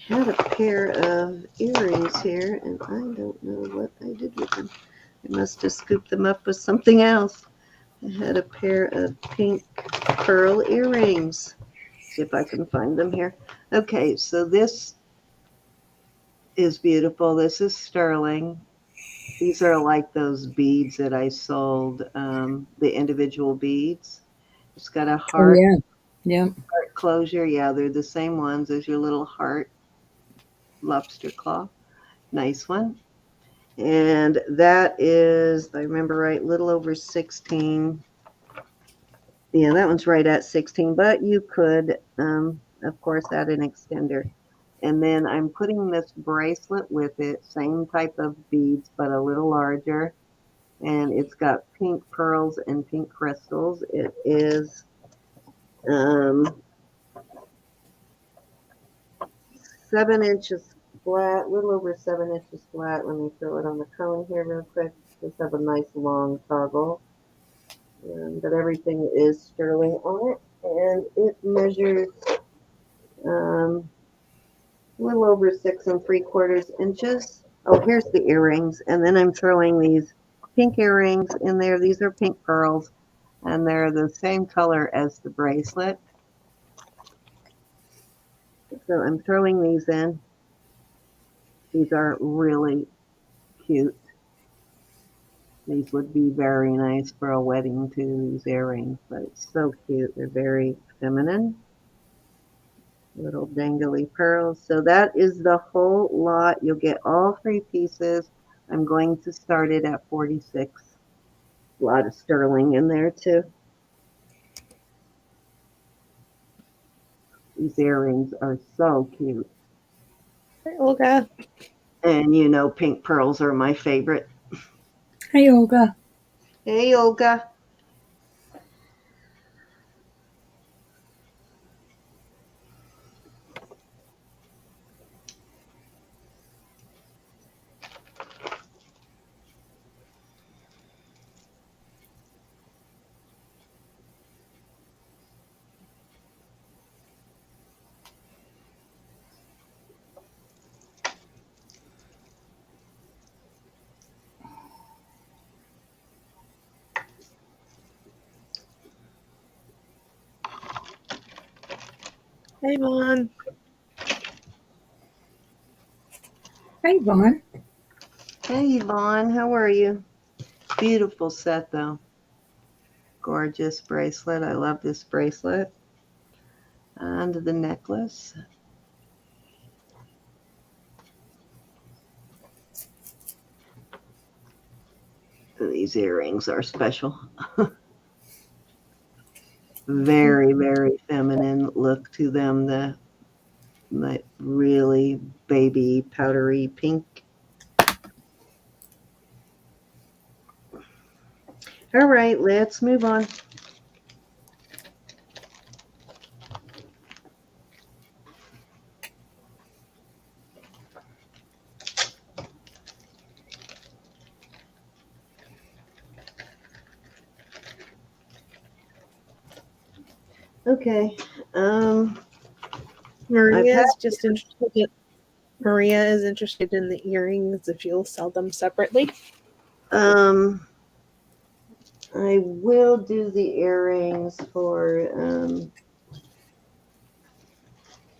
I had a pair of earrings here, and I don't know what I did with them. I must have scooped them up with something else. I had a pair of pink pearl earrings. See if I can find them here. Okay, so this is beautiful. This is sterling. These are like those beads that I sold, the individual beads. It's got a heart, Yeah. heart closure. Yeah, they're the same ones as your little heart lobster claw. Nice one. And that is, if I remember right, little over 16. Yeah, that one's right at 16, but you could, of course, add an extender. And then I'm putting this bracelet with it, same type of beads, but a little larger. And it's got pink pearls and pink crystals. It is 7 inches flat, a little over 7 inches flat. Let me throw it on the cone here real quick. Just have a nice long toggle. But everything is sterling on it. And it measures a little over 6 3/4 inches. Oh, here's the earrings. And then I'm throwing these pink earrings in there. These are pink pearls. And they're the same color as the bracelet. So I'm throwing these in. These are really cute. These would be very nice for a wedding too, these earrings, but it's so cute. They're very feminine. Little dangly pearls. So that is the whole lot. You'll get all 3 pieces. I'm going to start it at 46. A lot of sterling in there too. These earrings are so cute. Hey, Olga. And you know, pink pearls are my favorite. Hey, Olga. Hey, Olga. Hey, Vaughn. Hey, Vaughn. Hey, Yvonne. How are you? Beautiful set, though. Gorgeous bracelet. I love this bracelet. And the necklace. These earrings are special. Very, very feminine look to them. The really baby powdery pink. All right, let's move on. Okay. Maria is interested in the earrings if you'll sell them separately. I will do the earrings for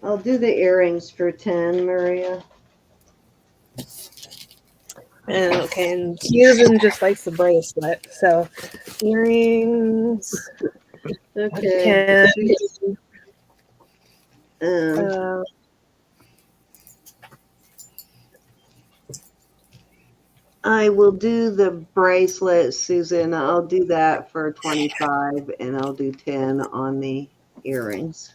I'll do the earrings for 10, Maria. Okay, and Susan just likes the bracelet, so earrings. Okay. I will do the bracelet, Susan. I'll do that for 25, and I'll do 10 on the earrings.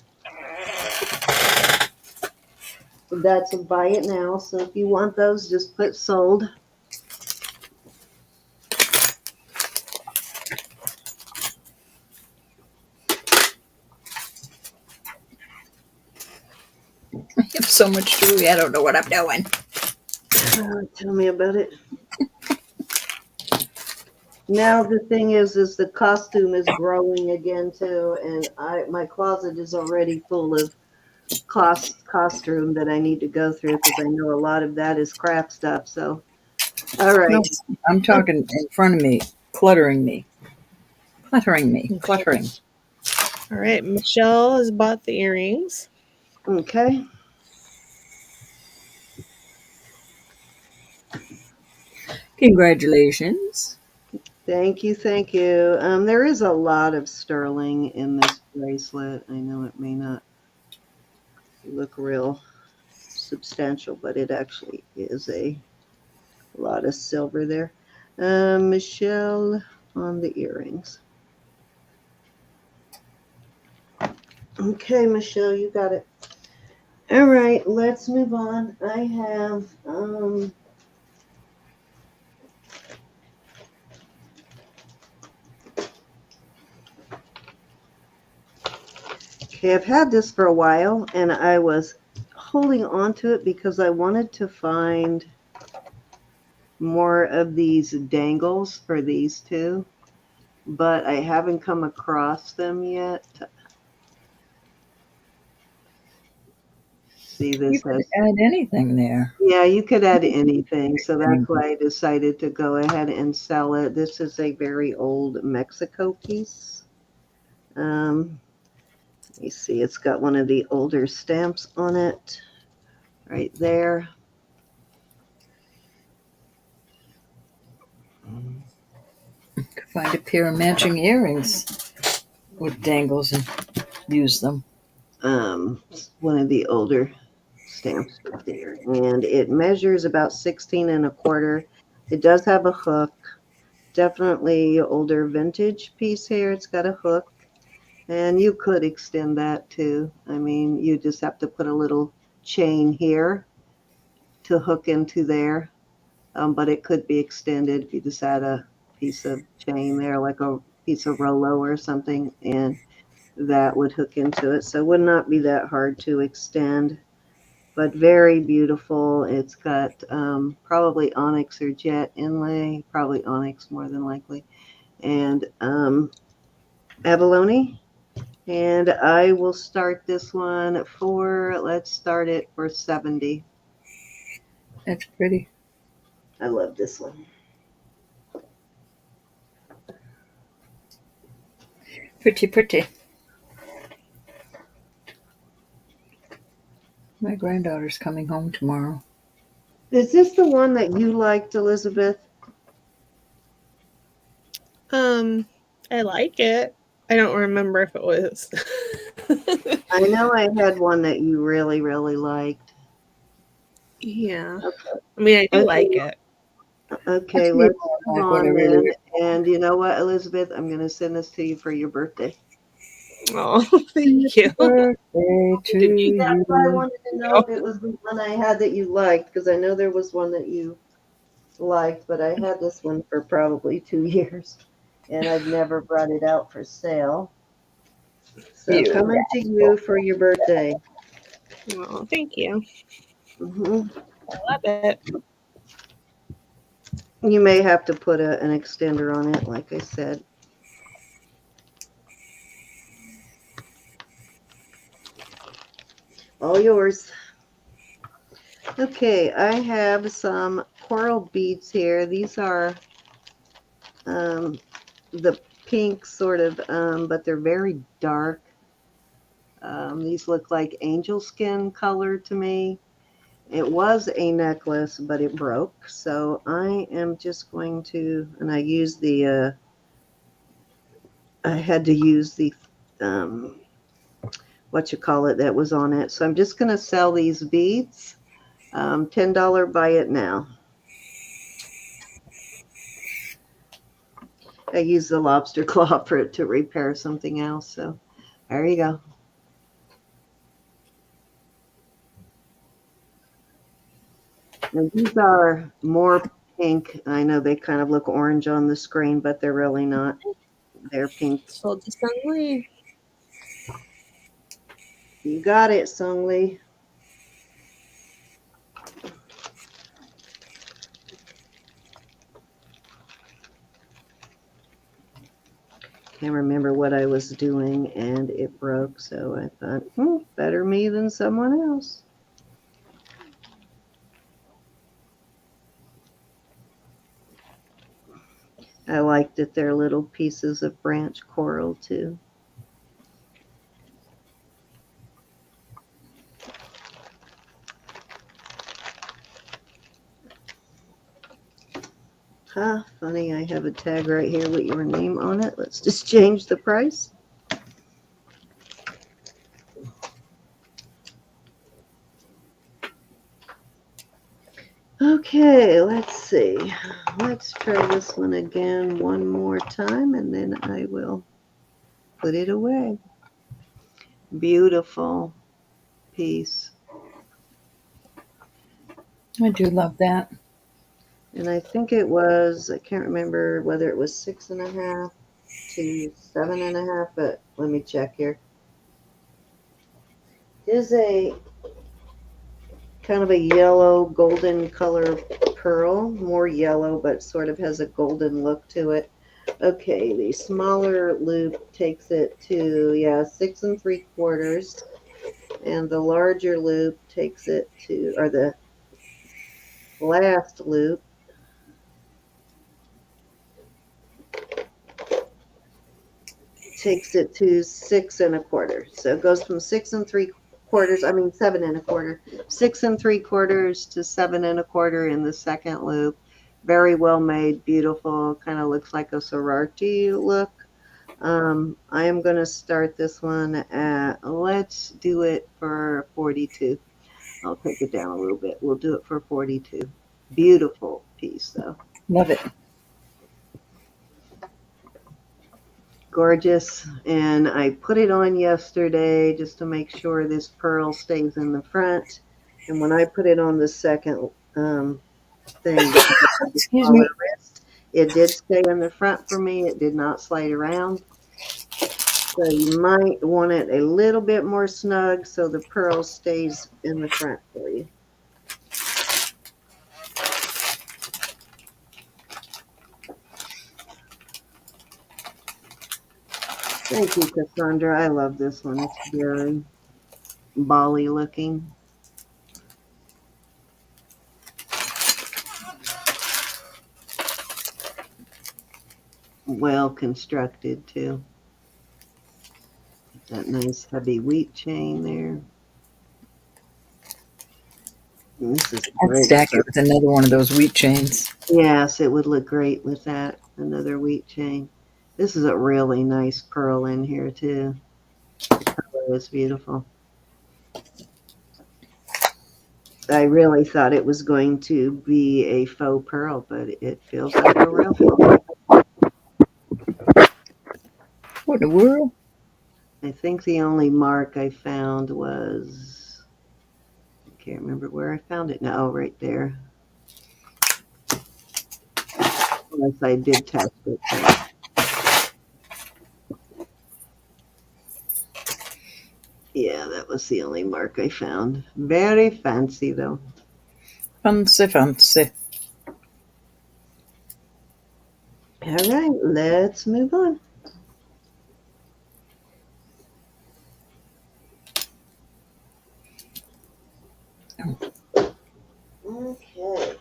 So that's a buy it now. So if you want those, just put sold. I have so much jewelry, I don't know what I'm doing. Tell me about it. Now the thing is the costume is growing again too, and my closet is already full of costume that I need to go through because I know a lot of that is craft stuff. So, all right. No, I'm talking in front of me, cluttering me. Cluttering. All right, Michelle has bought the earrings. Okay. Congratulations. Thank you, thank you. There is a lot of sterling in this bracelet. I know it may not look real substantial, but it actually is a lot of silver there. Michelle on the earrings. Okay, Michelle, you got it. All right, let's move on. I have okay, I've had this for a while, and I was holding on to it because I wanted to find more of these dangles for these two, but I haven't come across them yet. See, this You could add anything there. Yeah, you could add anything, so that's why I decided to go ahead and sell it. This is a very old Mexico piece. Let me see, it's got one of the older stamps on it right there. Could find a pair of matching earrings with dangles and use them. One of the older stamps right there, and it measures about 16 and a quarter. It does have a hook. Definitely older vintage piece here. It's got a hook, and you could extend that too. I mean, you just have to put a little chain here to hook into there, but it could be extended if you just add a piece of chain there, like a piece of Rolo or something, and that would hook into it. So it would not be that hard to extend, but very beautiful. It's got probably onyx or jet inlay, probably onyx more than likely, and abalone. And I will start this one for, let's start it for 70. That's pretty. I love this one. Pretty, pretty. My granddaughter's coming home tomorrow. Is this the one that you liked, Elizabeth? I like it. I don't remember if it was. I know I had one that you really, really liked. Yeah. Okay. I mean, I do Okay. like it. Okay, let's move on then. And you know what, Elizabeth? I'm going to send this to you for your birthday. Oh, thank you. Birthday to you. That's why I wanted to know if it was the one I had that you liked, because I know there was one that you liked, but I had this one for probably 2 years, and I've never brought it out for sale. So coming to you for your birthday. Oh, thank you. Mm-hmm. I love it. You may have to put an extender on it, like I said. All yours. Okay, I have some coral beads here. These are the pink sort of, but they're very dark. These look like angel skin color to me. It was a necklace, but it broke. So I am just going to, and I used the, I had to use the, what you call it, that was on it. So I'm just going to sell these beads. $10 buy it now. I used the lobster claw for it to repair something else. So there you go. And these are more pink. I know they kind of look orange on the screen, but they're really not. They're pink. Sold to Sungli. You got it, Sung Lee. Can't remember what I was doing, and it broke. So I thought, better me than someone else. I like that they're little pieces of branch coral too. Funny, I have a tag right here with your name on it. Let's just change the price. Okay, let's see. Let's try this one again one more time, and then I will put it away. Beautiful piece. I do love that. And I think it was, I can't remember whether it was 6.5 to 7.5, but let me check here. It is a kind of a yellow golden color pearl, more yellow, but sort of has a golden look to it. Okay, the smaller loop takes it to, 6 3/4, and the larger loop takes it to, or the last loop takes it to 6 1/4. So it goes from 6 3/4, 7 1/4, 6 3/4 to 7 1/4 in the second loop. Very well made, beautiful, kind of looks like a sorority look. I am going to start this one at, let's do it for 42. I'll take it down a little bit. We'll do it for 42. Beautiful piece, though. Love it. Gorgeous. And I put it on yesterday just to make sure this pearl stays in the front. And when I put it on the second thing, Excuse me. wrist, it did stay in the front for me. It did not slide around. So you might want it a little bit more snug so the pearl stays in the front for you. Thank you, Cassandra. I love this one. It's very Bali looking. Well constructed too. That nice heavy wheat chain there. And this is I'd great. stack it with another one of those wheat chains. Yes, it would look great with that. Another wheat chain. This is a really nice pearl in here too. The color is beautiful. I really thought it was going to be a faux pearl, but it feels like a real pearl. What in the world? I think the only mark I found was, I can't remember where I found it now. Oh, right there. Unless I did test it. Yeah, that was the only mark I found. Very fancy though. Fancy, fancy. All right, let's move on. Okay.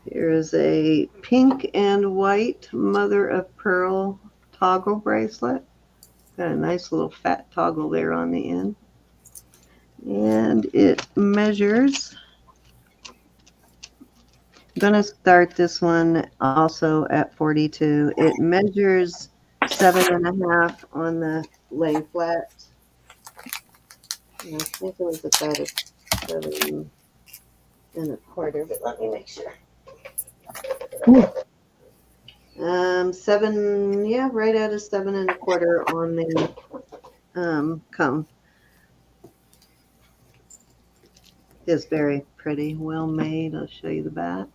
Here is a pink and white mother of pearl toggle bracelet. Got a nice little fat toggle there on the end. And it measures, I'm going to start this one also at 42. It measures 7.5 on the lay flat. And I think it was about a 7 1/4, but let me make sure. 7, right at a 7 1/4 on the cone. It's very pretty, well made. I'll show you the back.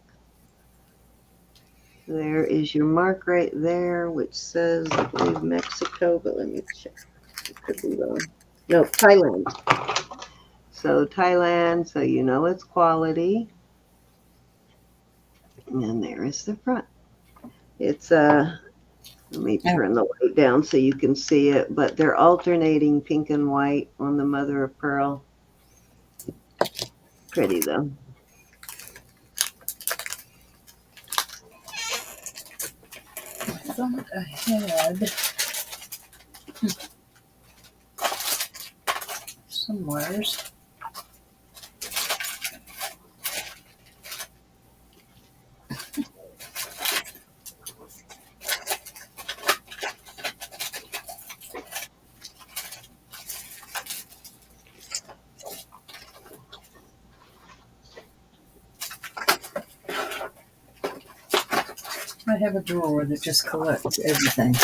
There is your mark right there, which says, I believe, Mexico, but let me check. It could be wrong. No, Thailand. So Thailand, so you know it's quality. And there is the front. It's let me turn the light down so you can see it, but they're alternating pink and white on the mother of pearl. Pretty though. I thought I had somewheres. I have a drawer that just collects everything.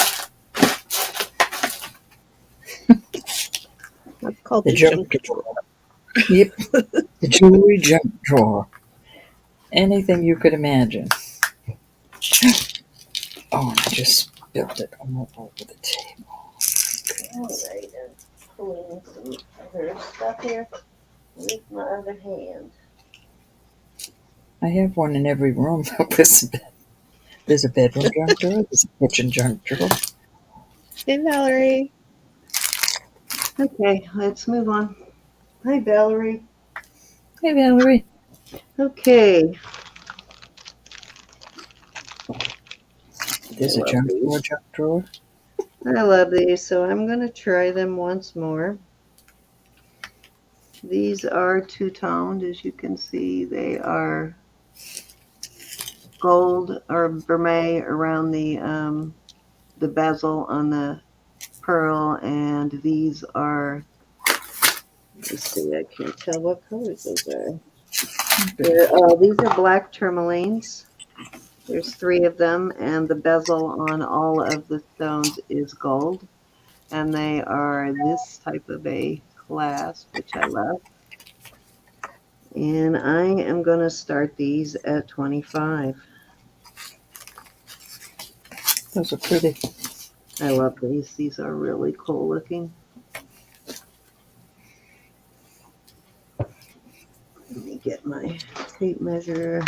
That's called The the junk junk drawer. Yep. The jewelry junk drawer. Anything you could imagine. Oh, and I just spilled it all over the table. All right, I'm pulling some other stuff here with my other hand. I have one in every room, Elizabeth. There's a bedroom junk drawer. There's a kitchen junk drawer. Hey, Valerie. Okay, let's move on. Hi, Valerie. Hey, Valerie. Okay. There's a junk drawer. I love these, so I'm going to try them once more. These are two-toned, as you can see. They are gold or vermeil around the bezel on the pearl, and these are, let's see, I can't tell what colors those are. These are black tourmalines. There's 3 of them, and the bezel on all of the stones is gold. And they are this type of a clasp, which I love. And I am going to start these at 25. Those are pretty. I love these. These are really cool looking. Let me get my tape measure.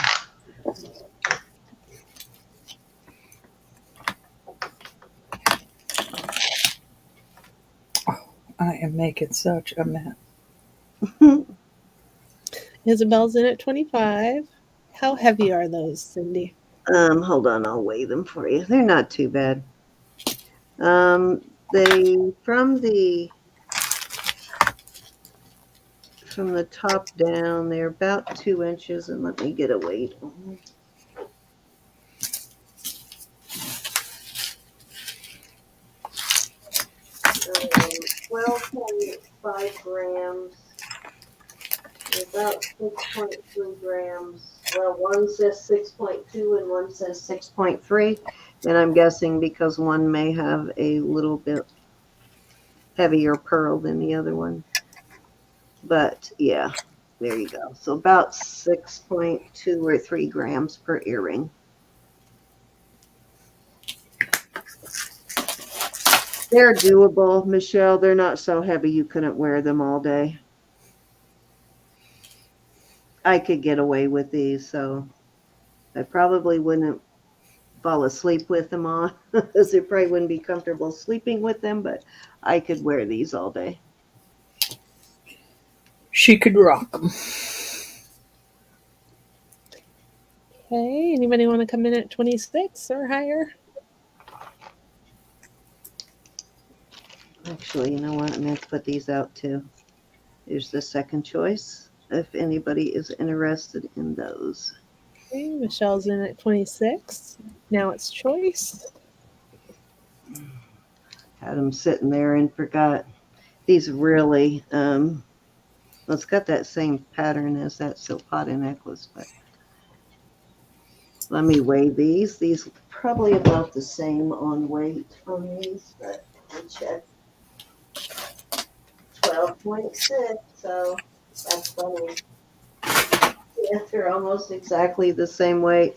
I am making such a mess. Isabel's in at 25. How heavy are those, Cindy? Hold on, I'll weigh them for you. They're not too bad. They from the top down, they're about 2 inches, and let me get a weight. 12.5 grams, about 6.3 grams. Well, one says 6.2 and one says 6.3, and I'm guessing because one may have a little bit heavier pearl than the other one. But yeah, there you go. So about 6.2 or 3 grams per earring. They're doable, Michelle. They're not so heavy you couldn't wear them all day. I could get away with these, so I probably wouldn't fall asleep with them on, because it probably wouldn't be comfortable sleeping with them, but I could wear these all day. She could rock them. Okay, anybody want to come in at 26 or higher? Actually, you know what? I'm going to put these out too. Here's the second choice, if anybody is interested in those. Okay, Michelle's in at 26. Now it's choice. Had them sitting there and forgot. These really, well, it's got that same pattern as that Silpata necklace, but let me weigh these. These are probably about the same on weight on these, but I'll check. 12.6, so that's funny. Yeah, they're almost exactly the same weight.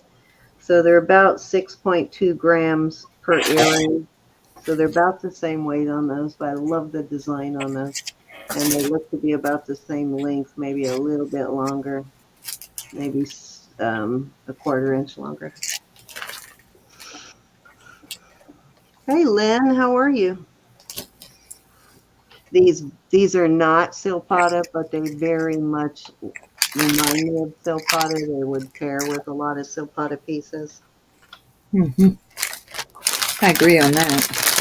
So they're about 6.2 grams per earring. So they're about the same weight on those, but I love the design on those. And they look to be about the same length, maybe a little bit longer, maybe a quarter inch longer. Hey, Lynn, how are you? These are not Silpata, but they very much remind me of Silpata. They would pair with a lot of Silpata pieces. Mm-hmm. I agree on that.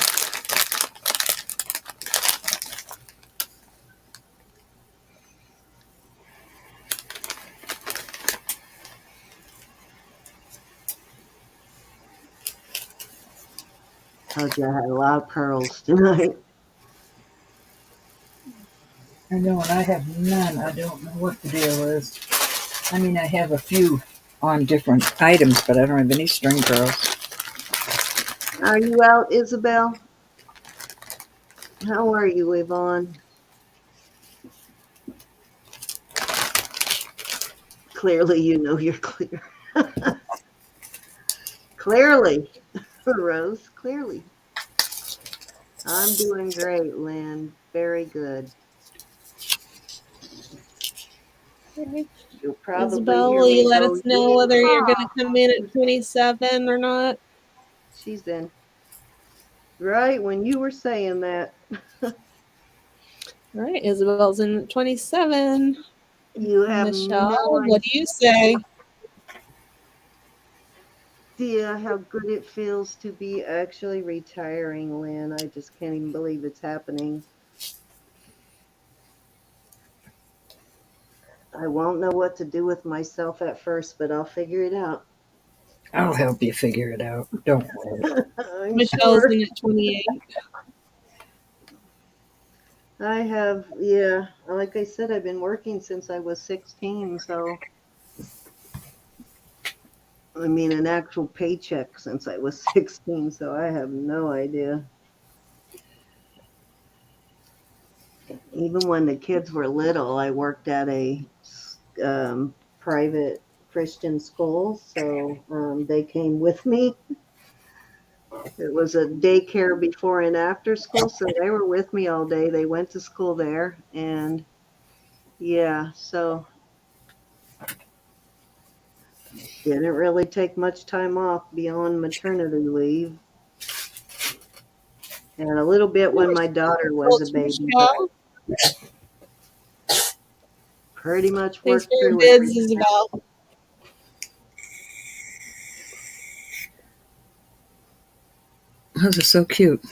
Told you I had a lot of pearls tonight. I know, and I have none. I don't know what the deal is. I mean, I have a few on different items, but I don't have any string pearls. Are you out, Isabel? How are you, Yvonne? Clearly, you know you're clear. Clearly, Rose, clearly. I'm doing great, Lynn. Very good. Okay. You'll probably Isabel, hear will you me let go, us know whether you're going to yeehaw. come in at 27 or not? She's in. Right when you were saying that, All right, Isabel's in at 27. you have no Michelle, what do you say? idea how good it feels to be actually retiring, Lynn. I just can't even believe it's happening. I won't know what to do with myself at first, but I'll figure it out. I'll help you figure it out. Don't worry. I'm Michelle's sure. in at 28. I have, yeah, like I said, I've been working since I was 16, so I mean, an actual paycheck since I was 16, so I have no idea. Even when the kids were little, I worked at a private Christian school, so they came with me. It was a daycare before and after school, so they were with me all day. They went to school there, and yeah, so didn't really take much time off beyond maternity leave, and a little bit when my daughter was a baby, but Michelle, pretty much thanks for worked your through bids, everything. Isabel. Those are so cute.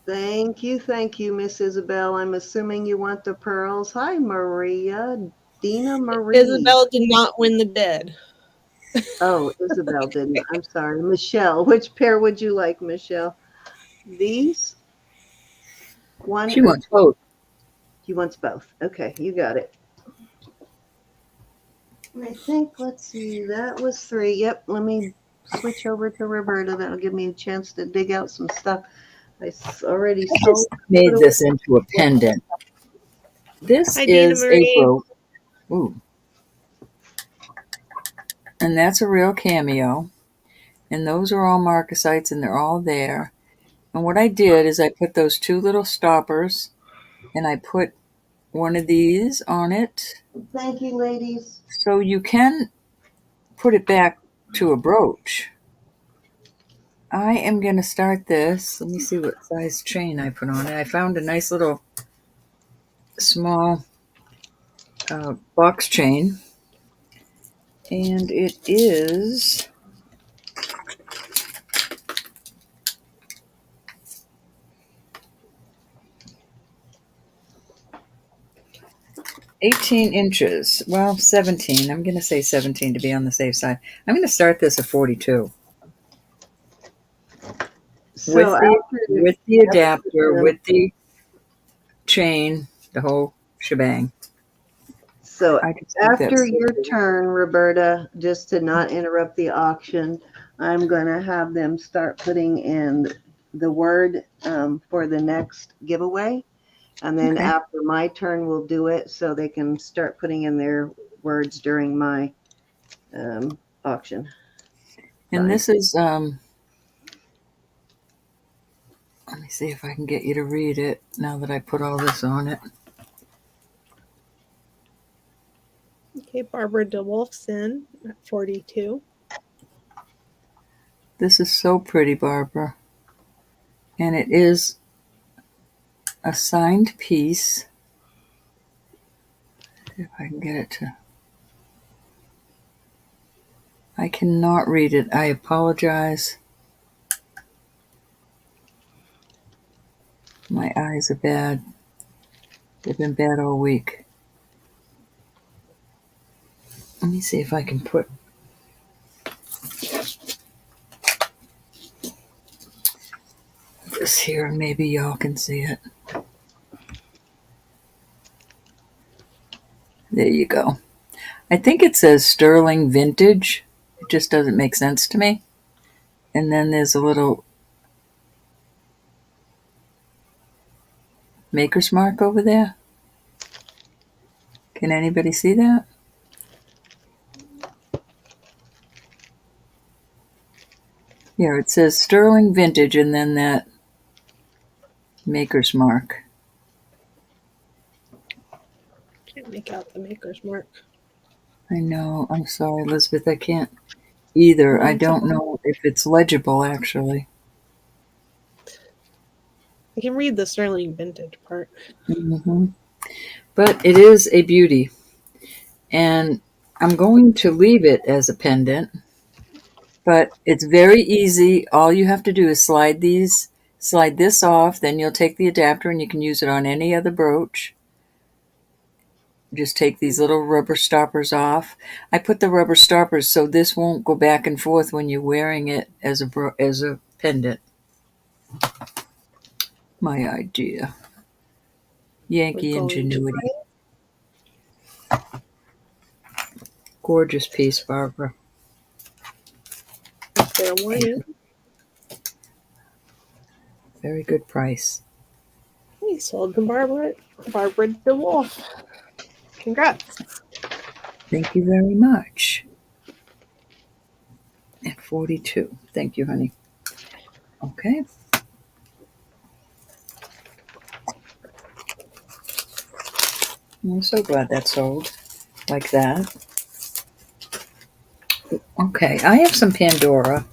Thank you, Miss Isabel. I'm assuming you want the pearls. Hi, Maria. Dina Marie. Isabel did not win the bid. Oh, Isabel didn't. I'm sorry. Michelle. Which pair would you like, Michelle? These? One She or wants two? both. He wants both. Okay, you got it. I think, let's see, that was 3. Yep, let me switch over to Roberta. That'll give me a chance to dig out some stuff. Already I sold. just made this into a pendant. This Hi, Dina is Marie. April. Ooh. And that's a real cameo. And those are all marcasites, and they're all there. And what I did is I put those 2 little stoppers, and I put one of these on it. Thank you, ladies. So you can put it back to a brooch. I am going to start this. Let me see what size chain I put on it. I found a nice little small box chain, and it is 18 inches. Well, 17. I'm going to say 17 to be on the safe side. I'm going to start this at 42 So with the adapter, after, with the chain, the whole shebang. so I just think after that's so your pretty. turn, Roberta, just to not interrupt the auction, I'm going to have them start putting in the word for the next giveaway. And then Okay. after my turn, we'll do it so they can start putting in their words during my auction. And Time. this is let me see if I can get you to read it now that I put all this on it. Okay, Barbara DeWolfson at 42. This is so pretty, Barbara. And it is a signed piece. If I can get it to. I cannot read it. I apologize. My eyes are bad. They've been bad all week. Let me see if I can put this here and maybe y'all can see it. There you go. I think it says Sterling Vintage. It just doesn't make sense to me. And then there's a little maker's mark over there? Can anybody see that? Here, it says sterling vintage and then that maker's mark. Can't make out the maker's mark. I know. I'm sorry, Elizabeth. I can't either. No, I it's don't okay. know if it's legible, actually. I can read the sterling vintage part. Hmm. But it is a beauty. And I'm going to leave it as a pendant. But it's very easy. All you have to do is slide this off. Then you'll take the adapter and you can use it on any other brooch. Just take these little rubber stoppers off. I put the rubber stoppers so this won't go back and forth when you're wearing it as a pendant. My idea. We're Yankee going to ingenuity. Gorgeous piece, Barbara. fair warning. Very good price. We sold to Barbara DeWolf. Congrats. Thank you very much. At 42. Thank you, honey. Okay. I'm so glad that sold like that. Okay, I have some Pandora.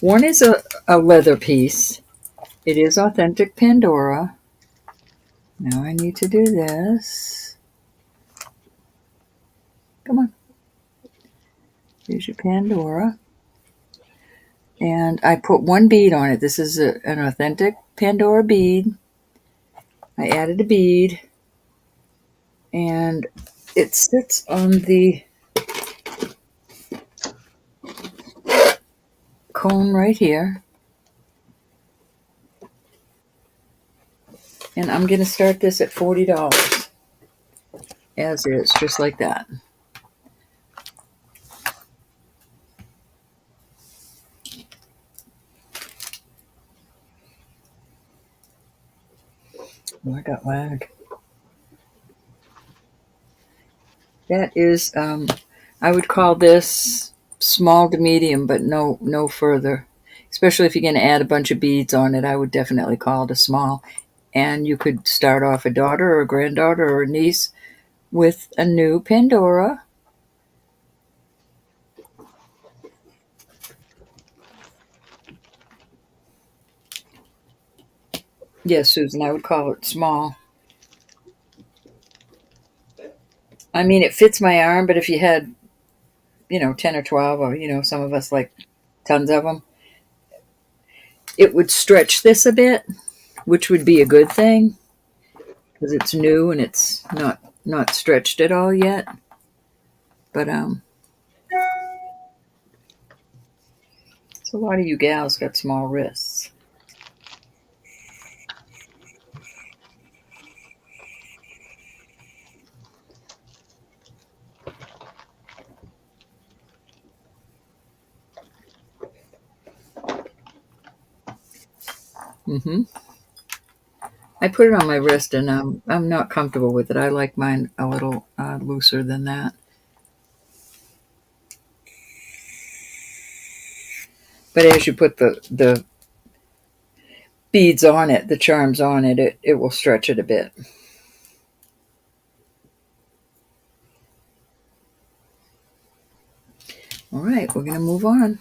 One is a leather piece. It is authentic Pandora. Now I need to do this. Come on. Here's your Pandora. And I put one bead on it. This is an authentic Pandora bead. I added a bead. And it sits on the cone right here. And I'm going to start this at $40. As is, just like that. Oh, I got lag. That is, I would call this small to medium, but no further. Especially if you're going to add a bunch of beads on it, I would definitely call it a small. And you could start off a daughter or a granddaughter or a niece with a new Pandora. Yes, Susan, I would call it small. I mean, it fits my arm, but if you had, 10 or 12, or, some of us like tons of them, it would stretch this a bit, which would be a good thing because it's new and it's not stretched at all yet. But so a lot of you gals got small wrists. Mm-hmm. I put it on my wrist and I'm not comfortable with it. I like mine a little looser than that. But as you put the beads on it, the charms on it, it will stretch it a bit. All right, we're going to move on.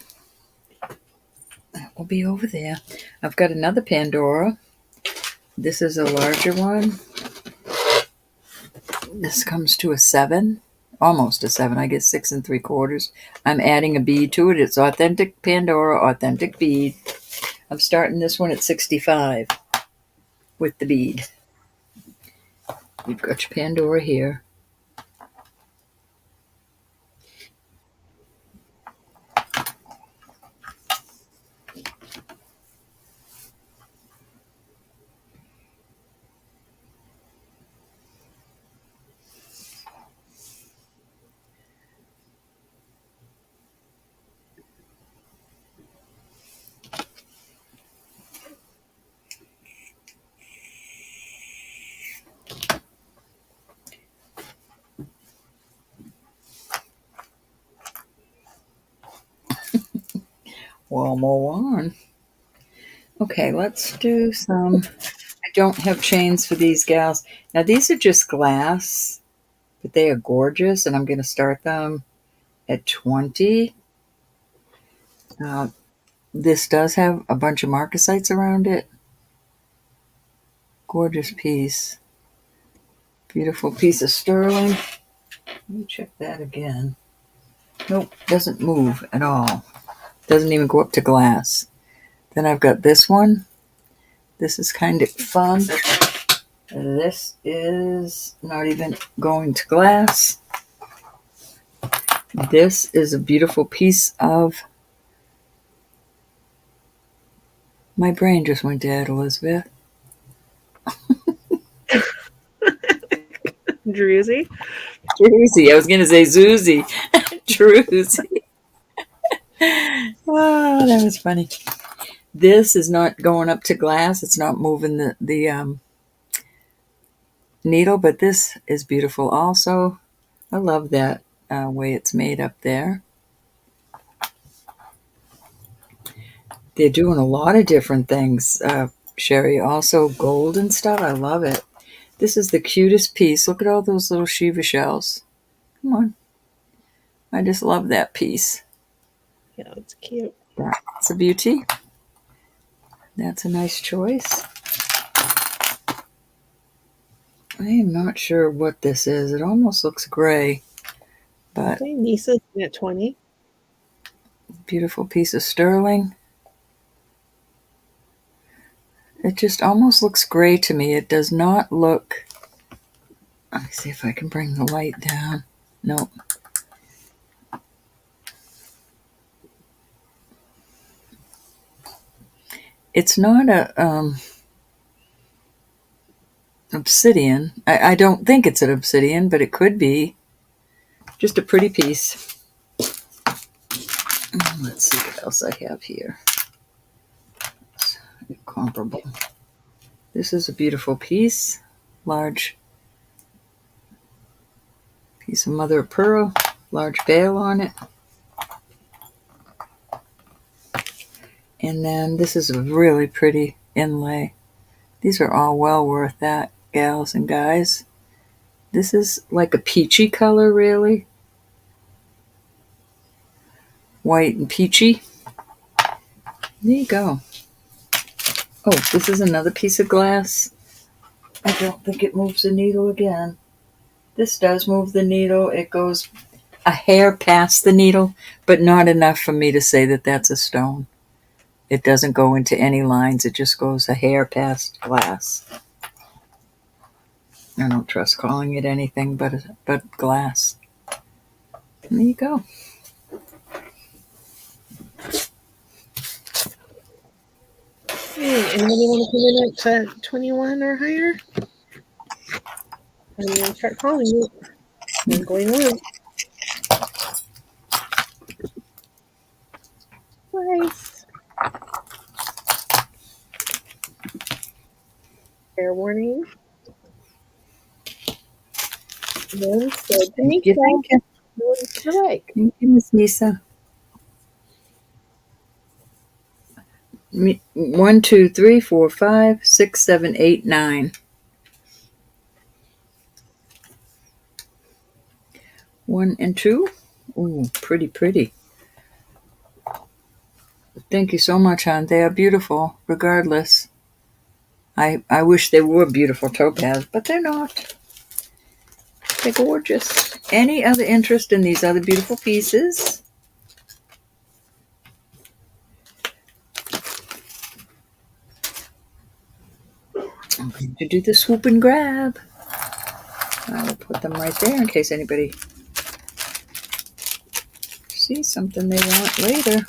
That will be over there. I've got another Pandora. This is a larger one. This comes to a 7, almost a 7, I guess 6 3/4. I'm adding a bead to it. It's authentic Pandora, authentic bead. I'm starting this one at 65 with the bead. You've got your Pandora here. one more one. Okay, let's do some. I don't have chains for these gals. Now, these are just glass, but they are gorgeous, and I'm going to start them at 20. This does have a bunch of marcasites around it. Gorgeous piece. Beautiful piece of sterling. Let me check that again. Nope, doesn't move at all. Doesn't even go up to glass. Then I've got this one. This is kind of fun. This is not even going to glass. This is a beautiful piece of... My brain just went dead, Elizabeth. Druzy. Druzy. I was going to say Zuzi. Druzy. Oh, that was funny. This is not going up to glass. It's not moving the needle, but this is beautiful also. I love that way it's made up there. They're doing a lot of different things, Sherry. Also gold and stuff. I love it. This is the cutest piece. Look at all those little Shiva shells. Come on. I just love that piece. Yeah, it's cute. That's a beauty. That's a nice choice. I am not sure what this is. It almost looks gray, but Okay, Nisa's at 20. beautiful piece of sterling. It just almost looks gray to me. It does not look... Let me see if I can bring the light down. Nope. It's not a obsidian. I don't think it's an obsidian, but it could be. Just a pretty piece. Let's see what else I have here. Comparable. This is a beautiful piece. Large piece of mother of pearl. Large veil on it. And then this is a really pretty inlay. These are all well worth that, gals and guys. This is like a peachy color, really. White and peachy. There you go. Oh, this is another piece of glass. I don't think it moves the needle again. This does move the needle. It goes a hair past the needle, but not enough for me to say that that's a stone. It doesn't go into any lines. It just goes a hair past glass. I don't trust calling it anything but glass. And there you go. Hey, anybody want to come in at 21 or higher? I'm going to start calling you. I'm going once. Twice. Fair warning. Then said to me, Thank you. like. Thank you, Miss Nisa. 1, 2, 3, 4, 5, 6, 7, 8, 9. 1 and 2. Ooh, pretty, pretty. Thank you so much, hon. They are beautiful, regardless. I wish they were beautiful topaz, but they're not. They're gorgeous. Any other interest in these other beautiful pieces? I'm going to do the swoop and grab. I will put them right there in case anybody sees something they want later.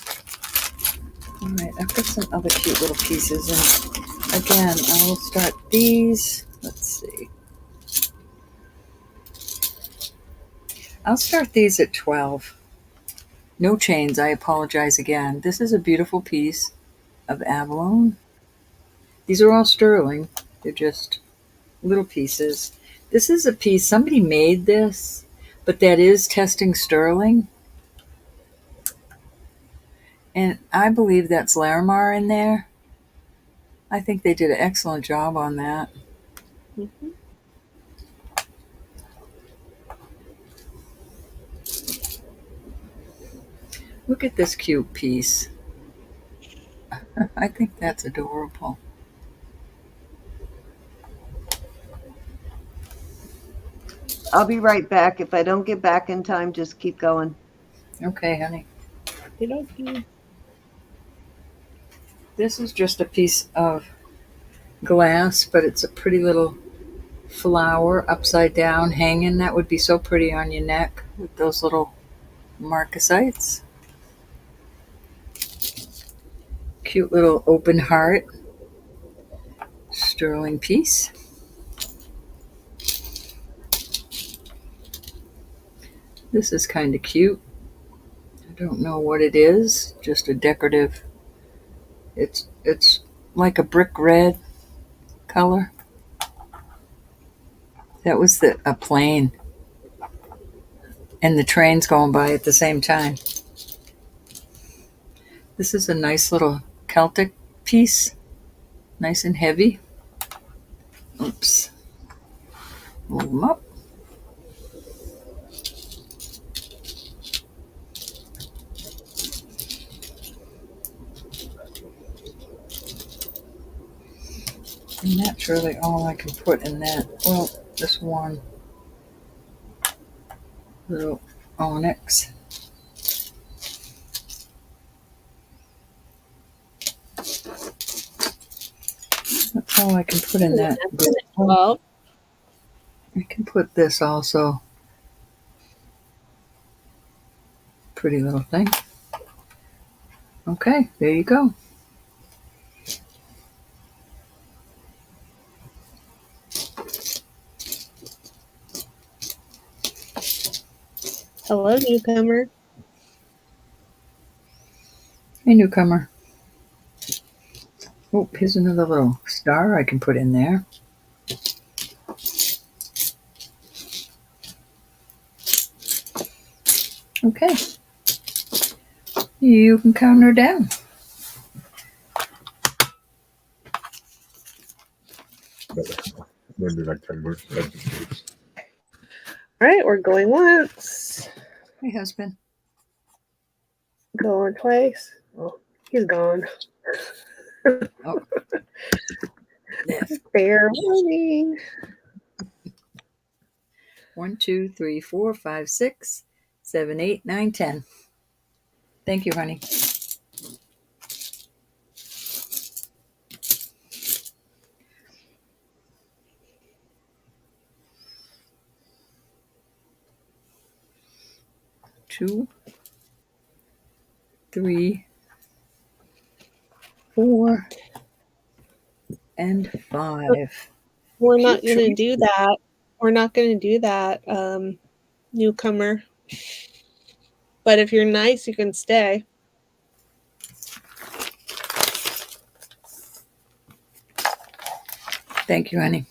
All right, I've got some other cute little pieces, and again, I will start these. Let's see. I'll start these at 12. No chains, I apologize again. This is a beautiful piece of abalone. These are all sterling. They're just little pieces. This is a piece, somebody made this, but that is testing sterling. And I believe that's Larimar in there. I think they did an excellent job on that. Mm-hmm. Look at this cute piece. I think that's adorable. I'll be right back. If I don't get back in time, just keep going. Okay, honey. Okey-dokey. This is just a piece of glass, but it's a pretty little flower upside down hanging. That would be so pretty on your neck with those little marcasites. Cute little open heart sterling piece. This is kind of cute. I don't know what it is. Just a decorative. It's like a brick red color. That was a plane, and the train's going by at the same time. This is a nice little Celtic piece, nice and heavy. Oops. Move them up. And that's really all I can put in that. Well, this one little onyx. That's all I can put in that. Well, I can put this also. Pretty little thing. Okay, there you go. hello, newcomer. Hey, newcomer. Oh, here's another little star I can put in there. Okay. You can count her down. Maybe like 10 more seconds. All right, we're going once, Hey, husband. going twice. Oh, he's gone. Oh. Yes. Fair warning. 1, 2, 3, 4, 5, 6, 7, 8, 9, 10. Thank you, honey. Two, 3, 4, and 5. We're not going to do that. We're not going to do that, newcomer. But if you're nice, you can stay. Thank you, honey.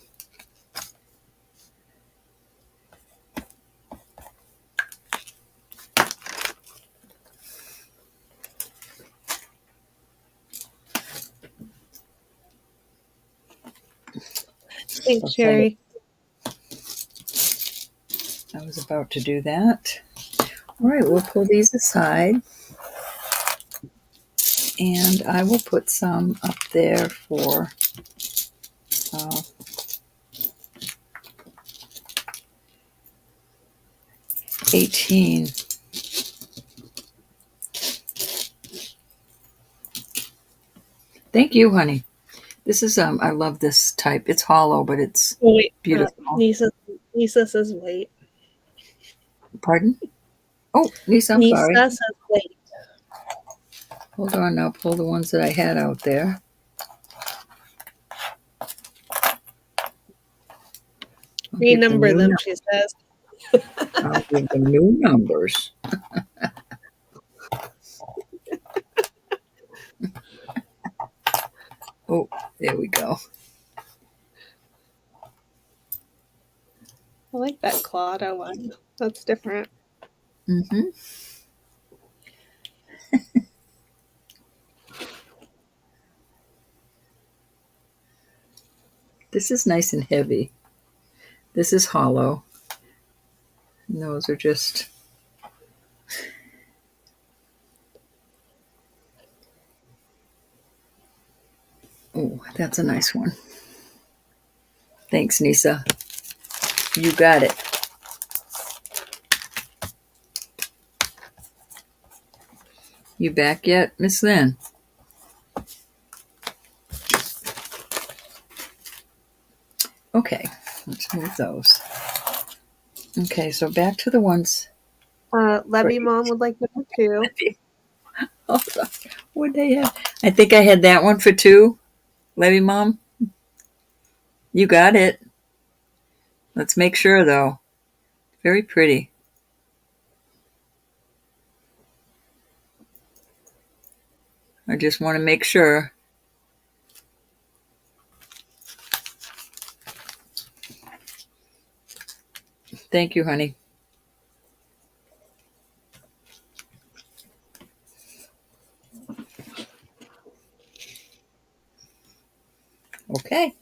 Thanks, Sherry. I was about to do that. All right, we'll pull these aside. And I will put some up there for 18. Thank you, honey. This is I love this type. It's hollow, but it's beautiful. Nisa says wait. Pardon? Oh, Lisa, I'm sorry. Nisa says wait. Hold on, I'll pull the ones that I had out there. Renumber them, she says. I'll give them new numbers. Oh, there we go. I like that Claudia one. That's different. Mm-hmm. This is nice and heavy. This is hollow. And those are just... Oh, that's a nice one. Thanks, Nisa. You got it. You back yet, Miss Lynn? Okay, let's move those. Okay, so back to the ones. Levy Mom would like them too. Hold on. What they have? I think I had that one for 2. Levy Mom? You got it. Let's make sure, though. Very pretty. I just want to make sure. Thank you, honey. Okay.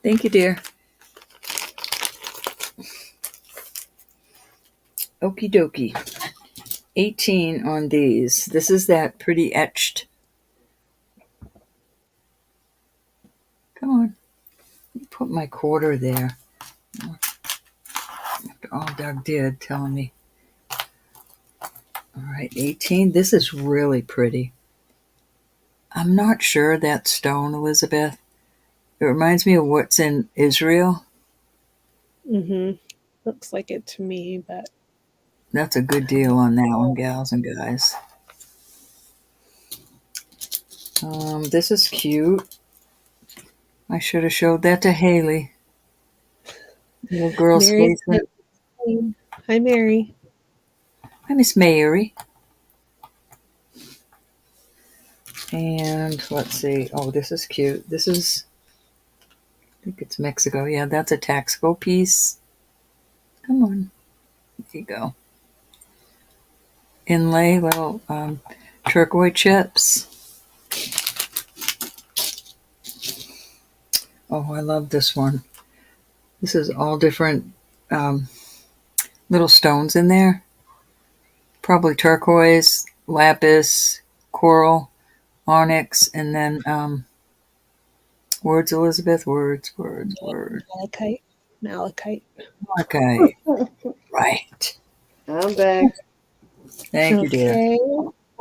Thank you, dear. Okie dokie. 18 on these. This is that pretty etched. Come on. Put my quarter there. After all Doug did telling me. All right, 18. This is really pretty. I'm not sure that stone, Elizabeth. It reminds me of what's in Israel. Mm-hmm. Looks like it to me, but That's a good deal on that one, gals and guys. This is cute. I should have showed that to Haley. Little girl Mary's sleeping. Hi, Mary. Hi, Miss Mary. And let's see. Oh, this is cute. This is, I think it's Mexico. Yeah, that's a Taxco piece. Come on. There you go. Inlay little turquoise chips. Oh, I love this one. This is all different little stones in there. Probably turquoise, lapis, coral, onyx, and then words, Elizabeth. Words. Malachite. Okay. Right. I'm back. Thank you, dear.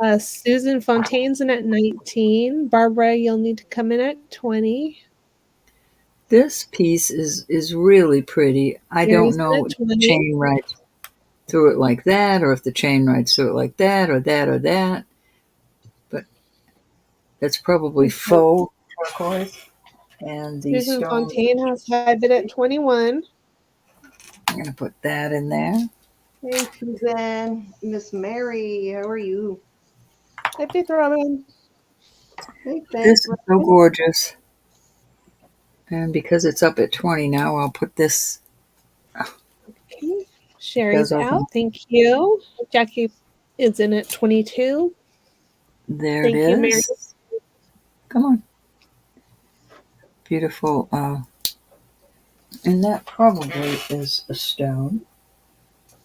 Okay. Susan Fontaine's in at 19. Barbara, you'll need to come in at 20. This piece is really pretty. I Mary's don't in know at if the 20. chain rides through it like that, or if the chain rides through it like that, or that, or that. But that's probably faux turquoise. And the Susan stone, Fontaine has had it at 21. I'm going to put that in there. Hey, Suzanne. Miss Mary, how are you? Hi, Big Robin. Hey, This thanks. is so gorgeous. And because it's up at 20 now, I'll put this. Okay. Sherry's Goes open. out. Thank you. Jackie is in at 22. There Thank you, it Mary. is. Come on. Beautiful. And that probably is a stone.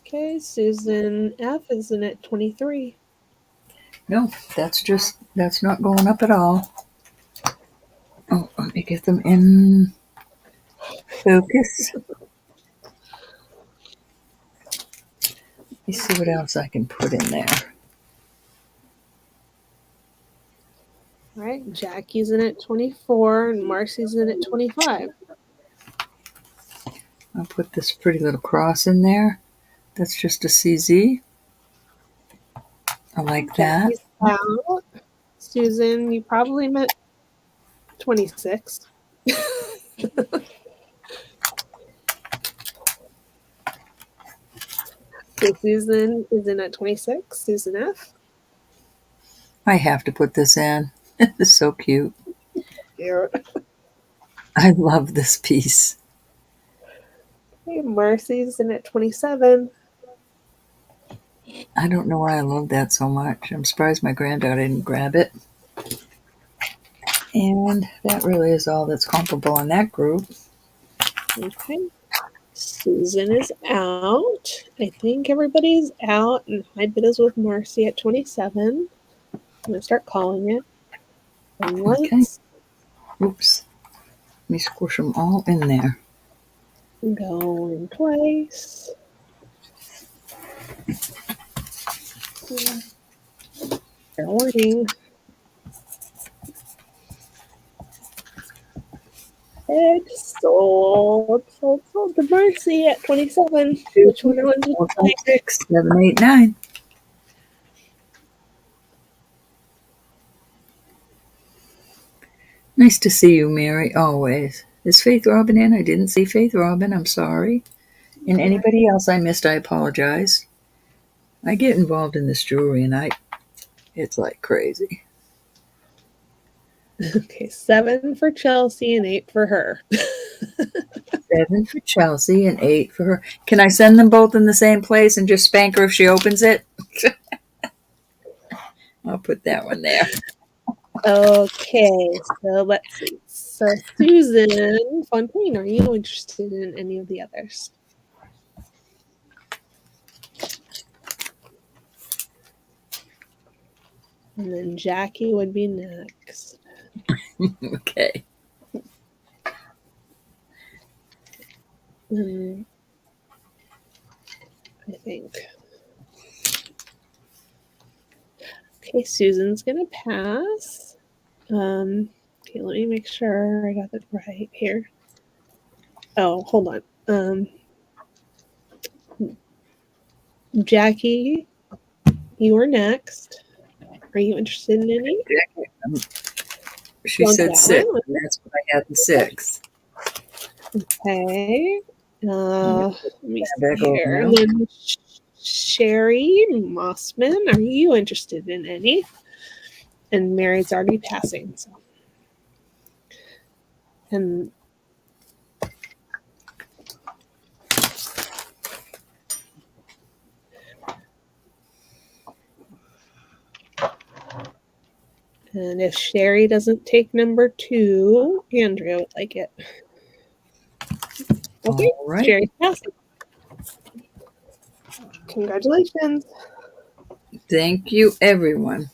Okay, Susan F is in at 23. No, that's not going up at all. Oh, let me get them in focus. Let me see what else I can put in there. All right, Jackie's in at 24 and Marcy's in at 25. I'll put this pretty little cross in there. That's just a CZ. I like that. Jackie's out. Susan, you probably meant 26. So Susan is in at 26. Susan F. I have to put this in. It's so cute. Here. I love this piece. Okay, Marcy's in at 27. I don't know why I love that so much. I'm surprised my granddaughter didn't grab it. And that really is all that's comparable in that group. Okay. Susan is out. I think everybody's out, and my bid is with Marcy at 27. I'm going to start calling it. And Okay. let's Oops. Let me squish them all in there. go in twice. Fair warning. And sold to Marcy at 27. Which one I want to 4, 5, buy? 6, 7, 8, 9. Nice to see you, Mary, always. Is Faith Robin in? I didn't see Faith Robin. I'm sorry. And anybody else I missed, I apologize. I get involved in this jewelry and it's like crazy. Okay, 7 for Chelsea and 8 for her. 7 for Chelsea and 8 for her. Can I send them both in the same place and just spank her if she opens it? I'll put that one there. Okay, so let's see. So Susan Fontaine, are you interested in any of the others? And then Jackie would be next. Okay. I think. Okay, Susan's gonna pass. Okay, let me make sure I got it right here. Oh, hold on. Jackie, you are next. Are you interested in any? She Want said that 6, one? and that's what I had in 6. Okay. Let me see Back over here. now. And then Sherry Mossman, are you interested in any? And Mary's already passing. So. And if Sherry doesn't take number 2, Andrea would like it. Okay, All right. Sherry's passing. Congratulations. Thank you, everyone.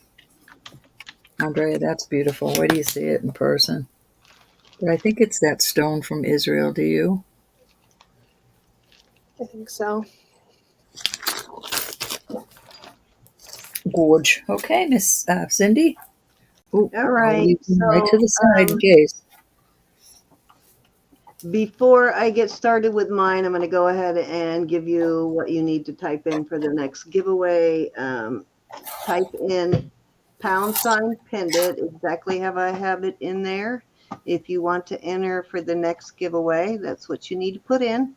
Andrea, that's beautiful. Where do you see it in person? But I think it's that stone from Israel. Do you? I think so. Gorge. Okay, Miss Cindy. Ooh, All right. right to So the side in case. before I get started with mine, I'm going to go ahead and give you what you need to type in for the next giveaway. Type in # pendant, exactly how I have it in there. If you want to enter for the next giveaway, that's what you need to put in.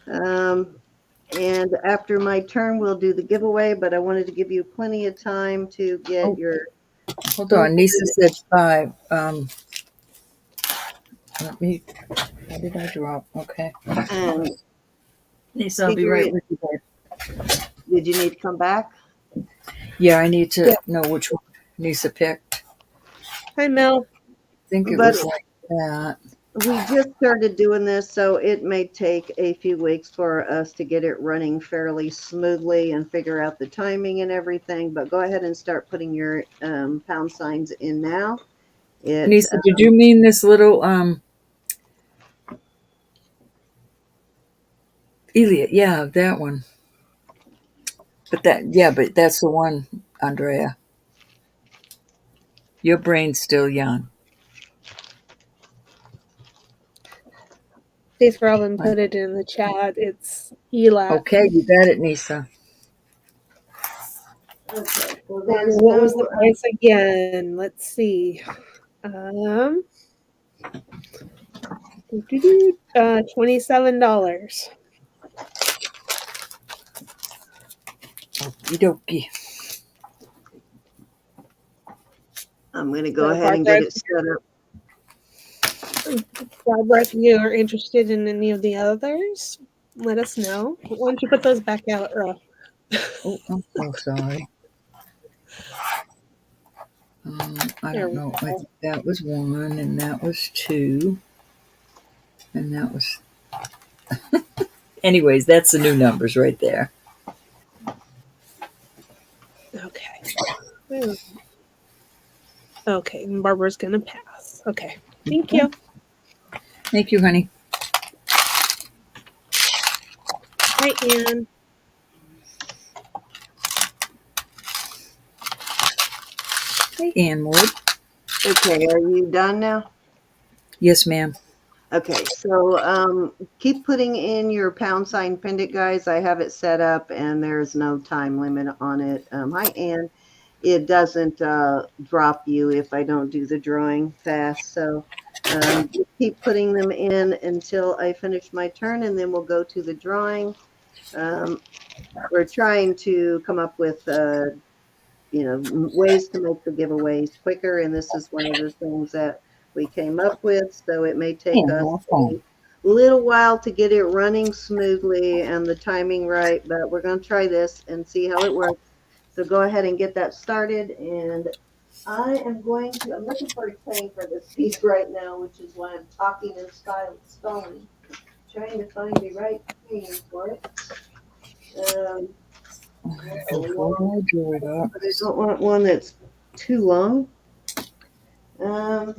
And after my turn, we'll do the giveaway, but I wanted to give you plenty of time to get your. Hold on. Nisa said 5. Let me. How did I drop? Okay. Nisa, I'll be right with you, babe. Did you need to come back? Yeah, I need to know which one Nisa picked. Hi, Mel. I think it was like that. We just started doing this, so it may take a few weeks for us to get it running fairly smoothly and figure out the timing and everything. But go ahead and start putting your pound signs in now. Nisa, did you mean this little Elliot? Yeah, that one. But that's the one, Andrea. Your brain's still young. Faith Robin put it in the chat. It's Elat. Okay, you got it, Nisa. Okay. Well, And what was the price again? Let's see. $27. Okie dokie. I'm going to go ahead and get it set up. Barbara, if you are interested in any of the others, let us know. Why don't you put those back out, Earl? Oh, I'm so sorry. I There don't we know. go. I think that was 1, and that was 2, and that was. Anyways, that's the new numbers right there. Okay. Okay, and Barbara's gonna pass. Okay. Thank you. Thank you, honey. Hi, Anne. Hey, Ann Ward. Okay, are you done now? Yes, ma'am. Okay, so keep putting in your pound sign pendant, guys. I have it set up and there's no time limit on it. Hi, Ann. It doesn't drop you if I don't do the drawing fast. So just keep putting them in until I finish my turn, and then we'll go to the drawing. We're trying to come up with ways to make the giveaways quicker, and this is one of the things that we came up with. So it may take And us more a fun. little while to get it running smoothly and the timing right, but we're going to try this and see how it works. So go ahead and get that started, and I'm looking for a chain for this piece right now, which is why I'm talking and stalling, trying to find the right chain for it. A Before long, my jewelry but I box. don't want one that's too long. I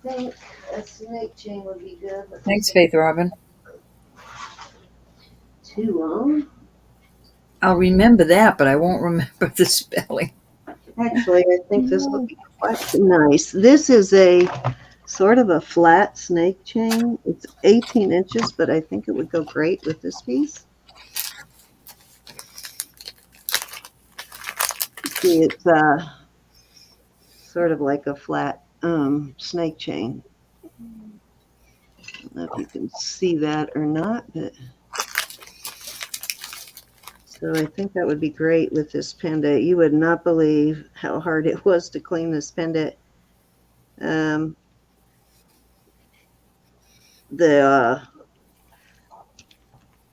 think a snake chain would be good. Let me Thanks, see. Faith Robin. Too long? I'll remember that, but I won't remember the spelling. Actually, I think this would be quite nice. This is a sort of a flat snake chain. It's 18 inches, but I think it would go great with this piece. See, it's sort of like a flat snake chain. I don't know if you can see that or not, but so I think that would be great with this pendant. You would not believe how hard it was to clean this pendant. Um, the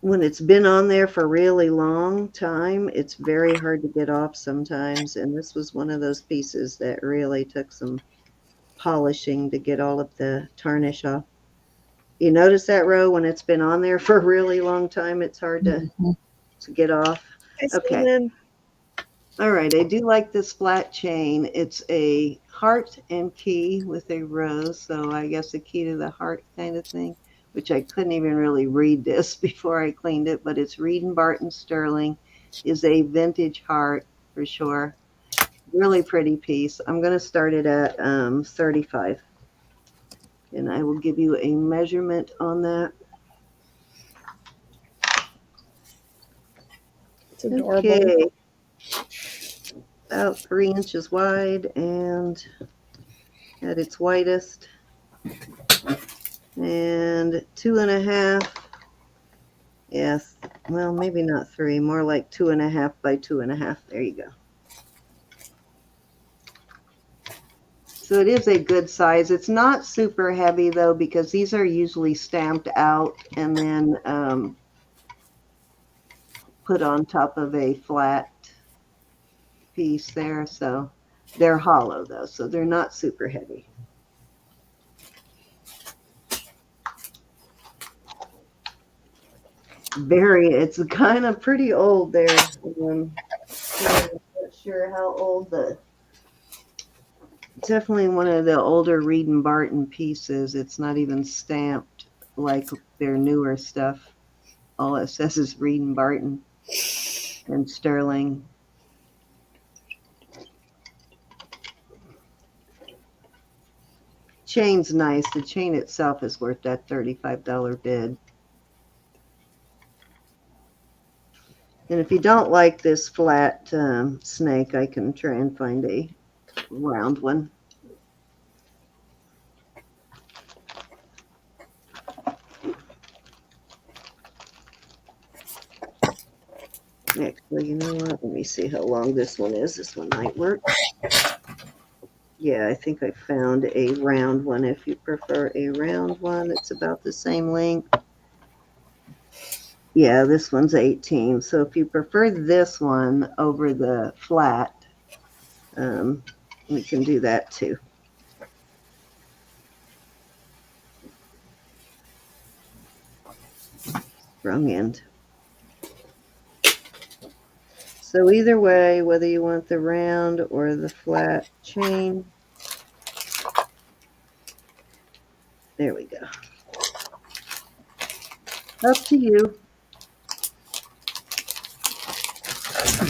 when it's been on there for a really long time, it's very hard to get off sometimes. And this was one of those pieces that really took some polishing to get all of the tarnish off. You notice that, Ro, when it's been on there for a really long time, it's hard to get off. Hi, Okay. Stephen. All right, I do like this flat chain. It's a heart and key with a rose, so I guess a key to the heart kind of thing, which I couldn't even really read this before I cleaned it, but it's Reed and Barton Sterling, is a vintage heart for sure. Really pretty piece. I'm going to start it at 35, and I will give you a measurement on that. It's adorable. Okay, about 3 inches wide and at its widest, and 2.5. Yes, well, maybe not 3, more like 2.5 by 2.5. There you go. So it is a good size. It's not super heavy though, because these are usually stamped out and then put on top of a flat piece there. So they're hollow though, so they're not super heavy. It's kind of pretty old there. I'm not sure how old definitely one of the older Reed and Barton pieces. It's not even stamped like their newer stuff. All it says is Reed and Barton and Sterling. Chain's nice. The chain itself is worth that $35 bid. And if you don't like this flat snake, I can try and find a round one. Actually, you know what? Let me see how long this one is. This one might work. Yeah, I think I found a round one. If you prefer a round one, it's about the same length. Yeah, this one's 18. So if you prefer this one over the flat, We can do that too. Wrong end. So either way, whether you want the round or the flat chain, there we go. Up to you.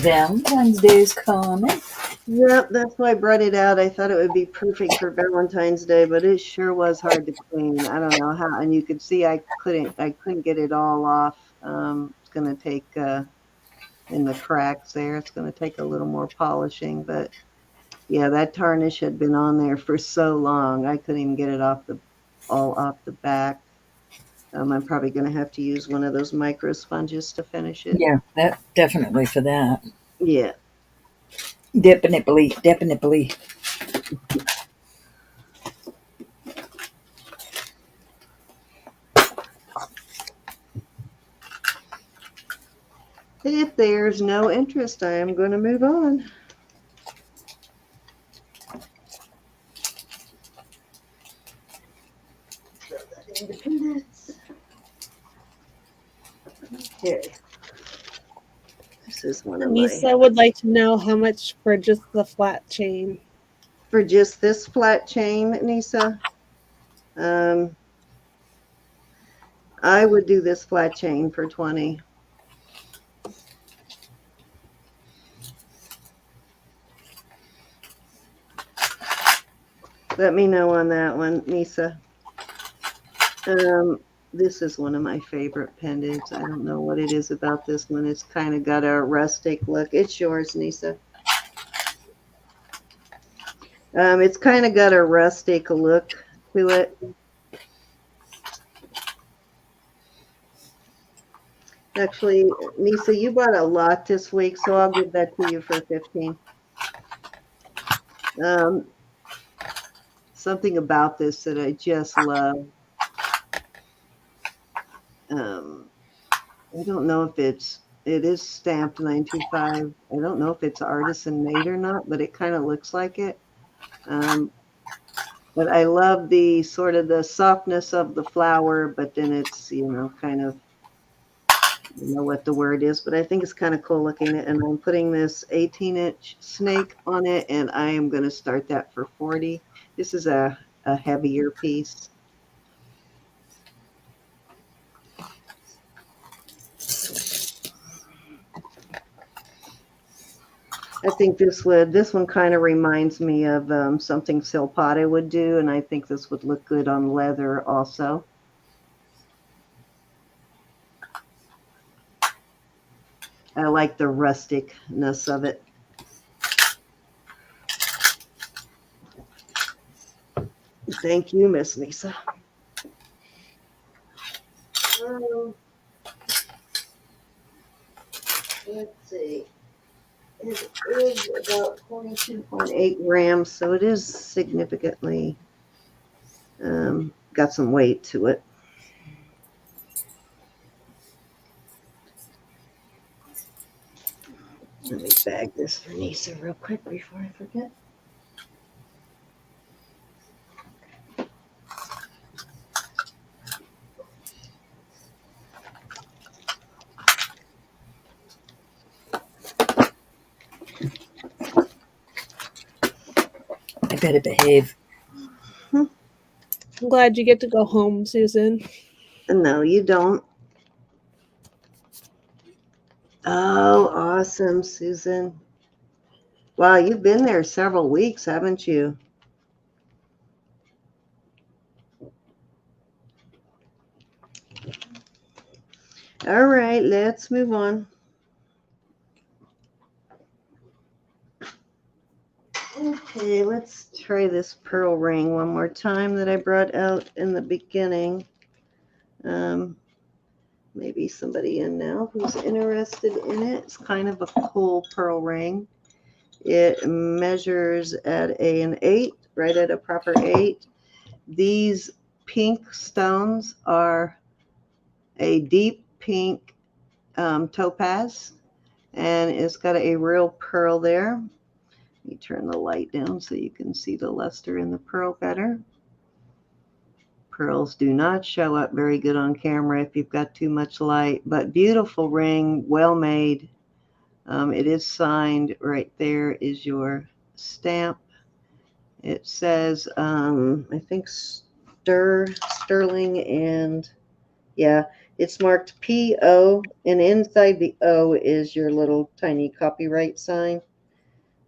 Valentine's Day is coming. Yep, that's why I brought it out. I thought it would be perfect for Valentine's Day, but it sure was hard to clean. I don't know how, and you could see I couldn't get it all off. It's going to take in the cracks there. It's going to take a little more polishing, but yeah, that tarnish had been on there for so long. I couldn't even get it all off the back. I'm probably going to have to use one of those micro sponges to finish it. Yeah, that definitely for that. Yeah. Definitely. If there's no interest, I am going to move on. Throw that into pendants. Okay. This is one of Lisa would like to know how much for just the flat chain. For just this flat chain, Nisa, I would do this flat chain for 20. Let me know on that one, Nisa. This is one of my favorite pendants. I don't know what it is about this one. It's kind of got a rustic look. It's yours, Nisa. It's kind of got a rustic look to it. Actually, Nisa, you bought a lot this week, so I'll give that to you for 15. Something about this that I just love. I don't know if it is stamped 925. I don't know if it's artisan made or not, but it kind of looks like it. But I love the sort of the softness of the flower, but then it's, kind of, I don't know what the word is, but I think it's kind of cool looking. And I'm putting this 18-inch snake on it, and I am going to start that for 40. This is a heavier piece. I think this one kind of reminds me of something Silpata would do, and I think this would look good on leather also. I like the rusticness of it. Thank you, Miss Lisa. Let's see. It is about 22.8 grams, so it is significantly got some weight to it. Let me bag this for Nisa real quick before I forget. I better behave. I'm glad you get to go home, Susan. No, you don't. Oh, awesome, Susan. Wow, you've been there several weeks, haven't you? All right, let's move on. Okay, let's try this pearl ring one more time that I brought out in the beginning. Maybe somebody in now who's interested in it. It's kind of a cool pearl ring. It measures at an 8, right at a proper 8. These pink stones are a deep pink topaz, and it's got a real pearl there. You turn the light down so you can see the luster in the pearl better. Pearls do not show up very good on camera if you've got too much light, but beautiful ring, well made. It is signed. Right there is your stamp. It says, I think sterling, and yeah, it's marked PO, and inside the O is your little tiny copyright sign.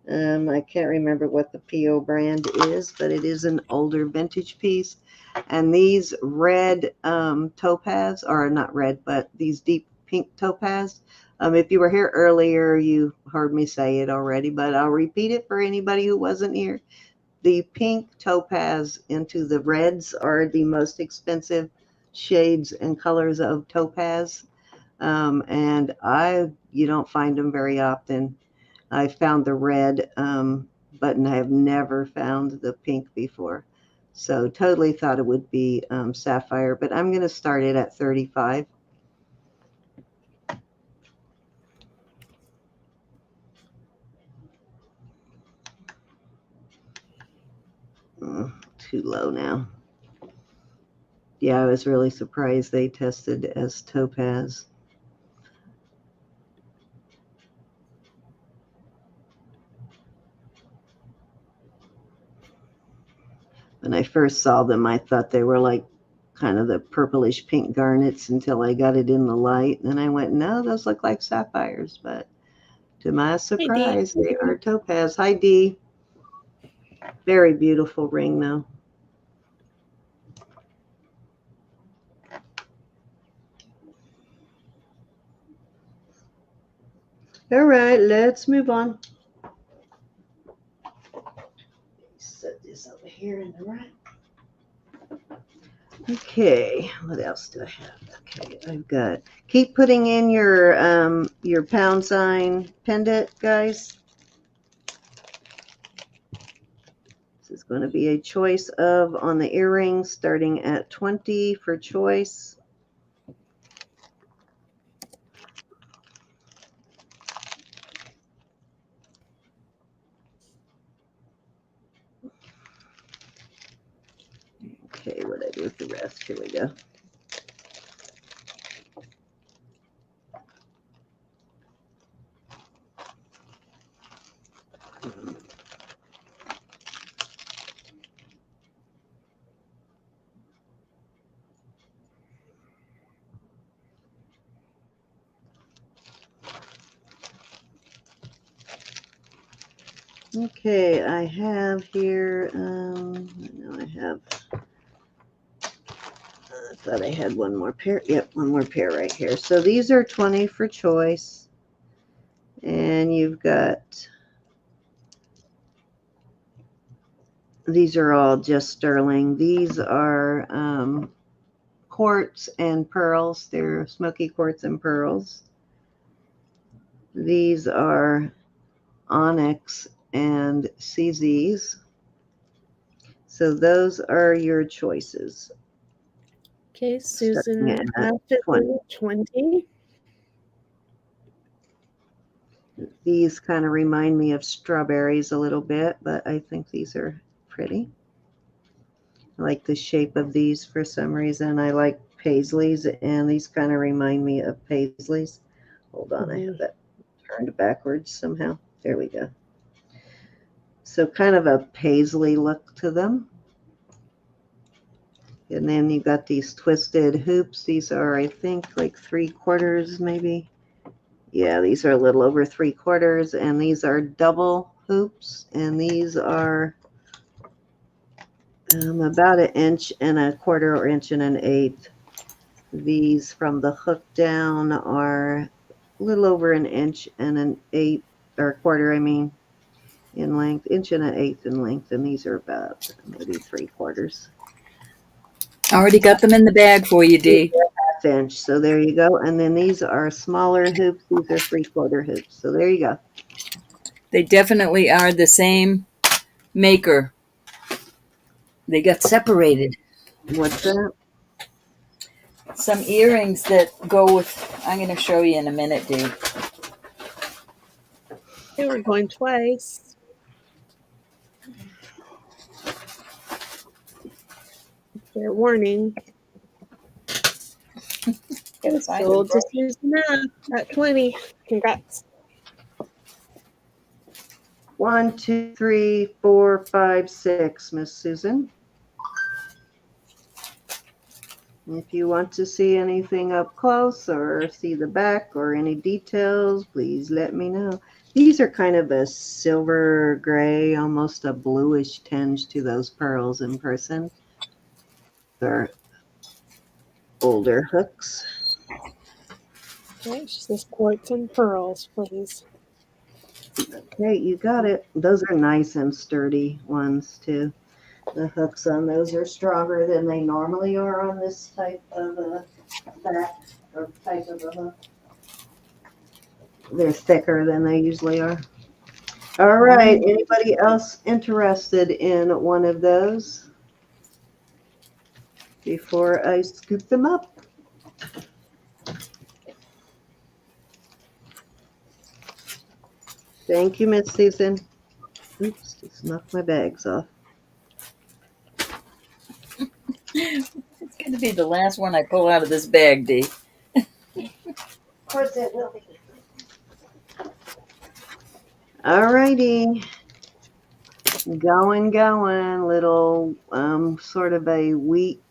I can't remember what the PO brand is, but it is an older vintage piece. And these red topaz, or not red, but these deep pink topaz. If you were here earlier, you heard me say it already, but I'll repeat it for anybody who wasn't here. The pink topaz into the reds are the most expensive shades and colors of topaz. And you don't find them very often. I found the red, but I have never found the pink before. So totally thought it would be sapphire, but I'm going to start it at 35. Too low now. Yeah, I was really surprised they tested as topaz. When I first saw them, I thought they were like kind of the purplish pink garnets until I got it in the light. And I went, no, those look like sapphires. But to my Hey, Dee. surprise, they are topaz. Hi, Dee. Very beautiful ring, though. All right, let's move on. Set this over here in the right. Okay, what else do I have? Okay, I've got, keep putting in your pound sign pendant, guys. This is going to be a choice of on the earrings, starting at 20 for choice. Okay, what do I do with the rest? Here we go. Okay, I have here, I have, I thought I had one more pair. Yep, one more pair right here. So these are 20 for choice. And you've got, these are all just sterling. These are quartz and pearls. They're smoky quartz and pearls. These are onyx and CZs. So those are your choices. Okay, Susan, after 20. These kind of remind me of strawberries a little bit, but I think these are pretty. I like the shape of these for some reason. I like paisleys, and these kind of remind me of paisleys. Hold on, I have that turned backwards somehow. There we go. So kind of a paisley look to them. And then you've got these twisted hoops. These are, I think, like 3/4 maybe. Yeah, these are a little over 3/4, and these are double hoops, and these are about 1.25 or 1.125. These from the hook down are a little over 1.125 or 1/4, I mean, in length, 1.125 in length, and these are about maybe 3/4. Already got them in the bag for you, Dee. 1/2 inch, so there you go. And then these are smaller hoops. These are 3/4 hoops. So there you go. They definitely are the same maker. They got separated. What's that? Some earrings that go with, I'm going to show you in a minute, Dee. They were going twice. Fair warning. Gotta find the Sold to brush. Susan at 20. Congrats. 1, 2, 3, 4, 5, 6, Miss Susan. If you want to see anything up close or see the back or any details, please let me know. These are kind of a silver gray, almost a bluish tinge to those pearls in person. They're older hooks. Okay, she says quartz and pearls, please. Okay, you got it. Those are nice and sturdy ones too. The hooks on those are stronger than they normally are on this type of a back or type of a hook. They're thicker than they usually are. All right, anybody else interested in one of those before I scoop them up? Thank you, Miss Susan. Oops, just knocked my bags off. It's going to be the last one I pull out of this bag, Dee. Of course it will be. All righty. Going, little sort of a wheat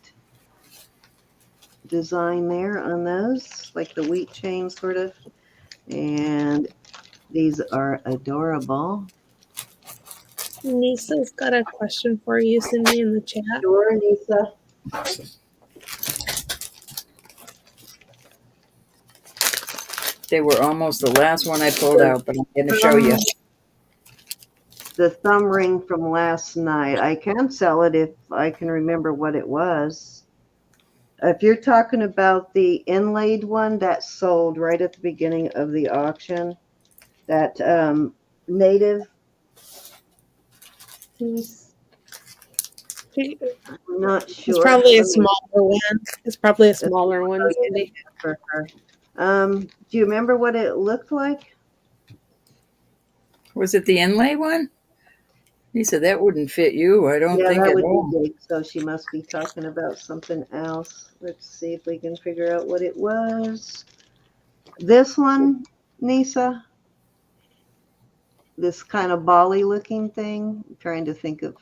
design there on those, like the wheat chain sort of. And these are adorable. Lisa's got a question for you, Cindy, in the chat. Sure, Lisa. They were almost the last one I pulled out, but I'm going to show you. The thumb ring from last night. I can sell it if I can remember what it was. If you're talking about the inlaid one that sold right at the beginning of the auction, that native piece, I'm not sure. It's probably a smaller one. It's probably a smaller one, Cindy. For her. Do you remember what it looked like? Was it the inlay one? Lisa, that wouldn't fit you, I don't think that at would all. be big, so she must be talking about something else. Let's see if we can figure out what it was. This one, Nisa, this kind of bally looking thing. I'm trying to think of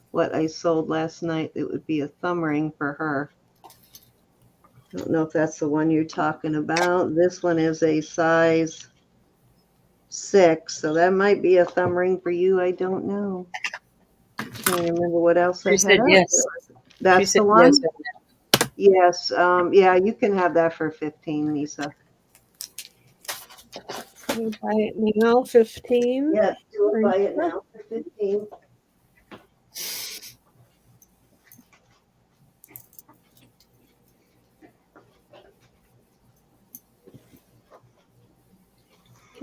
what I sold last night that would be a thumb ring for her. I don't know if that's the one you're talking about. This one is a size 6, so that might be a thumb ring for you. I don't know. I can't remember what else I She had said up. yes. That's the one? Yes. Yeah, you can have that for 15, Lisa. You buy it now, 15. Yeah, do it, buy it now for 15.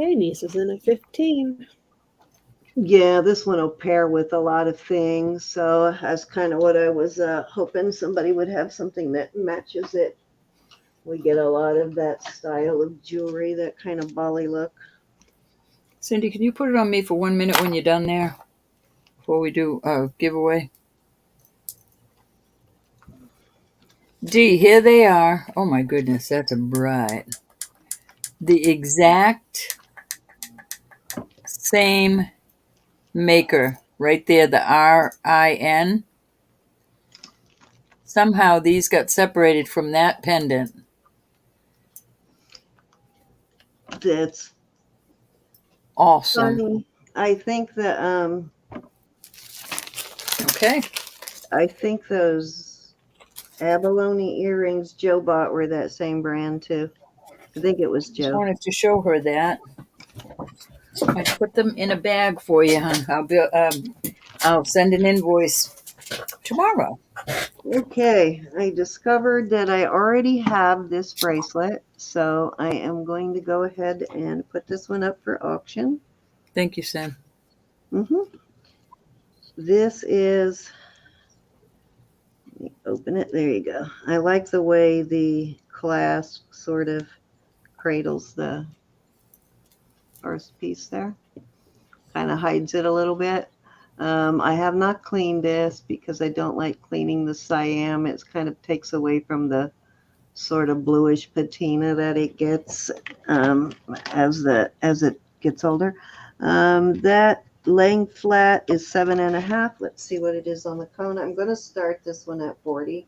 Okay, niece is in a 15. Yeah, this one will pair with a lot of things. So that's kind of what I was hoping somebody would have something that matches it. We get a lot of that style of jewelry, that kind of bally look. Cindy, can you put it on me for 1 minute when you're done there? Before we do a giveaway? Dee, here they are. Oh my goodness, that's a bright. The exact same maker. Right there, the RIN. Somehow these got separated from that pendant. That's Awesome. funny. I think that Okay. I think those abalone earrings Joe bought were that same brand too. I think it was Just Joe. wanted to show her that. I put them in a bag for you, hon. I'll send an invoice tomorrow. Okay, I discovered that I already have this bracelet, so I am going to go ahead and put this one up for auction. Thank you, Sam. This is, let me open it. There you go. I like the way the clasp sort of cradles the first piece there. Kind of hides it a little bit. I have not cleaned this because I don't like cleaning the cyan. It kind of takes away from the sort of bluish patina that it gets as it gets older. That laying flat is 7.5. Let's see what it is on the cone. I'm going to start this one at 40.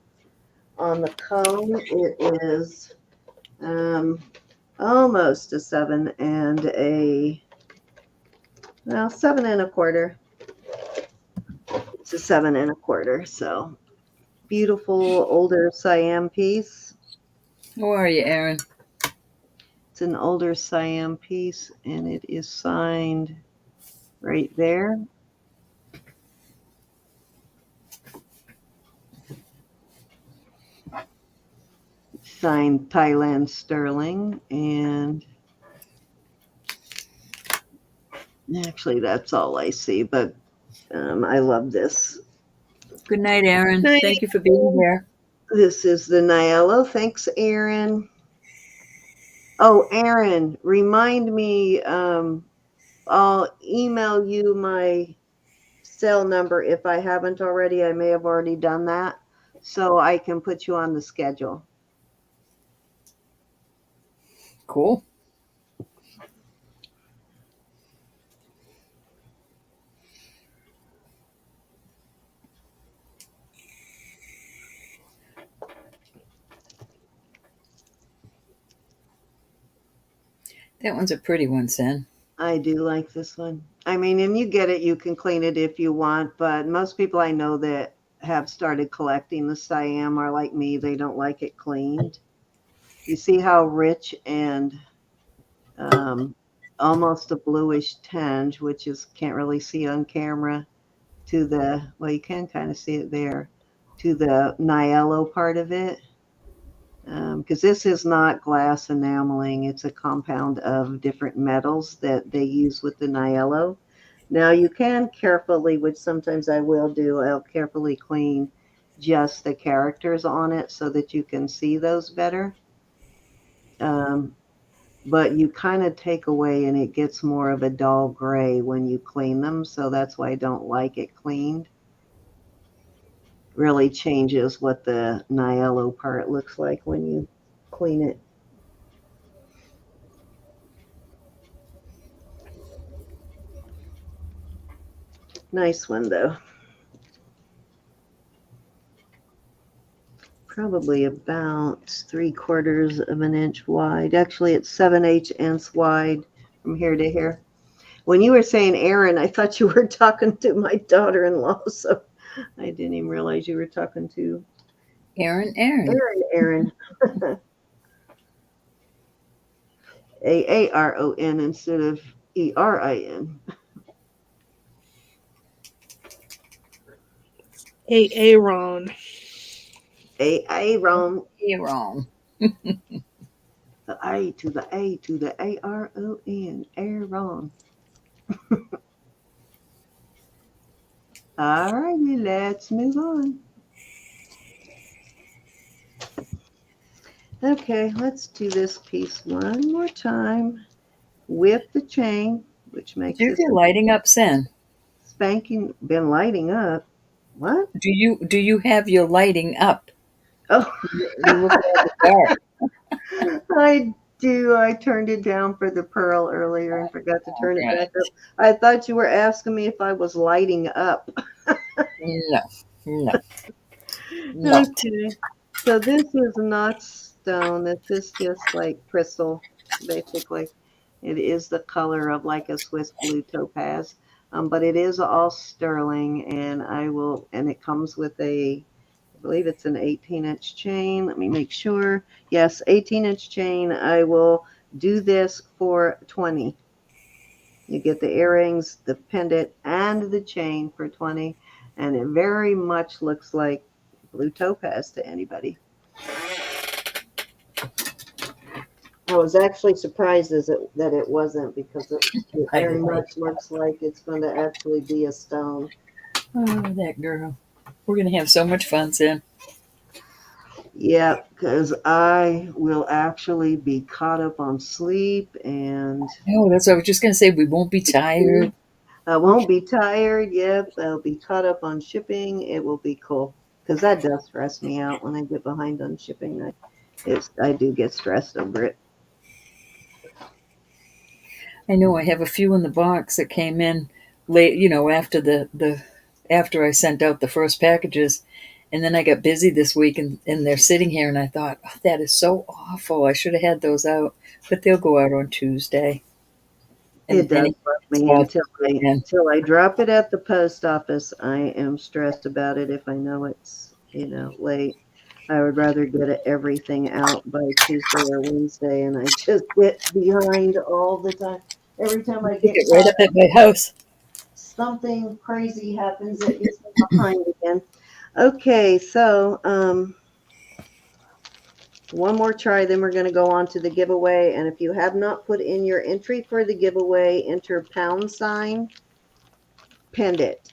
On the cone, it is almost a 7 and a, well, 7.25. It's a 7.25. So beautiful older cyan piece. How are you, Aaron? It's an older cyan piece, and it is signed right there. Signed Thailand Sterling, and actually that's all I see, but I love this. Good night, Aaron. Night. Thank you for being here. This is the Niello. Thanks, Aaron. Oh, Aaron, remind me, I'll email you my cell number if I haven't already. I may have already done that, so I can put you on the schedule. Cool. That one's a pretty one, Sen. I do like this one. I mean, and you get it, you can clean it if you want, but most people I know that have started collecting the cyan are like me. They don't like it cleaned. You see how rich and almost a bluish tinge, which is can't really see on camera, to the, well, you can kind of see it there, to the Niello part of it. Because this is not glass enameling. It's a compound of different metals that they use with the Niello. Now you can carefully, which sometimes I will do, I'll carefully clean just the characters on it so that you can see those better. But you kind of take away and it gets more of a dull gray when you clean them. So that's why I don't like it cleaned. Really changes what the Niello part looks like when you clean it. Nice one though. Probably about 3/4 of an inch wide. Actually, it's 7/8 wide from here to here. When you were saying Aaron, I thought you were talking to my daughter-in-law, so I didn't even realize you were talking to Aaron. Aaron. Aaron instead of Erin. Aaron. Aaron. You're wrong. The A to the A to the Aron. Aaron. All righty, let's move on. Okay, let's do this piece one more time with the chain, which makes Do you this feel lighting up, Sen? spanking. Been lighting up. What? Do you have your lighting up? Oh, You look like dark. I do. I turned it down for the pearl earlier and forgot to turn it Right. back up. I thought you were asking me if I was lighting up. No. Okay. So this is not stone. This is just like crystal, basically. It is the color of like a Swiss blue topaz, but it is all sterling, and it comes with I believe it's an 18-inch chain. Let me make sure. Yes, 18-inch chain. I will do this for 20. You get the earrings, the pendant, and the chain for 20, and it very much looks like blue topaz to anybody. I was actually surprised that it wasn't, because it very much looks like it's going to actually be a stone. Oh, that girl. We're going to have so much fun, Sen. Yeah, because I will actually be caught up on sleep, and Oh, that's what I was just going to say. We won't be tired. I won't be tired. Yep, I'll be caught up on shipping. It will be cool because that does stress me out when I get behind on shipping. I do get stressed over it. I know I have a few in the box that came in late, after after I sent out the first packages. And then I got busy this week and they're sitting here and I thought, oh, that is so awful. I should have had those out, but they'll go out on Tuesday. It And does any bug me spots until I drop it at the post office. I am stressed about it if I know it's, late. I would rather get everything out by Tuesday or Wednesday, and I just get behind all the time. Every time I take get it right caught up at up, my house. something crazy happens that gets me behind again. Okay, so one more try, then we're going to go on to the giveaway. And if you have not put in your entry for the giveaway, enter # pendant.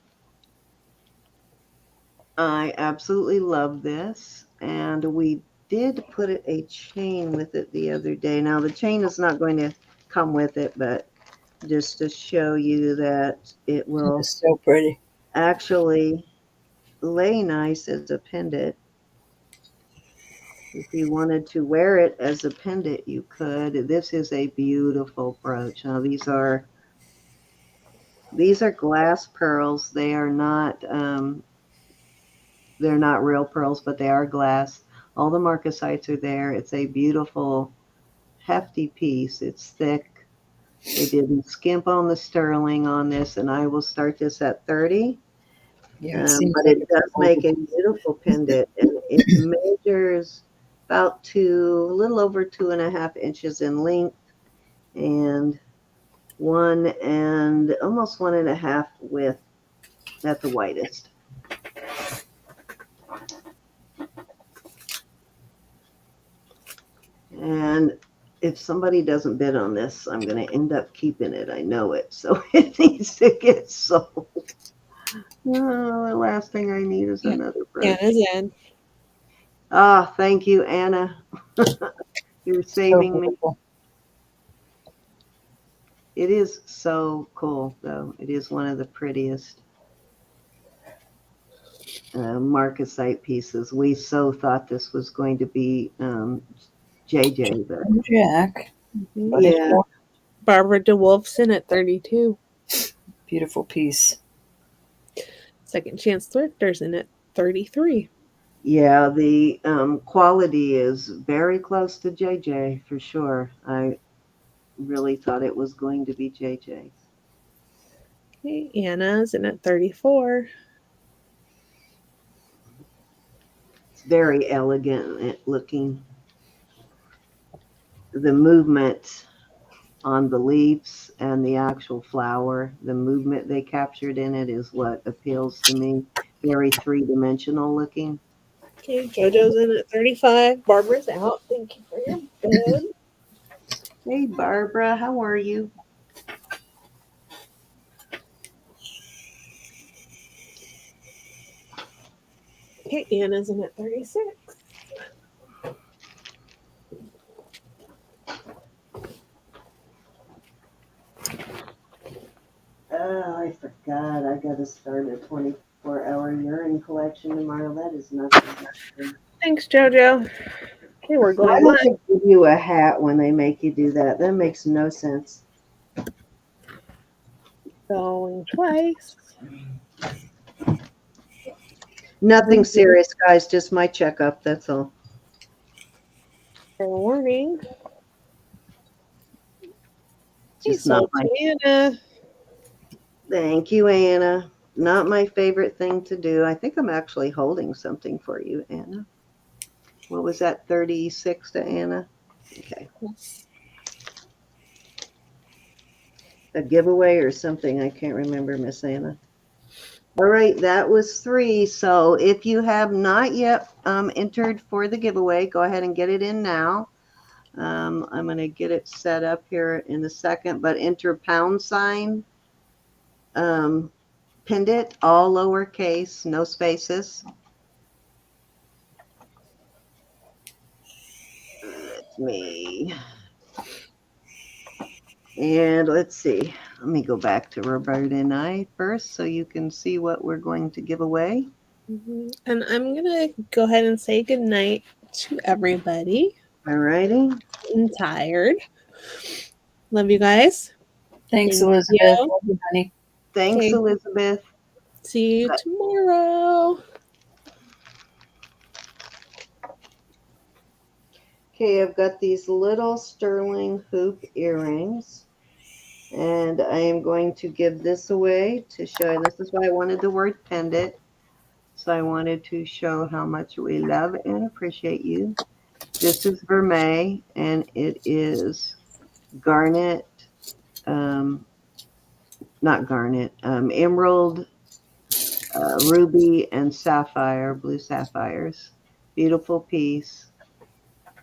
I absolutely love this, and we did put a chain with it the other day. Now the chain is not going to come with it, but just to show you that it will It's so pretty. actually lay nice as a pendant. If you wanted to wear it as a pendant, you could. This is a beautiful brooch. Now these are glass pearls. They're not real pearls, but they are glass. All the marcasites are there. It's a beautiful, hefty piece. It's thick. They didn't skimp on the sterling on this, and I will start this at 30. Yeah, it seems But like it it's does make a beautiful pendant, and it measures about a little over 2.5 inches in length, and 1 and almost 1.5 width at the widest. And if somebody doesn't bid on this, I'm going to end up keeping it. I know it. So it needs to get sold. Oh, the last thing I need is another brooch. Anna's in. Ah, thank you, Anna. You're so saving me. beautiful. It is so cool, though. It is one of the prettiest marcasite pieces. We so thought this was going to be JJ, but Jack. But it yeah. was Barbara DeWolf's in at 32. a beautiful piece. Second Chance Thrifter's in at 33. Yeah, the quality is very close to JJ for sure. I really thought it was going to be JJ. Okay, Anna's in at 34. It's very elegant looking. The movement on the leaves and the actual flower, the movement they captured in it is what appeals to me. Very three-dimensional looking. Okay, JoJo's in at 35. Barbara's out. Thank you for your bid. Hey, Barbara, how are you? Okay, Anna's in at 36. Oh, I forgot. I got to start a 24-hour urine collection tomorrow. That is not going to happen. Thanks, JoJo. Okay, we're Why going don't live. they give you a hat when they make you do that? That makes no sense. Going twice. Nothing serious, guys. Just my checkup. That's all. Fair warning. Hey, Just not sold my. to Anna. Thank you, Anna. Not my favorite thing to do. I think I'm actually holding something for you, Anna. What was that? 36 to Anna. Okay. A giveaway or something. I can't remember, Miss Anna. All right, that was 3. So if you have not yet entered for the giveaway, go ahead and get it in now. I'm going to get it set up here in a second, but enter # pendant, all lowercase, no spaces. Let me, and let's see. let me go back to Roberta and I first so you can see what we're going to give away. And I'm going to go ahead and say goodnight to everybody. Alrighty. I'm tired. Love you guys. Thanks, Thank Elizabeth. you. Love you, honey. Thanks, Okay. Elizabeth. See you tomorrow. Okay, I've got these little sterling hoop earrings, and I am going to give this away to show, and this is why I wanted the word pendant. So I wanted to show how much we love and appreciate you. This is vermeil, and it is garnet, not garnet, emerald, ruby, and sapphire, blue sapphires. Beautiful piece.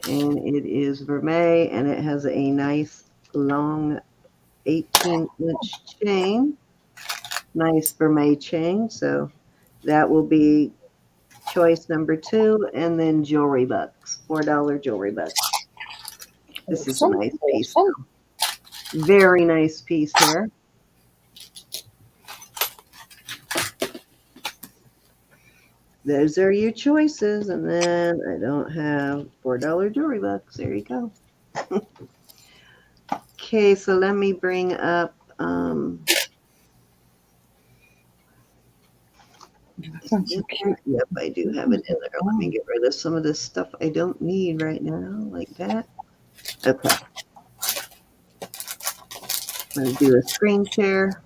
And it is vermeil, and it has a nice long 18-inch chain. Nice vermeil chain. So that will be choice number 2, and then jewelry bucks, $4 jewelry bucks. This is a Awesome. nice piece. Awesome. Very nice piece here. Those are your choices, and then I don't have $4 jewelry bucks. There you go. Okay, so let me bring up Sounds so cute. Yep, I do have it in there. Let me get rid of some of this stuff I don't need right now, like that. Okay. I'm going to do a screen share.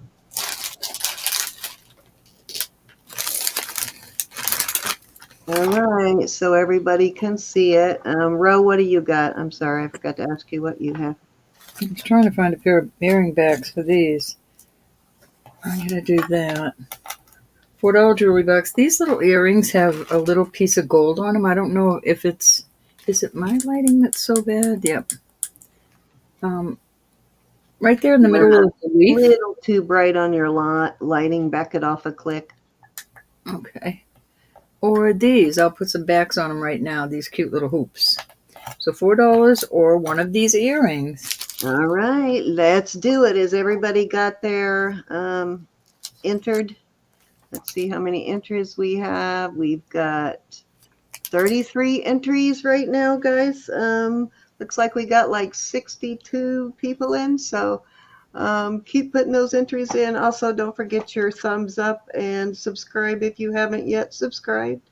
All right, so everybody can see it. Ro, what do you got? I'm sorry, I forgot to ask you what you have. I was trying to find a pair of earring backs for these. I'm going to do that. $4 jewelry bucks. These little earrings have a little piece of gold on them. I don't know if it's, is it my lighting that's so bad? Yep. Right there in the middle of the A leaf. little too bright on your lighting. Back it off a click. Okay. Or these. I'll put some backs on them right now. These cute little hoops. So $4 or one of these earrings. All right, let's do it. Has everybody got their entered? Let's see how many entries we have. We've got 33 entries right now, guys. Looks like we got like 62 people in, so keep putting those entries in. Also, don't forget your thumbs up and subscribe if you haven't yet subscribed.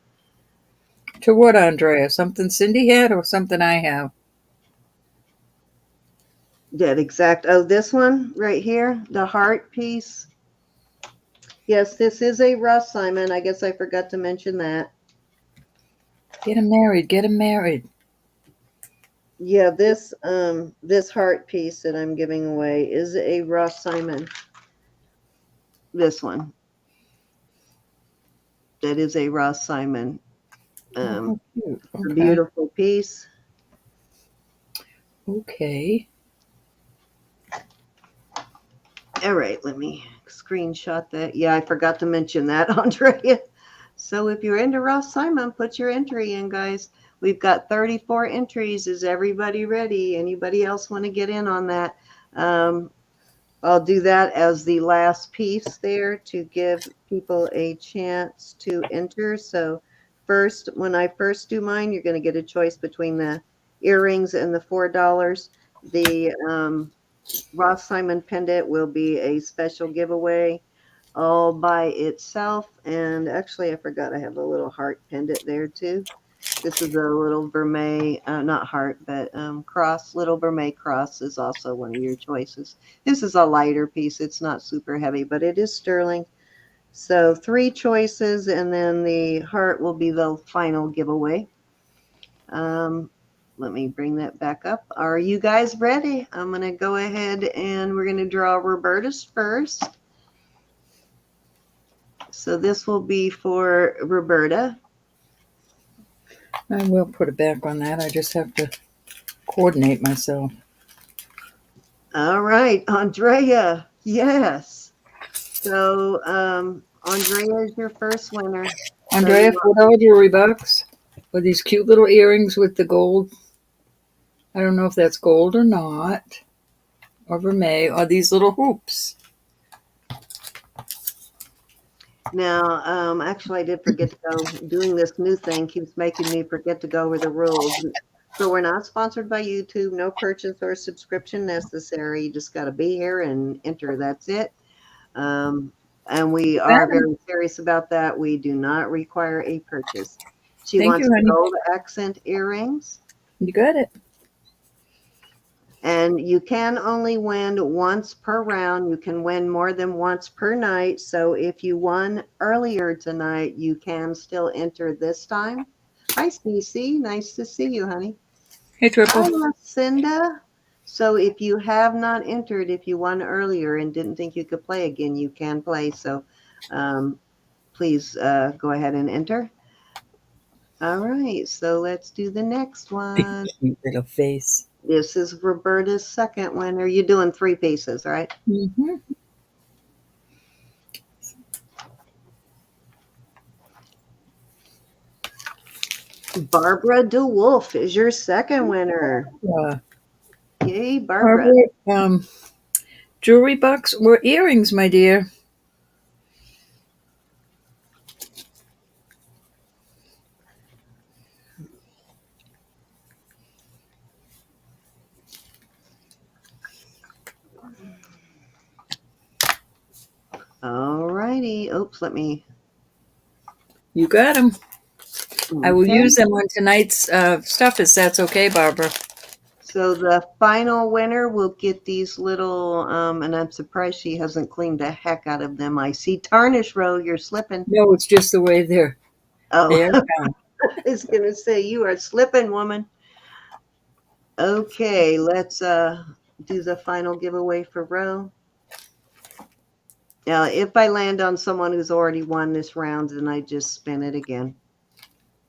To what, Andrea? Something Cindy had or something I have? That exact, oh, this one right here, the heart piece. Yes, this is a Ross Simon. I guess I forgot to mention that. Get him married. Get him married. Yeah, this heart piece that I'm giving away is a Ross Simon. This one. That is a Ross Simon. Oh, cute. It's a Okay. beautiful piece. Okay. All right, let me screenshot that. Yeah, I forgot to mention that, Andrea. So if you're into Ross Simon, put your entry in, guys. We've got 34 entries. Is everybody ready? Anybody else want to get in on that? I'll do that as the last piece there to give people a chance to enter. So first, when I first do mine, you're going to get a choice between the earrings and the $4. The Ross Simon pendant will be a special giveaway all by itself. And actually, I forgot I have a little heart pendant there too. This is a little vermeil, not heart, but cross. Little vermeil cross is also one of your choices. This is a lighter piece. It's not super heavy, but it is sterling. So 3 choices, and then the heart will be the final giveaway. Let me bring that back up. Are you guys ready? I'm going to go ahead and we're going to draw Roberta's first. So this will be for Roberta. I will put it back on that. I just have to coordinate myself. All right, Andrea. Yes. So Andrea is your first winner. Andrea, $4 jewelry box with these cute little earrings with the gold. I don't know if that's gold or not, or vermeil, or these little hoops. Now, actually, I did forget to go. Doing this new thing keeps making me forget to go over the rules. So we're not sponsored by YouTube. No purchase or subscription necessary. You just got to be here and enter. That's it. Um, and we are Madam, very serious about that. We do not require a purchase. She thank wants you, honey. gold accent earrings. You got it. And you can only win once per round. You can win more than once per night. So if you won earlier tonight, you can still enter this time. Hi, Cece. Nice to see you, honey. Hey, Hi, Triple. Lucinda. So if you have not entered, if you won earlier and didn't think you could play again, you can play. So please go ahead and enter. All right. So let's do the next one. Cute little face. This is Roberta's second winner. You're doing 3 pieces, right? Mm-hmm. Barbara DeWolf is your second winner. Yay, Barbara. Barbara, jewelry box or earrings, my dear? All righty. Oops, let me. You got them. I will Okay. use them on tonight's stuff, if that's okay, Barbara. So the final winner will get these little, and I'm surprised she hasn't cleaned the heck out of them. I see tarnish row. You're slipping. No, it's just the way they're Oh, there. I was going to say, you are slipping, woman. Okay, let's do the final giveaway for row. Now, if I land on someone who's already won this round, then I just spin it again.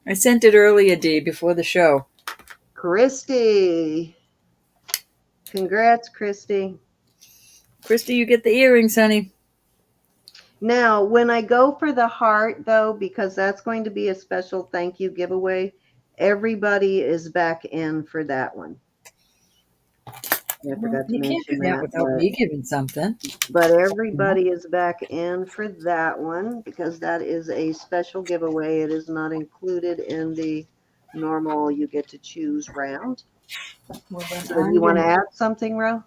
I sent it earlier, Dee, before the show. Christy. Congrats, Christy. Christy, you get the earrings, honey. Now, when I go for the heart, though, because that's going to be a special thank you giveaway, everybody is back in for that one. I forgot to You can't mention do that without me giving something. but everybody is back in for that one because that is a special giveaway. It is not included in the normal you get to choose round. Well, then So do you want to add something, Ro?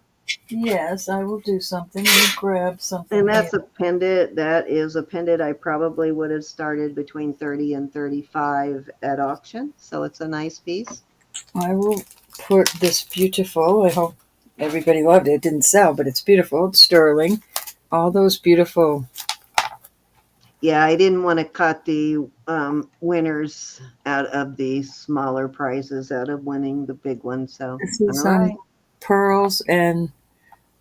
Yes, I will do something. Let me grab something. And that's a pendant. That is a pendant I probably would have started between 30 and 35 at auction. So it's a nice piece. I will put this beautiful. I hope everybody loved it. It didn't sell, but it's beautiful. It's sterling. All those beautiful. Yeah, I didn't want to cut the winners out of the smaller prizes out of winning the big one. So, This is all right. pearls and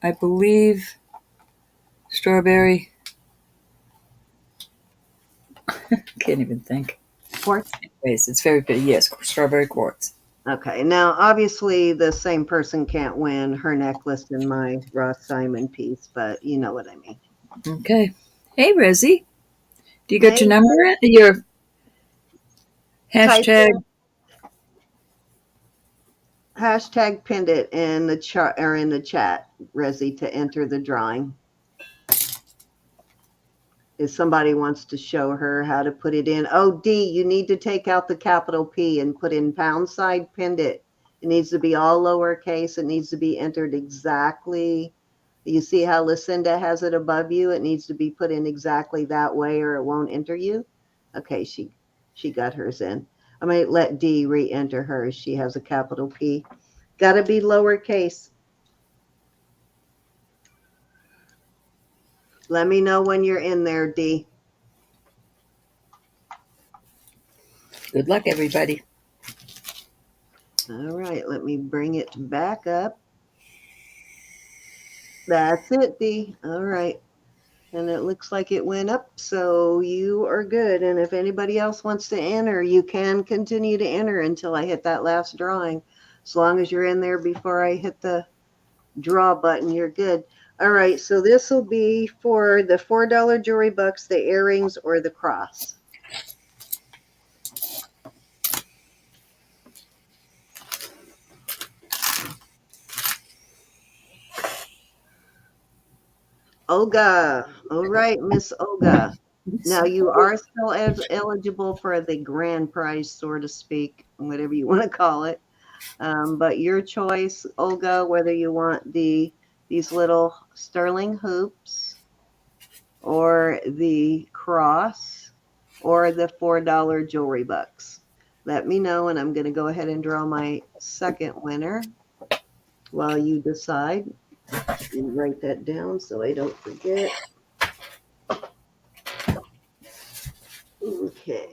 I believe strawberry. Can't even think. Quartz. Anyways, it's very pretty. Yes, strawberry quartz. Okay, now obviously the same person can't win her necklace and my Ross Simon piece, but you know what I mean. Okay. Hey, Rezzy. Do you got Hey, your number? Your type hashtag? hashtag pinned it in the chart or in the chat, Resi, to enter the drawing. If somebody wants to show her how to put it in. Oh, D, you need to take out the capital P and put in pound sign pinned it. It needs to be all lowercase. It needs to be entered exactly. You see how Lucinda has it above you? It needs to be put in exactly that way or it won't enter you. Okay, she got hers in. I might let D re-enter hers. She has a capital P. Got to be lowercase. Let me know when you're in there, D. Good luck, everybody. All right, let me bring it back up. That's it, D. All right. And it looks like it went up, so you are good. And if anybody else wants to enter, you can continue to enter until I hit that last drawing. As long as you're in there before I hit the draw button, you're good. All right, so this will be for the $4 jewelry bucks, the earrings, or the cross. Olga. All right, Miss Olga. Now, you are still eligible for the grand prize, so to speak, whatever you want to call it. But your choice, Olga, whether you want these little sterling hoops or the cross or the $4 jewelry bucks. Let me know, and I'm going to go ahead and draw my second winner while you decide. And write that down so I don't forget. Okay.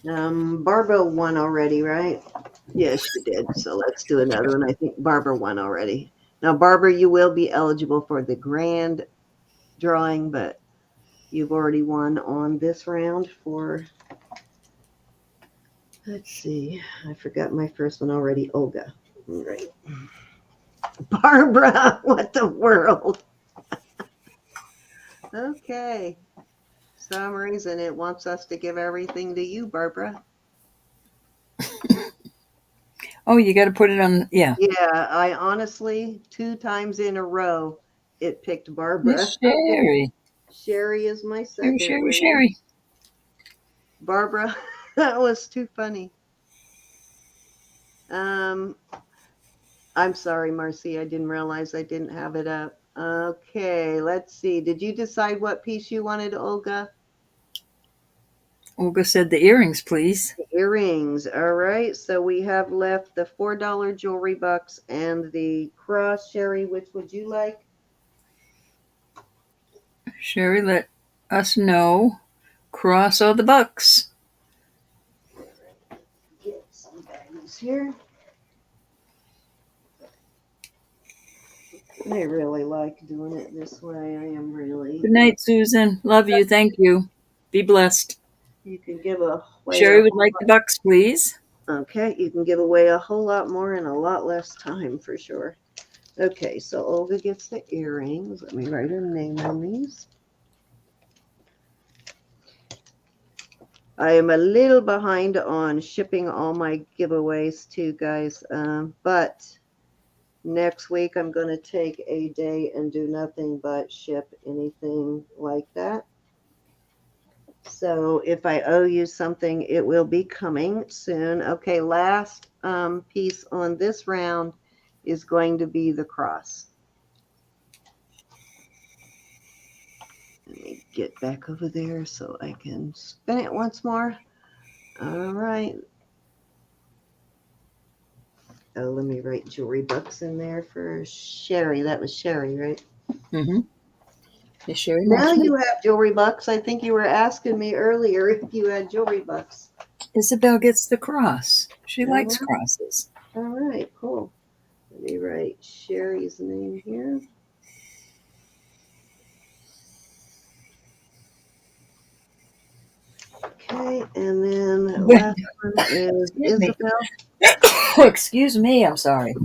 Barbara won already, right? Yes, she did. So let's do another one. I think Barbara won already. Now, Barbara, you will be eligible for the grand drawing, but you've already won on this round for, let's see, I forgot my first one already. Olga. Right. Barbara, what the world? Okay. For some reason it wants us to give everything to you, Barbara. Oh, you got to put it on. Yeah. Yeah, I honestly, 2 times in a row, it picked Barbara. Miss Sherry. Sherry is my second. Sherry. Barbara, that was too funny. I'm sorry, Marcy. I didn't realize I didn't have it up. Okay, let's see. Did you decide what piece you wanted, Olga? Olga said the earrings, please. The earrings. All right. So we have left the $4 jewelry bucks and the cross. Sherry, which would you like? Sherry, let us know. Cross all the bucks. Get some baggies here. I really like doing it this way. I am really. Good night, Susan. Love you. Thank you. Be blessed. You can give away. Sherry would like the bucks, please. Okay, you can give away a whole lot more in a lot less time for sure. Okay, so Olga gets the earrings. Let me write her name on these. I am a little behind on shipping all my giveaways too, guys. But next week I'm going to take a day and do nothing but ship anything like that. So if I owe you something, it will be coming soon. Okay, last piece on this round is going to be the cross. Let me get back over there so I can spin it once more. All right. Oh, let me write jewelry bucks in there for Sherry. That was Sherry, right? Mm-hmm. Is Sherry Now you have jewelry bucks. I think you were asking me earlier if you had jewelry bucks. Isabel gets the cross. She likes crosses. All right, cool. Let me write Sherry's name here. Okay, and then the last one is Isabel. Excuse me, I'm sorry.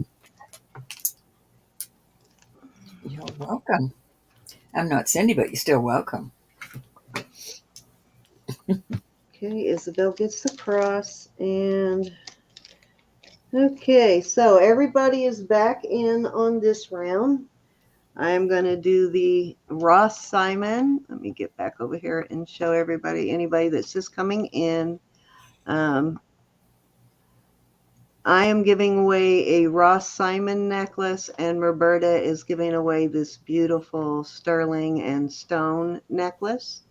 You're welcome. I'm not Cindy, but you're still welcome. Okay, Isabel gets the cross, and okay, so everybody is back in on this round. I'm going to do the Ross Simon. Let me get back over here and show everybody, anybody that's just coming in. I am giving away a Ross Simon necklace, and Roberta is giving away this beautiful sterling and stone necklace.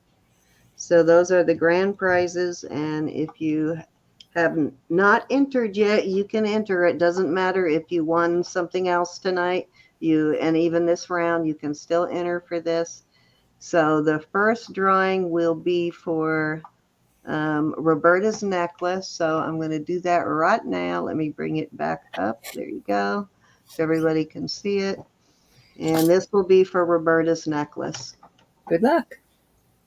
So those are the grand prizes, and if you have not entered yet, you can enter. It doesn't matter if you won something else tonight, and even this round, you can still enter for this. So the first drawing will be for Roberta's necklace. So I'm going to do that right now. Let me bring it back up. There you go. So everybody can see it. And this will be for Roberta's necklace. Good luck.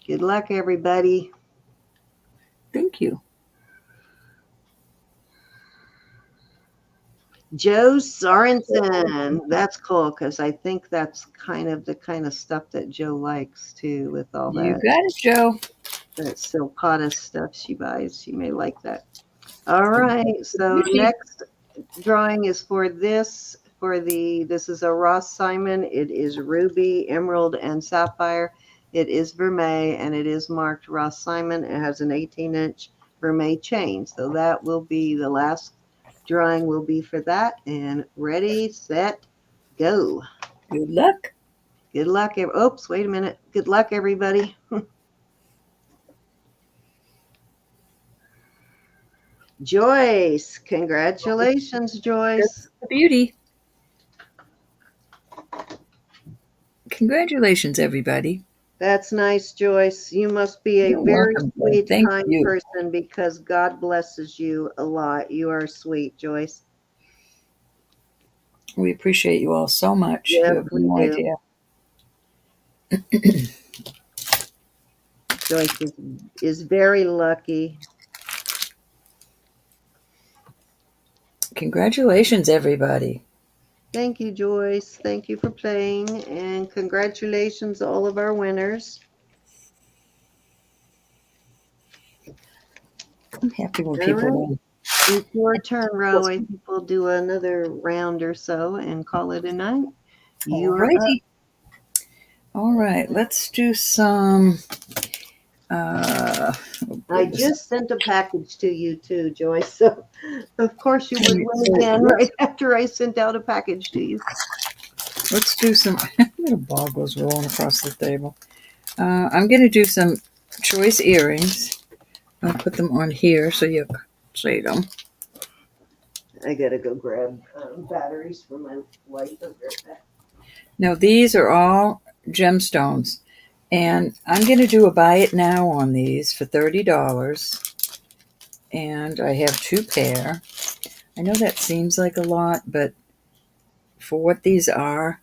Good luck, everybody. Thank you. Joe Sorensen. That's cool because I think that's the kind of stuff that Joe likes too, with all that. You got it, Joe. That Silpata stuff she buys. She may like that. All right. So next drawing is for this for this is a Ross Simon. It is ruby, emerald, and sapphire. It is vermeil, and it is marked Ross Simon. It has an 18-inch vermeil chain. So that will be the last drawing will be for that. And ready, set, go. Good luck. Good luck. Oops, wait a minute. Good luck, everybody. Joyce. Congratulations, Joyce. That's the beauty. Congratulations, everybody. That's nice, Joyce. You must be a You're very welcome. sweet, Thank kind you. person because God blesses you a lot. You are sweet, Joyce. We appreciate you all so much. Yes, You have we no do. idea. Joyce is very lucky. Congratulations, everybody. Thank you, Joyce. Thank you for playing, and congratulations all of our winners. I'm happy when All people right. win. It's your turn, Ro. I think we'll do another round or so and call it a night. You are up. Alrighty. All right, let's do some. I just sent a package to you too, Joyce. So, of course, you would win again right after I sent out a package to you. Let's do some. Little ball goes rolling across the table. I'm going to do some choice earrings. I'll put them on here so you can see them. I gotta go grab batteries for my light. Now, these are all gemstones, and I'm going to do a buy it now on these for $30. And I have 2 pair. I know that seems like a lot, but for what these are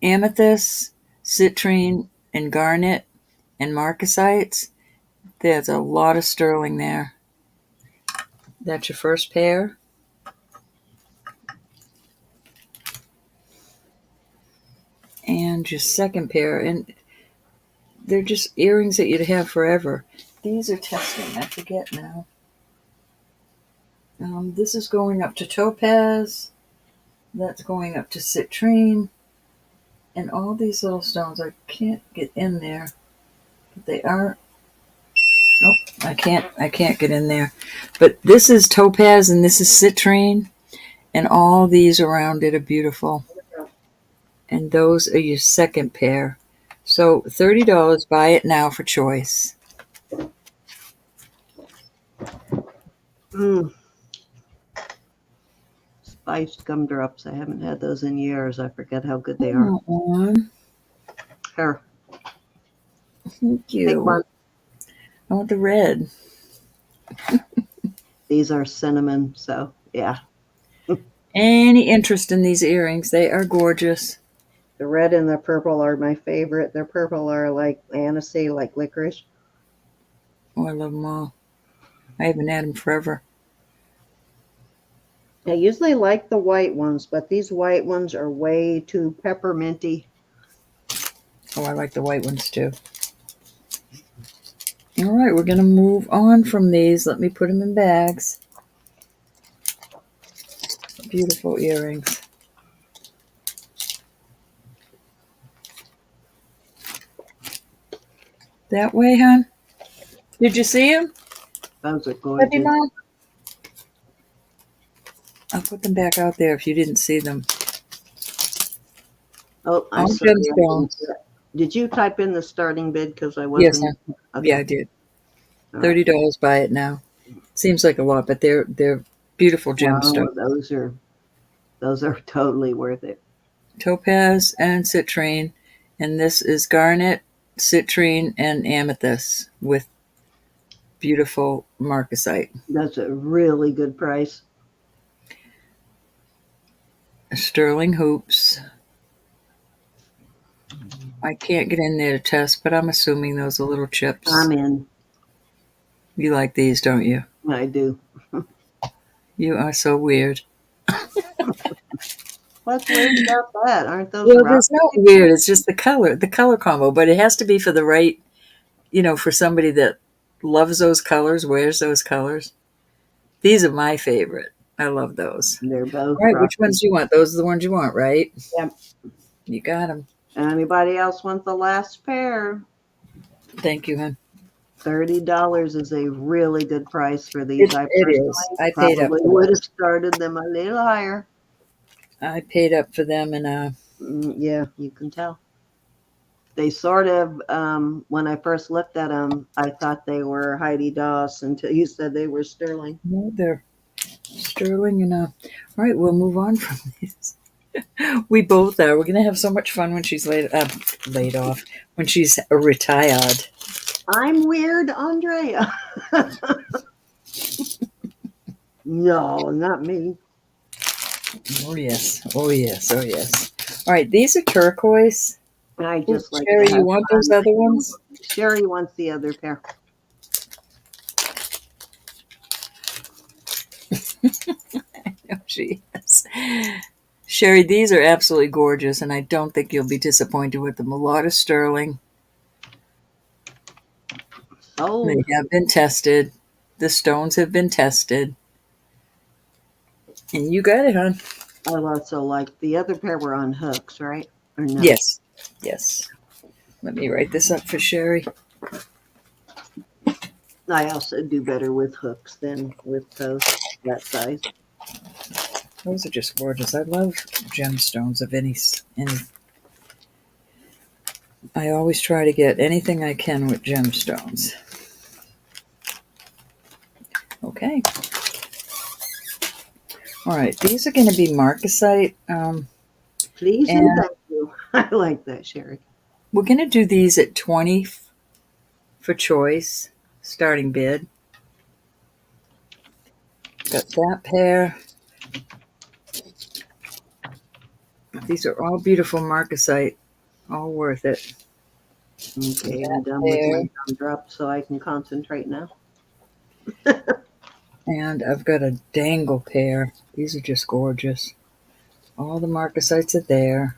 amethyst, citrine, and garnet, and marcasites. There's a lot of sterling there. That's your first pair. And your second pair. And they're just earrings that you'd have forever. These are testing. I forget now. This is going up to topaz. That's going up to citrine. And all these little stones, I can't get in there. But they are. Nope, I can't get in there. But this is topaz and this is citrine. And all these around it are beautiful. And those are your second pair. So $30, buy it now for choice. Spiced gumdrops. I haven't had those in years. I forget how good they are. Here. Thank you. Take one. I want the red. These are cinnamon, so yeah. Any interest in these earrings? They are gorgeous. The red and the purple are my favorite. The purple are like anisey, like licorice. Oh, I love them all. I haven't had them forever. I usually like the white ones, but these white ones are way too pepperminty. Oh, I like the white ones too. All right, we're going to move on from these. Let me put them in bags. Beautiful earrings. That way, hon? Did you see them? Those are gorgeous. Mom? I'll put them back out there if you didn't see them. Oh, I'm All sorry. gemstones. Did you type in the starting bid? Because I wasn't. Yes, Okay. yeah, I did. $30, buy it now. Seems like a lot, but they're beautiful gemstones. Wow, those are totally worth it. Topaz and citrine, and this is garnet, citrine, and amethyst with beautiful marcasite. That's a really good price. Sterling hoops. I can't get in there to test, but I'm assuming those are little chips. I'm in. You like these, don't you? I do. You are so weird. What's weird about that? Aren't those? Well, there's no weird. It's just the color combo. But it has to be for the right, for somebody that loves those colors, wears those colors. These are my favorite. I love those. They're both All right, which frosted. ones do you want? Those are the ones you want, right? Yep. You got them. Anybody else want the last pair? Thank you, hon. $30 is a really good price for these. I It is. personally I paid up probably for would have those. started them a little higher. I paid up for them, and Yeah, you can tell. They sort of, when I first looked at them, I thought they were Heidi Doss until you said they were sterling. no, they're sterling. And all right, we'll move on from these. We both are. We're gonna have so much fun when she's laid off. When she's retired. I'm weird, Andrea. No, not me. Oh yes. Oh yes. Oh yes. All right, these are turquoise. I Ooh, just like to Sherry, you have want those fun. other ones? Sherry wants the other pair. No, she is. Sherry, these are absolutely gorgeous, and I don't think you'll be disappointed with them. A lot of sterling. Oh, They have been tested. The stones have been tested. And you got it, hon. I also like the other pair were on hooks, right? Or no? Yes. Yes. Let me write this up for Sherry. I also do better with hooks than with those that size. Those are just gorgeous. I love gemstones of any. I always try to get anything I can with gemstones. Okay. All right. These are going to be marcasite. Please and And thank you. I like that, Sherry. we're going to do these at 20 for choice, starting bid. Got that pair. These are all beautiful marcasite, all worth it. Okay, I'm That done with pair. my gumdrop so I can concentrate now. And I've got a dangle pair. These are just gorgeous. All the marcasites are there.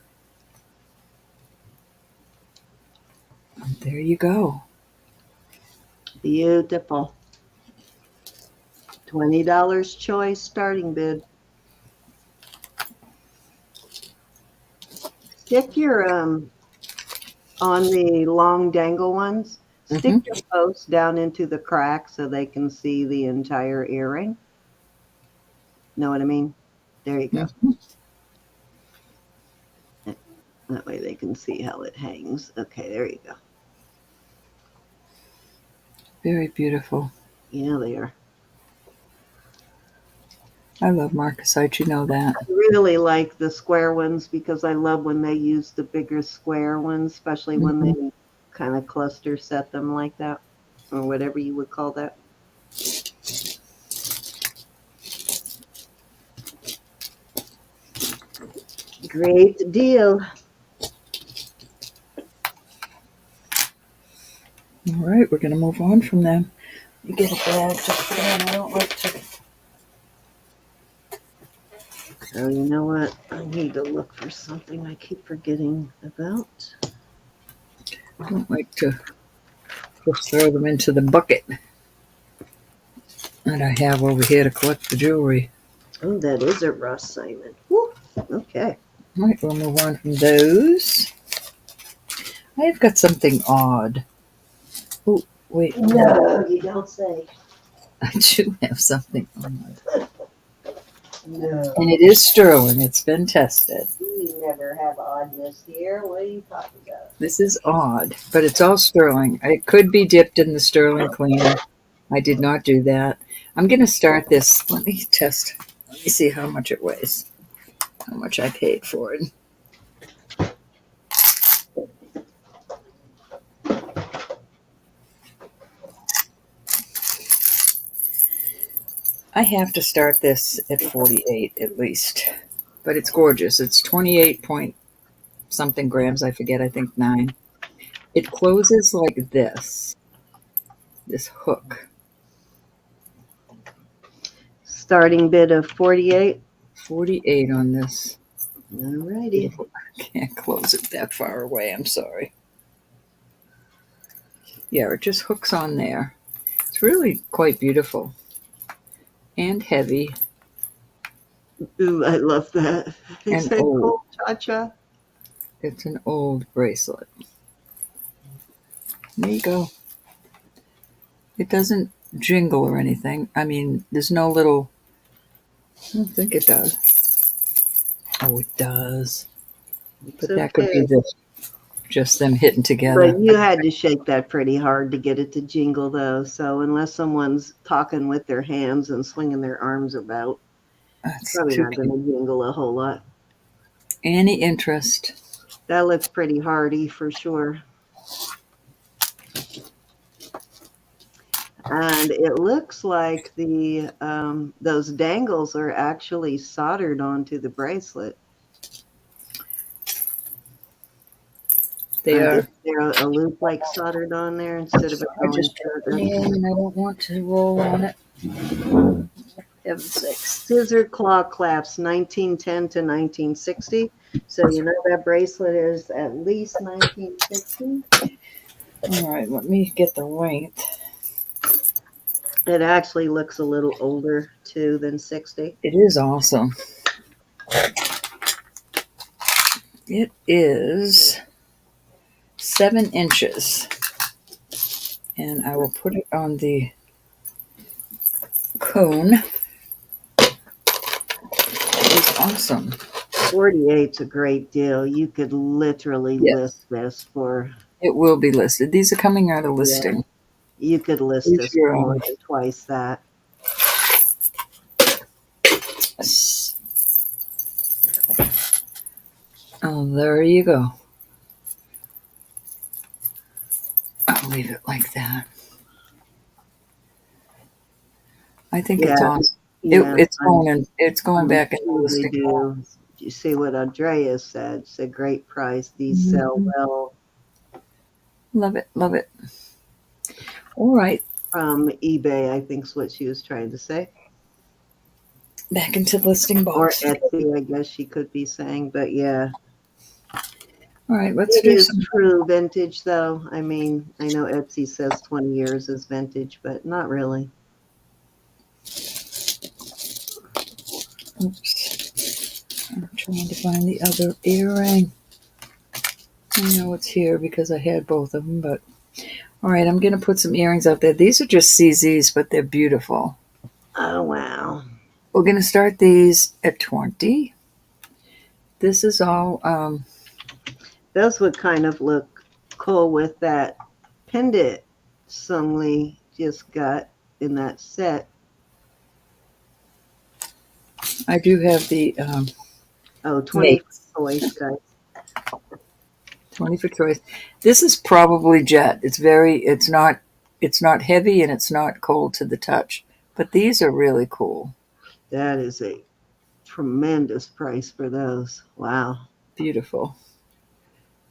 And there you go. Beautiful. $20 choice starting bid. Stick your on the long dangle ones, Mm-hmm. stick your post down into the crack so they can see the entire earring. Know what I mean? There you go. Mm-hmm. That way they can see how it hangs. Okay, there you go. Very beautiful. Yeah, they are. I love marcasite, you know that. I really like the square ones because I love when they use the bigger square ones, especially when Mm-hmm. they kind of cluster set them like that, or whatever you would call that. Great deal. All right, we're going to move on from them. You get a bag just for them. I don't like to. Oh, you know what? I need to look for something I keep forgetting about. I don't like to just throw them into the bucket that I have over here to collect the jewelry. Oh, that is a Ross Simon. Woo. Okay. All right, we'll move on from those. I've got something odd. Oh, wait. No, you don't say. I do have something odd. No. And it is sterling. It's been tested. We never have oddness here. What are you talking about? This is odd, but it's all sterling. It could be dipped in the sterling cleaner. I did not do that. I'm going to start this. Let me test. Let me see how much it weighs. How much I paid for it. I have to start this at 48 at least. But it's gorgeous. It's 28 point something grams. I forget. I think 9. It closes like this hook. Starting bid of 48. 48 on this. Alrighty. I can't close it that far away. I'm sorry. Yeah, it just hooks on there. It's really quite beautiful and heavy. Ooh, I love that. Is And that old. cool, Cha-Cha? It's an old bracelet. There you go. It doesn't jingle or anything. I mean, there's no little. I don't think it does. Oh, it does. It's But that could be okay. just them hitting together. But you had to shake that pretty hard to get it to jingle, though. So unless someone's talking with their hands and swinging their arms about, it's That's probably too not going cute. to jingle a whole lot. Any interest? That looks pretty hardy for sure. And it looks like the those dangles are actually soldered onto the bracelet. They Is are. there a loop like soldered on there instead of it I going just through put it the in and I don't want to roll on it. Heaven's sakes. scissor claw clasps 1910 to 1960? So you know that bracelet is at least 1960. All right, let me get the length. It actually looks a little older too than 60. It is awesome. It is 7 inches. And I will put it on the cone. It is awesome. 48's a great deal. You could literally list Yes, this for, it will be listed. These are coming out of yeah, listing. you could list Use this for your more than twice that. Oh, there you go. I'll leave it like that. I think it's Yeah, awesome. yeah, It's going I'm back in the sure they listing. do. You see what Andrea said? It's a great price. These sell Mhm. well Love it, love it. All right, from eBay, I think is what she was trying to say. back into the listing Or box. Etsy, I guess she could be saying. But yeah, All right, let's it do is some. true vintage, though. I mean, I know Etsy says 20 years is vintage, but not really. Oops. I'm trying to find the other earring. I know it's here because I had both of them, but all right, I'm going to put some earrings out there. These are just CZs, but they're beautiful. Oh, wow. We're going to start these at 20. This is all, Those would kind of look cool with that pendant Sungli just got in that set. I do have the Oh, 20 mates, choice, guys. 20 for choice. This is probably jet. It's not heavy and it's not cold to the touch, but these are really cool. That is a tremendous price for those. Wow. Beautiful.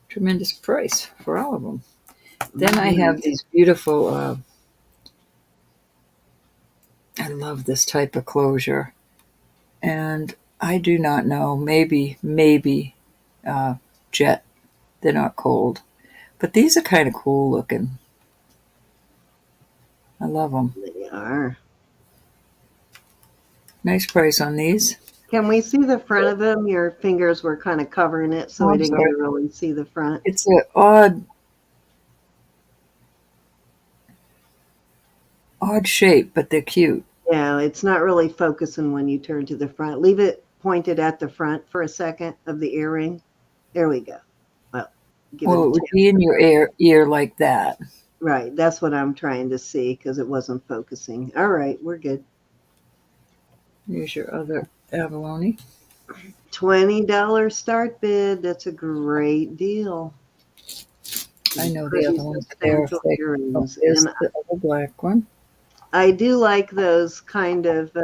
Tremendous price for all of them. Then I Mhm. have these beautiful, I love this type of closure. And I do not know, maybe jet. They're not cold. But these are kind of cool looking. I love them. They are. Nice price on these. Can we see the front of them? Your fingers were kind of covering it, so Oh, we I'm didn't get sorry. to really see the front. It's an odd shape, but they're cute. Yeah, it's not really focusing when you turn to the front. Leave it pointed at the front for a second of the earring. There we go. Well, give it Well, a it would chance be in to your focus. ear like that. Right, that's what I'm trying to see because it wasn't focusing. All right, we're good. Here's your other abalone. $20 start bid. That's a great deal. I know the Pretty other ones. They're substantial thick. Oh, earrings. there's And the other black one. I do like those kind of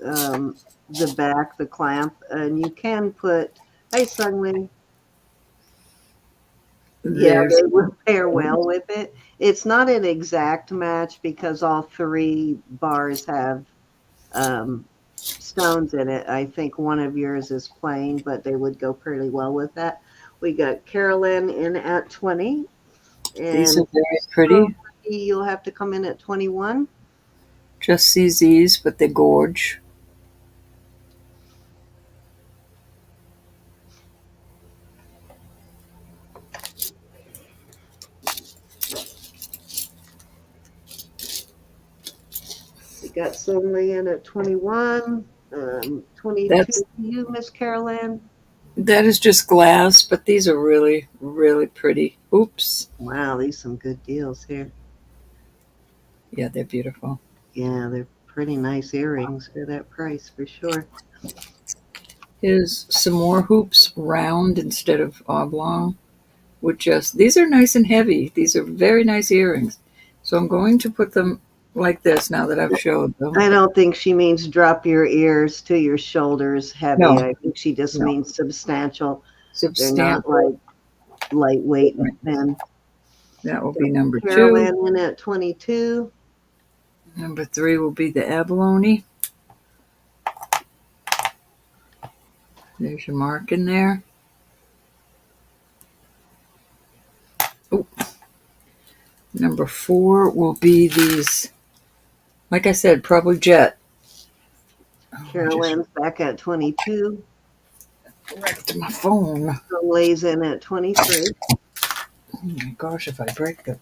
um, the back, the clamp, and you can put. Hi, Sungmin. Yeah, There's they will pair well with it. It's not an exact match because all three bars have um, stones in it. I think one of yours is plain, but they would go pretty well with that. We got Carolyn in at 20, these and are very so pretty. you'll have to come in at 21. Just CZs, but they gorge. got Sung in at 21. 22 That's to you, Miss Carolyn. that is just glass, but these are really, really pretty. Oops. Wow, these some good deals here. Yeah, they're beautiful. Yeah, they're pretty nice earrings for that price for sure. Here's some more hoops, round instead of oblong. With just these are nice and heavy. These are very nice earrings. So I'm going to put them like this now that I've showed them. I don't think she means drop your ears to your shoulders heavy. No, I think she just no. means substantial. They're not Substantial. like lightweight and thin. That will be number 2. Carolyn in at 22. Number 3 will be the abalone. There's your mark in there. Oh. Number 4 will be these, like I said, probably jet. Carolyn's back at 22. Wrecked my phone. Lays in at 23. Oh my gosh, if I break the...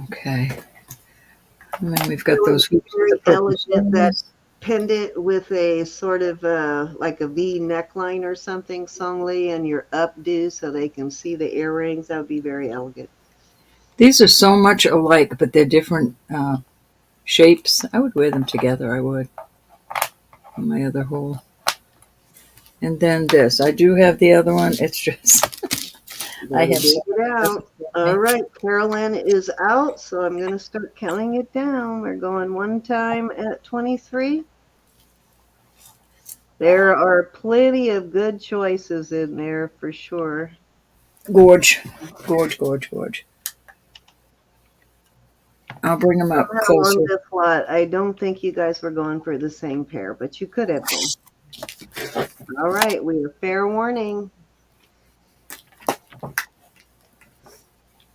Okay. And then we've got those hoops. Very elegant, that pendant with a sort of like a V neckline or something, Song Lee, and your updo so they can see the earrings. That would be very elegant. These are so much alike, but they're different shapes. I would wear them together. I would. On my other hole. And then this. I do have the other one. It's just... I have it out. All right, Carolyn is out, so I'm going to start counting it down. We're going one time at 23. There are plenty of good choices in there for sure. Gorge. Gorge, gorge, gorge. I'll bring them up closer. On this lot, I don't think you guys were going for the same pair, but you could have been. All right, we are fair warning.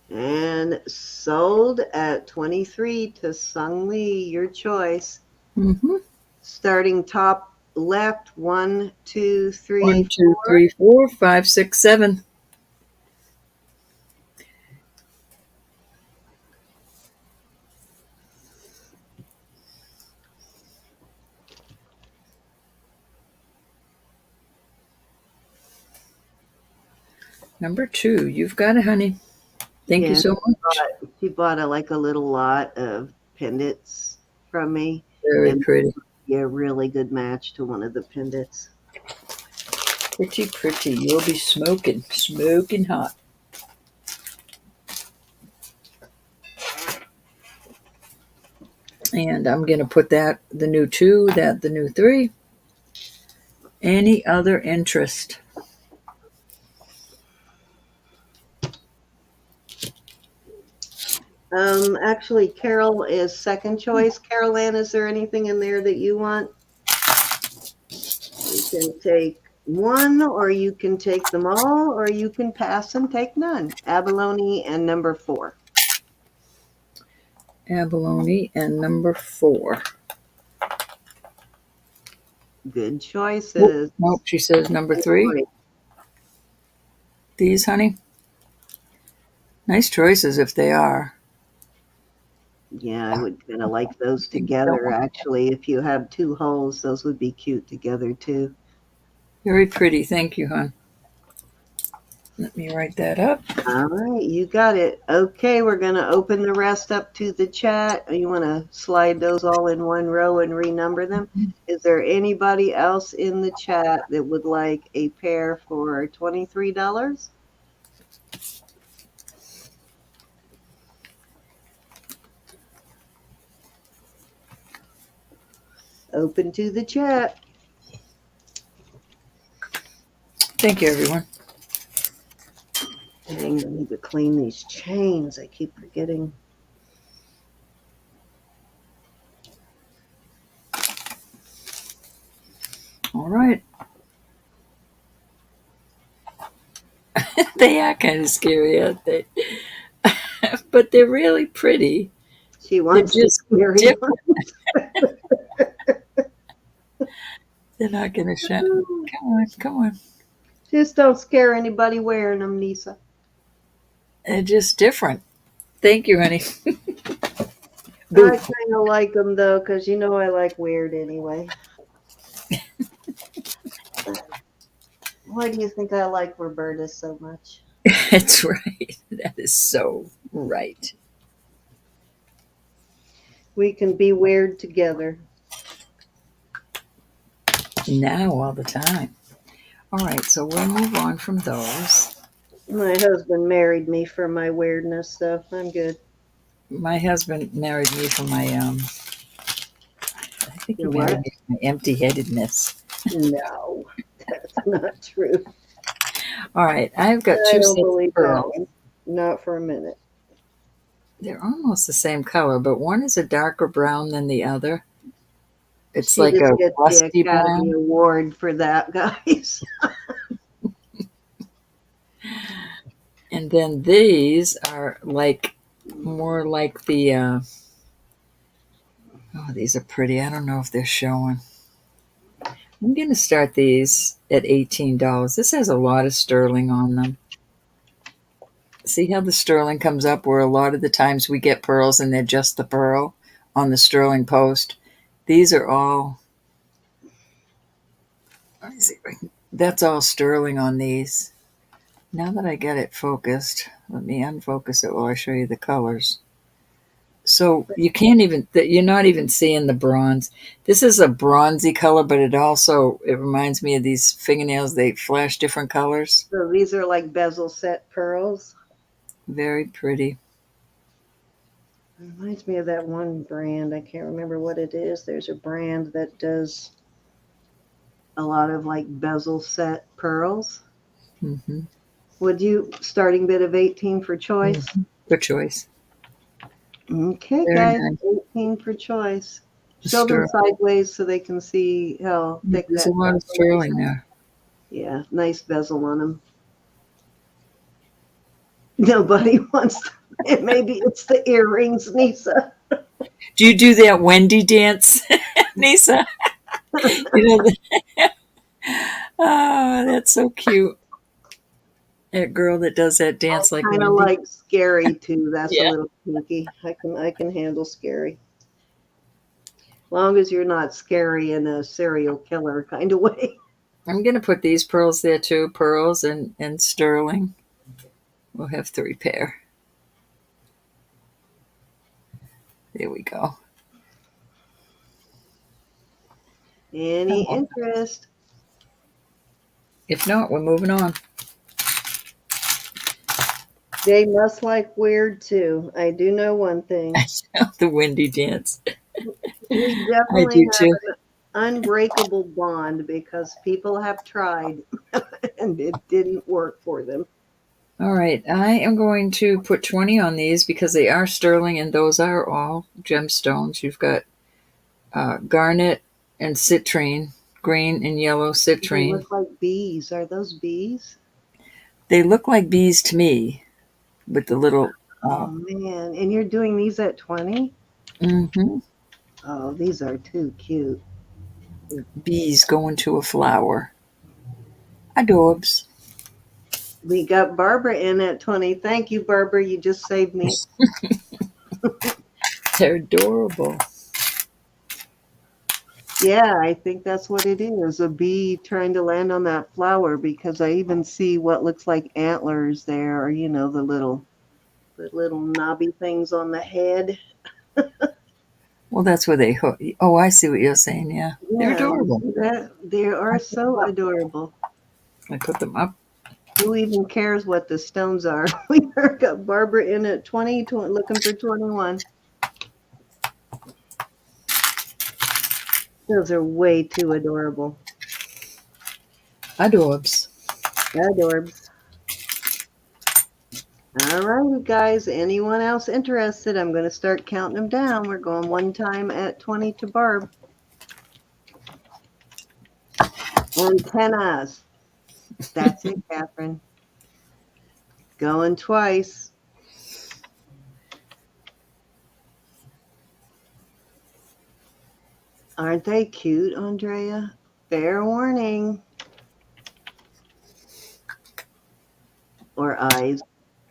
And sold at 23 to Sung Lee, your choice. Mm-hmm. Starting top left, 1, 2, 3, 1, 2, 3, 4, 5, 6, 7. Number 2, you've got it, honey. Thank you so much. She bought a little lot of pendants from me. Very pretty. Yeah, really good match to one of the pendants. Pretty, pretty. You'll be smoking hot. And I'm going to put that, the new 2, that the new 3. Any other interest? Actually, Carol is second choice. Carol Ann, is there anything in there that you want? You can take one, or you can take them all, or you can pass and take none. Abalone and number 4. Abalone and number 4. Good choices. Nope, she says number 3. These, honey. Nice choices if they are. Yeah, I would kind of like those together, actually. If you have 2 holes, those would be cute together, too. Very pretty. Thank you, hon. Let me write that up. All right, you got it. Okay, we're going to open the rest up to the chat. You want to slide those all in one row and renumber them? Is there anybody else in the chat that would like a pair for $23? Open to the chat. Thank you, everyone. Dang, I need to clean these chains. I keep forgetting. All right. They are kind of scary, aren't they? But they're really pretty. She wants just to different. They're not going to shut. Come on. Just don't scare anybody wearing them, Nisa. They're just different. Thank you, honey. I kind of like them though, because you know I like weird anyway. Why do you think I like Roberta so much? That's right. That is so right. We can be weird together. Now all the time. All right, so we'll move on from those. My husband married me for my weirdness, so I'm good. My husband married me for my I think he You're married what? me for my empty-headedness. No, that's not true. All right, I've got I two don't sets of believe that pearls. one. Not for a minute. They're almost the same color, but one is a darker brown than the other. It's She like just a gets the rusty Academy brown. Award for that, guys. And then these are like more like the oh, these are pretty. I don't know if they're showing. I'm going to start these at $18. This has a lot of sterling on them. See how the sterling comes up where a lot of the times we get pearls and they're just the pearl on the sterling post. These are all, let me see, that's all sterling on these. Now that I get it focused, let me unfocus it while I show you the colors. So you can't even, you're not even seeing the bronze. This is a bronzy color, but it reminds me of these fingernails. They flash different colors. So these are like bezel set pearls. Very pretty. It reminds me of that one brand. I can't remember what it is. There's a brand that does a lot of like bezel set pearls. Mm-hmm. Would you starting bid of 18 for choice? Mm-hmm. Good choice. Okay, Very guys, nice. 18 for choice. Show them Sterling. sideways so they can see how thick There's a that lot of bezel is. sterling there. Yeah, nice bezel on them. Nobody wants to. Maybe it's the earrings, Nisa. Do you do that Wendy dance, Nisa? You know, oh, that's so cute. That girl that does that dance like Kind of Wendy. like scary too. That's a Yeah. little kinky. I can handle scary. Long as you're not scary in a serial killer kind of way. I'm going to put these pearls there too. Pearls and sterling. We'll have 3 pair. There we go. Any interest? If not, we're moving on. They must like weird too. I do know one thing. The Wendy dance. We I definitely do have too. an unbreakable bond because people have tried and it didn't work for them. All right. I am going to put 20 on these because they are sterling and those are all gemstones. You've got garnet and citrine, green and yellow They citrine. look like bees. Are those bees? They look like bees to me with the little Oh man. And you're doing these at 20? mhm, Oh, these are too cute. bees going to a flower. Adorbs. We got Barbara in at 20. Thank you, Barbara. You just saved me. They're adorable. Yeah, I think that's what it is. A bee trying to land on that flower because I even see what looks like antlers there, or the little knobby things on the head. Well, that's where they hook. Oh, I see what you're saying. Yeah, they're Yeah, you adorable. see that? They are so adorable. I put them up. Who even cares what the stones are? We got Barbara in at 20, looking for 21. Those are way too adorable. Adorbs. Adorbs. All right, guys. Anyone else interested? I'm going to start counting them down. We're going one time at 20 to Barb. Antennas. That's it, Catherine. Going twice. Aren't they cute, Andrea? Fair warning. Or eyes.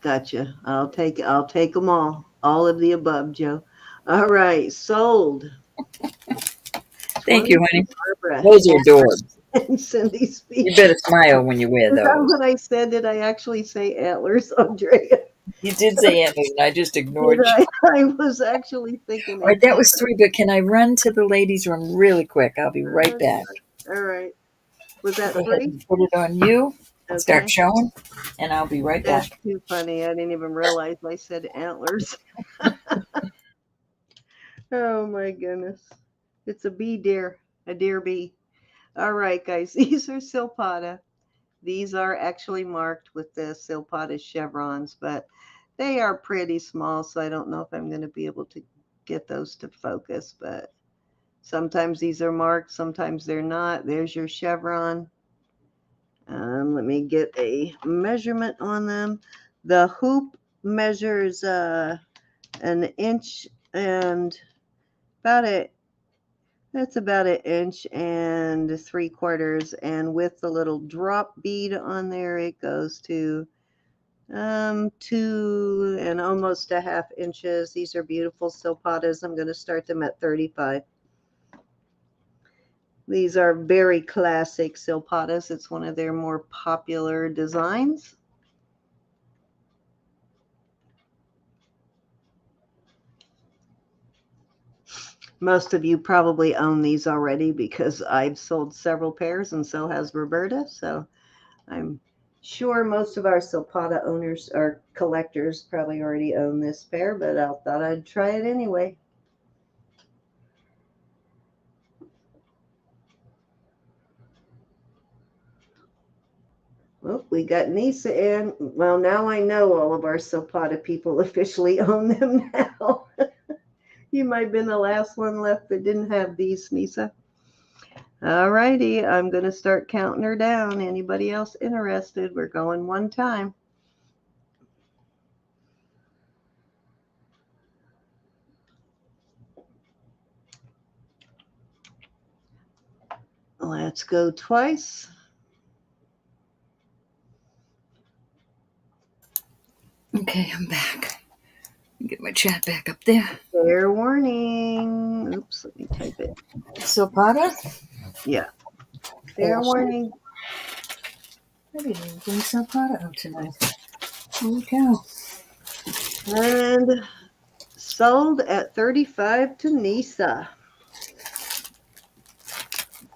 Gotcha. I'll take them all. All of the above, Joe. All right, sold. Thank you, honey. Barbara Those are adorbs. and Cindy speak. You better smile when you wear those. When I said, did I actually say antlers, Andrea? You did say antlers, and I just ignored you. I was actually thinking. All right, that was 3, but can I run to the ladies' room really quick? I'll be right back. All right. Was that Go ahead 3? and put it on you. Okay. Start showing, and I'll be right back. That's too funny. I didn't even realize I said antlers. Oh my goodness. It's a bee deer, a deer bee. All right, guys. These are Silpata. These are actually marked with the Silpata chevrons, but they are pretty small, so I don't know if I'm going to be able to get those to focus, but sometimes these are marked, sometimes they're not. There's your chevron. Let me get a measurement on them. The hoop measures an inch and that's about 1.75 inches, and with the little drop bead on there, it goes to 2 and almost 1/2 inches. These are beautiful Silpatas. I'm going to start them at 35. These are very classic Silpatas. It's one of their more popular designs. Most of you probably own these already because I've sold several pairs and so has Roberta. So I'm sure most of our Silpata owners or collectors probably already own this pair, but I thought I'd try it anyway. Well, we got Nisa in. Well, now I know all of our Silpata people officially own them now. You might have been the last one left that didn't have these, Nisa. All righty, I'm going to start counting her down. Anybody else interested? We're going one time. Let's go twice. Okay, I'm back. Get my chat back up there. Fair warning. Oops, let me type it. Silpata? Yeah. Fair warning. I didn't even bring Silpata out tonight. Holy cow. And sold at 35 to Nisa.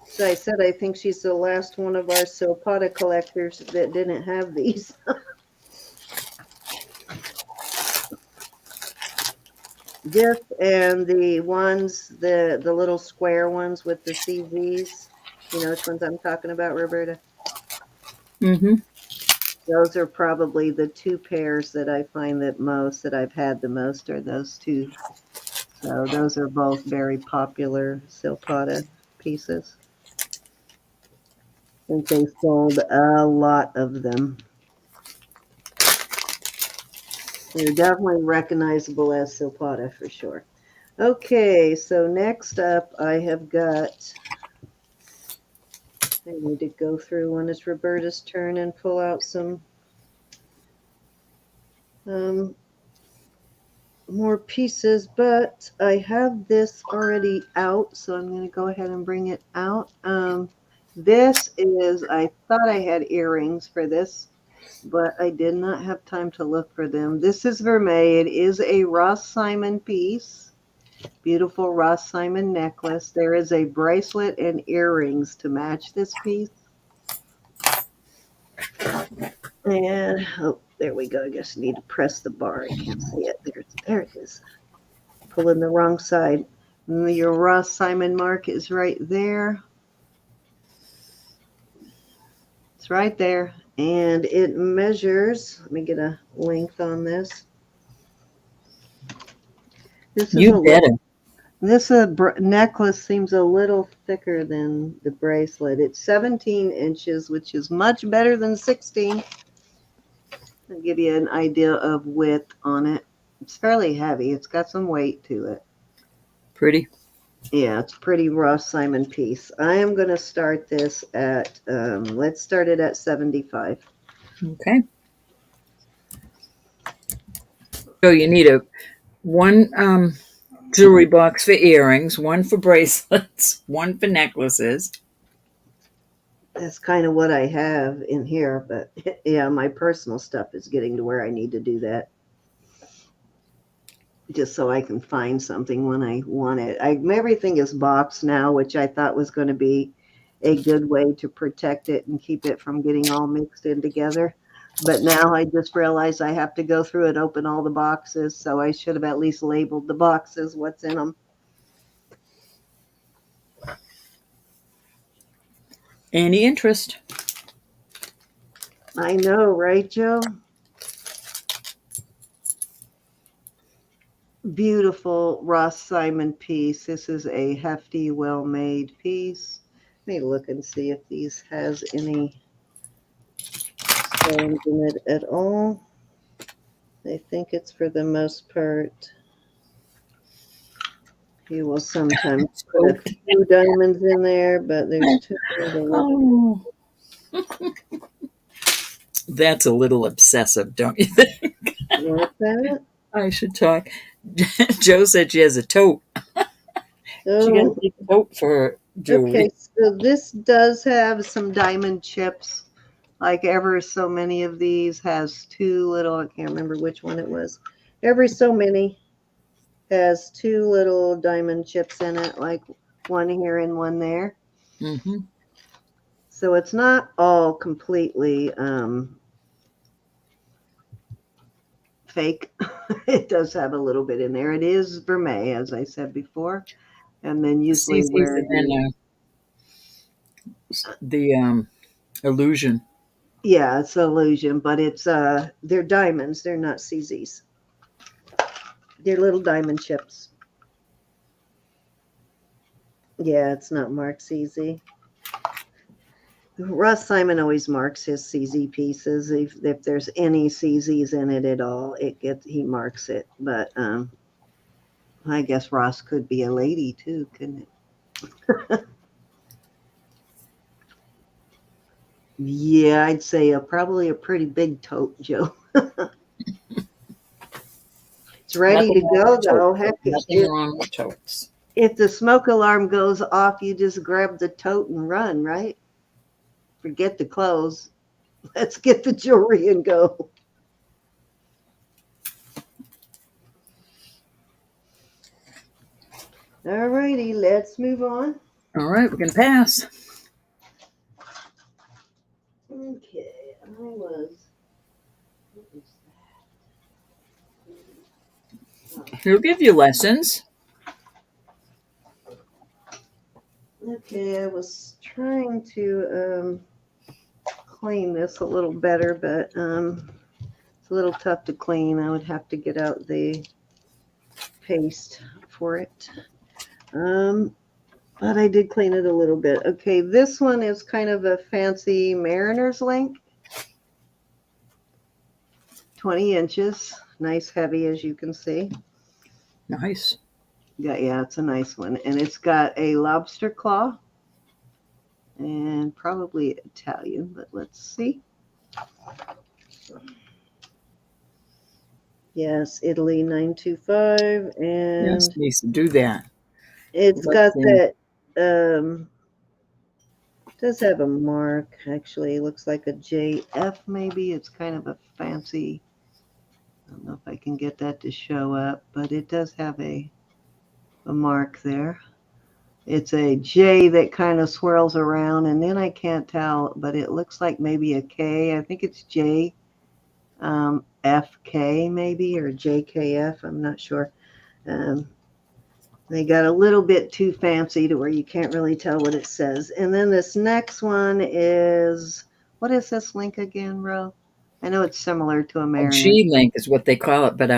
So I said I think she's the last one of our Silpata collectors that didn't have these. This and the ones, the little square ones with the CVs. You know which ones I'm talking about, Roberta? Mm-hmm. Those are probably the 2 pairs that I find that I've had the most are those 2. So those are both very popular Silpata pieces. I think they sold a lot of them. They're definitely recognizable as Silpata for sure. Okay, so next up I have got, I need to go through when it's Roberta's turn and pull out some more pieces, but I have this already out, so I'm going to go ahead and bring it out. This is, I thought I had earrings for this, but I did not have time to look for them. This is Vermeil. It is a Ross Simon piece. Beautiful Ross Simon necklace. There is a bracelet and earrings to match this piece. And, oh, there we go. I guess I need to press the bar. I can't see it. There it is. Pulling the wrong side. And your Ross Simon mark is right there. It's right there. And it measures, let me get a length on this. This is You better. This necklace seems a little thicker than the bracelet. It's 17 inches, which is much better than 16. I'll give you an idea of width on it. It's fairly heavy. It's got some weight to it. Pretty. Yeah, it's a pretty Ross Simon piece. I am going to start this at, let's start it at 75. Okay. So you need a 1 jewelry box for earrings, one for bracelets, one for necklaces. That's kind of what I have in here, but yeah, my personal stuff is getting to where I need to do that. Just so I can find something when I want it. Everything is boxed now, which I thought was going to be a good way to protect it and keep it from getting all mixed in together. But now I just realized I have to go through and open all the boxes, so I should have at least labeled the boxes, what's in them. Any interest? I know, right, Joe? Beautiful Ross Simon piece. This is a hefty, well-made piece. Let me look and see if these has any stones in it at all. I think it's for the most part. He will sometimes put a few diamonds in there, but there's too many to look. Oh, that's a little obsessive, don't you think? What's that? I should talk. Joe said she has a tote. She got a Oh, big tote for her jewelry. okay. So this does have some diamond chips. Like ever so many of these has two little, I can't remember which one it was. Every so many has two little diamond chips in it, like one here and one there. Mm-hmm. So it's not all completely fake. It does have a little bit in there. It is vermeil, as I said before. And then usually CC's where and then the illusion. yeah, it's illusion, but it's they're diamonds, they're not CZs. They're little diamond chips. Yeah, it's not marked CZ. Russ Simon always marks his CZ pieces. If there's any CZs in it at all, he marks it. But I guess Ross could be a lady too, couldn't it? Yeah, I'd say probably a pretty big tote, Joe. It's ready to go though. Heck, Nothing wrong with totes. if the smoke alarm goes off, you just grab the tote and run, right? Forget the clothes. Let's get the jewelry and go. All righty, let's move on. All right, we can pass. Okay, what was He'll give you lessons. Okay, I was trying to clean this a little better, but it's a little tough to clean. I would have to get out the paste for it. But I did clean it a little bit. Okay, this one is kind of a fancy mariner's link. 20 inches. Nice heavy, as you can see. Nice. Yeah, it's a nice one. And it's got a lobster claw. And probably Italian, but let's see. Yes, Italy 925. And Yes, needs to do that. it's got that, does have a mark, actually. It looks like a JF maybe. It's kind of a fancy, I don't know if I can get that to show up, but it does have a mark there. It's a J that kind of swirls around, and then I can't tell, but it looks like maybe a K. I think it's J FK maybe, or JKF. I'm not sure. They got a little bit too fancy to where you can't really tell what it says. And then this next one is, what is this link again, Ro? I know it's similar to a mariner. A G-link is what they call it, but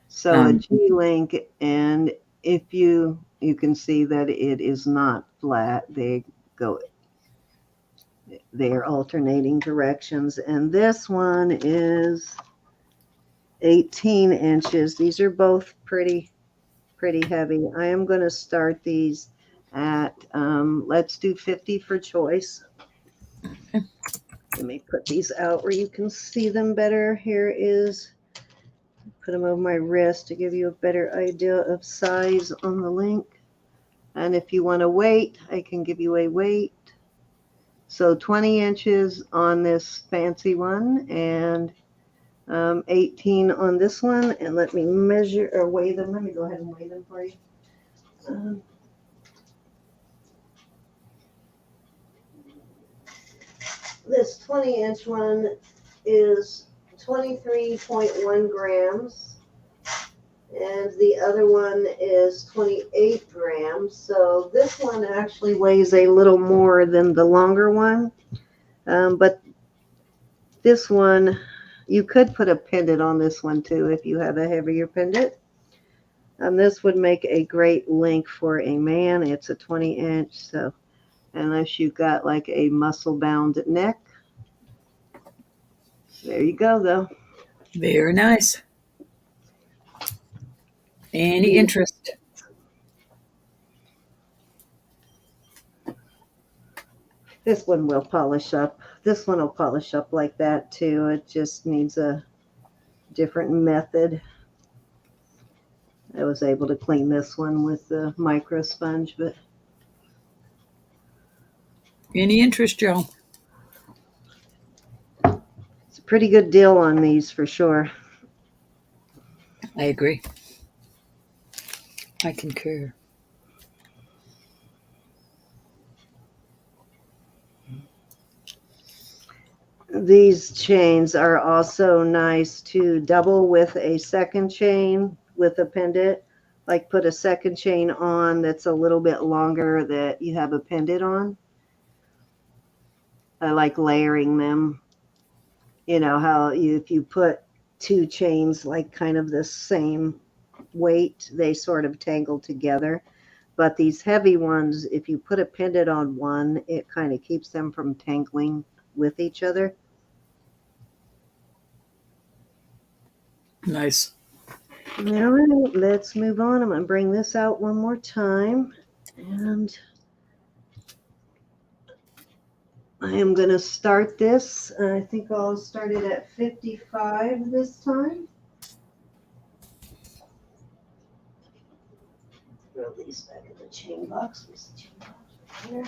so a G-link, and if you can see that it is not flat. They're alternating directions, and this one is 18 inches. These are both pretty heavy. I am going to start these at let's do 50 for choice. Okay. Let me put these out where you can see them better. Here is put them over my wrist to give you a better idea of size on the link. And if you want a weight, I can give you a weight. So 20 inches on this fancy one and 18 on this one. And let me measure or weigh them. Let me go ahead and weigh them for you. This 20-inch one is 23.1 grams. And the other one is 28 grams. So this one actually weighs a little more than the longer one. But this one, you could put a pendant on this one too if you have a heavier pendant. This would make a great link for a man. It's a 20-inch, so unless you've got like a muscle-bound neck. There you go, though. Very nice. Any interest? This one will polish up. This one will polish up like that too. It just needs a different method. I was able to clean this one with the micro sponge, but Any interest, Joe? it's a pretty good deal on these for sure. I agree. I concur. These chains are also nice to double with a second chain with a pendant. Like put a second chain on that's a little bit longer that you have a pendant on. I like layering them. You know how if you put two chains like kind of the same weight, they sort of tangle together. But these heavy ones, if you put a pendant on one, it kind of keeps them from tangling with each other. Nice. All right, let's move on. I'm going to bring this out one more time. And I am going to start this. I think I'll start it at 55 this time. Throw these back in the chain box. Where's the chain box? Right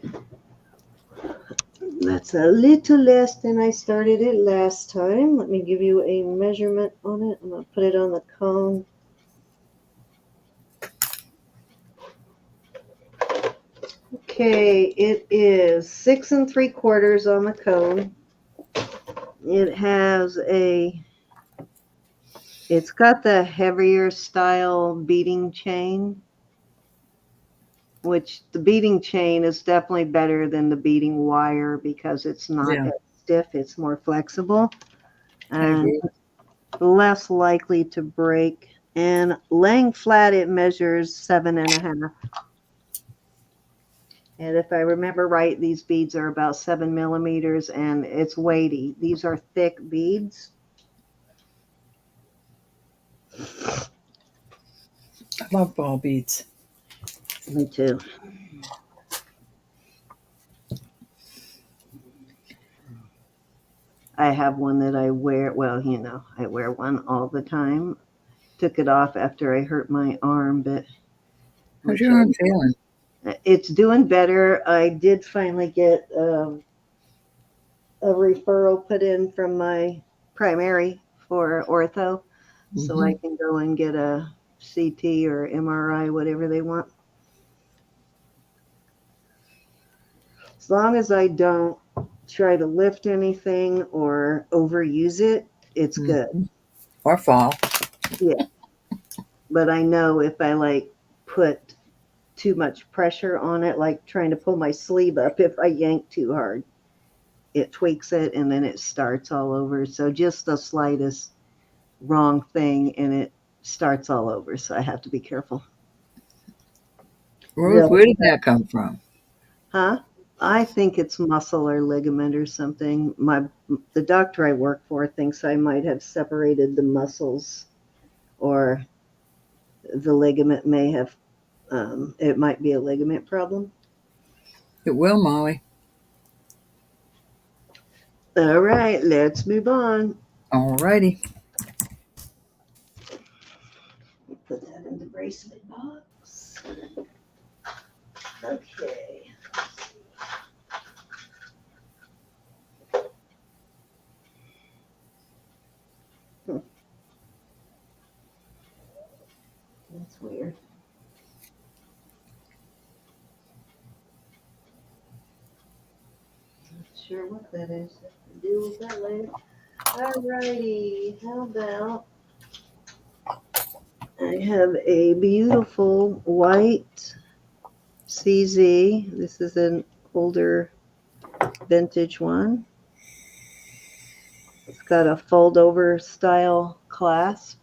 there. That's a little less than I started it last time. Let me give you a measurement on it. I'm going to put it on the cone. Okay, it is 6 3/4 on the cone. It's got the heavier style beading chain, which the beading chain is definitely better than the beading wire because it's not as stiff, it's more flexible and less likely to break. And laying flat, it measures 7.5. And if I remember right, these beads are about 7 millimeters and it's weighty. These are thick beads. I love ball beads. Me too. I have one that I wear. Well, you know, I wear one all the time. Took it off after I hurt my arm, but how's your arm feeling? It's doing better. I did finally get a referral put in from my primary for ortho, so I can go and get a CT or MRI, whatever they want. As long as I don't try to lift anything or overuse it, it's good. Or fall. Yeah. But I know if I like put too much pressure on it, like trying to pull my sleeve up, if I yank too hard, it tweaks it and then it starts all over. So just the slightest wrong thing and it starts all over. So I have to be careful. Rose, where did that come from? Huh? I think it's muscle or ligament or something. The doctor I work for thinks I might have separated the muscles, or the ligament may have, it might be a ligament problem. It will, Molly. All right, let's move on. All righty. bracelet box. Okay. That's weird. Not sure what that is. Have to deal with that later. Alrighty, how about I have a beautiful white CZ. This is an older vintage one. It's got a fold over style clasp.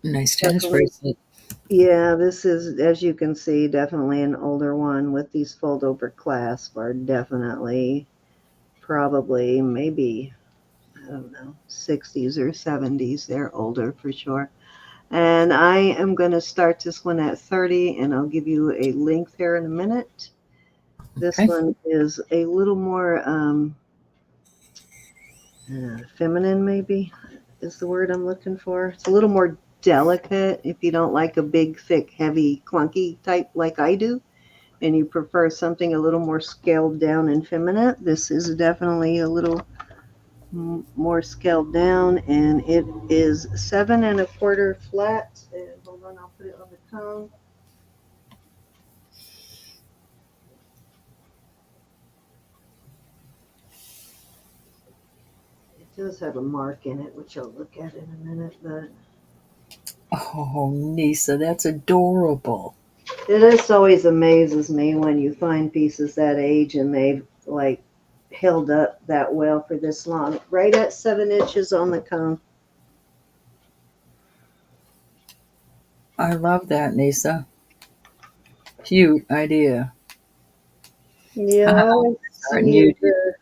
Nice tennis Definitely. bracelet. Yeah, this is, as you can see, definitely an older one with these fold over clasps are definitely probably maybe, I don't know, 60s or 70s. They're older for sure. And I am going to start this one at 30, and I'll give you a length here in a minute. This Okay. one is a little more feminine, maybe is the word I'm looking for. It's a little more delicate if you don't like a big, thick, heavy, clunky type like I do, and you prefer something a little more scaled down and feminine. This is definitely a little more scaled down, and it is 7 1/4 flat. And hold on, I'll put it on the cone. It does have a mark in it, which I'll look at in a minute, but Oh, Nisa, that's adorable. it just always amazes me when you find pieces that age and they've like held up that well for this long. Right at 7 inches on the cone. I love that, Nisa. Cute idea. Yeah, I always Starting see you. the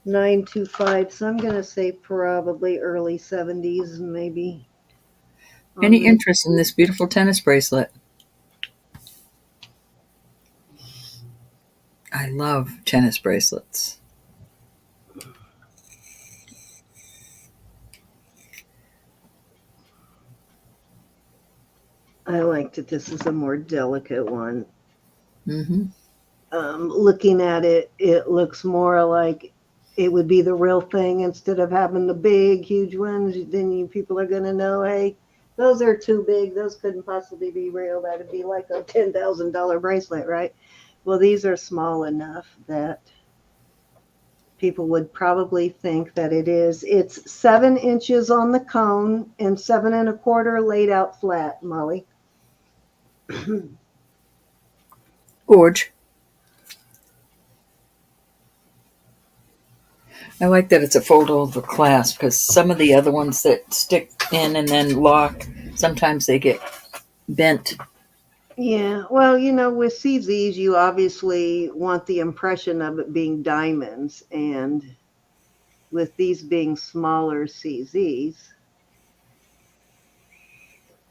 925, so I'm gonna say probably early 70s, maybe. Any On this. interest in this beautiful tennis bracelet? I love tennis bracelets. I like that this is a more delicate one. Mm-hmm. Looking at it, it looks more like it would be the real thing instead of having the big, huge ones. Then people are going to know, hey, those are too big. Those couldn't possibly be real. That'd be like a $10,000 bracelet, right? Well, these are small enough that people would probably think that it is. It's 7 inches on the cone and 7 1/4 laid out flat, Molly. Gorge. I like that it's a fold over clasp because some of the other ones that stick in and then lock, sometimes they get bent. Yeah, well, with CZs, you obviously want the impression of it being diamonds, and with these being smaller CZs,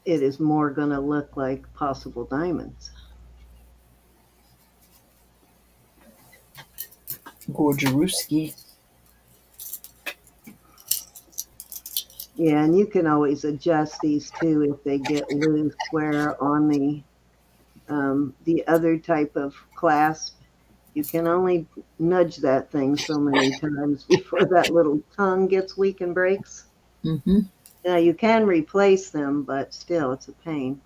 it is more going to look like possible diamonds. Gorgerouski. Yeah, and you can always adjust these too if they get loose, where on the other type of clasp, you can only nudge that thing so many times before that little tongue gets weak and breaks. Mm-hmm. Now, you can replace them, but still, it's a pain.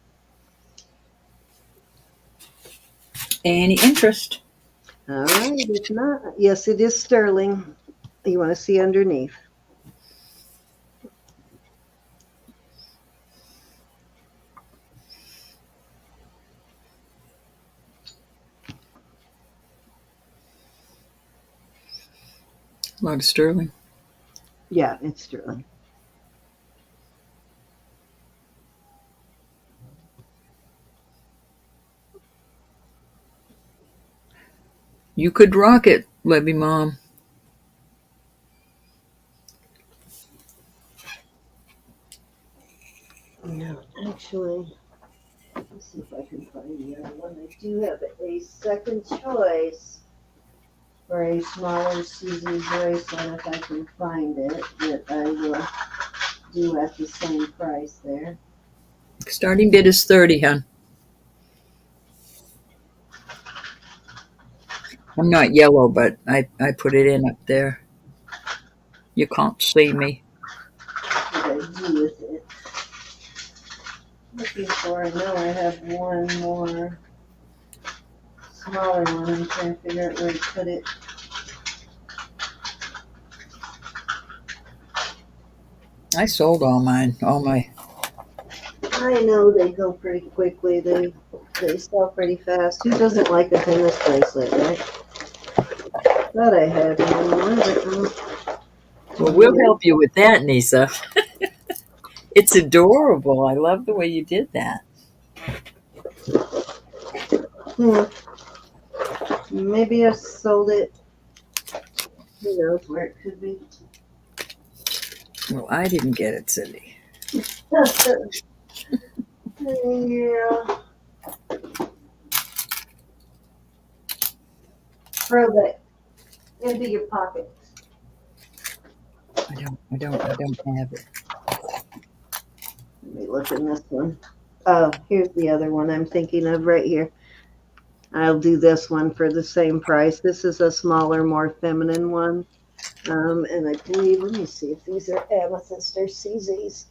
Any interest? All right, if not, yes, it is sterling. You want to see underneath. A lot of sterling. Yeah, it's sterling. You could rock it, Libby Mom. No, actually, let's see if I can find the other one. I do have a second choice for a smaller CZ bracelet if I can find it that I will do at the same price there. Starting bid is 30, hon. I'm not yellow, but I put it in up there. You can't see me. What did I do with it? Looking for, I know I have one more smaller one. I'm trying to figure out where to put it. I sold all mine, all my. I know they go pretty quickly. They sell pretty fast. Who doesn't like a tennis bracelet, right? Thought I had one more, but Well, we'll help you with that, Nisa. It's adorable. I love the way you did that. maybe I sold it. Who knows where it could be? Well, I didn't get it, Cindy. Yeah. Throw that into your pocket. I don't have it. Let me look in this one. Oh, here's the other one I'm thinking of right here. I'll do this one for the same price. This is a smaller, more feminine one. And I believe, let me see if these are amethyst or CZs.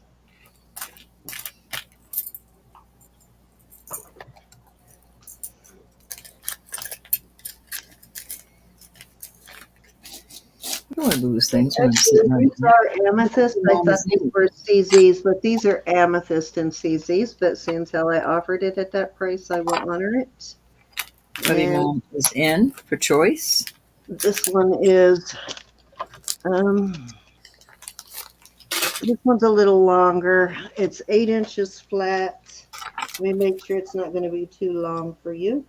I don't want to lose things when I'm sitting on These are amethyst. I thought these were CZs, but these are amethyst and CZs. But since how I offered it at that price, I will honor it. Buddy Mom is in for choice. This one is, this one's a little longer. It's 8 inches flat. Let me make sure it's not going to be too long for you.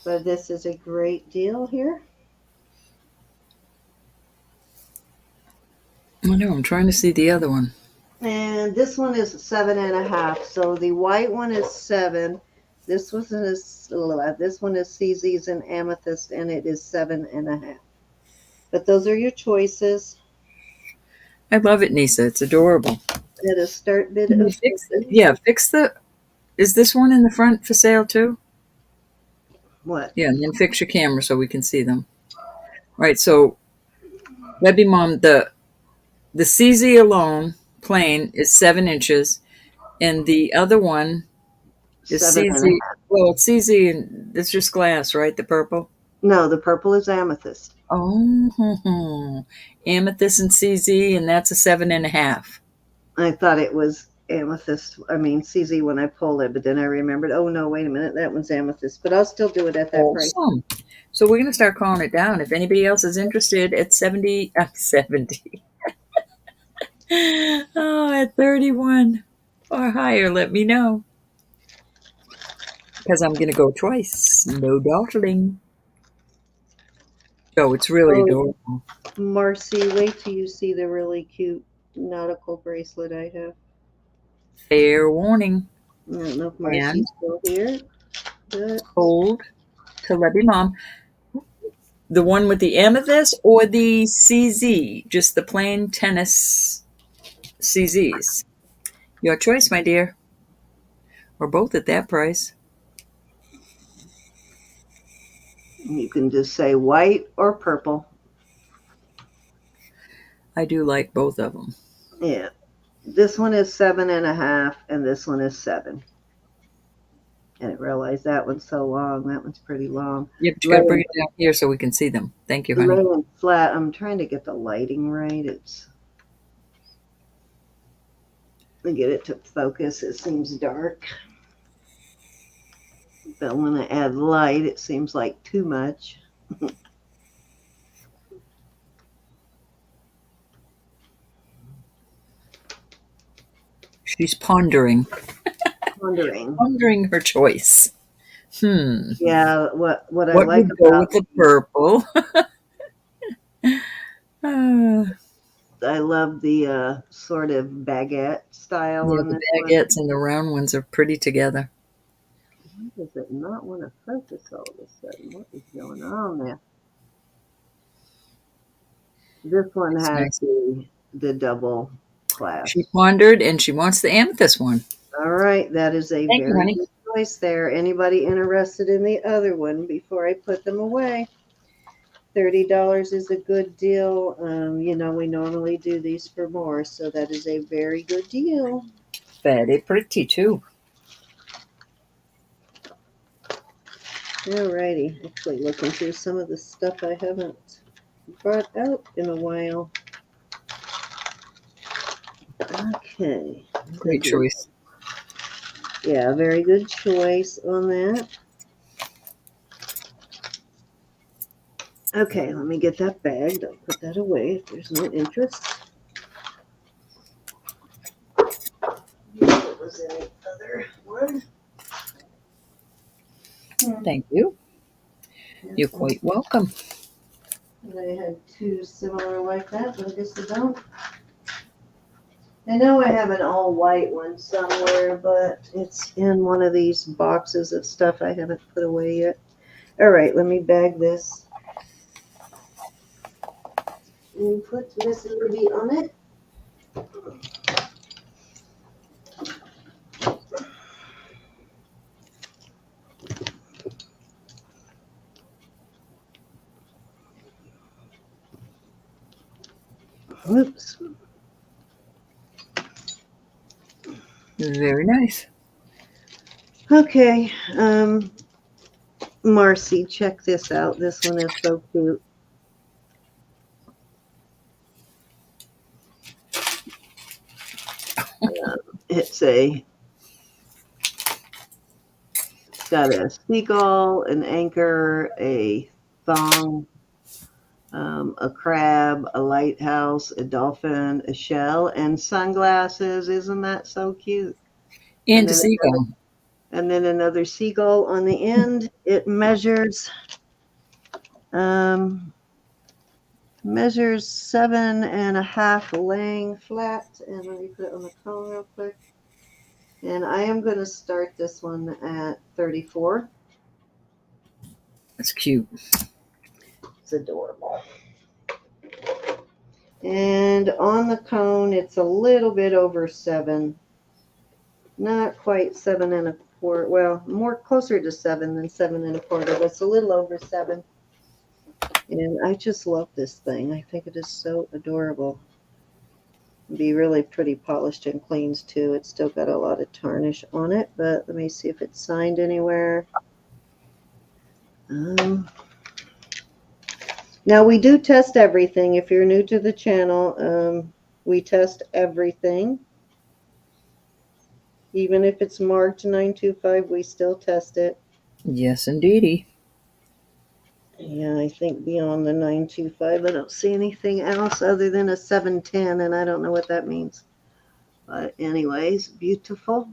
But this is a great deal here. I know, I'm trying to see the other one. And this one is 7.5. So the white one is 7. This one is CZs and amethyst, and it is 7.5. But those are your choices. I love it, Nisa. It's adorable. At a start bid Can you of fix it? Yeah, fix the. Is this one in the front for sale too? what? Yeah, and then fix your camera so we can see them. All right, so Webby Mom, the CZ alone, plain, is 7 inches, and the other one is 7.5. CZ. Well, it's CZ, and it's just glass, right? The purple. No, the purple is amethyst. Oh, amethyst and CZ, and that's a 7.5. I thought it was amethyst. I mean CZ when I pulled it, but then I remembered. Oh no, wait a minute, that one's amethyst. But I'll still do it at that price. Awesome. So we're going to start calling it down. If anybody else is interested at 70, 70. Oh, at 31 or higher, let me know. Because I'm going to go twice. No dawdling. Oh, it's really adorable. Marcy, wait till you see the really cute nautical bracelet I have. Fair warning. I don't know if Marcy's still here. But Hold to Webby Mom. The one with the amethyst or the CZ? Just the plain tennis CZs. Your choice, my dear. Or both at that price. you can just say white or purple. I do like both of them. Yeah. This one is 7.5 and this one is 7. I didn't realize that one's so long. That one's pretty long. Yeah, but you got to bring it down here so we can see them. Thank you, honey. Laying flat. I'm trying to get the lighting right. I get it to focus. It seems dark. But when I add light, it seems like too much. She's pondering her choice. Yeah, what I What like would go about with the purple? I love the sort of baguette style Yeah, on the this baguettes and the round ones are pretty together. one. Why does it not want to focus all of a sudden? What is going on there? This one It's has nice. the the double clasp. She pondered and she wants the amethyst one. All right, that is a Thank you, very honey. good choice there. Anybody interested in the other one before I put them away? $30 is a good deal. You know, we normally do these for more, so that is a very good deal. Very pretty too. Alrighty, actually looking through some of the stuff I haven't brought out in a while. Okay. Great choice. Yeah, very good choice on that. Okay, let me get that bagged. I'll put that away if there's no interest. What was any other one? Thank you. You're quite welcome. I had two similar like that, but I guess I don't. I know I have an all white one somewhere, but it's in one of these boxes of stuff I haven't put away yet. All right, let me bag this. And put Miss Libby on it. Oops. Very nice. Okay, Marcy, check this out. This one is so cute. It's got a seagull, an anchor, a thong, a crab, a lighthouse, a dolphin, a shell, and sunglasses. Isn't that so cute? And a seagull. And then another seagull on the end. It measures 7.5 laying flat. And let me put it on the cone real quick. And I am going to start this one at 34. That's cute. It's adorable. And on the cone, it's a little bit over 7. Not quite 7.25. Well, more closer to 7 than 7.25, but it's a little over 7. And I just love this thing. I think it is so adorable. It'd be really pretty polished and cleans too. It's still got a lot of tarnish on it, but let me see if it's signed anywhere. Now we do test everything. If you're new to the channel, we test everything. Even if it's marked 925, we still test it. Yes, indeedy. Yeah, I think beyond the 925, I don't see anything else other than a 710, and I don't know what that means. But anyways, beautiful.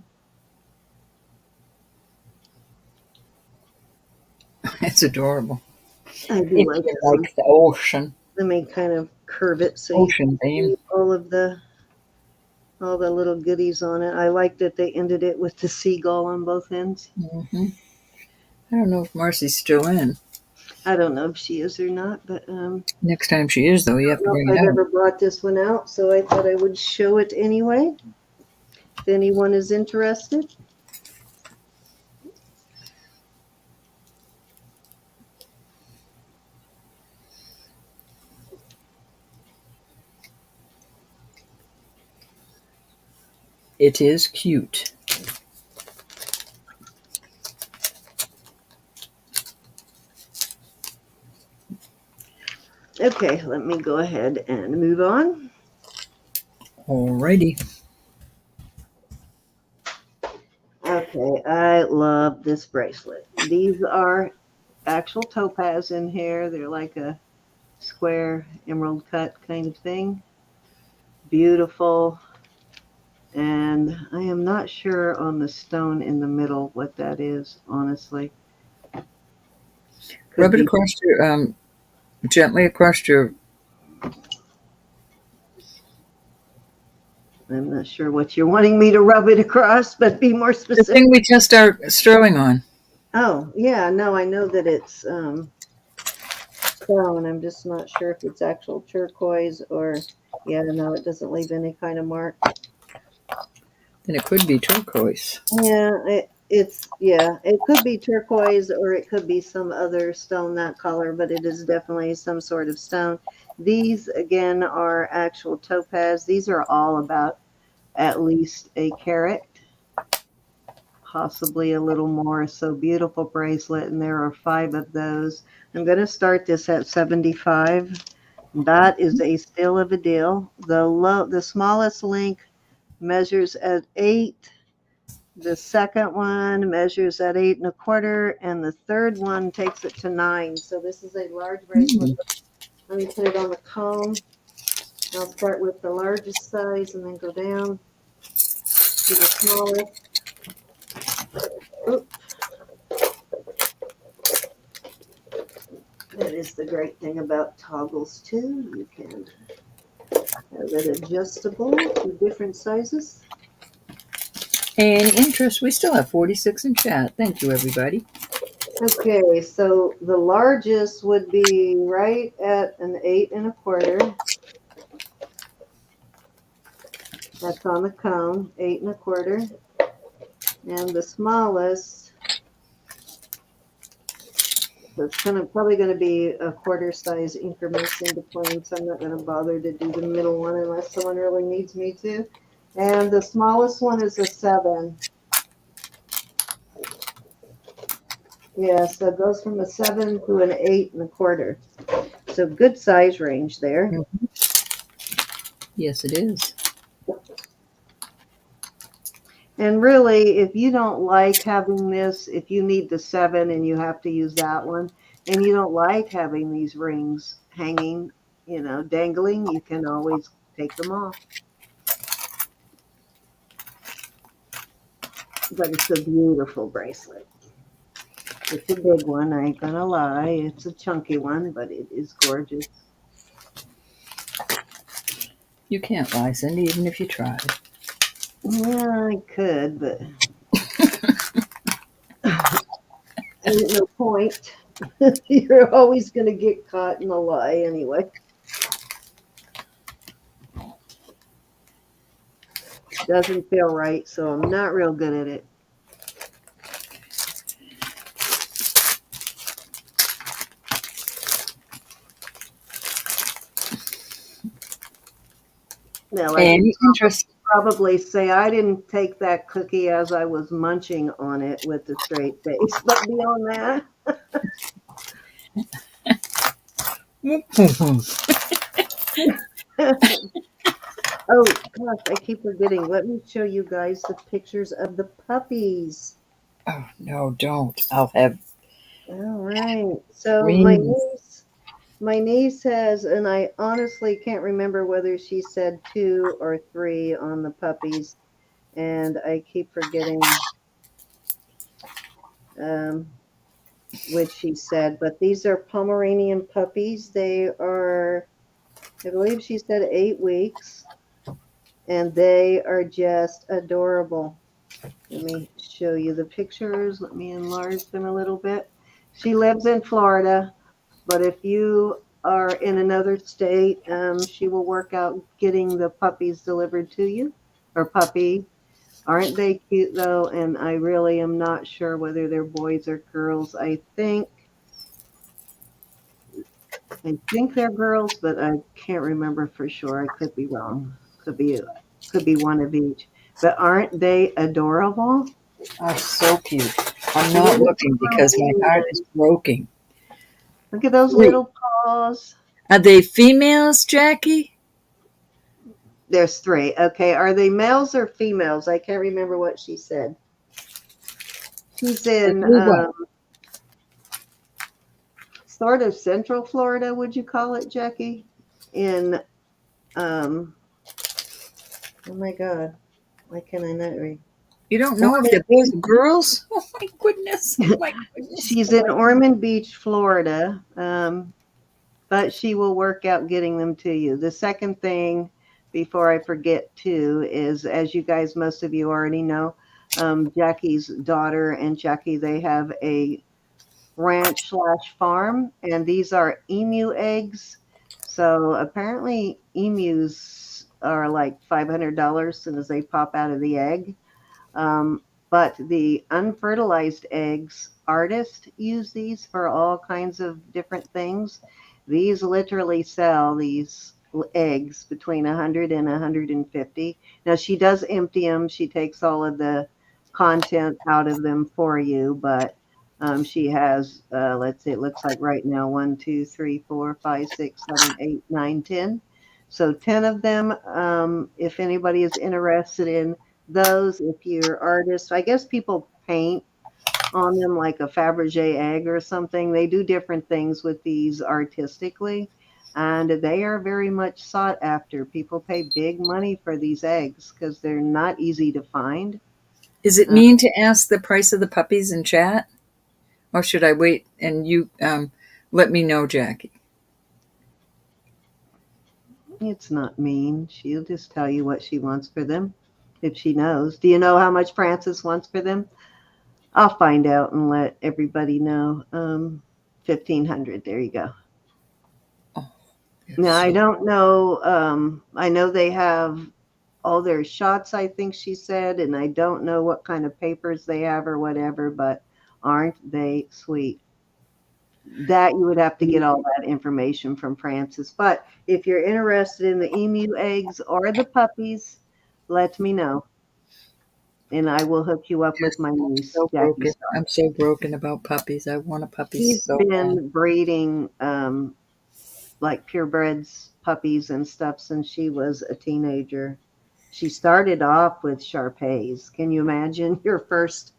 It's adorable. I do If like you this one. like the ocean. Let me kind of curve it so Ocean you theme. can see all the little goodies on it. I like that they ended it with the seagull on both ends. Mm-hmm. I don't know if Marcy's still in. I don't know if she is or not, but Next time she is, though, you have to bring it I've out. ever brought this one out, so I thought I would show it anyway. If anyone is interested. It is cute. Okay, let me go ahead and move on. Alrighty. Okay, I love this bracelet. These are actual topaz in here. They're like a square emerald cut kind of thing. Beautiful. And I am not sure on the stone in the middle what that is, honestly. Rub it across your, gently across your. I'm not sure what you're wanting me to rub it across, but be more The specific. thing we test our sterling on. Oh, yeah, no, I know that it's stone. I'm just not sure if it's actual turquoise or, yeah, no, it doesn't leave any kind of mark. Then it could be turquoise. Yeah, it could be turquoise or it could be some other stone that color, but it is definitely some sort of stone. These again are actual topaz. These are all about at least a carat, possibly a little more. So beautiful bracelet, and there are 5 of those. I'm going to start this at 75. That is a steal of a deal. The smallest link measures at 8. The second one measures at 8 1/4, and the third one takes it to 9. So this is a large bracelet. Let me put it on the comb. I'll start with the largest size and then go down to the smallest. Oop. That is the great thing about toggles too. You can have it adjustable to different sizes. Any interest? We still have 46 in chat. Thank you, everybody. Okay, so the largest would be right at an 8 1/4. That's on the cone, 8 1/4. And the smallest, that's probably going to be a quarter size increments in between, so I'm not going to bother to do the middle one unless someone really needs me to. And the smallest one is a 7. Yeah, so it goes from a 7 to an 8 1/4. So good size range there. Yes, it is. And really, if you don't like having this, if you need the 7 and you have to use that one, and you don't like having these rings hanging, dangling, you can always take them off. But it's a beautiful bracelet. It's a big one, I ain't gonna lie. It's a chunky one, but it is gorgeous. You can't lie, Cindy, even if you tried. Yeah, I could, but ain't no point. You're always gonna get caught in a lie anyway. Doesn't feel right, so I'm not real good at it. Now, Any interest? probably say I didn't take that cookie as I was munching on it with a straight face, but beyond that. Oh gosh, I keep forgetting. Let me show you guys the pictures of the puppies. Oh, no, don't. I'll have. All right. So Rings. my niece has, and I honestly can't remember whether she said 2 or 3 on the puppies, and I keep forgetting which she said. But these are Pomeranian puppies. They are, I believe she said 8 weeks, and they are just adorable. Let me show you the pictures. Let me enlarge them a little bit. She lives in Florida, but if you are in another state, she will work out getting the puppies delivered to you, or puppy. Aren't they cute though? And I really am not sure whether they're boys or girls. I think they're girls, but I can't remember for sure. I could be wrong. Could be one of each. But aren't they adorable? Oh, so cute. I'm not looking because my heart is broken. Look at those Wait. little paws. Are they females, Jackie? There's 3. Okay. Are they males or females? I can't remember what she said. She's in sort of central Florida, would you call it, Jackie? In, oh my God. Why can I not read? You don't know if they're boys or girls? Oh, my goodness. Oh, my goodness. She's in Ormond Beach, Florida, but she will work out getting them to you. The second thing, before I forget too, is, as you guys, most of you already know, Jackie's daughter and Jackie, they have a ranch slash farm, and these are emu eggs. So apparently emus are like $500 as soon as they pop out of the egg. Um, but the unfertilized eggs, artists use these for all kinds of different things. These literally sell these eggs between 100 and 150. Now she does empty them. She takes all of the content out of them for you, but she has, let's see, it looks like right now 1, 2, 3, 4, 5, 6, 7, 8, 9, 10. So 10 of them. If anybody is interested in those, if you're artists, I guess people paint on them like a Fabergé egg or something. They do different things with these artistically, and they are very much sought after. People pay big money for these eggs because they're not easy to find. Is it Uh, mean to ask the price of the puppies in chat? Or should I wait and you let me know, Jackie? it's not mean. She'll just tell you what she wants for them if she knows. Do you know how much Frances wants for them? I'll find out and let everybody know. 1,500. There you go. Oh, Now, I so don't know, I know they have all their shots, I think she said, and I don't know what kind of papers they have or whatever, but aren't they sweet? That you would have to get all that information from Frances. But if you're interested in the emu eggs or the puppies, let me know, and I will hook you up with my niece, so Jackie broken. Star. I'm so broken about puppies. I want a puppy She's so bad. been breeding like purebreds, puppies, and stuff since she was a teenager. She started off with Shar-Peis. Can you imagine your first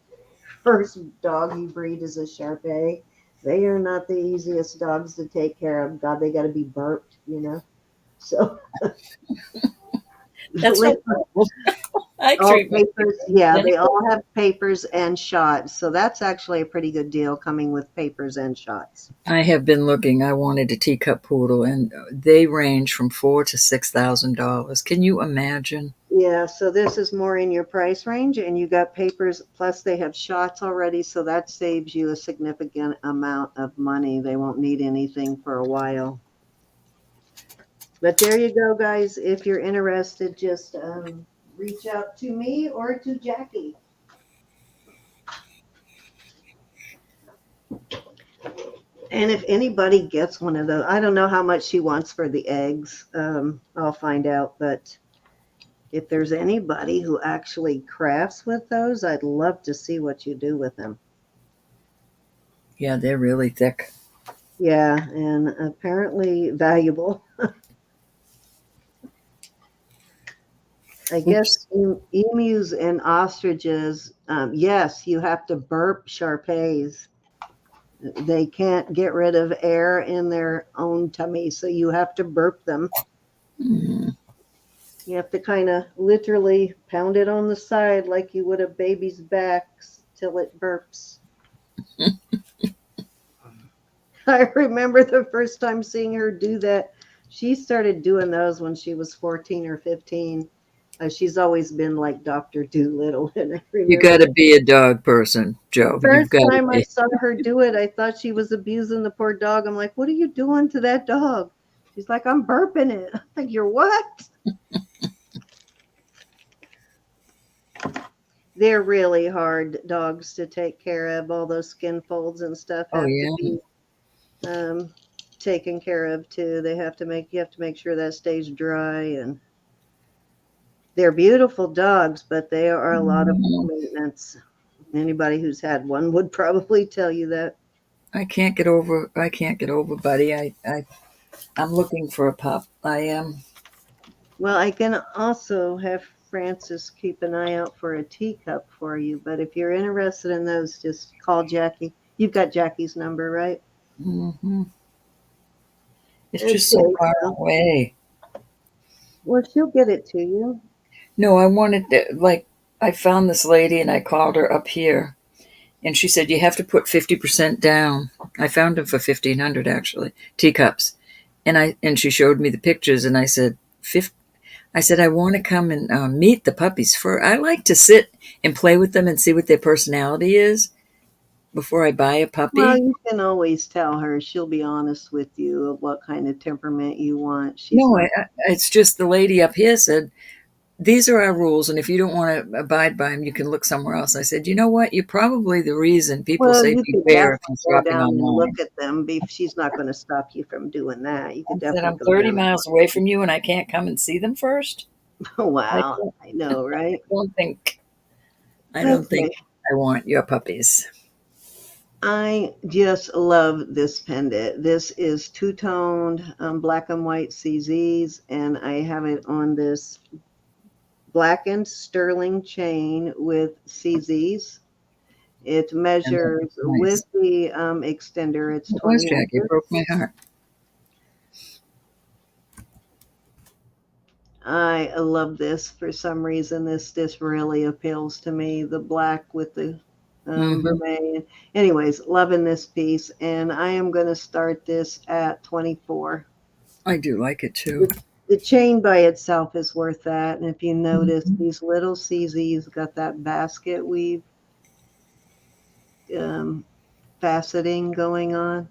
dog you breed is a Shar-Pei? They are not the easiest dogs to take care of. God, they got to be burped, you know. So That's no problem. I all treat my papers, yeah, plenty. they all have papers and shots. So that's actually a pretty good deal coming with papers and shots. I have been looking. I wanted a teacup poodle, and they range from $4,000 to $6,000. Can you imagine? Yeah, so this is more in your price range, and you got papers, plus they have shots already, so that saves you a significant amount of money. They won't need anything for a while. But there you go, guys. If you're interested, just reach out to me or to Jackie. And if anybody gets one of those, I don't know how much she wants for the eggs. I'll find out. But if there's anybody who actually crafts with those, I'd love to see what you do with them. Yeah, they're really thick. Yeah, and apparently valuable. I guess Oops. emus and ostriches, yes, you have to burp Shar-Peis. They can't get rid of air in their own tummy, so you have to burp them. Mm. You have to kind of literally pound it on the side like you would a baby's back till it burps. I remember the first time seeing her do that. She started doing those when she was 14 or 15. She's always been like Dr. Doolittle. And I You remember got to be a dog person, the Joe. You've first got to time I be. saw her do it, I thought she was abusing the poor dog. I'm like, what are you doing to that dog? She's like, I'm burping it. I'm like, you're what? They're really hard dogs to take care of. All those skin folds and stuff Oh, have to yeah. be um, taken care of too. You have to make sure that stays dry, and they're beautiful dogs, but they are a lot of Mm. maintenance. Anybody who's had one would probably tell you that. I can't get over Buddy. I'm looking for a pup. I am. Well, I can also have Francis keep an eye out for a teacup for you, but if you're interested in those, just call Jackie. You've got Jackie's number, right? Hmm. It's just so Okay, far so, away. well, she'll get it to you. No, I wanted to, like, I found this lady and I called her up here, and she said you have to put 50% down. I found them for 1,500 actually, teacups, and she showed me the pictures, and I said, I said I want to come and meet the puppies. For I like to sit and play with them and see what their personality is. before I buy a Well, puppy? you can always tell her. She'll be honest with you of what kind of temperament you want. She's No, not. it's just the lady up here said, these are our rules, and if you don't want to abide by them, you can look somewhere else. I said, you know what? You're probably the reason people Well, say you could beware if definitely you're go shopping down and look online. at them. She's not going to stop you from doing that. You I could said, definitely I'm go 30 down and miles away from you and I can't come and see them first? look. I Wow, I know, right? don't think I don't Okay. think I want your puppies. I just love this pendant. This is two-toned black and white CZs, and I have it on this blackened sterling chain with CZs. It And that measures looks with nice. the extender, it's It was 20 Jackie. It inches. broke my heart. I love this for some reason. This really appeals to me. The black with the Hmm. vermilion. Anyways, loving this piece, and I am going to start this at 24. I do like it too. The chain by itself is worth that. And if you notice, Mhm. these little CZs got that basket weave um, faceting going on.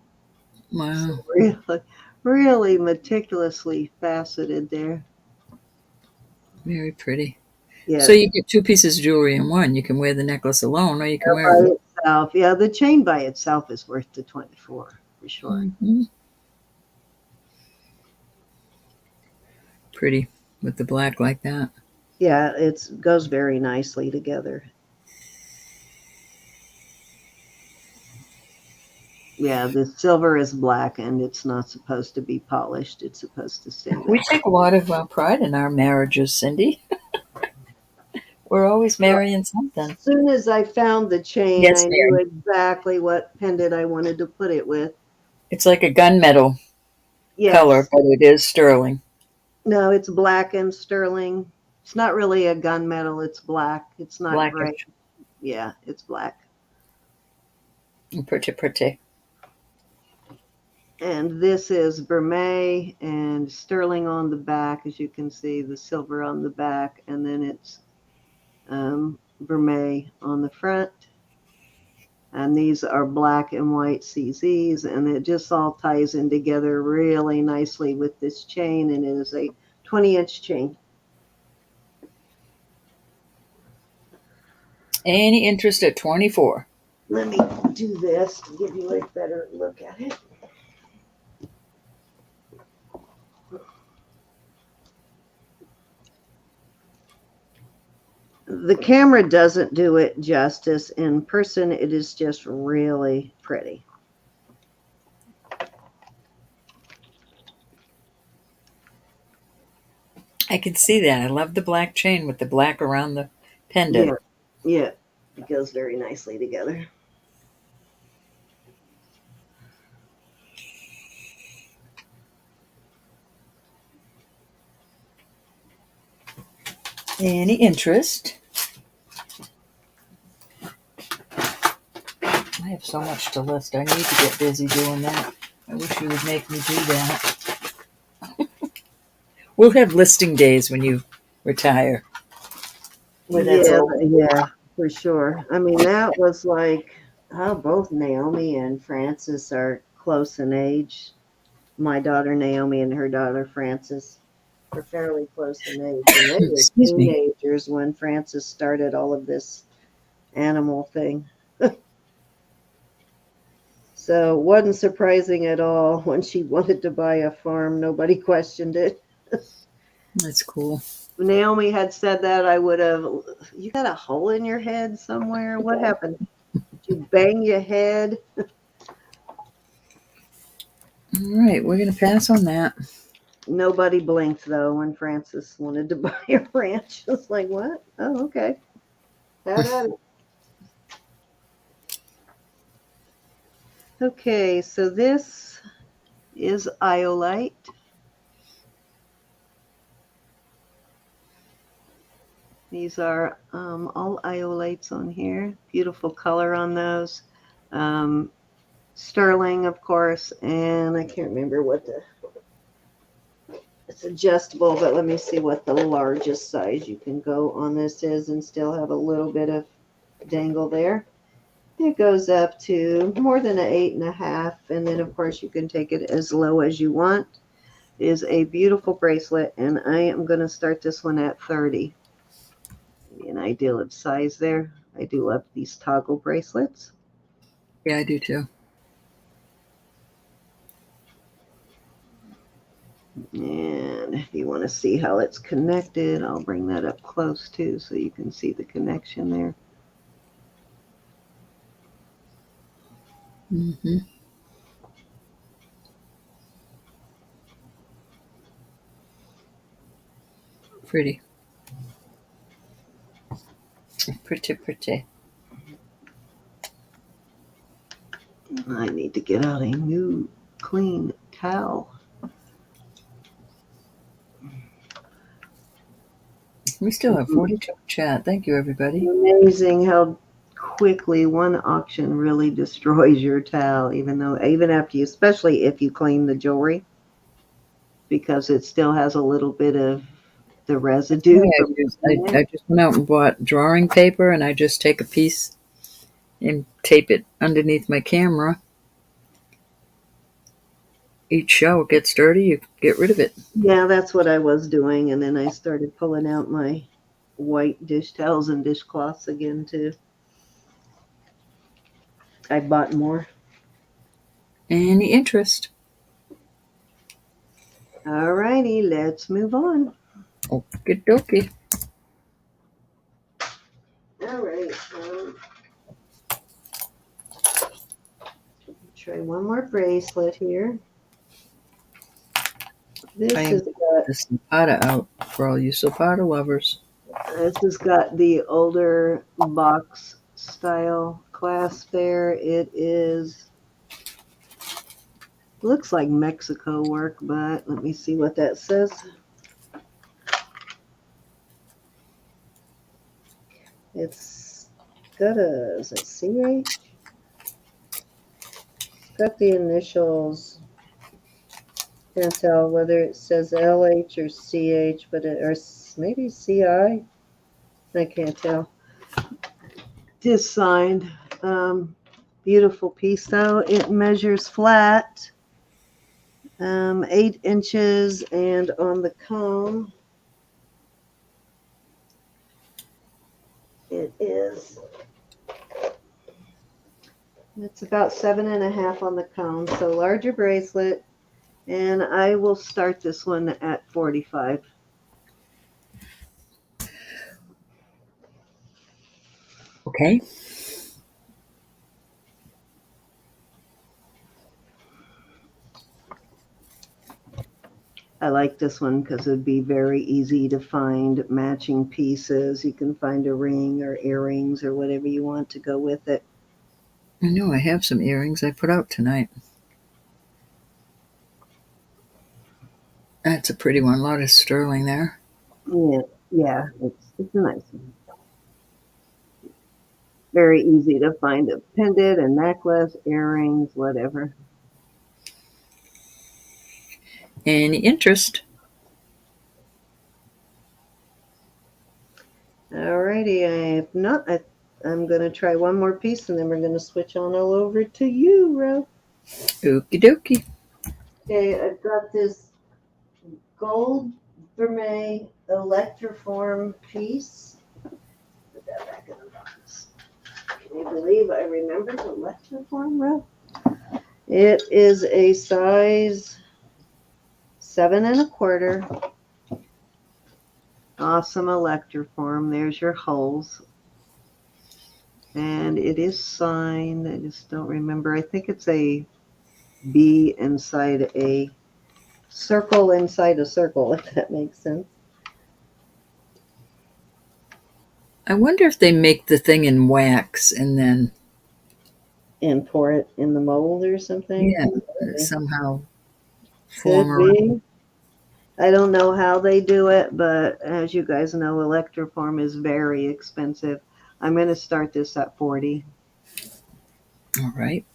So Wow. really, really meticulously faceted there. Very pretty. So Yes, you get two pieces of jewelry in one. You can wear the necklace alone or you can wear by them. itself. Yeah, the chain by itself is worth the 24 for sure. Hmm. Pretty with the black like that. Yeah, it goes very nicely together. Yeah, the silver is black and it's not supposed to be polished. It's supposed to stay We that. take a lot of pride in our marriages, Cindy. We're always Well, marrying as something. soon as I found the chain, Yes, I knew Mary. exactly what pendant I wanted to put it with. It's like a gunmetal color, Yes. but it is sterling. No, it's black and sterling. It's not really a gunmetal, it's black. It's not gray. Blackish. Yeah, it's black. And pretty, pretty. And this is vermeil and sterling on the back, as you can see, the silver on the back, and then it's vermeil on the front. And these are black and white CZs, and it just all ties in together really nicely with this chain, and it is a 20-inch chain. Any interest at 24? Let me do this to give you a better look at it. The camera doesn't do it justice. In person, it is just really pretty. I can see that. I love the black chain with the black around the pendant. Yeah, yeah, it goes very nicely together. Any interest? I have so much to list. I need to get busy doing that. I wish you would make me do that. We'll have listing days when you retire. Where that's Yeah, all. yeah, for sure. I mean, that was like, oh, both Naomi and Frances are close in age. My daughter Naomi and her daughter Frances are fairly close in age, and they were Excuse me. teenagers when Frances started all of this animal thing. So it wasn't surprising at all when she wanted to buy a farm. Nobody questioned it. That's cool. If Naomi had said that, I would have. You got a hole in your head somewhere? What happened? Did you bang your head? All right, we're going to pass on that. Nobody blinked though when Frances wanted to buy a ranch. I was like, what? Oh, okay. Have at it. Okay, so this is iolite. These are all iolites on here. Beautiful color on those. Um, sterling, of course, and I can't remember what it's adjustable, but let me see what the largest size you can go on this is and still have a little bit of dangle there. It goes up to more than an 8.5, and then of course you can take it as low as you want. It is a beautiful bracelet, and I am going to start this one at 30. Give you an idea of size there. I do love these toggle bracelets. Yeah, I do too. And if you want to see how it's connected, I'll bring that up close too so you can see the connection there. Mm-hmm. Pretty. Pretty, pretty. I need to get out a new clean towel. We still have 42 chat. Thank you, everybody. Amazing how quickly one auction really destroys your towel, even after you, especially if you clean the jewelry, because it still has a little bit of the residue. I just went out and bought drawing paper, and I just take a piece and tape it underneath my camera. Each show gets dirty, you get rid of it. Yeah, that's what I was doing, and then I started pulling out my white dish towels and dishcloths again too. I bought more. Any interest? All righty, let's move on. Okie dokie. All right. Try one more bracelet here. This has got the Zapata out for all you Zapata lovers. This has got the older box style clasp there. It looks like Mexico work, but let me see what that says. It's got is it CH? It's got the initials. Can't tell whether it says LH or CH, or maybe CI. I can't tell. Just signed. Beautiful piece though. It measures flat, 8 inches, and on the cone, it's about 7.5 on the cone. So larger bracelet, and I will start this one at 45. Okay. I like this one because it would be very easy to find matching pieces. You can find a ring or earrings or whatever you want to go with it. I know I have some earrings I put out tonight. That's a pretty one. A lot of sterling there. Yeah, it's a nice one. Very easy to find a pendant, a necklace, earrings, whatever. Any interest? Alrighty, I'm going to try one more piece, and then we're going to switch on all over to you, Ro. Okie dokie. Okay, I've got this gold vermeil electroform piece. Put that back in the box. Can you believe I remembered electroform, Ro? It is a size 7.25. Awesome electroform. There's your holes. And it is signed. I just don't remember. I think it's a B inside a circle inside a circle, if that makes sense. I wonder if they make the thing in wax and then pour it in the mold or something. Yeah, somehow Could be. I don't know how they do it, but as you guys know, electroform is very expensive. I'm going to start this at 40. All right.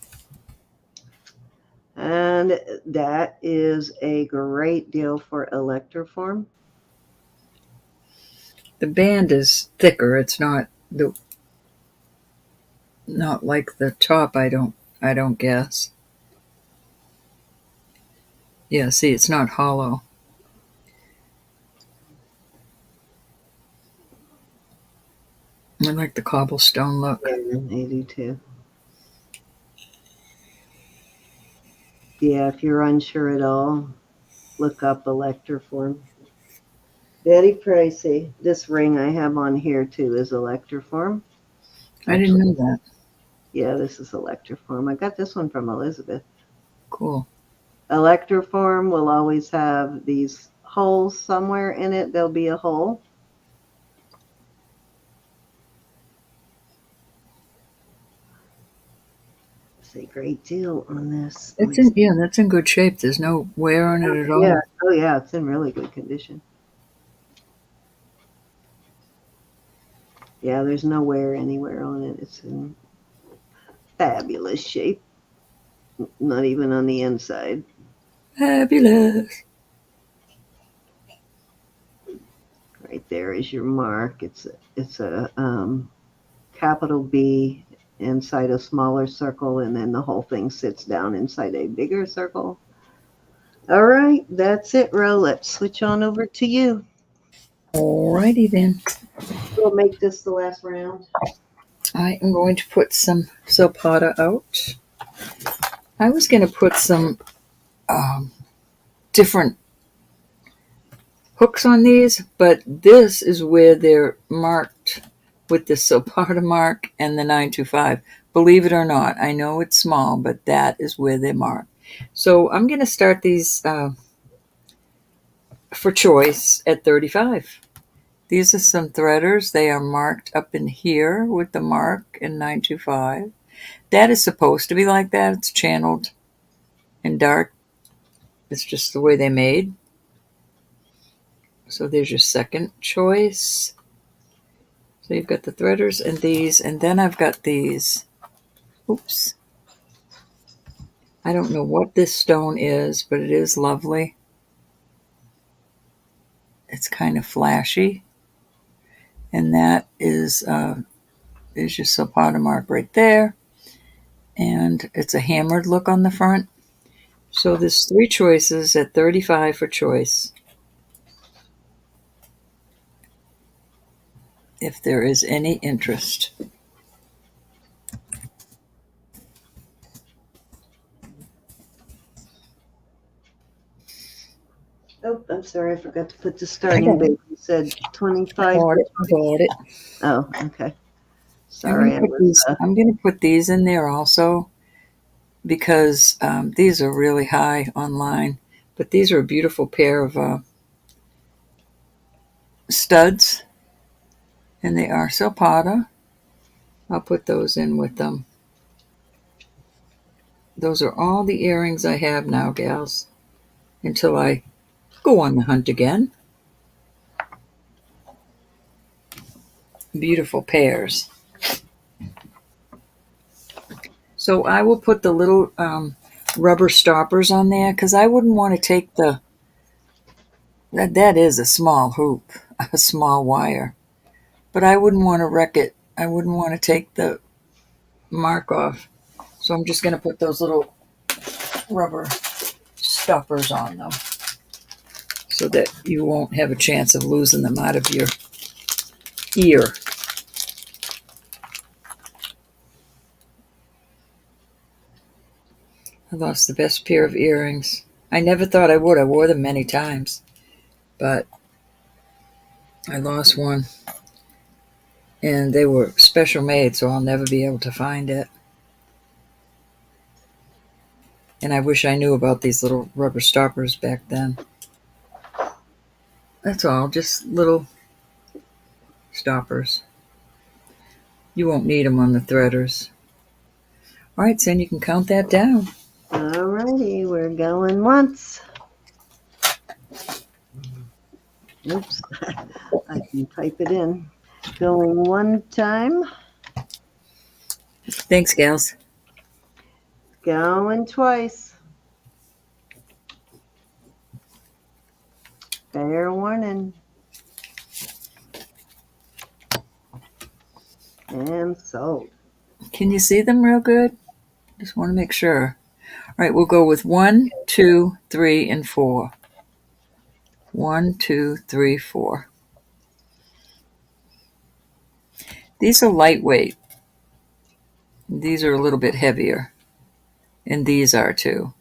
And that is a great deal for electroform. The band is thicker. It's not Not like the top, I don't guess. Yeah, see, it's not hollow. I like the cobblestone look. Yeah, 82. Yeah, if you're unsure at all, look up electroform. Very pricey. This ring I have on here too is electroform. I didn't Actually, know that. yeah, this is electroform. I got this one from Elizabeth. Cool. Electroform will always have these holes somewhere in it. There'll be a hole. It's a great deal on this. That's in good shape. There's no wear on it at Yeah, all. oh yeah, it's in really good condition. Yeah, there's no wear anywhere on it. It's in fabulous shape. Not even on the inside. Fabulous. Right there is your mark. It's a capital B inside a smaller circle, and then the whole thing sits down inside a bigger circle. All right, that's it, Ro. Let's switch on over to you. Alrighty then. We'll make this the last round. I am going to put some Zapata out. I was going to put some different hooks on these, but this is where they're marked with the Zapata mark and the 925. Believe it or not, I know it's small, but that is where they're marked. So I'm going to start these for choice at 35. These are some threaders. They are marked up in here with the mark in 925. That is supposed to be like that. It's channeled in dark. It's just the way they made. So there's your second choice. So you've got the threaders and these, and then I've got these. Oops. I don't know what this stone is, but it is lovely. It's kind of flashy. And that is your Zapata mark right there. And it's a hammered look on the front. So there's three choices at 35 for choice. If there is any interest. Oh, I'm sorry, I forgot to put the I starting got it. bid. You said 25. Got it. Got it. Oh, okay. I'm gonna Sorry, I put was. these. I'm gonna put these in there also because these are really high online. But these are a beautiful pair of studs, and they are Zapata. I'll put those in with them. Those are all the earrings I have now, gals, until I go on the hunt again. Beautiful pairs. So I will put the little rubber stoppers on there because I wouldn't want to take that is a small hoop, a small wire. But I wouldn't want to wreck it. I wouldn't want to take the mark off. So I'm just going to put those little rubber stoppers on them so that you won't have a chance of losing them out of your ear. I lost the best pair of earrings. I never thought I would. I wore them many times, but I lost one, and they were special made, so I'll never be able to find it. And I wish I knew about these little rubber stoppers back then. That's all, just little stoppers. You won't need them on the threaders. All right, Sen, you can count that down. All righty, we're going once. Oops, I can type it in. Going one time. Thanks, gals. Going twice. Fair warning. And sold. Can you see them real good? Just want to make sure. All right, we'll go with 1, 2, 3, and 4. 1, 2, 3, 4. These are lightweight. These are a little bit heavier. And these are too.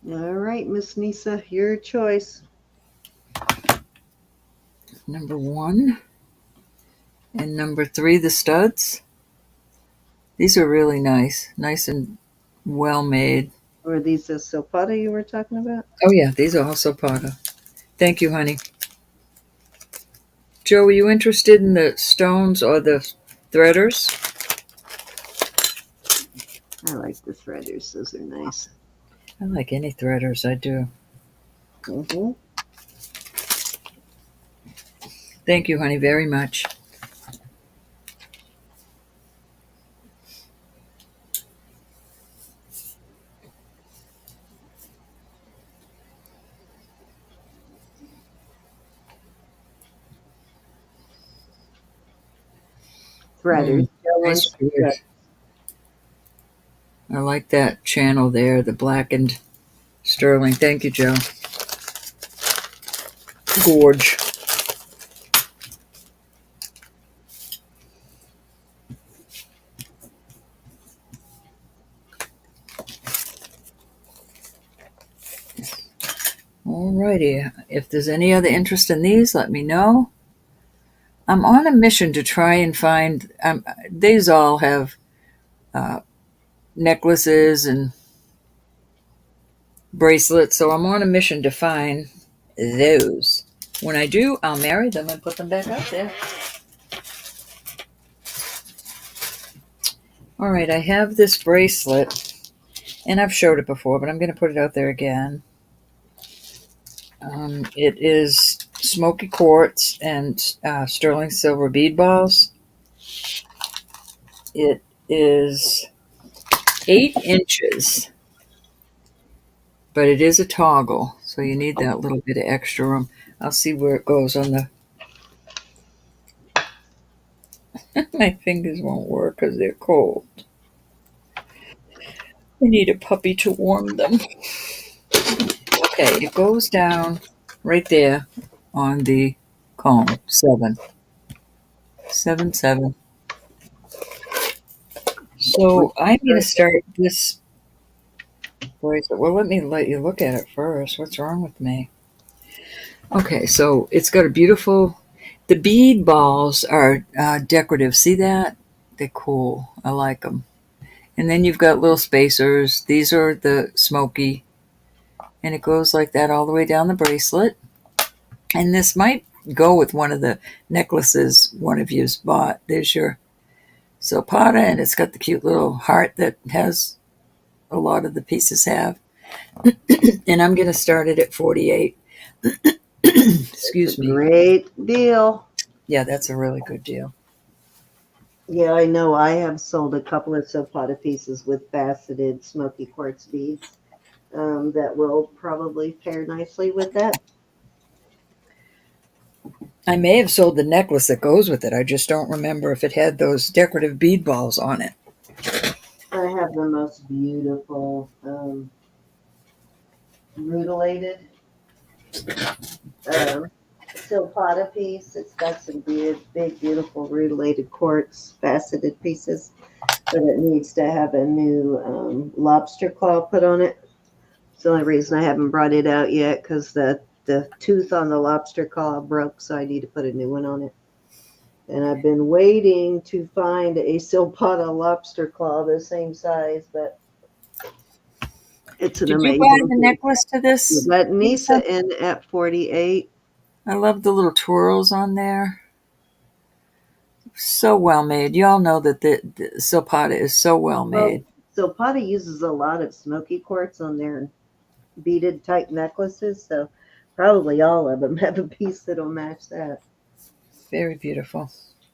All right, Miss Nisa, your choice. Number 1 and number 3, the studs. These are really nice. Nice and well made. Were these the Silpata you were talking about? Oh yeah, these are also Paga. Thank you, honey. Joe, are you interested in the stones or the threaders? I like the threaders. Those are nice. I like any threaders, I do. Mm-hmm. Thank you, honey, very much. Threaders. Nice thread. I like that channel there, the blackened sterling. Thank you, Joe. Gorge. Alrighty. If there's any other interest in these, let me know. I'm on a mission to try and find. These all have necklaces and bracelets, so I'm on a mission to find those. When I do, I'll marry them and put them back out there. All right, I have this bracelet, and I've showed it before, but I'm going to put it out there again. It is smoky quartz and sterling silver bead balls. It is 8 inches, but it is a toggle, so you need that little bit of extra room. I'll see where it goes on the... My fingers won't work because they're cold. I need a puppy to warm them. Okay, it goes down right there on the comb. 7. 7, 7. So I'm going to start this bracelet. Well, let you look at it first. What's wrong with me? Okay, so it's got a beautiful... The bead balls are decorative. See that? They're cool. I like them. And then you've got little spacers. These are the smoky. And it goes like that all the way down the bracelet. And this might go with one of the necklaces one of you's bought. There's your Silpata, and it's got the cute little heart that has a lot of the pieces have. And I'm going to start it at 48. Excuse me. Great deal. Yeah, that's a really good deal. Yeah, I know. I have sold a couple of Silpata pieces with faceted smoky quartz beads that will probably pair nicely with that. I may have sold the necklace that goes with it. I just don't remember if it had those decorative bead balls on it. I have the most beautiful rutilated Silpata piece. It's got some big, beautiful rutilated quartz faceted pieces, but it needs to have a new lobster claw put on it. It's the only reason I haven't brought it out yet, because the tooth on the lobster claw broke, so I need to put a new one on it. And I've been waiting to find a Silpata lobster claw the same size, but it's an amazing. Did you buy the necklace to this? You let Nisa in at 48. I love the little twirls on there. So well made. You all know that the Silpata is so well made. Well, Silpata uses a lot of smoky quartz on their beaded type necklaces, so probably all of them have a piece that'll match that. Very beautiful.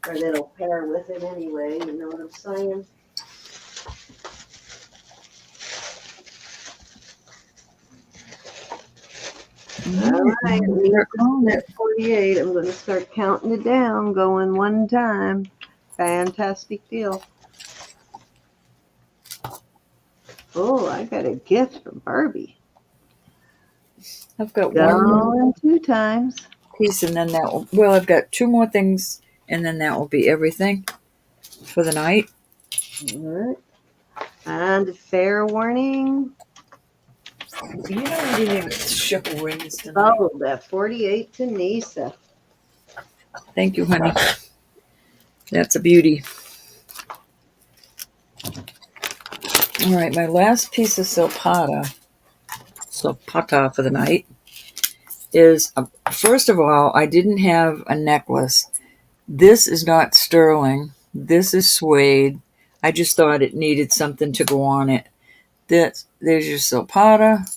or that'll pair with it anyway. You know what I'm saying? All right, at 48. I'm going to start counting it down, going one time. Fantastic deal. Oh, I got a gift from Barbie. I've got one more Going 2 times. piece, and then that will, well, I've got 2 more things, and then that will be everything for the night. All right. And fair warning. You know, I didn't even ship rings tonight. Oh, that 48 to Nisa. Thank you, honey. That's a beauty. All right, my last piece of silpata for the night is, first of all, I didn't have a necklace. This is not sterling. This is suede. I just thought it needed something to go on it. There's your silpata.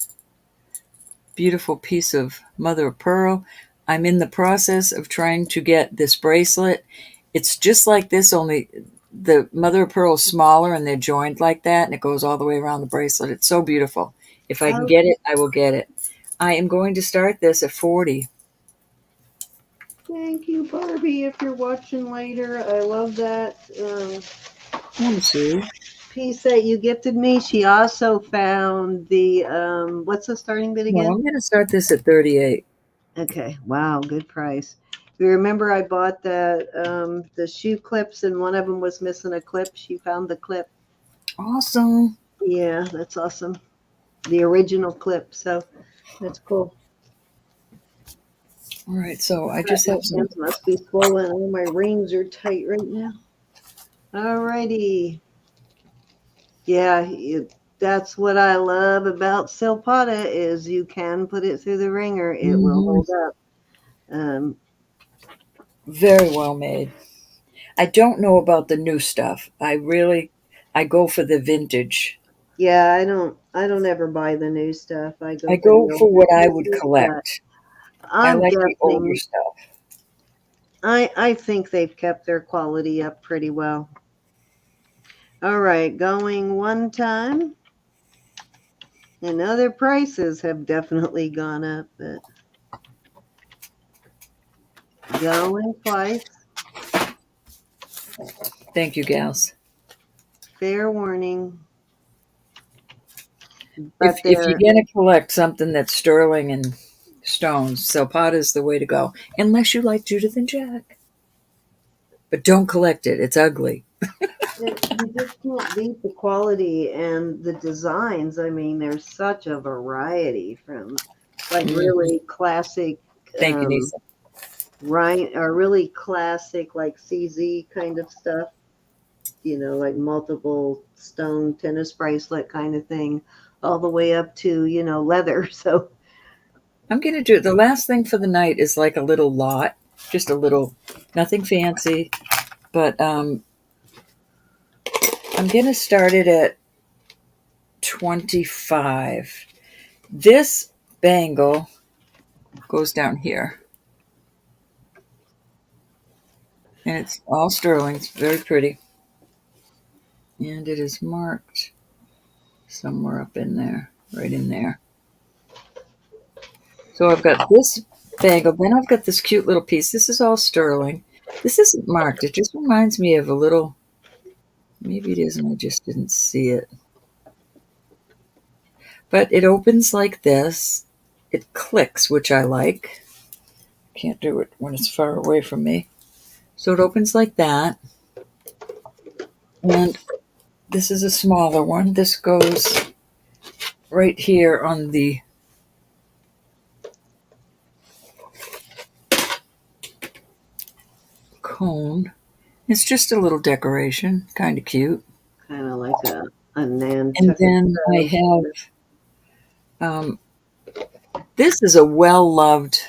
Beautiful piece of mother of pearl. I'm in the process of trying to get this bracelet. It's just like this, only the mother of pearl is smaller and they're joined like that, and it goes all the way around the bracelet. It's so beautiful. If I can get it, I will get it. I am going to start this at 40. Thank you, Barbie. If you're watching later, I love that Let me see. piece that you gifted me. She also found the what's the starting bid Well, again? I'm going to start this at 38. Okay, wow, good price. You remember I bought the shoe clips and one of them was missing a clip. She found the clip. Awesome. Yeah, that's awesome. The original clip, so that's cool. All right, so I just have some. Hands must be swollen. All my rings are tight right now. All righty. Yeah, that's what I love about silpata is you can put it through the ringer. It will hold up. Very well made. I don't know about the new stuff. I go for the vintage. Yeah, I don't ever buy the new stuff. I I go for go the for older what I would pieces, collect. I I'm like the older guessing stuff. I think they've kept their quality up pretty well. All right, going one time. And other prices have definitely gone up, but going twice. Thank you, gals. Fair warning. But If you're they're going to collect something that's sterling and stones, Silpata is the way to go. Unless you like Judith and Jack. But don't collect it. It's ugly. you just can't beat the quality and the designs. I mean, there's such a variety from like really classic Thank you, Nisa. right or really classic like CZ kind of stuff, you know, like multiple stone tennis bracelet kind of thing, all the way up to, you know, leather. So I'm going to do the last thing for the night is like a little lot. Just a little, nothing fancy. But I'm going to start it at 25. This bangle goes down here. And it's all sterling. It's very pretty. And it is marked somewhere up in there, right in there. So I've got this bangle. Then I've got this cute little piece. This is all sterling. This isn't marked. It just reminds me of a little, maybe it is and I just didn't see it. But it opens like this. It clicks, which I like. Can't do it when it's far away from me. So it opens like that. And this is a smaller one. This goes right here on the cone. It's just a little decoration. Kind of cute. kind of like a Nantucket. And then I have, this is a well-loved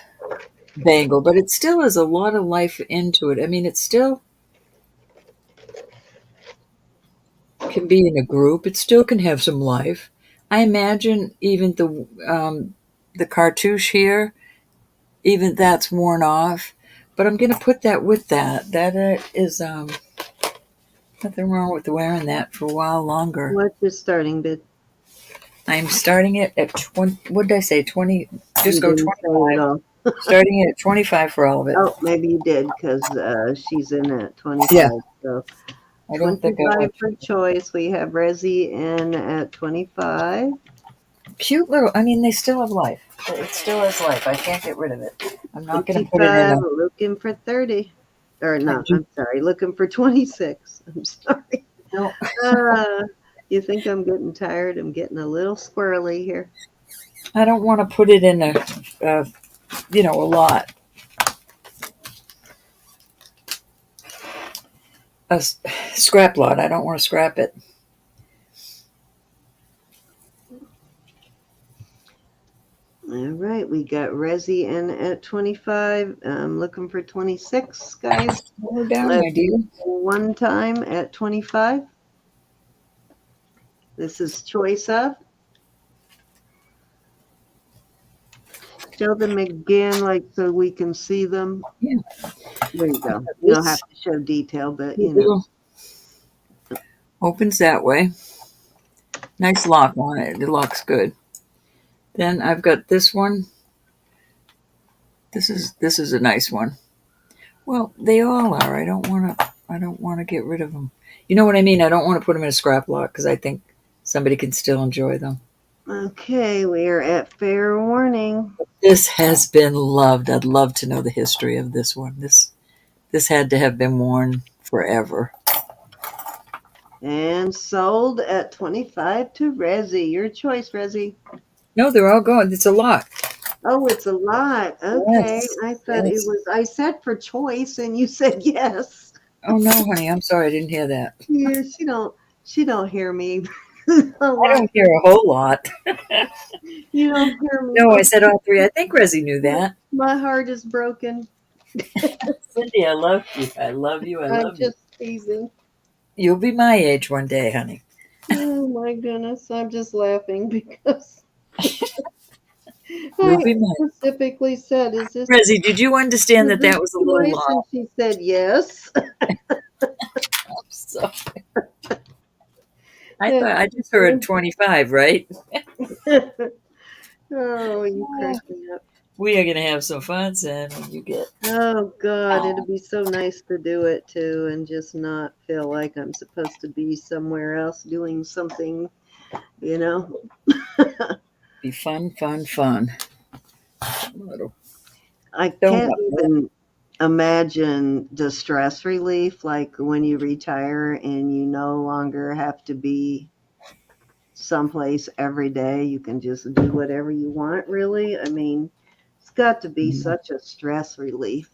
bangle, but it still has a lot of life into it. I mean, it still can be in a group. It still can have some life. I imagine even the cartouche here, even that's worn off, But I'm going to put that with that. That is nothing wrong with wearing that for a while longer. What's your starting bid? I'm starting it at 20. What did I say? 20. Just You go didn't say it 25. all. Starting it at 25 for all of it. Oh, maybe you did because she's in at 25. Yeah. So I don't think I 25 went. for choice. We have Resi in at 25. Cute little. I mean, they still have life. It still has life. I can't get rid of it. I'm not going to put it in 55, a. looking for 30. Or I no, do, I'm sorry, looking for 26. I'm sorry. no, You think I'm getting tired? I'm getting a little squirrely here. I don't want to put it in a a lot. Scrap lot. I don't want to scrap it. All right, we got Resi in at 25. I'm looking for 26, guys. We're down, my Let's dear. one time at 25. This is choice of. Show them again, like so we can see them. Yeah. There you go. You don't have to show detail, but you know. Opens that way. Nice lock on it. It locks good. Then I've got this one. This is a nice one. Well, they all are. I don't want to get rid of them. You know what I mean? I don't want to put them in a scrap lot because I think somebody can still enjoy them. Okay, we are at fair warning. This has been loved. I'd love to know the history of this one. This had to have been worn forever. And sold at 25 to Resi. Your choice, Resi. No, they're all going. It's a lot. Oh, it's a lot. Okay. Yes. I thought Yes. it was, I said for choice and you said yes. Oh no, honey, I'm sorry. I didn't hear that. Yeah, she don't hear me. I don't hear a whole lot. You don't hear me. No, I said all three. I think Resi knew that. My heart is broken. Cindy, I love you. I love you. I I'm love you. just teasing. You'll be my age one day, honey. Oh my goodness. I'm just laughing because You'll I be mine. specifically said, is this Resi, did you understand that that was a little choice? And long? she said yes. I'm sorry. I just heard 25, right? Oh, you crack me up. We are going to have some fun, Sam, when you get. Oh God, it'd be so nice to do it too and just not feel like I'm supposed to be somewhere else doing something, you know. Be fun, fun, fun. I can't even imagine the stress relief, like when you retire and you no longer have to be someplace every day. You can just do whatever you want, really. I mean, it's got to be such a stress relief.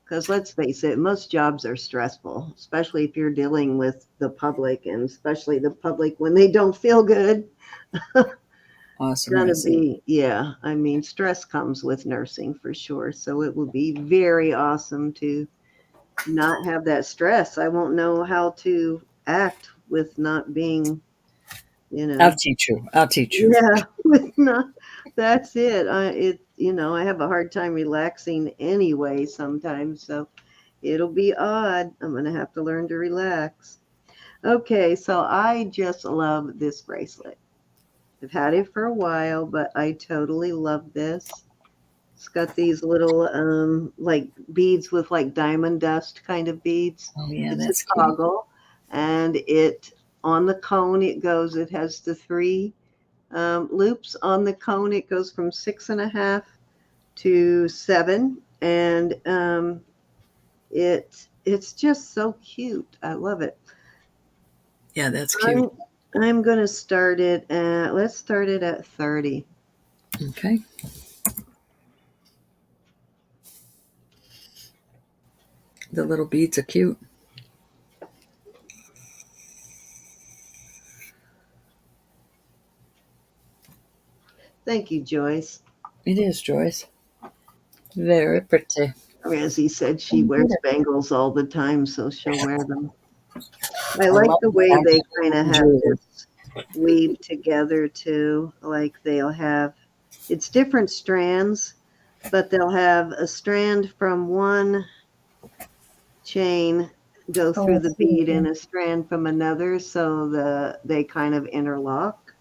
Because let's face it, most jobs are stressful, especially if you're dealing with the public, and especially the public when they don't feel good. Awesome. Gonna be, yeah. I mean, stress comes with nursing for sure. So it would be very awesome to not have that stress. I won't know how to act with not being, you know. I'll teach you. Yeah, with not. That's it. I have a hard time relaxing anyway sometimes. So it'll be odd. I'm gonna have to learn to relax. Okay, so I just love this bracelet. I've had it for a while, but I totally love this. It's got these little like beads with like diamond dust kind of beads. Oh yeah, It's that's a toggle, and it on the cone it has the three loops on the cone. It goes from 6.5 to 7, and it's just so cute. I love it. Yeah, that's cute. I'm gonna start it at, let's start it at 30. Okay. The little beads are cute. Thank you, Joyce. It is, Joyce. Very pretty. As he said, she wears bangles all the time, so she'll wear them. I like the way they kind of have this weave together too. Like they'll have, it's different strands, but they'll have a strand from one chain go through the bead and a strand from another, so they kind of interlock.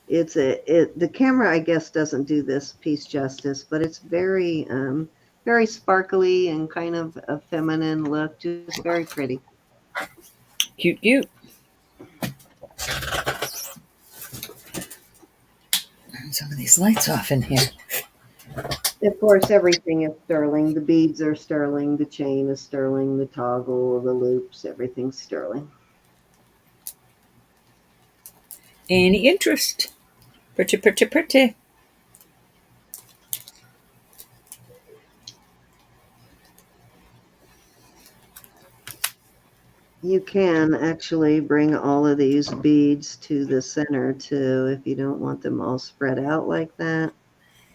The camera, I guess, doesn't do this piece justice, but it's very very sparkly and kind of a feminine look, just very pretty. Cute, cute. Some of these lights off in here. Of course, everything is sterling. The beads are sterling, the chain is sterling, the toggle, the loops, everything's sterling. Any interest? Pretty, pretty, pretty. You can actually bring all of these beads to the center too, if you don't want them all spread out like that.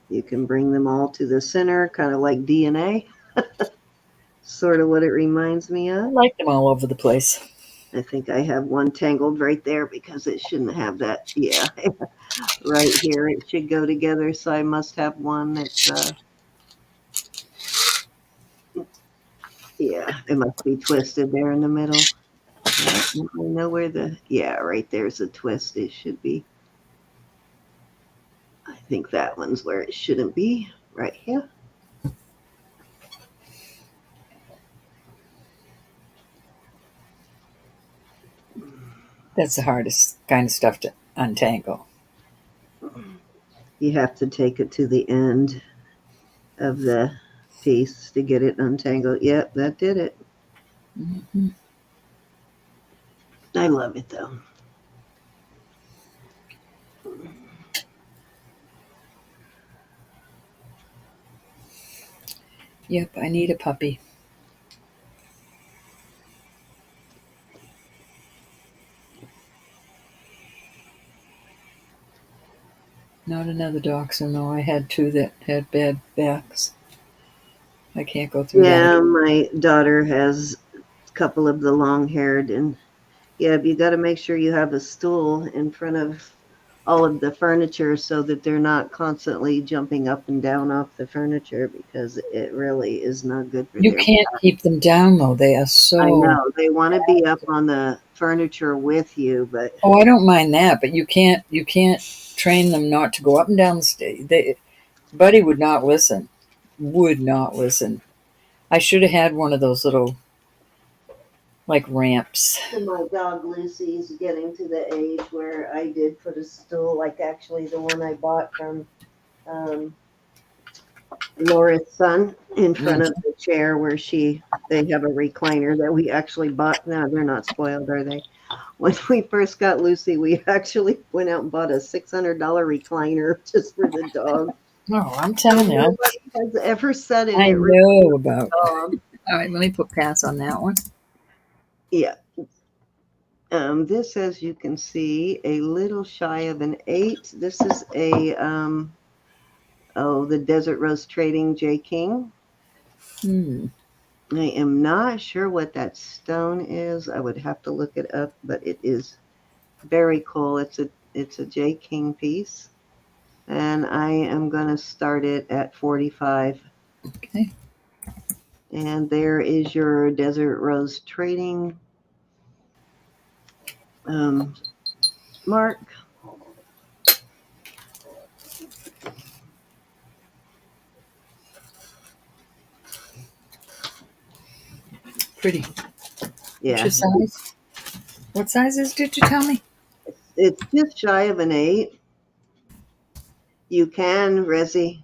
You can bring them all to the center, kind of like DNA. Sort of what it reminds me I of. like them all over the place. I think I have one tangled right there because it shouldn't have that. Yeah, right here. It should go together, so I must have one that's, yeah, it must be twisted there in the middle. I know where yeah, right there's a twist. It should be. I think that one's where it shouldn't be, right here. That's the hardest kind of stuff to untangle. You have to take it to the end of the piece to get it untangled. Yep, that did it. Mm-hmm. I love it though. Yep, I need a puppy. Not another dachshund, though. I had two that had bad backs. I can't go through that. Yeah, my daughter has a couple of the long-haired, and yeah, you got to make sure you have a stool in front of all of the furniture so that they're not constantly jumping up and down off the furniture, because it really is not good for You their can't back. keep them down, though. They are so... I know. They want to be up on the furniture with you, but... Oh, I don't mind that, but you can't train them not to go up and down the stairs. Buddy would not listen. Would not listen. I should have had one of those little, like, ramps. My dog Lucy's getting to the age where I did put a stool, like actually the one I bought from Laura's son, in front of the chair where they have a recliner that we actually bought. No, they're not spoiled, are they? When we first got Lucy, we actually went out and bought a $600 recliner just for the dog. Oh, I'm telling you. Nobody has ever said it. I It really know about. All right, let me put pass on that one. Yeah. This, as you can see, a little shy of an 8. This is a the Desert Rose Trading J. King. I am not sure what that stone is. I would have to look it up, but it is very cool. It's a J. King piece, and I am going to start it at 45. Okay. And there is your Desert Rose Trading mark. Pretty. Yeah. What's your size? What sizes did you tell me? It's just shy of an 8. You can, Resi.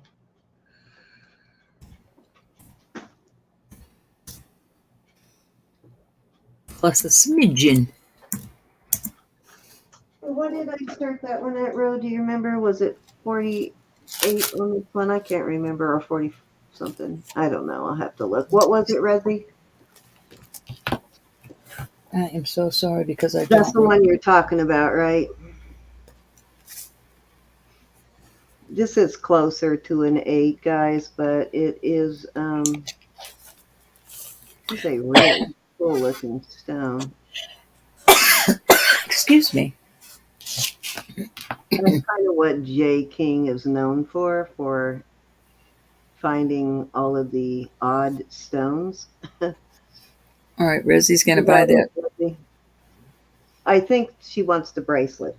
Plus a smidgen. What did I start that one at, Ro? Do you remember? Was it 48 on this one? I can't remember, or 40 something. I don't know. I'll have to look. What was it, Resi? I am so sorry because I That's don't. the one you're talking about, right? This is closer to an 8, guys, but it is it's a really cool looking stone. Excuse me. That's kind of what J. King is known for finding all of the odd stones. All right, Rezzie's going to You got buy it, that. Lizzie? I think she wants the bracelet.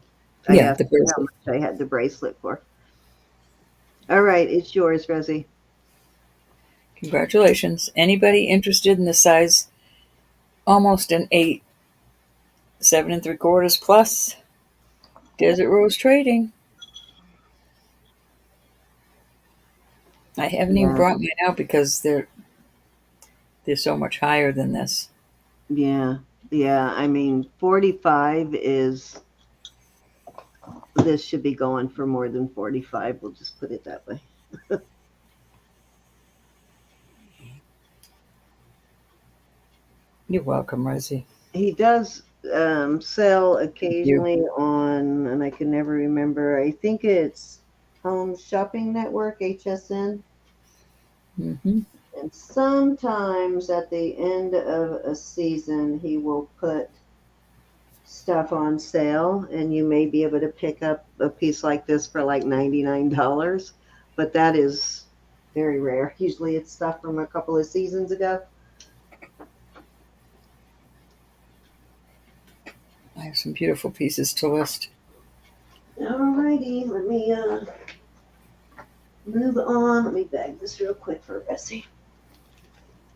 I Yeah, asked the her how bracelet. much I had the bracelet for. All right, it's yours, Rosie. Congratulations. Anybody interested in the size almost an 8, 7 3/4 plus? Desert Rose Trading. I haven't even Yeah, brought mine out because they're so much higher than this. yeah, yeah. I mean, 45 is, this should be going for more than 45. We'll just put it that way. You're welcome, Rosie. He does sell Thank you. occasionally on, and I can never remember, I think it's Home Shopping Network, HSN. Mm-hmm. And sometimes at the end of a season, he will put stuff on sale, and you may be able to pick up a piece like this for like $99. But that is very rare. Usually it's stuff from a couple of seasons ago. I have some beautiful pieces to list. Alrighty, let me move on. Let me bag this real quick for Bessie.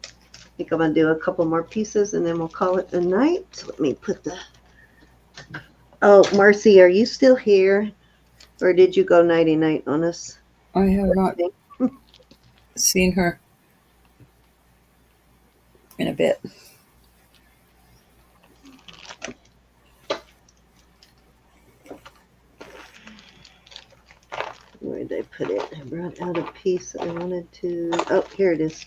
I think I'm gonna do a couple more pieces and then we'll call it a night. Let me put the. Oh, Marcy, are you still here, or did you go nighty night on us? I have not seen her in a bit. Where did I put it? I brought out a piece I wanted to. Oh, here it is.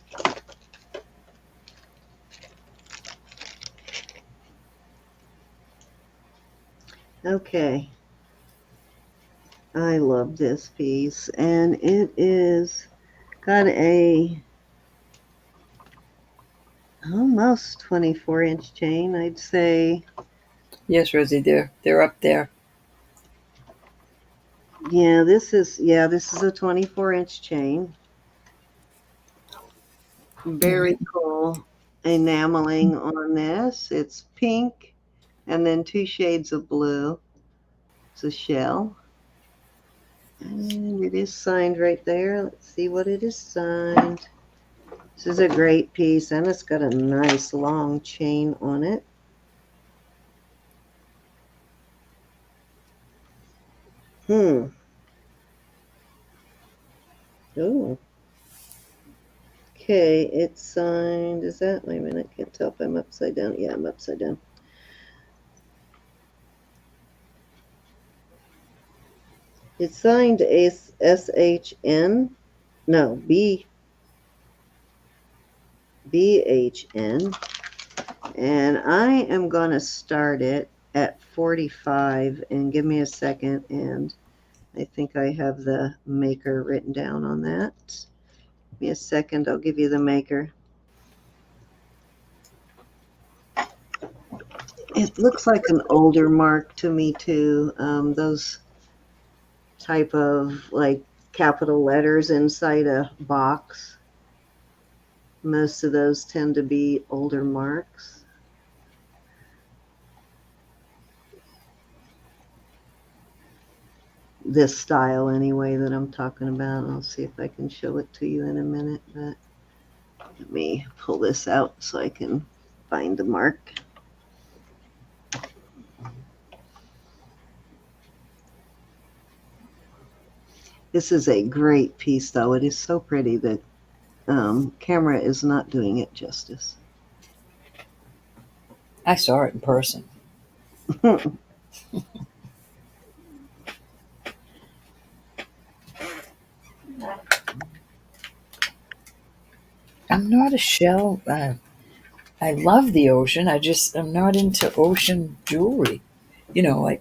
Okay. I love this piece, and it is got a almost 24-inch chain, I'd say. Yes, Rosie, they're up there. Yeah, this is a 24-inch chain. Very cool enameling on this. It's pink and then 2 shades of blue. It's a shell. And it is signed right there. Let's see what it is signed. This is a great piece, and it's got a nice long chain on it. Oh. Okay, it's signed. Is that? Wait a minute. I can't tell if I'm upside down. Yeah, I'm upside down. It's signed SHN. No, BHN. And I am going to start it at 45. And give me a second. And I think I have the maker written down on that. Give me a second. I'll give you the maker. It looks like an older mark to me, too. Those type of like capital letters inside a box. Most of those tend to be older marks. This style anyway that I'm talking about. I'll see if I can show it to you in a minute, but let me pull this out so I can find the mark. This is a great piece, though. It is so pretty that camera is not doing it justice. I saw it in person. I'm not a shell. I love the ocean. I'm not into ocean jewelry. Like.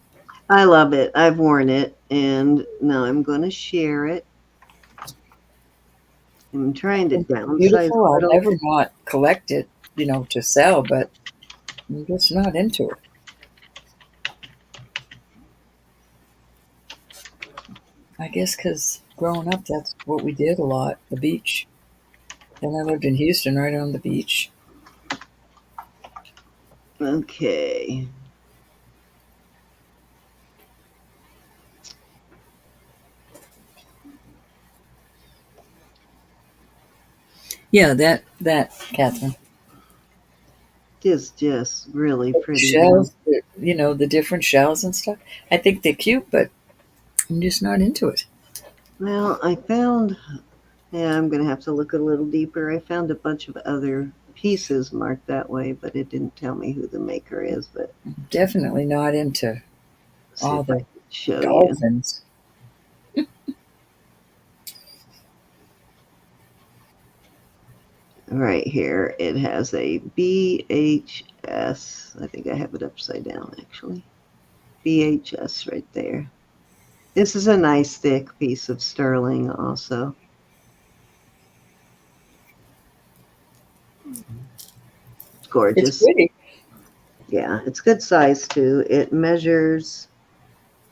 I love it. I've worn it, and now I'm going to share it. I'm trying to downsize Beautiful. a I'll little. never not collect it, to sell, but I'm just not into it. I guess because growing up, that's what we did a lot, the beach. And I lived in Houston, right on the beach. Okay. Yeah, that Catherine. It's just really pretty though. Shells, the different shells and stuff. I think they're cute, but I'm just not into it. Well, I found, yeah, I'm going to have to look a little deeper. I found a bunch of other pieces marked that way, but it didn't tell me who the maker is. But Definitely not into let's see all if I the can show you. dolphins. Right here, it has a BHS. I think I have it upside down actually. BHS right there. This is a nice thick piece of sterling also. It's It's gorgeous. pretty. Yeah, it's good size too. It measures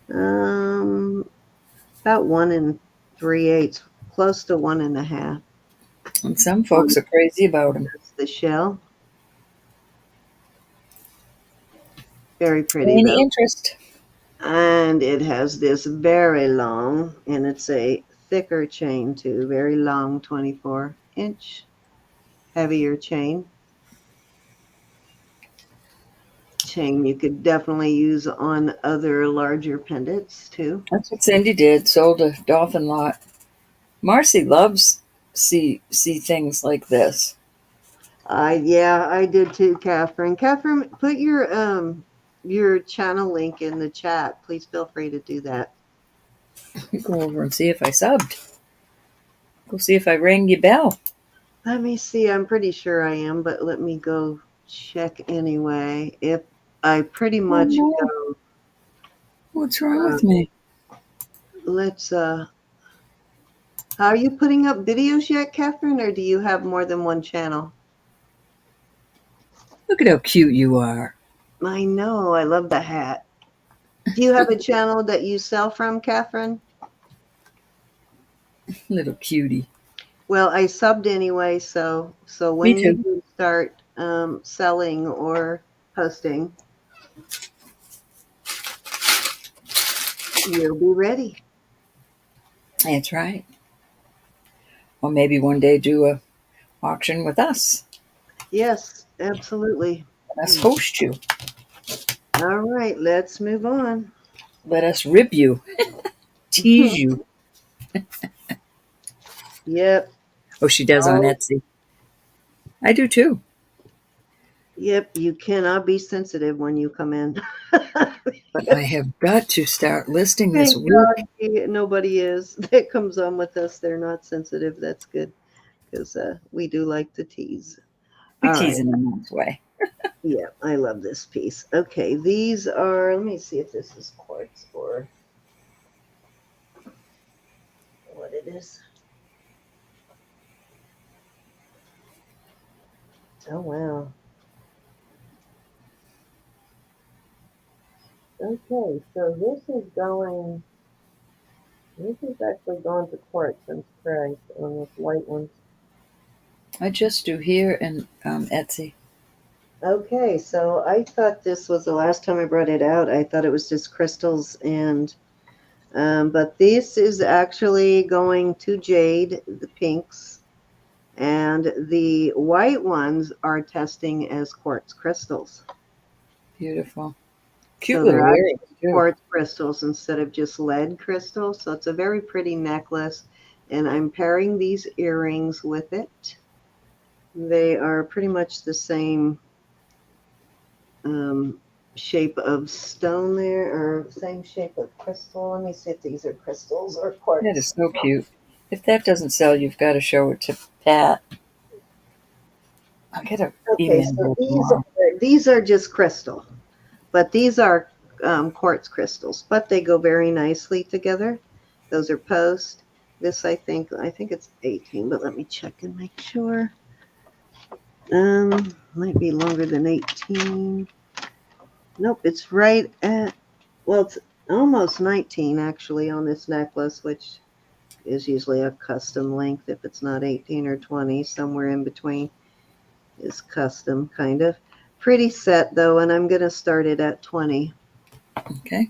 about 1 3/8, close to 1.5 And some on folks are crazy about them. the shell. Very pretty Any though. interest? And it has this very long, and it's a thicker chain too, very long 24-inch, heavier chain. Chain you could definitely use on other larger pendants too. That's what Cindy did. Sold a dolphin lot. Marcy loves see things like this. Yeah, I did too, Catherine. Catherine, put your channel link in the chat. Please feel free to do that. Go over and see if I subbed. Go see if I rang your bell. Let me see. I'm pretty sure I am, but let me go check anyway. If I pretty Oh much no! go, What's wrong uh, with me? let's. How are you putting up videos yet, Catherine, or do you have more than one channel? Look at how cute you are, I know. I love the hat. Do you have a channel that you sell from, Catherine? little cutie. Well, I subbed anyway, so Me when you too. do start selling or posting, you'll be ready. That's right. Or maybe one day do a auction with us. Yes, absolutely. Let us host you. All right, let's move on. Let us rib you, tease you. Yep. Oh, she does on Oh, Etsy. I do too. yep. You cannot be sensitive when you come in. But I have got to start listing this Thank week. God nobody is that comes on with us. They're not sensitive. That's good because we do like to tease. We All tease right. in a nice way. Yeah, I love this piece. Okay, these are, let me see if this is quartz or what it is. Oh, wow. Okay, so this is actually going to quartz and spray on this white one. I just do here and Etsy. Okay, so I thought this was the last time I brought it out. I thought it was just crystals and, but this is actually going to jade, the pinks, and the white ones are testing as quartz crystals. Beautiful. Cute So little they're earrings actually too. quartz crystals instead of just lead crystals. So it's a very pretty necklace. And I'm pairing these earrings with it. They are pretty much the same shape of stone there, or same shape of crystal. Let me see if these are crystals or That is quartz. so cute. If that doesn't sell, you've got to show it to Pat. I'll get an Okay, email so her tomorrow. these are just crystal, but these are quartz crystals, but they go very nicely together. Those are post. This I think it's 18, but let me check and make sure. Might be longer than 18. Nope, it's right at, well, almost 19 actually on this necklace, which is usually a custom length. If it's not 18 or 20, somewhere in between is custom, kind of. Pretty set though, and I'm going to start it at 20. Okay.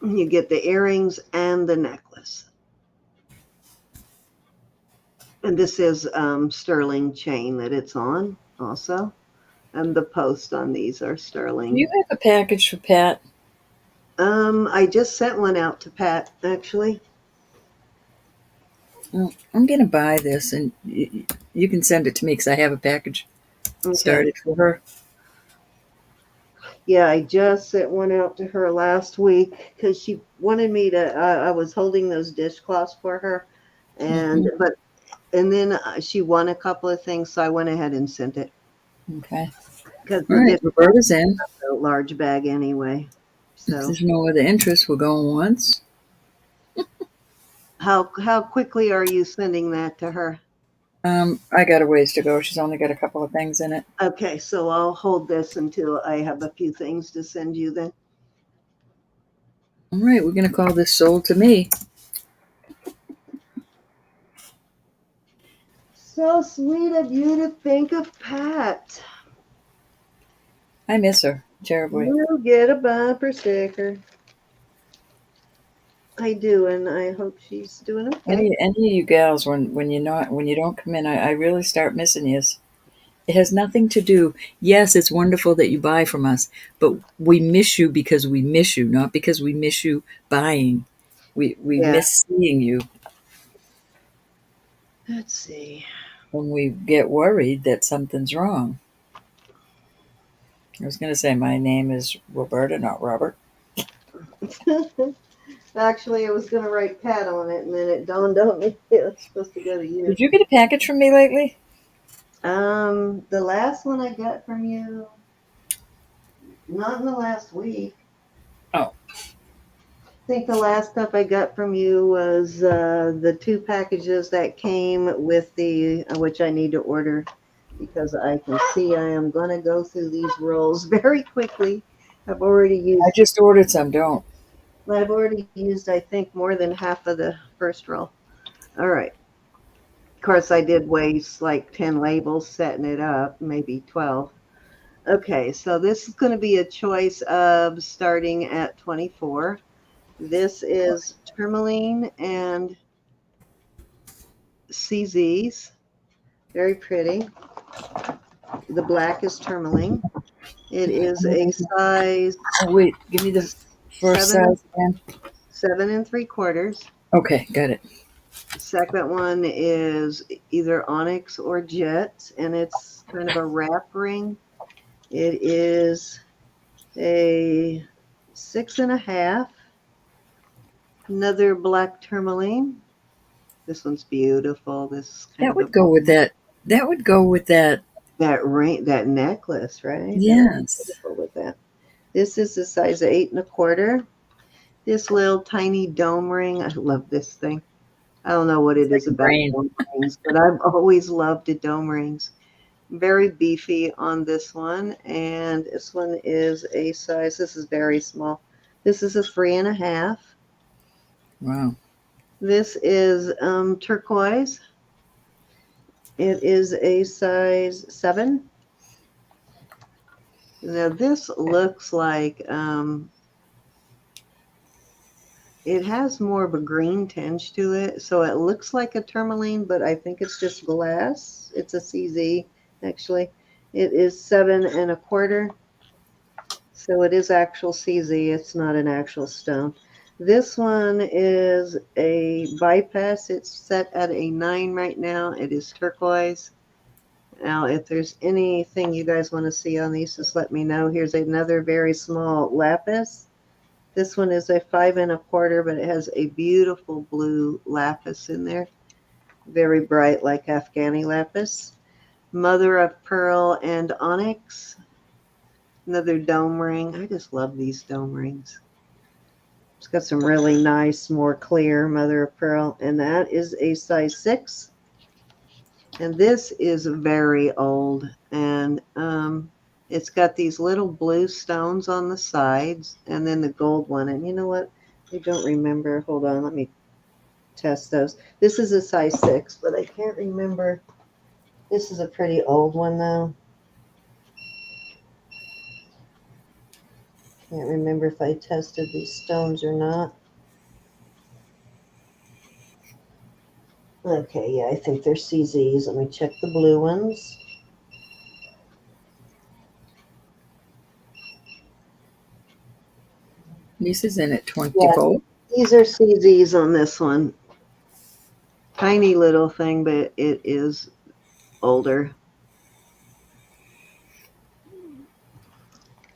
You get the earrings and the necklace. And this is sterling chain that it's on also. And the posts on these are Do sterling. you have a package for Pat? I just sent one out to Pat, actually. Well, I'm going to buy this, and you can send it to me because I have a package Okay. started for her. Yeah, I just sent one out to her last week because she wanted me to. I was holding those dishcloths for her, and then she won a couple of things, so I went ahead and sent it Okay. because All the right. dishcloths Roberta's in. are a large bag anyway. If So there's no other interest, we'll go once. how quickly are you sending that to her? I got a ways to go. She's only got a couple of things in it. Okay, so I'll hold this until I have a few things to send you then. All right, we're going to call this sold to me. So sweet of you to think of Pat. I miss her terribly. You'll get a bumper sticker. I do, and I hope she's doing okay. Any of you gals, when you don't come in, I really start missing you. It has nothing to do. Yes, it's wonderful that you buy from us, but we miss you because we miss you, not because we miss you buying. We Yeah. miss seeing you, Let's see. when we get worried that something's wrong. I was going to say my name is Roberta, not Robert. Actually, I was going to write Pat on it, and then it dawned on me it's supposed to go to you. Did you get a package from me lately? The last one I got from you, not in the last week. Oh. I think the last stuff I got from you was the 2 packages that came with the, which I need to order because I can see I am going to go through these rolls very quickly. I've already used. I just ordered some. Don't. I've already used, I think, more than half of the first roll. All right. Of course, I did waste like 10 labels setting it up, maybe 12. Okay, so this is going to be a choice of starting at 24. This is tourmaline and CZs. Very pretty. The black is tourmaline. It is a size. Oh, wait, give me the first size again. 7 3/4. Okay, got it. The second one is either onyx or jet, and it's kind of a wrap ring. It is a 6.5. Another black tourmaline. This one's beautiful. This is kind That would go with that. That would go with that. That ring, that necklace, right? Yes. With that. This is the size of 8 1/4. This little tiny dome ring. I love this thing. I don't know what it is about dome rings, but I've always loved the dome rings. Very beefy on this one, and this one is a size. This is very small. This is a 3.5. Wow. This is turquoise. It is a size 7. Now this looks like it has more of a green tinge to it, so it looks like a tourmaline, but I think it's just glass. It's a CZ, actually. It is 7 1/4, so it is actual CZ. It's not an actual stone. This one is a bypass. It's set at a 9 right now. It is turquoise. Now, if there's anything you guys want to see on these, just let me know. Here's another very small lapis. This one is a 5 1/4, but it has a beautiful blue lapis in there. Very bright, like Afghani lapis. Mother of pearl and onyx. Another dome ring. I just love these dome rings. It's got some really nice, more clear mother of pearl, and that is a size 6. And this is very old, and It's got these little blue stones on the sides and then the gold one. And you know what? I don't remember. Hold on, let me test those. This is a size 6, but I can't remember. This is a pretty old one, though. Can't remember if I tested these stones or not. Okay, yeah, I think they're CZs. Let me check the blue ones. This is in at Yeah, 24. these are CZs on this one. Tiny little thing, but it is older.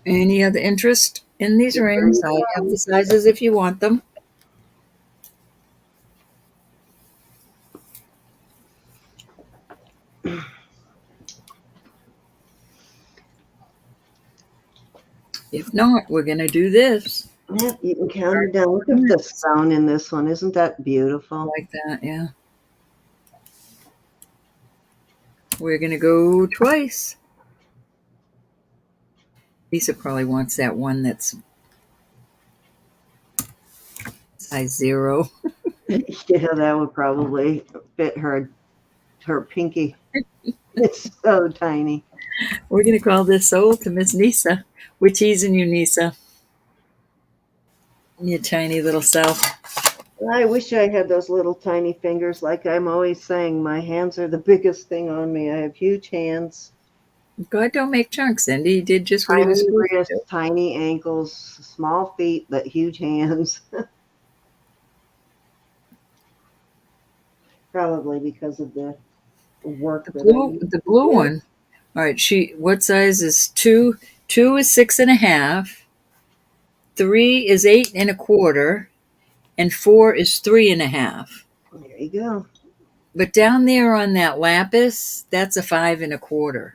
Any other interest in these rings? I have the sizes if you want them. If not, we're going to do this. Yep, you can count it down. Look at the stone in this one. Isn't that beautiful? Like that, yeah. We're going to go twice. Lisa probably wants that one that's size 0. Yeah, that would probably fit her pinky. It's so tiny. We're going to call this sold to Miss Nisa. We're teasing you, Nisa. You tiny little self. I wish I had those little tiny fingers. Like I'm always saying, my hands are the biggest thing on me. I have huge hands, God don't make chunks, Cindy. He did just what he was tiny supposed to wrists, do. tiny ankles, small feet, but huge hands. Probably because of the work that I do. The blue one. All right, what size is 2? 2 is 6.5. 3 is 8.25. And 4 is 3.5. There you go. But down there on that lapis, that's a 5.25.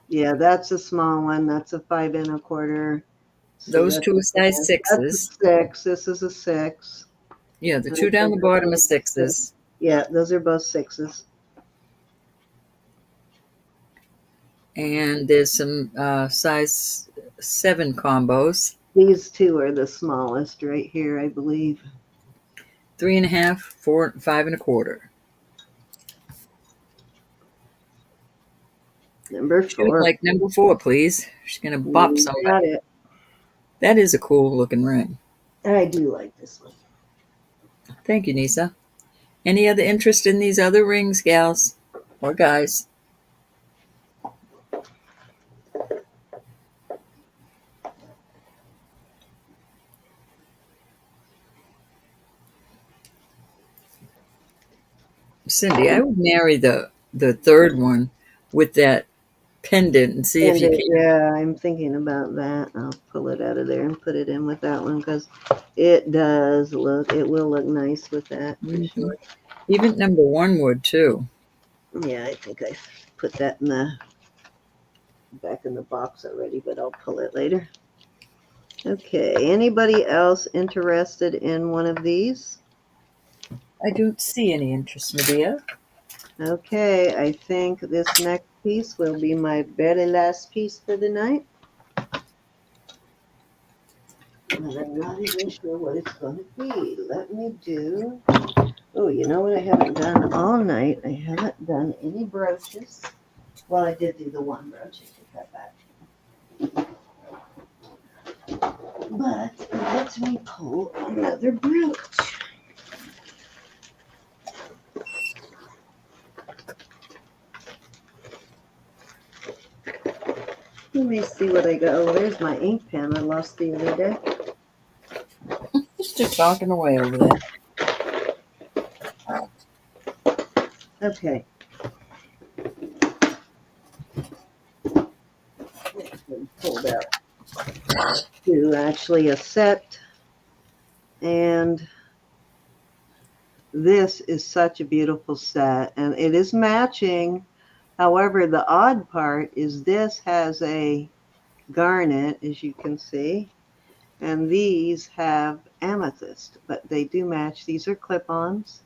Yeah, that's a small one. That's a 5 1/4. So Those two are size that's a 6s. 6. This is a 6. Yeah, the two down the bottom are 6s. Yeah, those are both 6s. And there's some size 7 combos. These two are the smallest right here, I believe. 3.5, 4, 5.25. Number She would 4. like number 4, please. She's gonna bop somebody. Got it. That is a cool looking ring. I do like this one. Thank you, Nisa. Any other interest in these other rings, gals or guys? Cindy, I would marry the third one with that pendant and see if you can. Yeah, I'm thinking about that. I'll pull it out of there and put it in with that one because it will look nice with that for sure. Even number 1 would too. Yeah, I think I put that back in the box already, but I'll pull it later. Okay, anybody else interested in one of these? I don't see any interest, Medea. Okay, I think this next piece will be my very last piece for the night. And I'm not even sure what it's going to be. Let me do... Oh, you know what I haven't done all night? I haven't done any brooches. Well, I did do the one brooch. I took that back. But let me pull another brooch. Let me see what I got. Oh, there's my ink pen I lost the other day. Just talking away over there. Okay. Pulled out to actually a set, and this is such a beautiful set, and it is matching. However, the odd part is this has a garnet, as you can see, and these have amethyst, but they do match. These are clip-ons.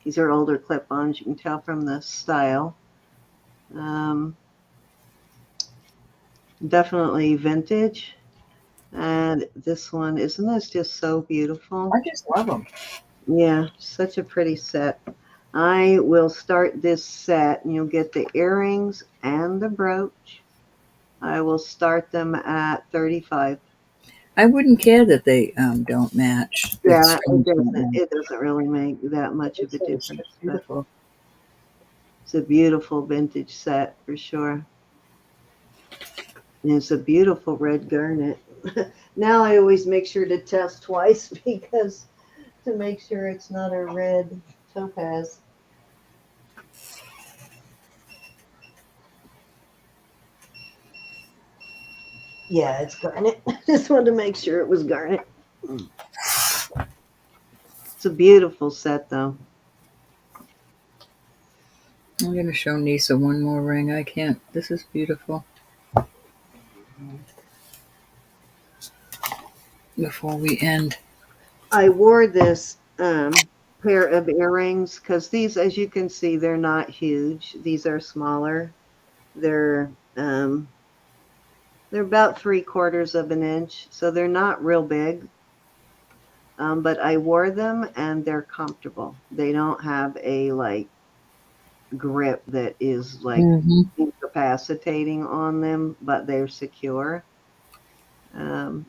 These are older clip-ons. You can tell from the style. Definitely vintage. And this one, isn't this just so beautiful? I just love them. Yeah, such a pretty set. I will start this set, and you'll get the earrings and the brooch. I will start them at 35. I wouldn't care that they don't match. The Yeah, it strings don't doesn't. match. It doesn't really make that much of It's a difference, but beautiful. it's a beautiful vintage set for sure. And it's a beautiful red garnet. Now I always make sure to test twice because to make sure it's not a red topaz. Yeah, it's garnet. Just wanted to make sure it was garnet. It's a beautiful set, though. I'm going to show Nisa one more ring. I can't. This is beautiful. Before we end. I wore this pair of earrings because these, as you can see, they're not huge. These are smaller. They're um, they're about 3/4 of an inch, so they're not real big. But I wore them and they're comfortable. They don't have a like grip that is like Mm-hmm. incapacitating on them, but they're secure. Um,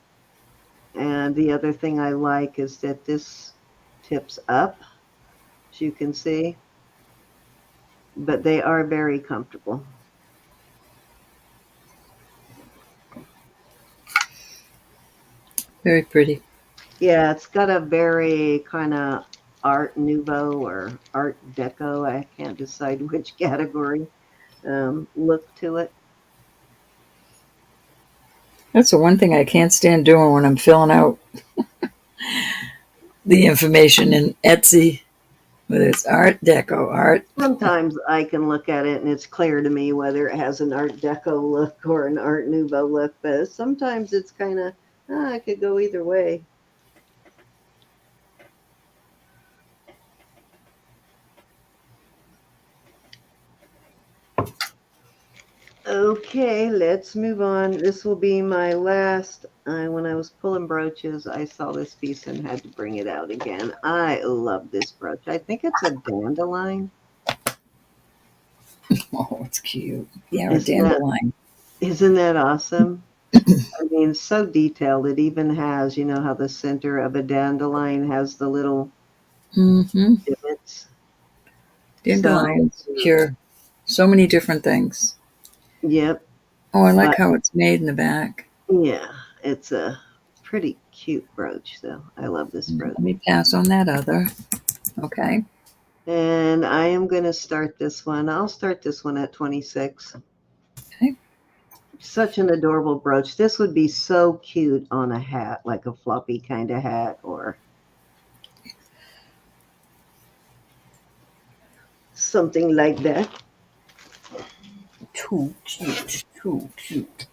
and the other thing I like is that this tips up, as you can see, but they are very comfortable. Very pretty. Yeah, it's got a very kind of Art Nouveau or Art Deco, I can't decide which category, look to it. That's the one thing I can't stand doing when I'm filling out the information in Etsy, whether it's Art Deco, art. Sometimes I can look at it and it's clear to me whether it has an Art Deco look or an Art Nouveau look, but sometimes it's kind of, it could go either way. Okay, let's move on. This will be my last. When I was pulling brooches, I saw this piece and had to bring it out again. I love this brooch. I think it's a dandelion. Oh, it's cute. Yeah, or Isn't that dandelion. isn't that awesome? I mean, so detailed. It even has, you know, how the center of a dandelion has the little Mm-hmm. divots. So, Dandelions cure so many different things. yep. Oh, I like But how it's made in the back. yeah, it's a pretty cute brooch, though. I love this brooch. Let me pass on that other. Okay. And I am going to start this one. I'll start this one at 26. Okay. Such an adorable brooch. This would be so cute on a hat, like a floppy kind of hat or something like that. Too cute. Too cute.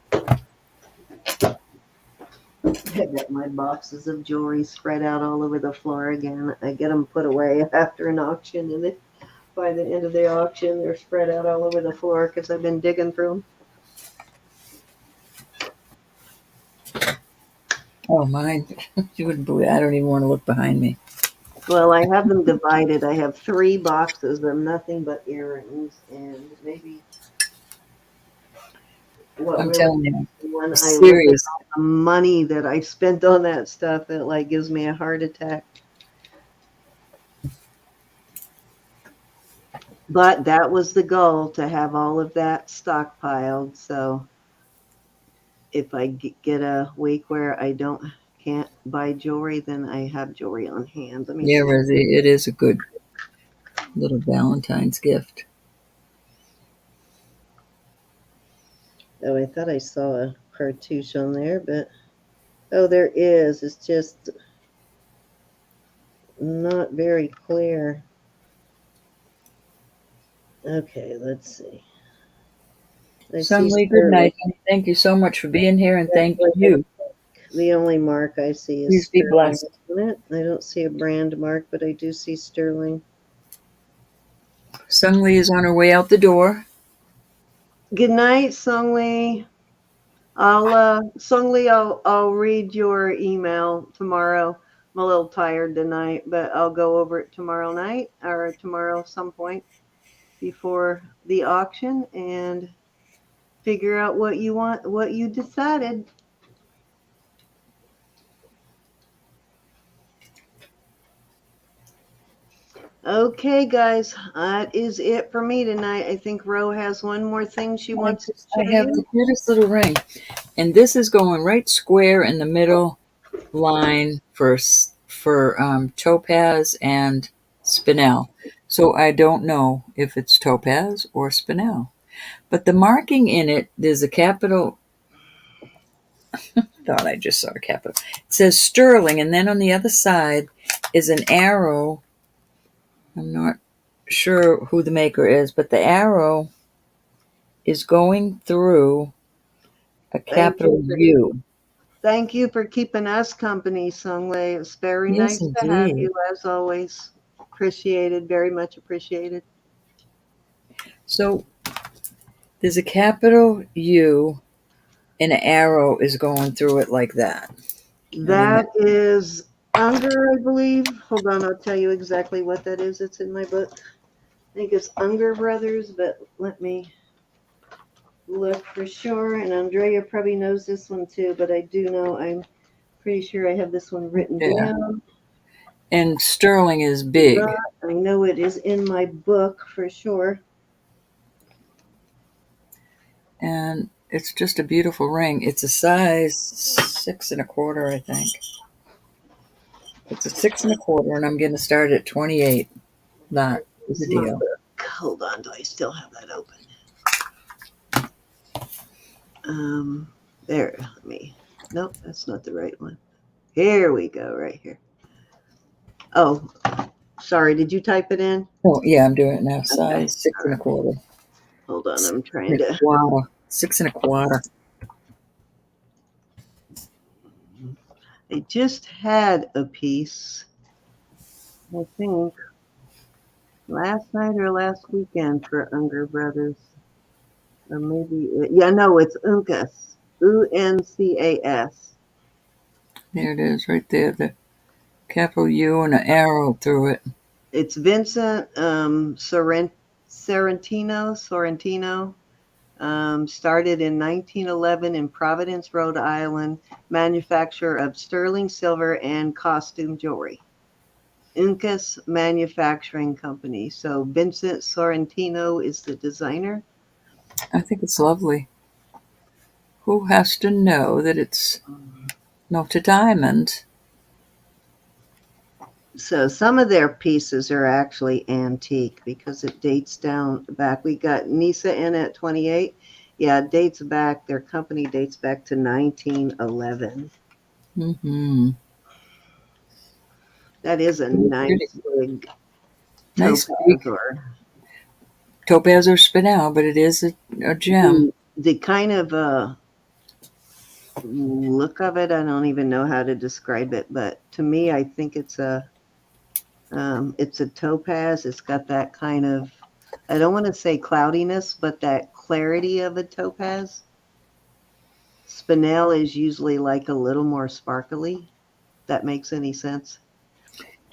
I got my boxes of jewelry spread out all over the floor again. I get them put away after an auction, and then by the end of the auction, they're spread out all over the floor because I've been digging through them. Oh, mine. You wouldn't believe. I don't even want to look behind me. Well, I have them divided. I have 3 boxes of nothing but earrings, and maybe what I'm really telling you. when I look at Serious. all the money that I spent on that stuff, it like gives me a heart attack. But that was the goal, to have all of that stockpiled. So if I get a week where I can't buy jewelry, then I have jewelry on hand. Let me Yeah, see. Rosie, it is a good little Valentine's gift. Oh, I thought I saw a cartouche on there, but oh, there is. It's just not very clear. Okay, let's see. I see Sunley, good sterling. night. Thank you so much for being here, and thank That's like you. the only mark I see is Please be sterling, blessed. isn't it? I don't see a brand mark, but I do see sterling. Sunley is on her way out the door. Good night, Songli. Sung Lee, I'll read your email tomorrow. I'm a little tired tonight, but I'll go over it tomorrow night or tomorrow some point before the auction and figure out what you want, what you decided. Okay, guys, that is it for me tonight. I think Ro has one more thing she wants to I show have you. the cutest little ring, and this is going right square in the middle line for topaz and spinel. So I don't know if it's topaz or spinel, but the marking in it, there's a capital. Thought I just saw a capital. It says sterling, and then on the other side is an arrow. I'm not sure who the maker is, but the arrow is going through a capital U. Thank you for keeping us company, Sung Lee. It's very Yes, nice to have indeed. you, as always. Appreciated, very much appreciated. So there's a capital U, and an arrow is going through it like that. And then That is Unger, I believe. Hold on, I'll tell you exactly what that is. It's in my book. I think it's Unger Brothers, but let me look for sure. And Andrea probably knows this one too, but I do know I'm pretty sure I have this one written yeah, down. and sterling is big, I know it is in my book for sure. and it's just a beautiful ring. It's a size 6 1/4, I think. It's a 6 1/4, and I'm going to start at 28. That is It's a my deal. book. Hold on, do I still have that open? There, let me. Nope, that's not the right one. Here we go, right here. Oh, sorry, did you type it in? Oh, yeah, I'm doing it now. Okay. Size 6 1/4. Hold on, I'm trying 6 1/4. to. 6 1/4. I just had a piece, I think, last night or last weekend for Unger Brothers. Or maybe, yeah, no, it's Uncas. Uncas. There it is, right there. The capital U and an arrow through it. It's Vincent Sorrentino. Started in 1911 in Providence, Rhode Island, manufacturer of sterling silver and costume jewelry. Uncas Manufacturing Company. So Vincent Sorrentino is the designer. I think it's lovely. Who has to know that it's not a diamond? So some of their pieces are actually antique because it dates down back. We got Nisa in at 28. Yeah, it dates back. Their company dates back to 1911. Mm-hmm. That is a nice big Nice topaz big or topaz or spinel, but it is a gem. the kind of look of it. I don't even know how to describe it, but to me, I think it's a topaz. It's got that kind of, I don't want to say cloudiness, but that clarity of a topaz. Spinel is usually like a little more sparkly. If that makes any sense.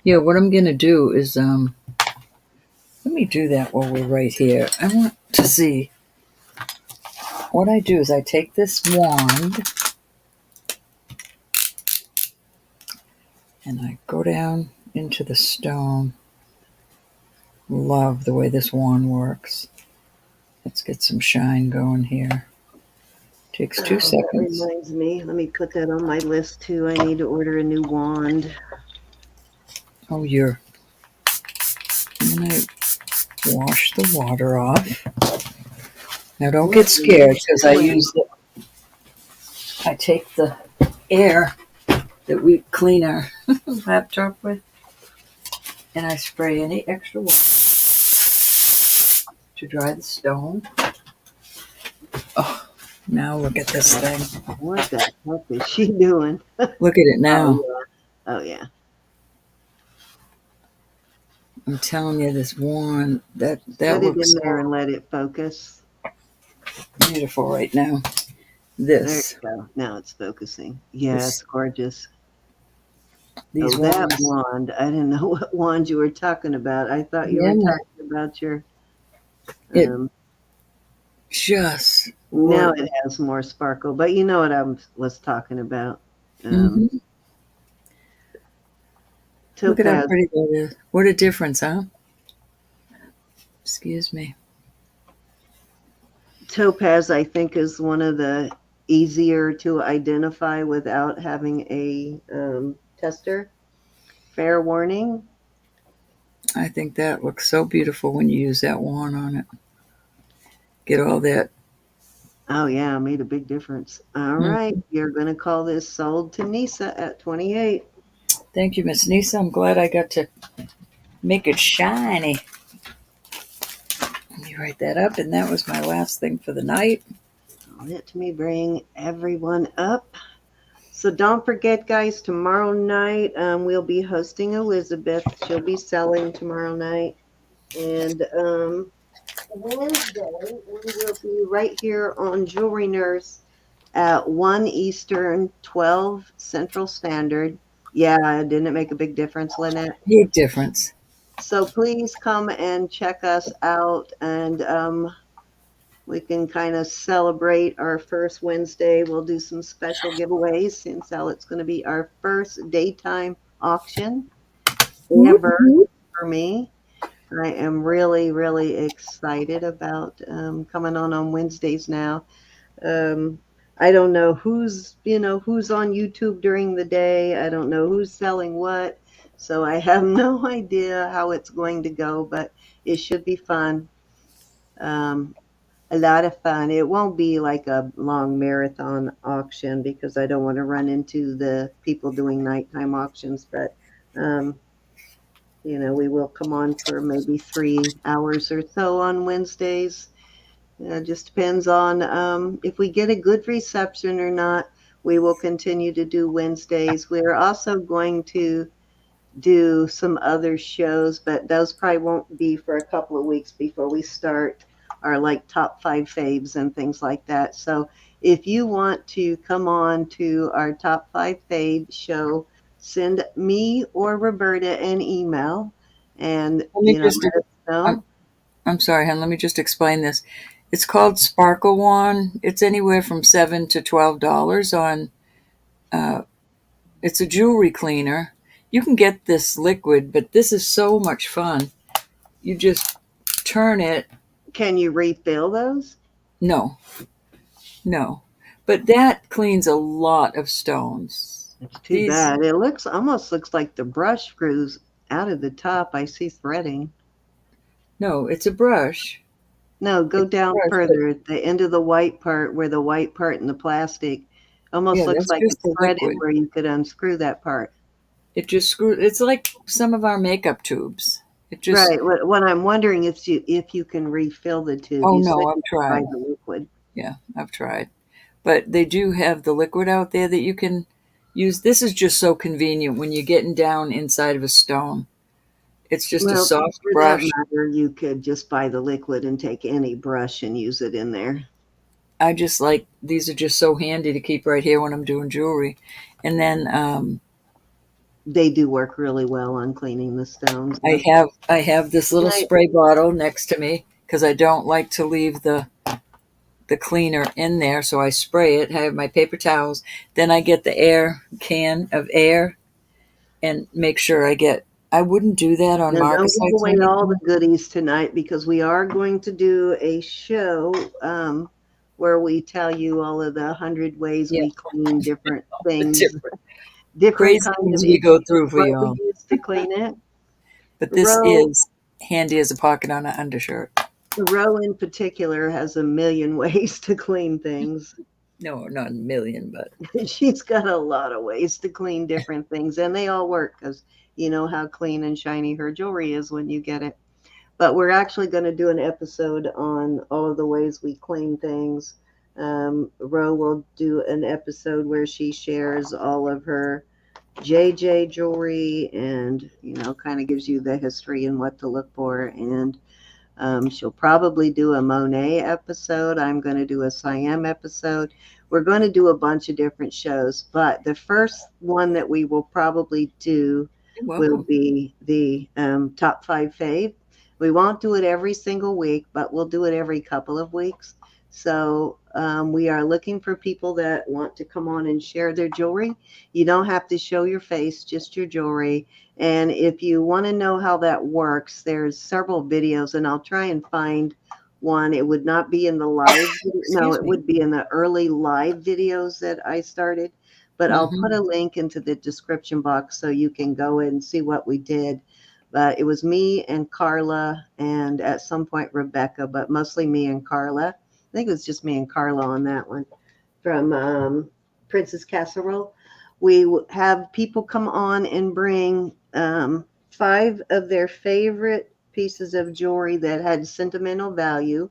Yeah, what I'm gonna do is let me do that while we're right here. I want to see. What I do is I take this wand and I go down into the stone. Love the way this wand works. Let's get some shine going here. Takes 2 That seconds. reminds me. Let me put that on my list too. I need to order a new wand. Oh, you're. I'm gonna wash the water off. Now don't get scared because I take the air that we clean our laptop with and I spray any extra water to dry the stone. Oh, now look at this thing. What the heck is she doing? Look at it now. Oh yeah. I'm telling you, this wand, that Put it looks in there and let it focus. beautiful right now. There This. you go. Now it's focusing. Yeah, it's This. gorgeous. These Oh, that ones. wand. I didn't know what wand you were talking about. I thought you were Yeah. talking about your. It Um, just now works. it has more sparkle, but you know what I was talking about. Um, Mm-hmm. Look at how topaz. pretty that is. What a difference, huh? Excuse me. Topaz, I think, is one of the easier to identify without having a tester. Fair warning. I think that looks so beautiful when you use that wand on it. Get all that. Oh yeah, made a big difference. All Mm. right, you're gonna call this sold to Nisa at 28. Thank you, Miss Nisa. I'm glad I got to make it shiny. Let me write that up, and that was my last thing for the night. Let me bring everyone up. So don't forget, guys, tomorrow night we'll be hosting Elizabeth. She'll be selling tomorrow night. And Wednesday, we will be right here on Jewelry Nurse at 1 Eastern, 12 Central Standard. Yeah, didn't it make a big difference, Lynette? Big difference. So please come and check us out, and we can kind of celebrate our first Wednesday. We'll do some special giveaways since it's going to be our first daytime auction Whoop, ever whoop. for me. I am really, really excited about coming on Wednesdays now. Um, I don't know who's on YouTube during the day. I don't know who's selling what. So I have no idea how it's going to go, but it should be fun. Um, a lot of fun. It won't be like a long marathon auction because I don't want to run into the people doing nighttime auctions, but um, we will come on for maybe 3 hours or so on Wednesdays. It just depends on if we get a good reception or not. We will continue to do Wednesdays. We're also going to do some other shows, but those probably won't be for a couple of weeks before we start our like top 5 faves and things like that. So if you want to come on to our top 5 fave show, send me or Roberta an email and Let me just. let us I'm, know. I'm sorry, hon. Let me just explain this. It's called Sparkle Wand. It's anywhere from $7 to $12 on. Uh, it's a jewelry cleaner. You can get this liquid, but this is so much fun. You just turn it. Can you refill those? No, no. But that cleans a lot of stones. It's too These, bad. It almost looks like the brush screws out of the top. I see threading. no, it's a brush. No, go It's a down brush, but further. At the end of the white part, where the white part and the plastic almost yeah, looks that's like just it's the threaded liquid. where you could unscrew that part. It just screws. It's like some of our makeup tubes. It just. Right. What I'm wondering is if you can refill the tube. Oh You said no, you I've could buy tried. the liquid. Yeah, I've tried. But they do have the liquid out there that you can use. This is just so convenient when you're getting down inside of a stone. It's just a Well, soft for that brush. matter, you could just buy the liquid and take any brush and use it in there. I just like these are just so handy to keep right here when I'm doing jewelry. And then They do work really well on cleaning the stones. I have this little Right. spray bottle next to me because I don't like to leave the cleaner in there, so I spray it. I have my paper towels. Then I get the air can of air and make sure I get. I wouldn't do that on Now, market don't give sites or away all the anything. goodies tonight because we are going to do a show where we tell you all of the 100 ways Yeah, we clean different the things, different different crazy kind of things we go issues, through for what we y'all. use to clean it. But this Roe, is handy as a pocket on an undershirt. Roe in particular has a million ways to clean things. No, not a million, but She's got a lot of ways to clean different things, and they all work because you know how clean and shiny her jewelry is when you get it. But we're actually going to do an episode on all of the ways we clean things. Ro will do an episode where she shares all of her JJ jewelry and, kind of gives you the history and what to look for. And She'll probably do a Monet episode. I'm going to do a Siam episode. We're going to do a bunch of different shows, but the first one that we will probably do will be the top 5 fave. We won't do it every single week, but we'll do it every couple of weeks. So we are looking for people that want to come on and share their jewelry. You don't have to show your face, just your jewelry. And if you want to know how that works, there's several videos, and I'll try and find one. It would not be in the live. No, it would be in the early live videos that I started. But I'll put a link into the description box so you can go and see what we did. But it was me and Carla, and at some point Rebecca, but mostly me and Carla. I think it was just me and Carla on that one from Princess Casserole. We have people come on and bring 5 of their favorite pieces of jewelry that had sentimental value.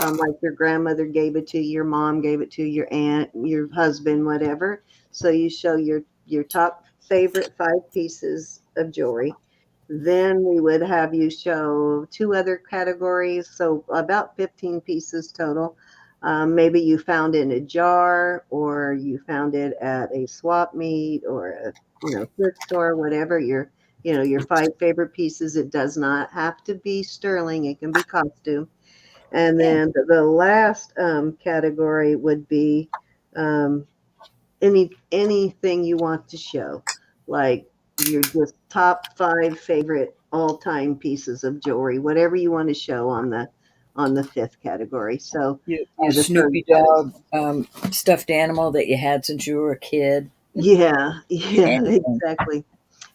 Like your grandmother gave it to you, your mom gave it to you, your aunt, your husband, whatever. So you show your top favorite 5 pieces of jewelry. Then we would have you show 2 other categories, so about 15 pieces total. Maybe you found it in a jar, or you found it at a swap meet, or a thrift store, whatever. Your 5 favorite pieces. It does not have to be sterling; it can be costume. And then the last category would be anything you want to show, like your just top 5 favorite all-time pieces of jewelry, whatever you want to show on the 5th category. So your Snoopy dog stuffed animal that you had since you were a kid. Yeah, exactly.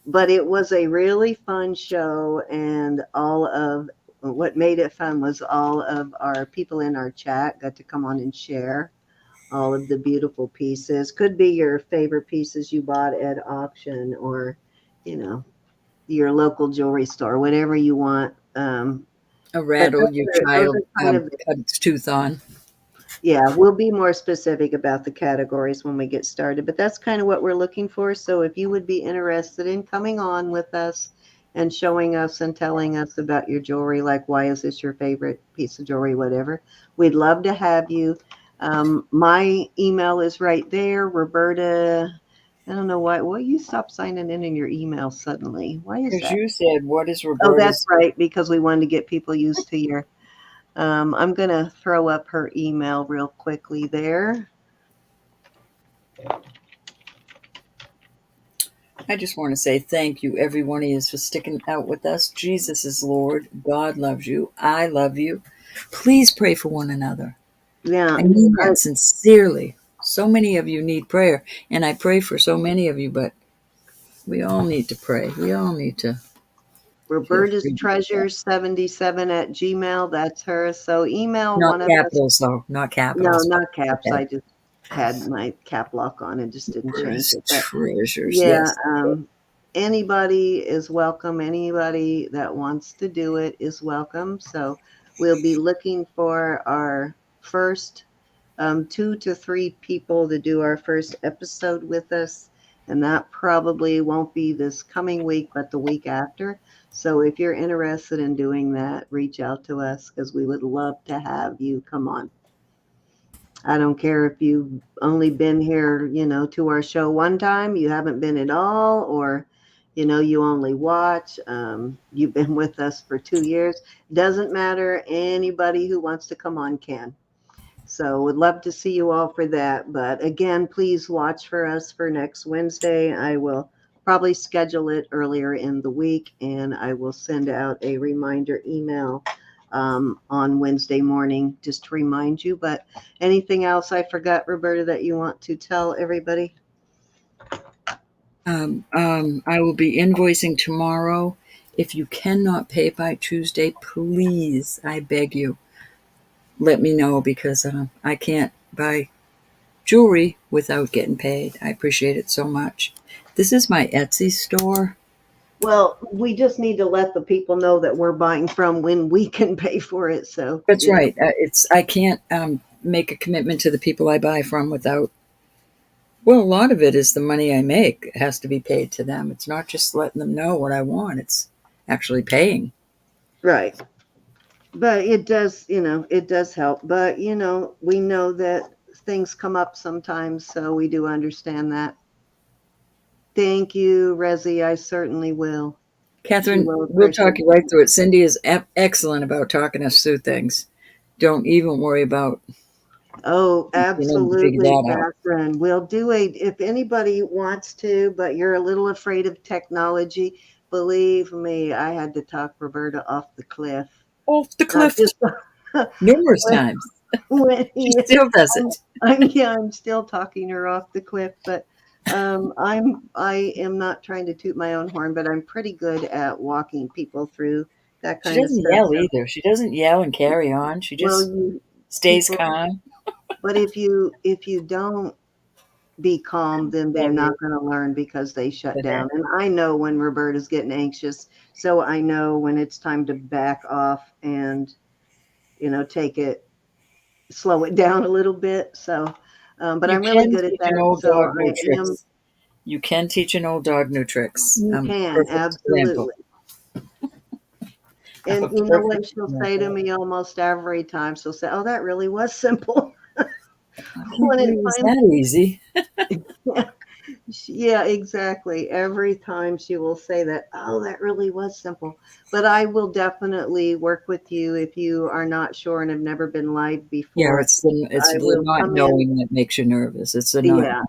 But it was a really fun show, and all of what made it fun was all of our people in our chat got to come on and share all of the beautiful pieces. Could be your favorite pieces you bought at auction, or your local jewelry store, whatever you want. A rattle your child cut its tooth on. Yeah, we'll be more specific about the categories when we get started, but that's kind of what we're looking for. So if you would be interested in coming on with us and showing us and telling us about your jewelry, like why is this your favorite piece of jewelry, whatever, we'd love to have you. My email is right there, Roberta. I don't know why. Well, you stopped signing in your email suddenly. Why is that? Because you said, what is Roberta's? Oh, that's right, because we wanted to get people used to your I'm going to throw up her email real quickly there. I just want to say thank you, every one of you, for sticking out with us. Jesus is Lord. God loves you. I love you. Please pray for one another. Yeah. I mean that sincerely. So many of you need prayer, and I pray for so many of you, but we all need to pray. We all need to. Roberta's Treasures 77 at Gmail. That's her. So email Not one of capitals, us. though. Not capitals. No, not caps. Okay. I just had my cap lock on and just didn't change it. But Treasures. yeah, Yes. Anybody is welcome. Anybody that wants to do it is welcome. So we'll be looking for our first 2 to 3 people to do our first episode with us. And that probably won't be this coming week, but the week after. So if you're interested in doing that, reach out to us, because we would love to have you come on. I don't care if you've only been here, to our show one time, you haven't been at all, or, you only watch, you've been with us for 2 years. Doesn't matter. Anybody who wants to come on can. So would love to see you all for that. But again, please watch for us for next Wednesday. I will probably schedule it earlier in the week, and I will send out a reminder email on Wednesday morning just to remind you. But anything else I forgot, Roberta, that you want to tell everybody? I will be invoicing tomorrow. If you cannot pay by Tuesday, please, I beg you, let me know, because I can't buy jewelry without getting paid. I appreciate it so much. This is my Etsy store. Well, we just need to let the people know that we're buying from when we can pay for it. So that's right. I can't make a commitment to the people I buy from without. Well, a lot of it is the money I make. It has to be paid to them. It's not just letting them know what I want. It's actually paying. Right. But it does, it does help. But, we know that things come up sometimes, so we do understand that. Thank you, Resi. I certainly will. She Catherine, will we'll talk appreciate you right it. through it. Cindy is excellent about talking us through things. Don't even worry about Oh, to figure absolutely, that out. Catherine. We'll do it if anybody wants to, but you're a little afraid of technology. Believe me, I had to talk Roberta off the cliff. Off the Not cliff just numerous when, times. when She still does I'm, it. I'm still talking her off the cliff, but I am not trying to toot my own horn, but I'm pretty good at walking people through that She kind of doesn't stuff. yell So, either. She doesn't yell and carry on. She well, just you stays people, calm. but if you don't be calm, then they're Love not you. going to learn because they shut But down. And I know when Roberta's getting anxious, so I know when it's time to back off and take it, slow it down a little bit. So, but you I'm really can good at teach an that. old So dog new I am. tricks. You can teach an old dog new tricks. You can Perfect example. absolutely. A And you know perfect what she'll say to example. me almost every time? She'll say, "Oh, that really was simple." I can't When it believe it was finally, that easy. yeah, yeah, exactly. Every time she will say that, "Oh, that really was simple." But I will definitely work with you if you are not sure and have never been live Yeah, before. it's I the will not come in. knowing that makes you nervous. It's the not. Yeah,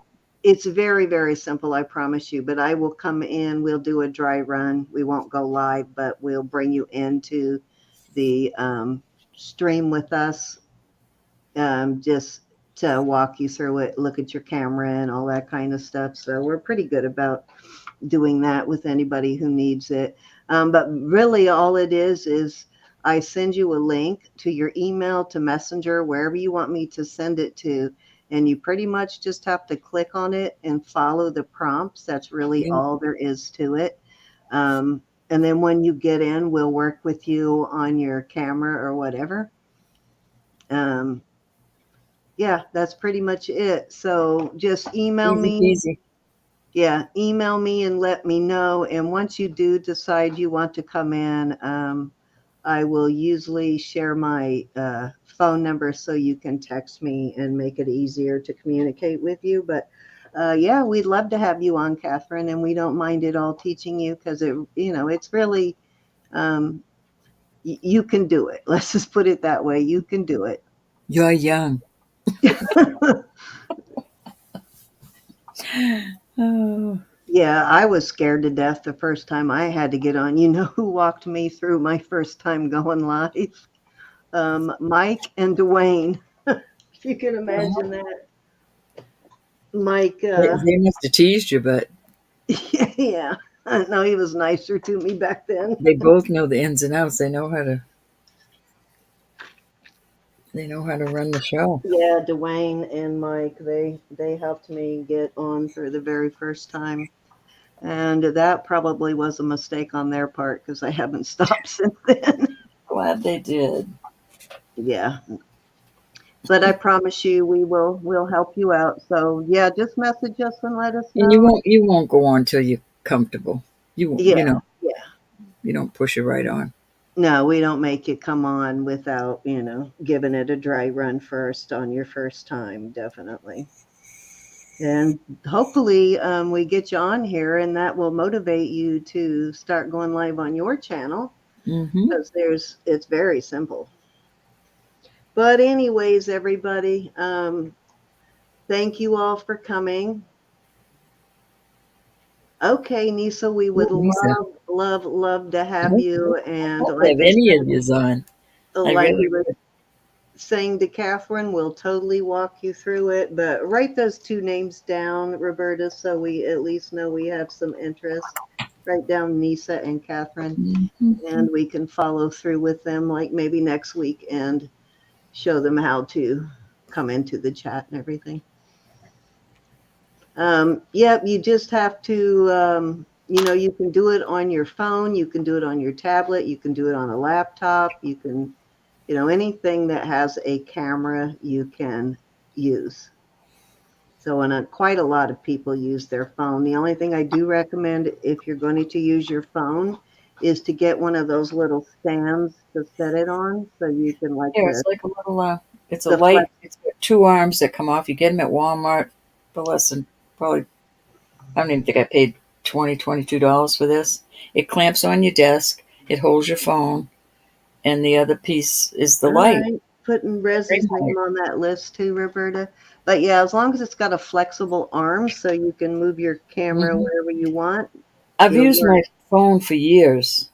it's very, very simple, I promise you. But I will come in, we'll do a dry run. We won't go live, but we'll bring you into the stream with us, just to walk you through it, look at your camera and all that kind of stuff. So we're pretty good about doing that with anybody who needs it. But really, all it is I send you a link to your email, to Messenger, wherever you want me to send it to. And you pretty much just have to click on it and follow the prompts. That's really Yeah. all there is to it. And then when you get in, we'll work with you on your camera or whatever. Um, yeah, that's pretty much it. So just email Easy me. peasy. Yeah, email me and let me know. And once you do decide you want to come in, I will usually share my phone number so you can text me and make it easier to communicate with you. But yeah, we'd love to have you on, Catherine, and we don't mind at all teaching you because it's really, um, you can do it. Let's just put it that way. You can do it. You're young. Oh, Yeah, I was scared to death the first time I had to get on. You know who walked me through my first time going live? Mike and Dwayne. If you can imagine that. Mike, they must have teased you, but yeah. No, he was nicer to me back then. they both know the ins and outs. They know how to run the show. Yeah, Dwayne and Mike, they helped me get on for the very first time. And that probably was a mistake on their part because I haven't stopped since then. Glad they did. Yeah. But I promise you we'll help you out. So yeah, just message us and let us And know. you won't go on till you're comfortable. Yeah. Yeah. You don't push it right on. No, we don't make you come on without, giving it a dry run first on your first time, definitely. And hopefully, we get you on here and that will motivate you to start going live on your channel Mm-hmm. because it's very simple. But anyways, everybody, thank you all for coming. Okay, Nisa, we would Ooh, Lisa, love, love, love to I have hope, you. I And hope to have any of yous on. I like really we were would. saying to Catherine, we'll totally walk you through it. But write those two names down, Roberta, so we at least know we have some interest. Write down Nisa and Catherine, Mm-hmm. and we can follow through with them like maybe next week and show them how to come into the chat and everything. Yep, you just have to, you can do it on your phone, you can do it on your tablet, you can do it on a laptop, you can, anything that has a camera you can use. So, and quite a lot of people use their phone. The only thing I do recommend if you're going to use your phone is to get one of those little stands to set it on, so you can like Yeah, it's like a little, it's a the light, flex. it's got two arms that come off. You get them at Walmart for less than probably, I don't even think I paid $22 for this. It clamps on your desk, it holds your phone, and the other piece is the All light. right, putting Rez's Ring name light. on that list too, Roberta. But yeah, as long as it's got a flexible arm, so you can move your camera Hmm. wherever you want, I've it'll used work. my phone for years.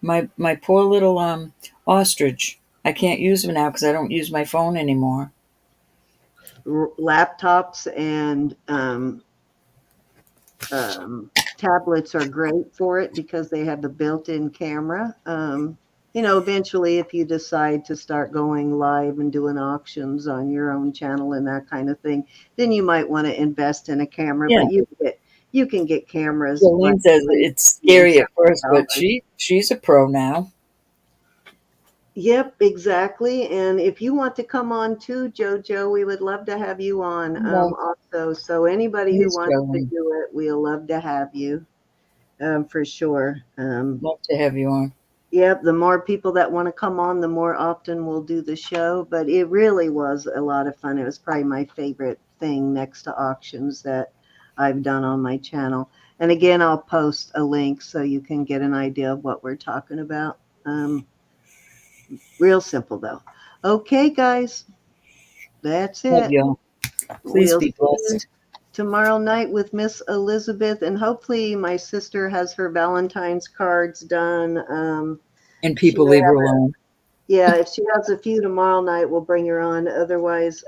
My poor little ostrich. I can't use them now because I don't use my phone anymore. Laptops and tablets are great for it because they have the built-in camera. Eventually, if you decide to start going live and doing auctions on your own channel and that kind of thing, then you might want to invest in a camera. Yeah, But you can get cameras like Jolene says it's scary at first, but $70. she's a pro now. Yep, exactly. And if you want to come on too, Jojo, we would love to have you on Well, also. So anybody who please, wants to Jolene. do it, we'll love to have you for sure. Love to have you on. Yep, the more people that want to come on, the more often we'll do the show. But it really was a lot of fun. It was probably my favorite thing next to auctions that I've done on my channel. And again, I'll post a link so you can get an idea of what we're talking about. Real simple though. Okay, guys, that's Love it. y'all. Please We'll be see you blessed. tomorrow night with Miss Elizabeth, and hopefully my sister has her Valentine's cards done. And She people may leave her have alone. Yeah, if she has a few tomorrow night, we'll bring her on. Otherwise,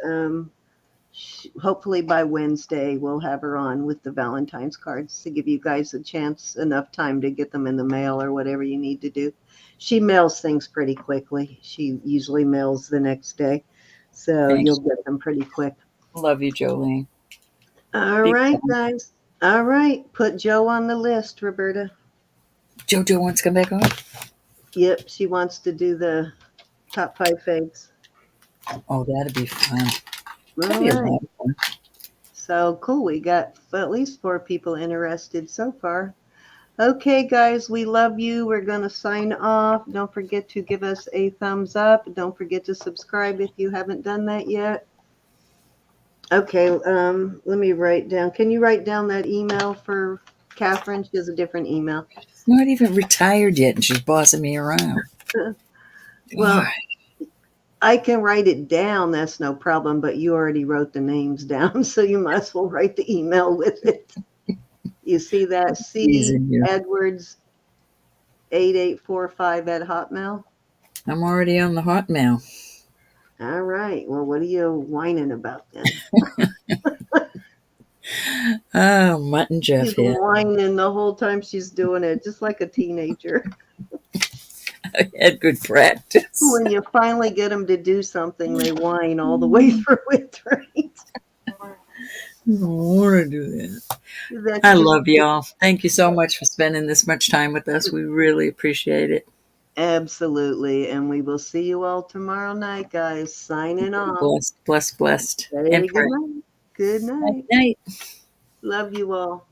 hopefully by Wednesday, we'll have her on with the Valentine's cards to give you guys a chance, enough time to get them in the mail or whatever you need to do. She mails things pretty quickly. She usually mails the next day. So Thanks. you'll get them pretty quick. Love you, Jolene. All Be right, well. guys. All right. Put Joe on the list, Roberta. JoJo wants to come back on? Yep, she wants to do the top 5 faves. Oh, that'd be fun. That'd All be a right. lot of fun. So cool. We got at least 4 people interested so far. Okay, guys, we love you. We're going to sign off. Don't forget to give us a thumbs up. Don't forget to subscribe if you haven't done that yet. Okay, let me write down. Can you write down that email for Catherine? She has a different email. She's not even retired yet, and she's bossing me around. Well, God. I can write it down. That's no problem, but you already wrote the names down, so you might as well write the email with it. You see that? C. Teasing you. Edwards 8845 at Hotmail. I'm already on the Hotmail. All right. Well, what are you whining about then? Oh, Mutton Jeff She's here. whining the whole time she's doing it, just like a teenager. I had good practice. When you finally get them to do something, they whine all the way through it, right? I don't want to do that. That I you just love y'all. Thank you so much for spending this much time with us. We really appreciate it. absolutely. And we will see you all tomorrow night, guys. Signing off. Blessed, blessed, blessed. And Say good pray. night. Good Night, night. night. Love you all.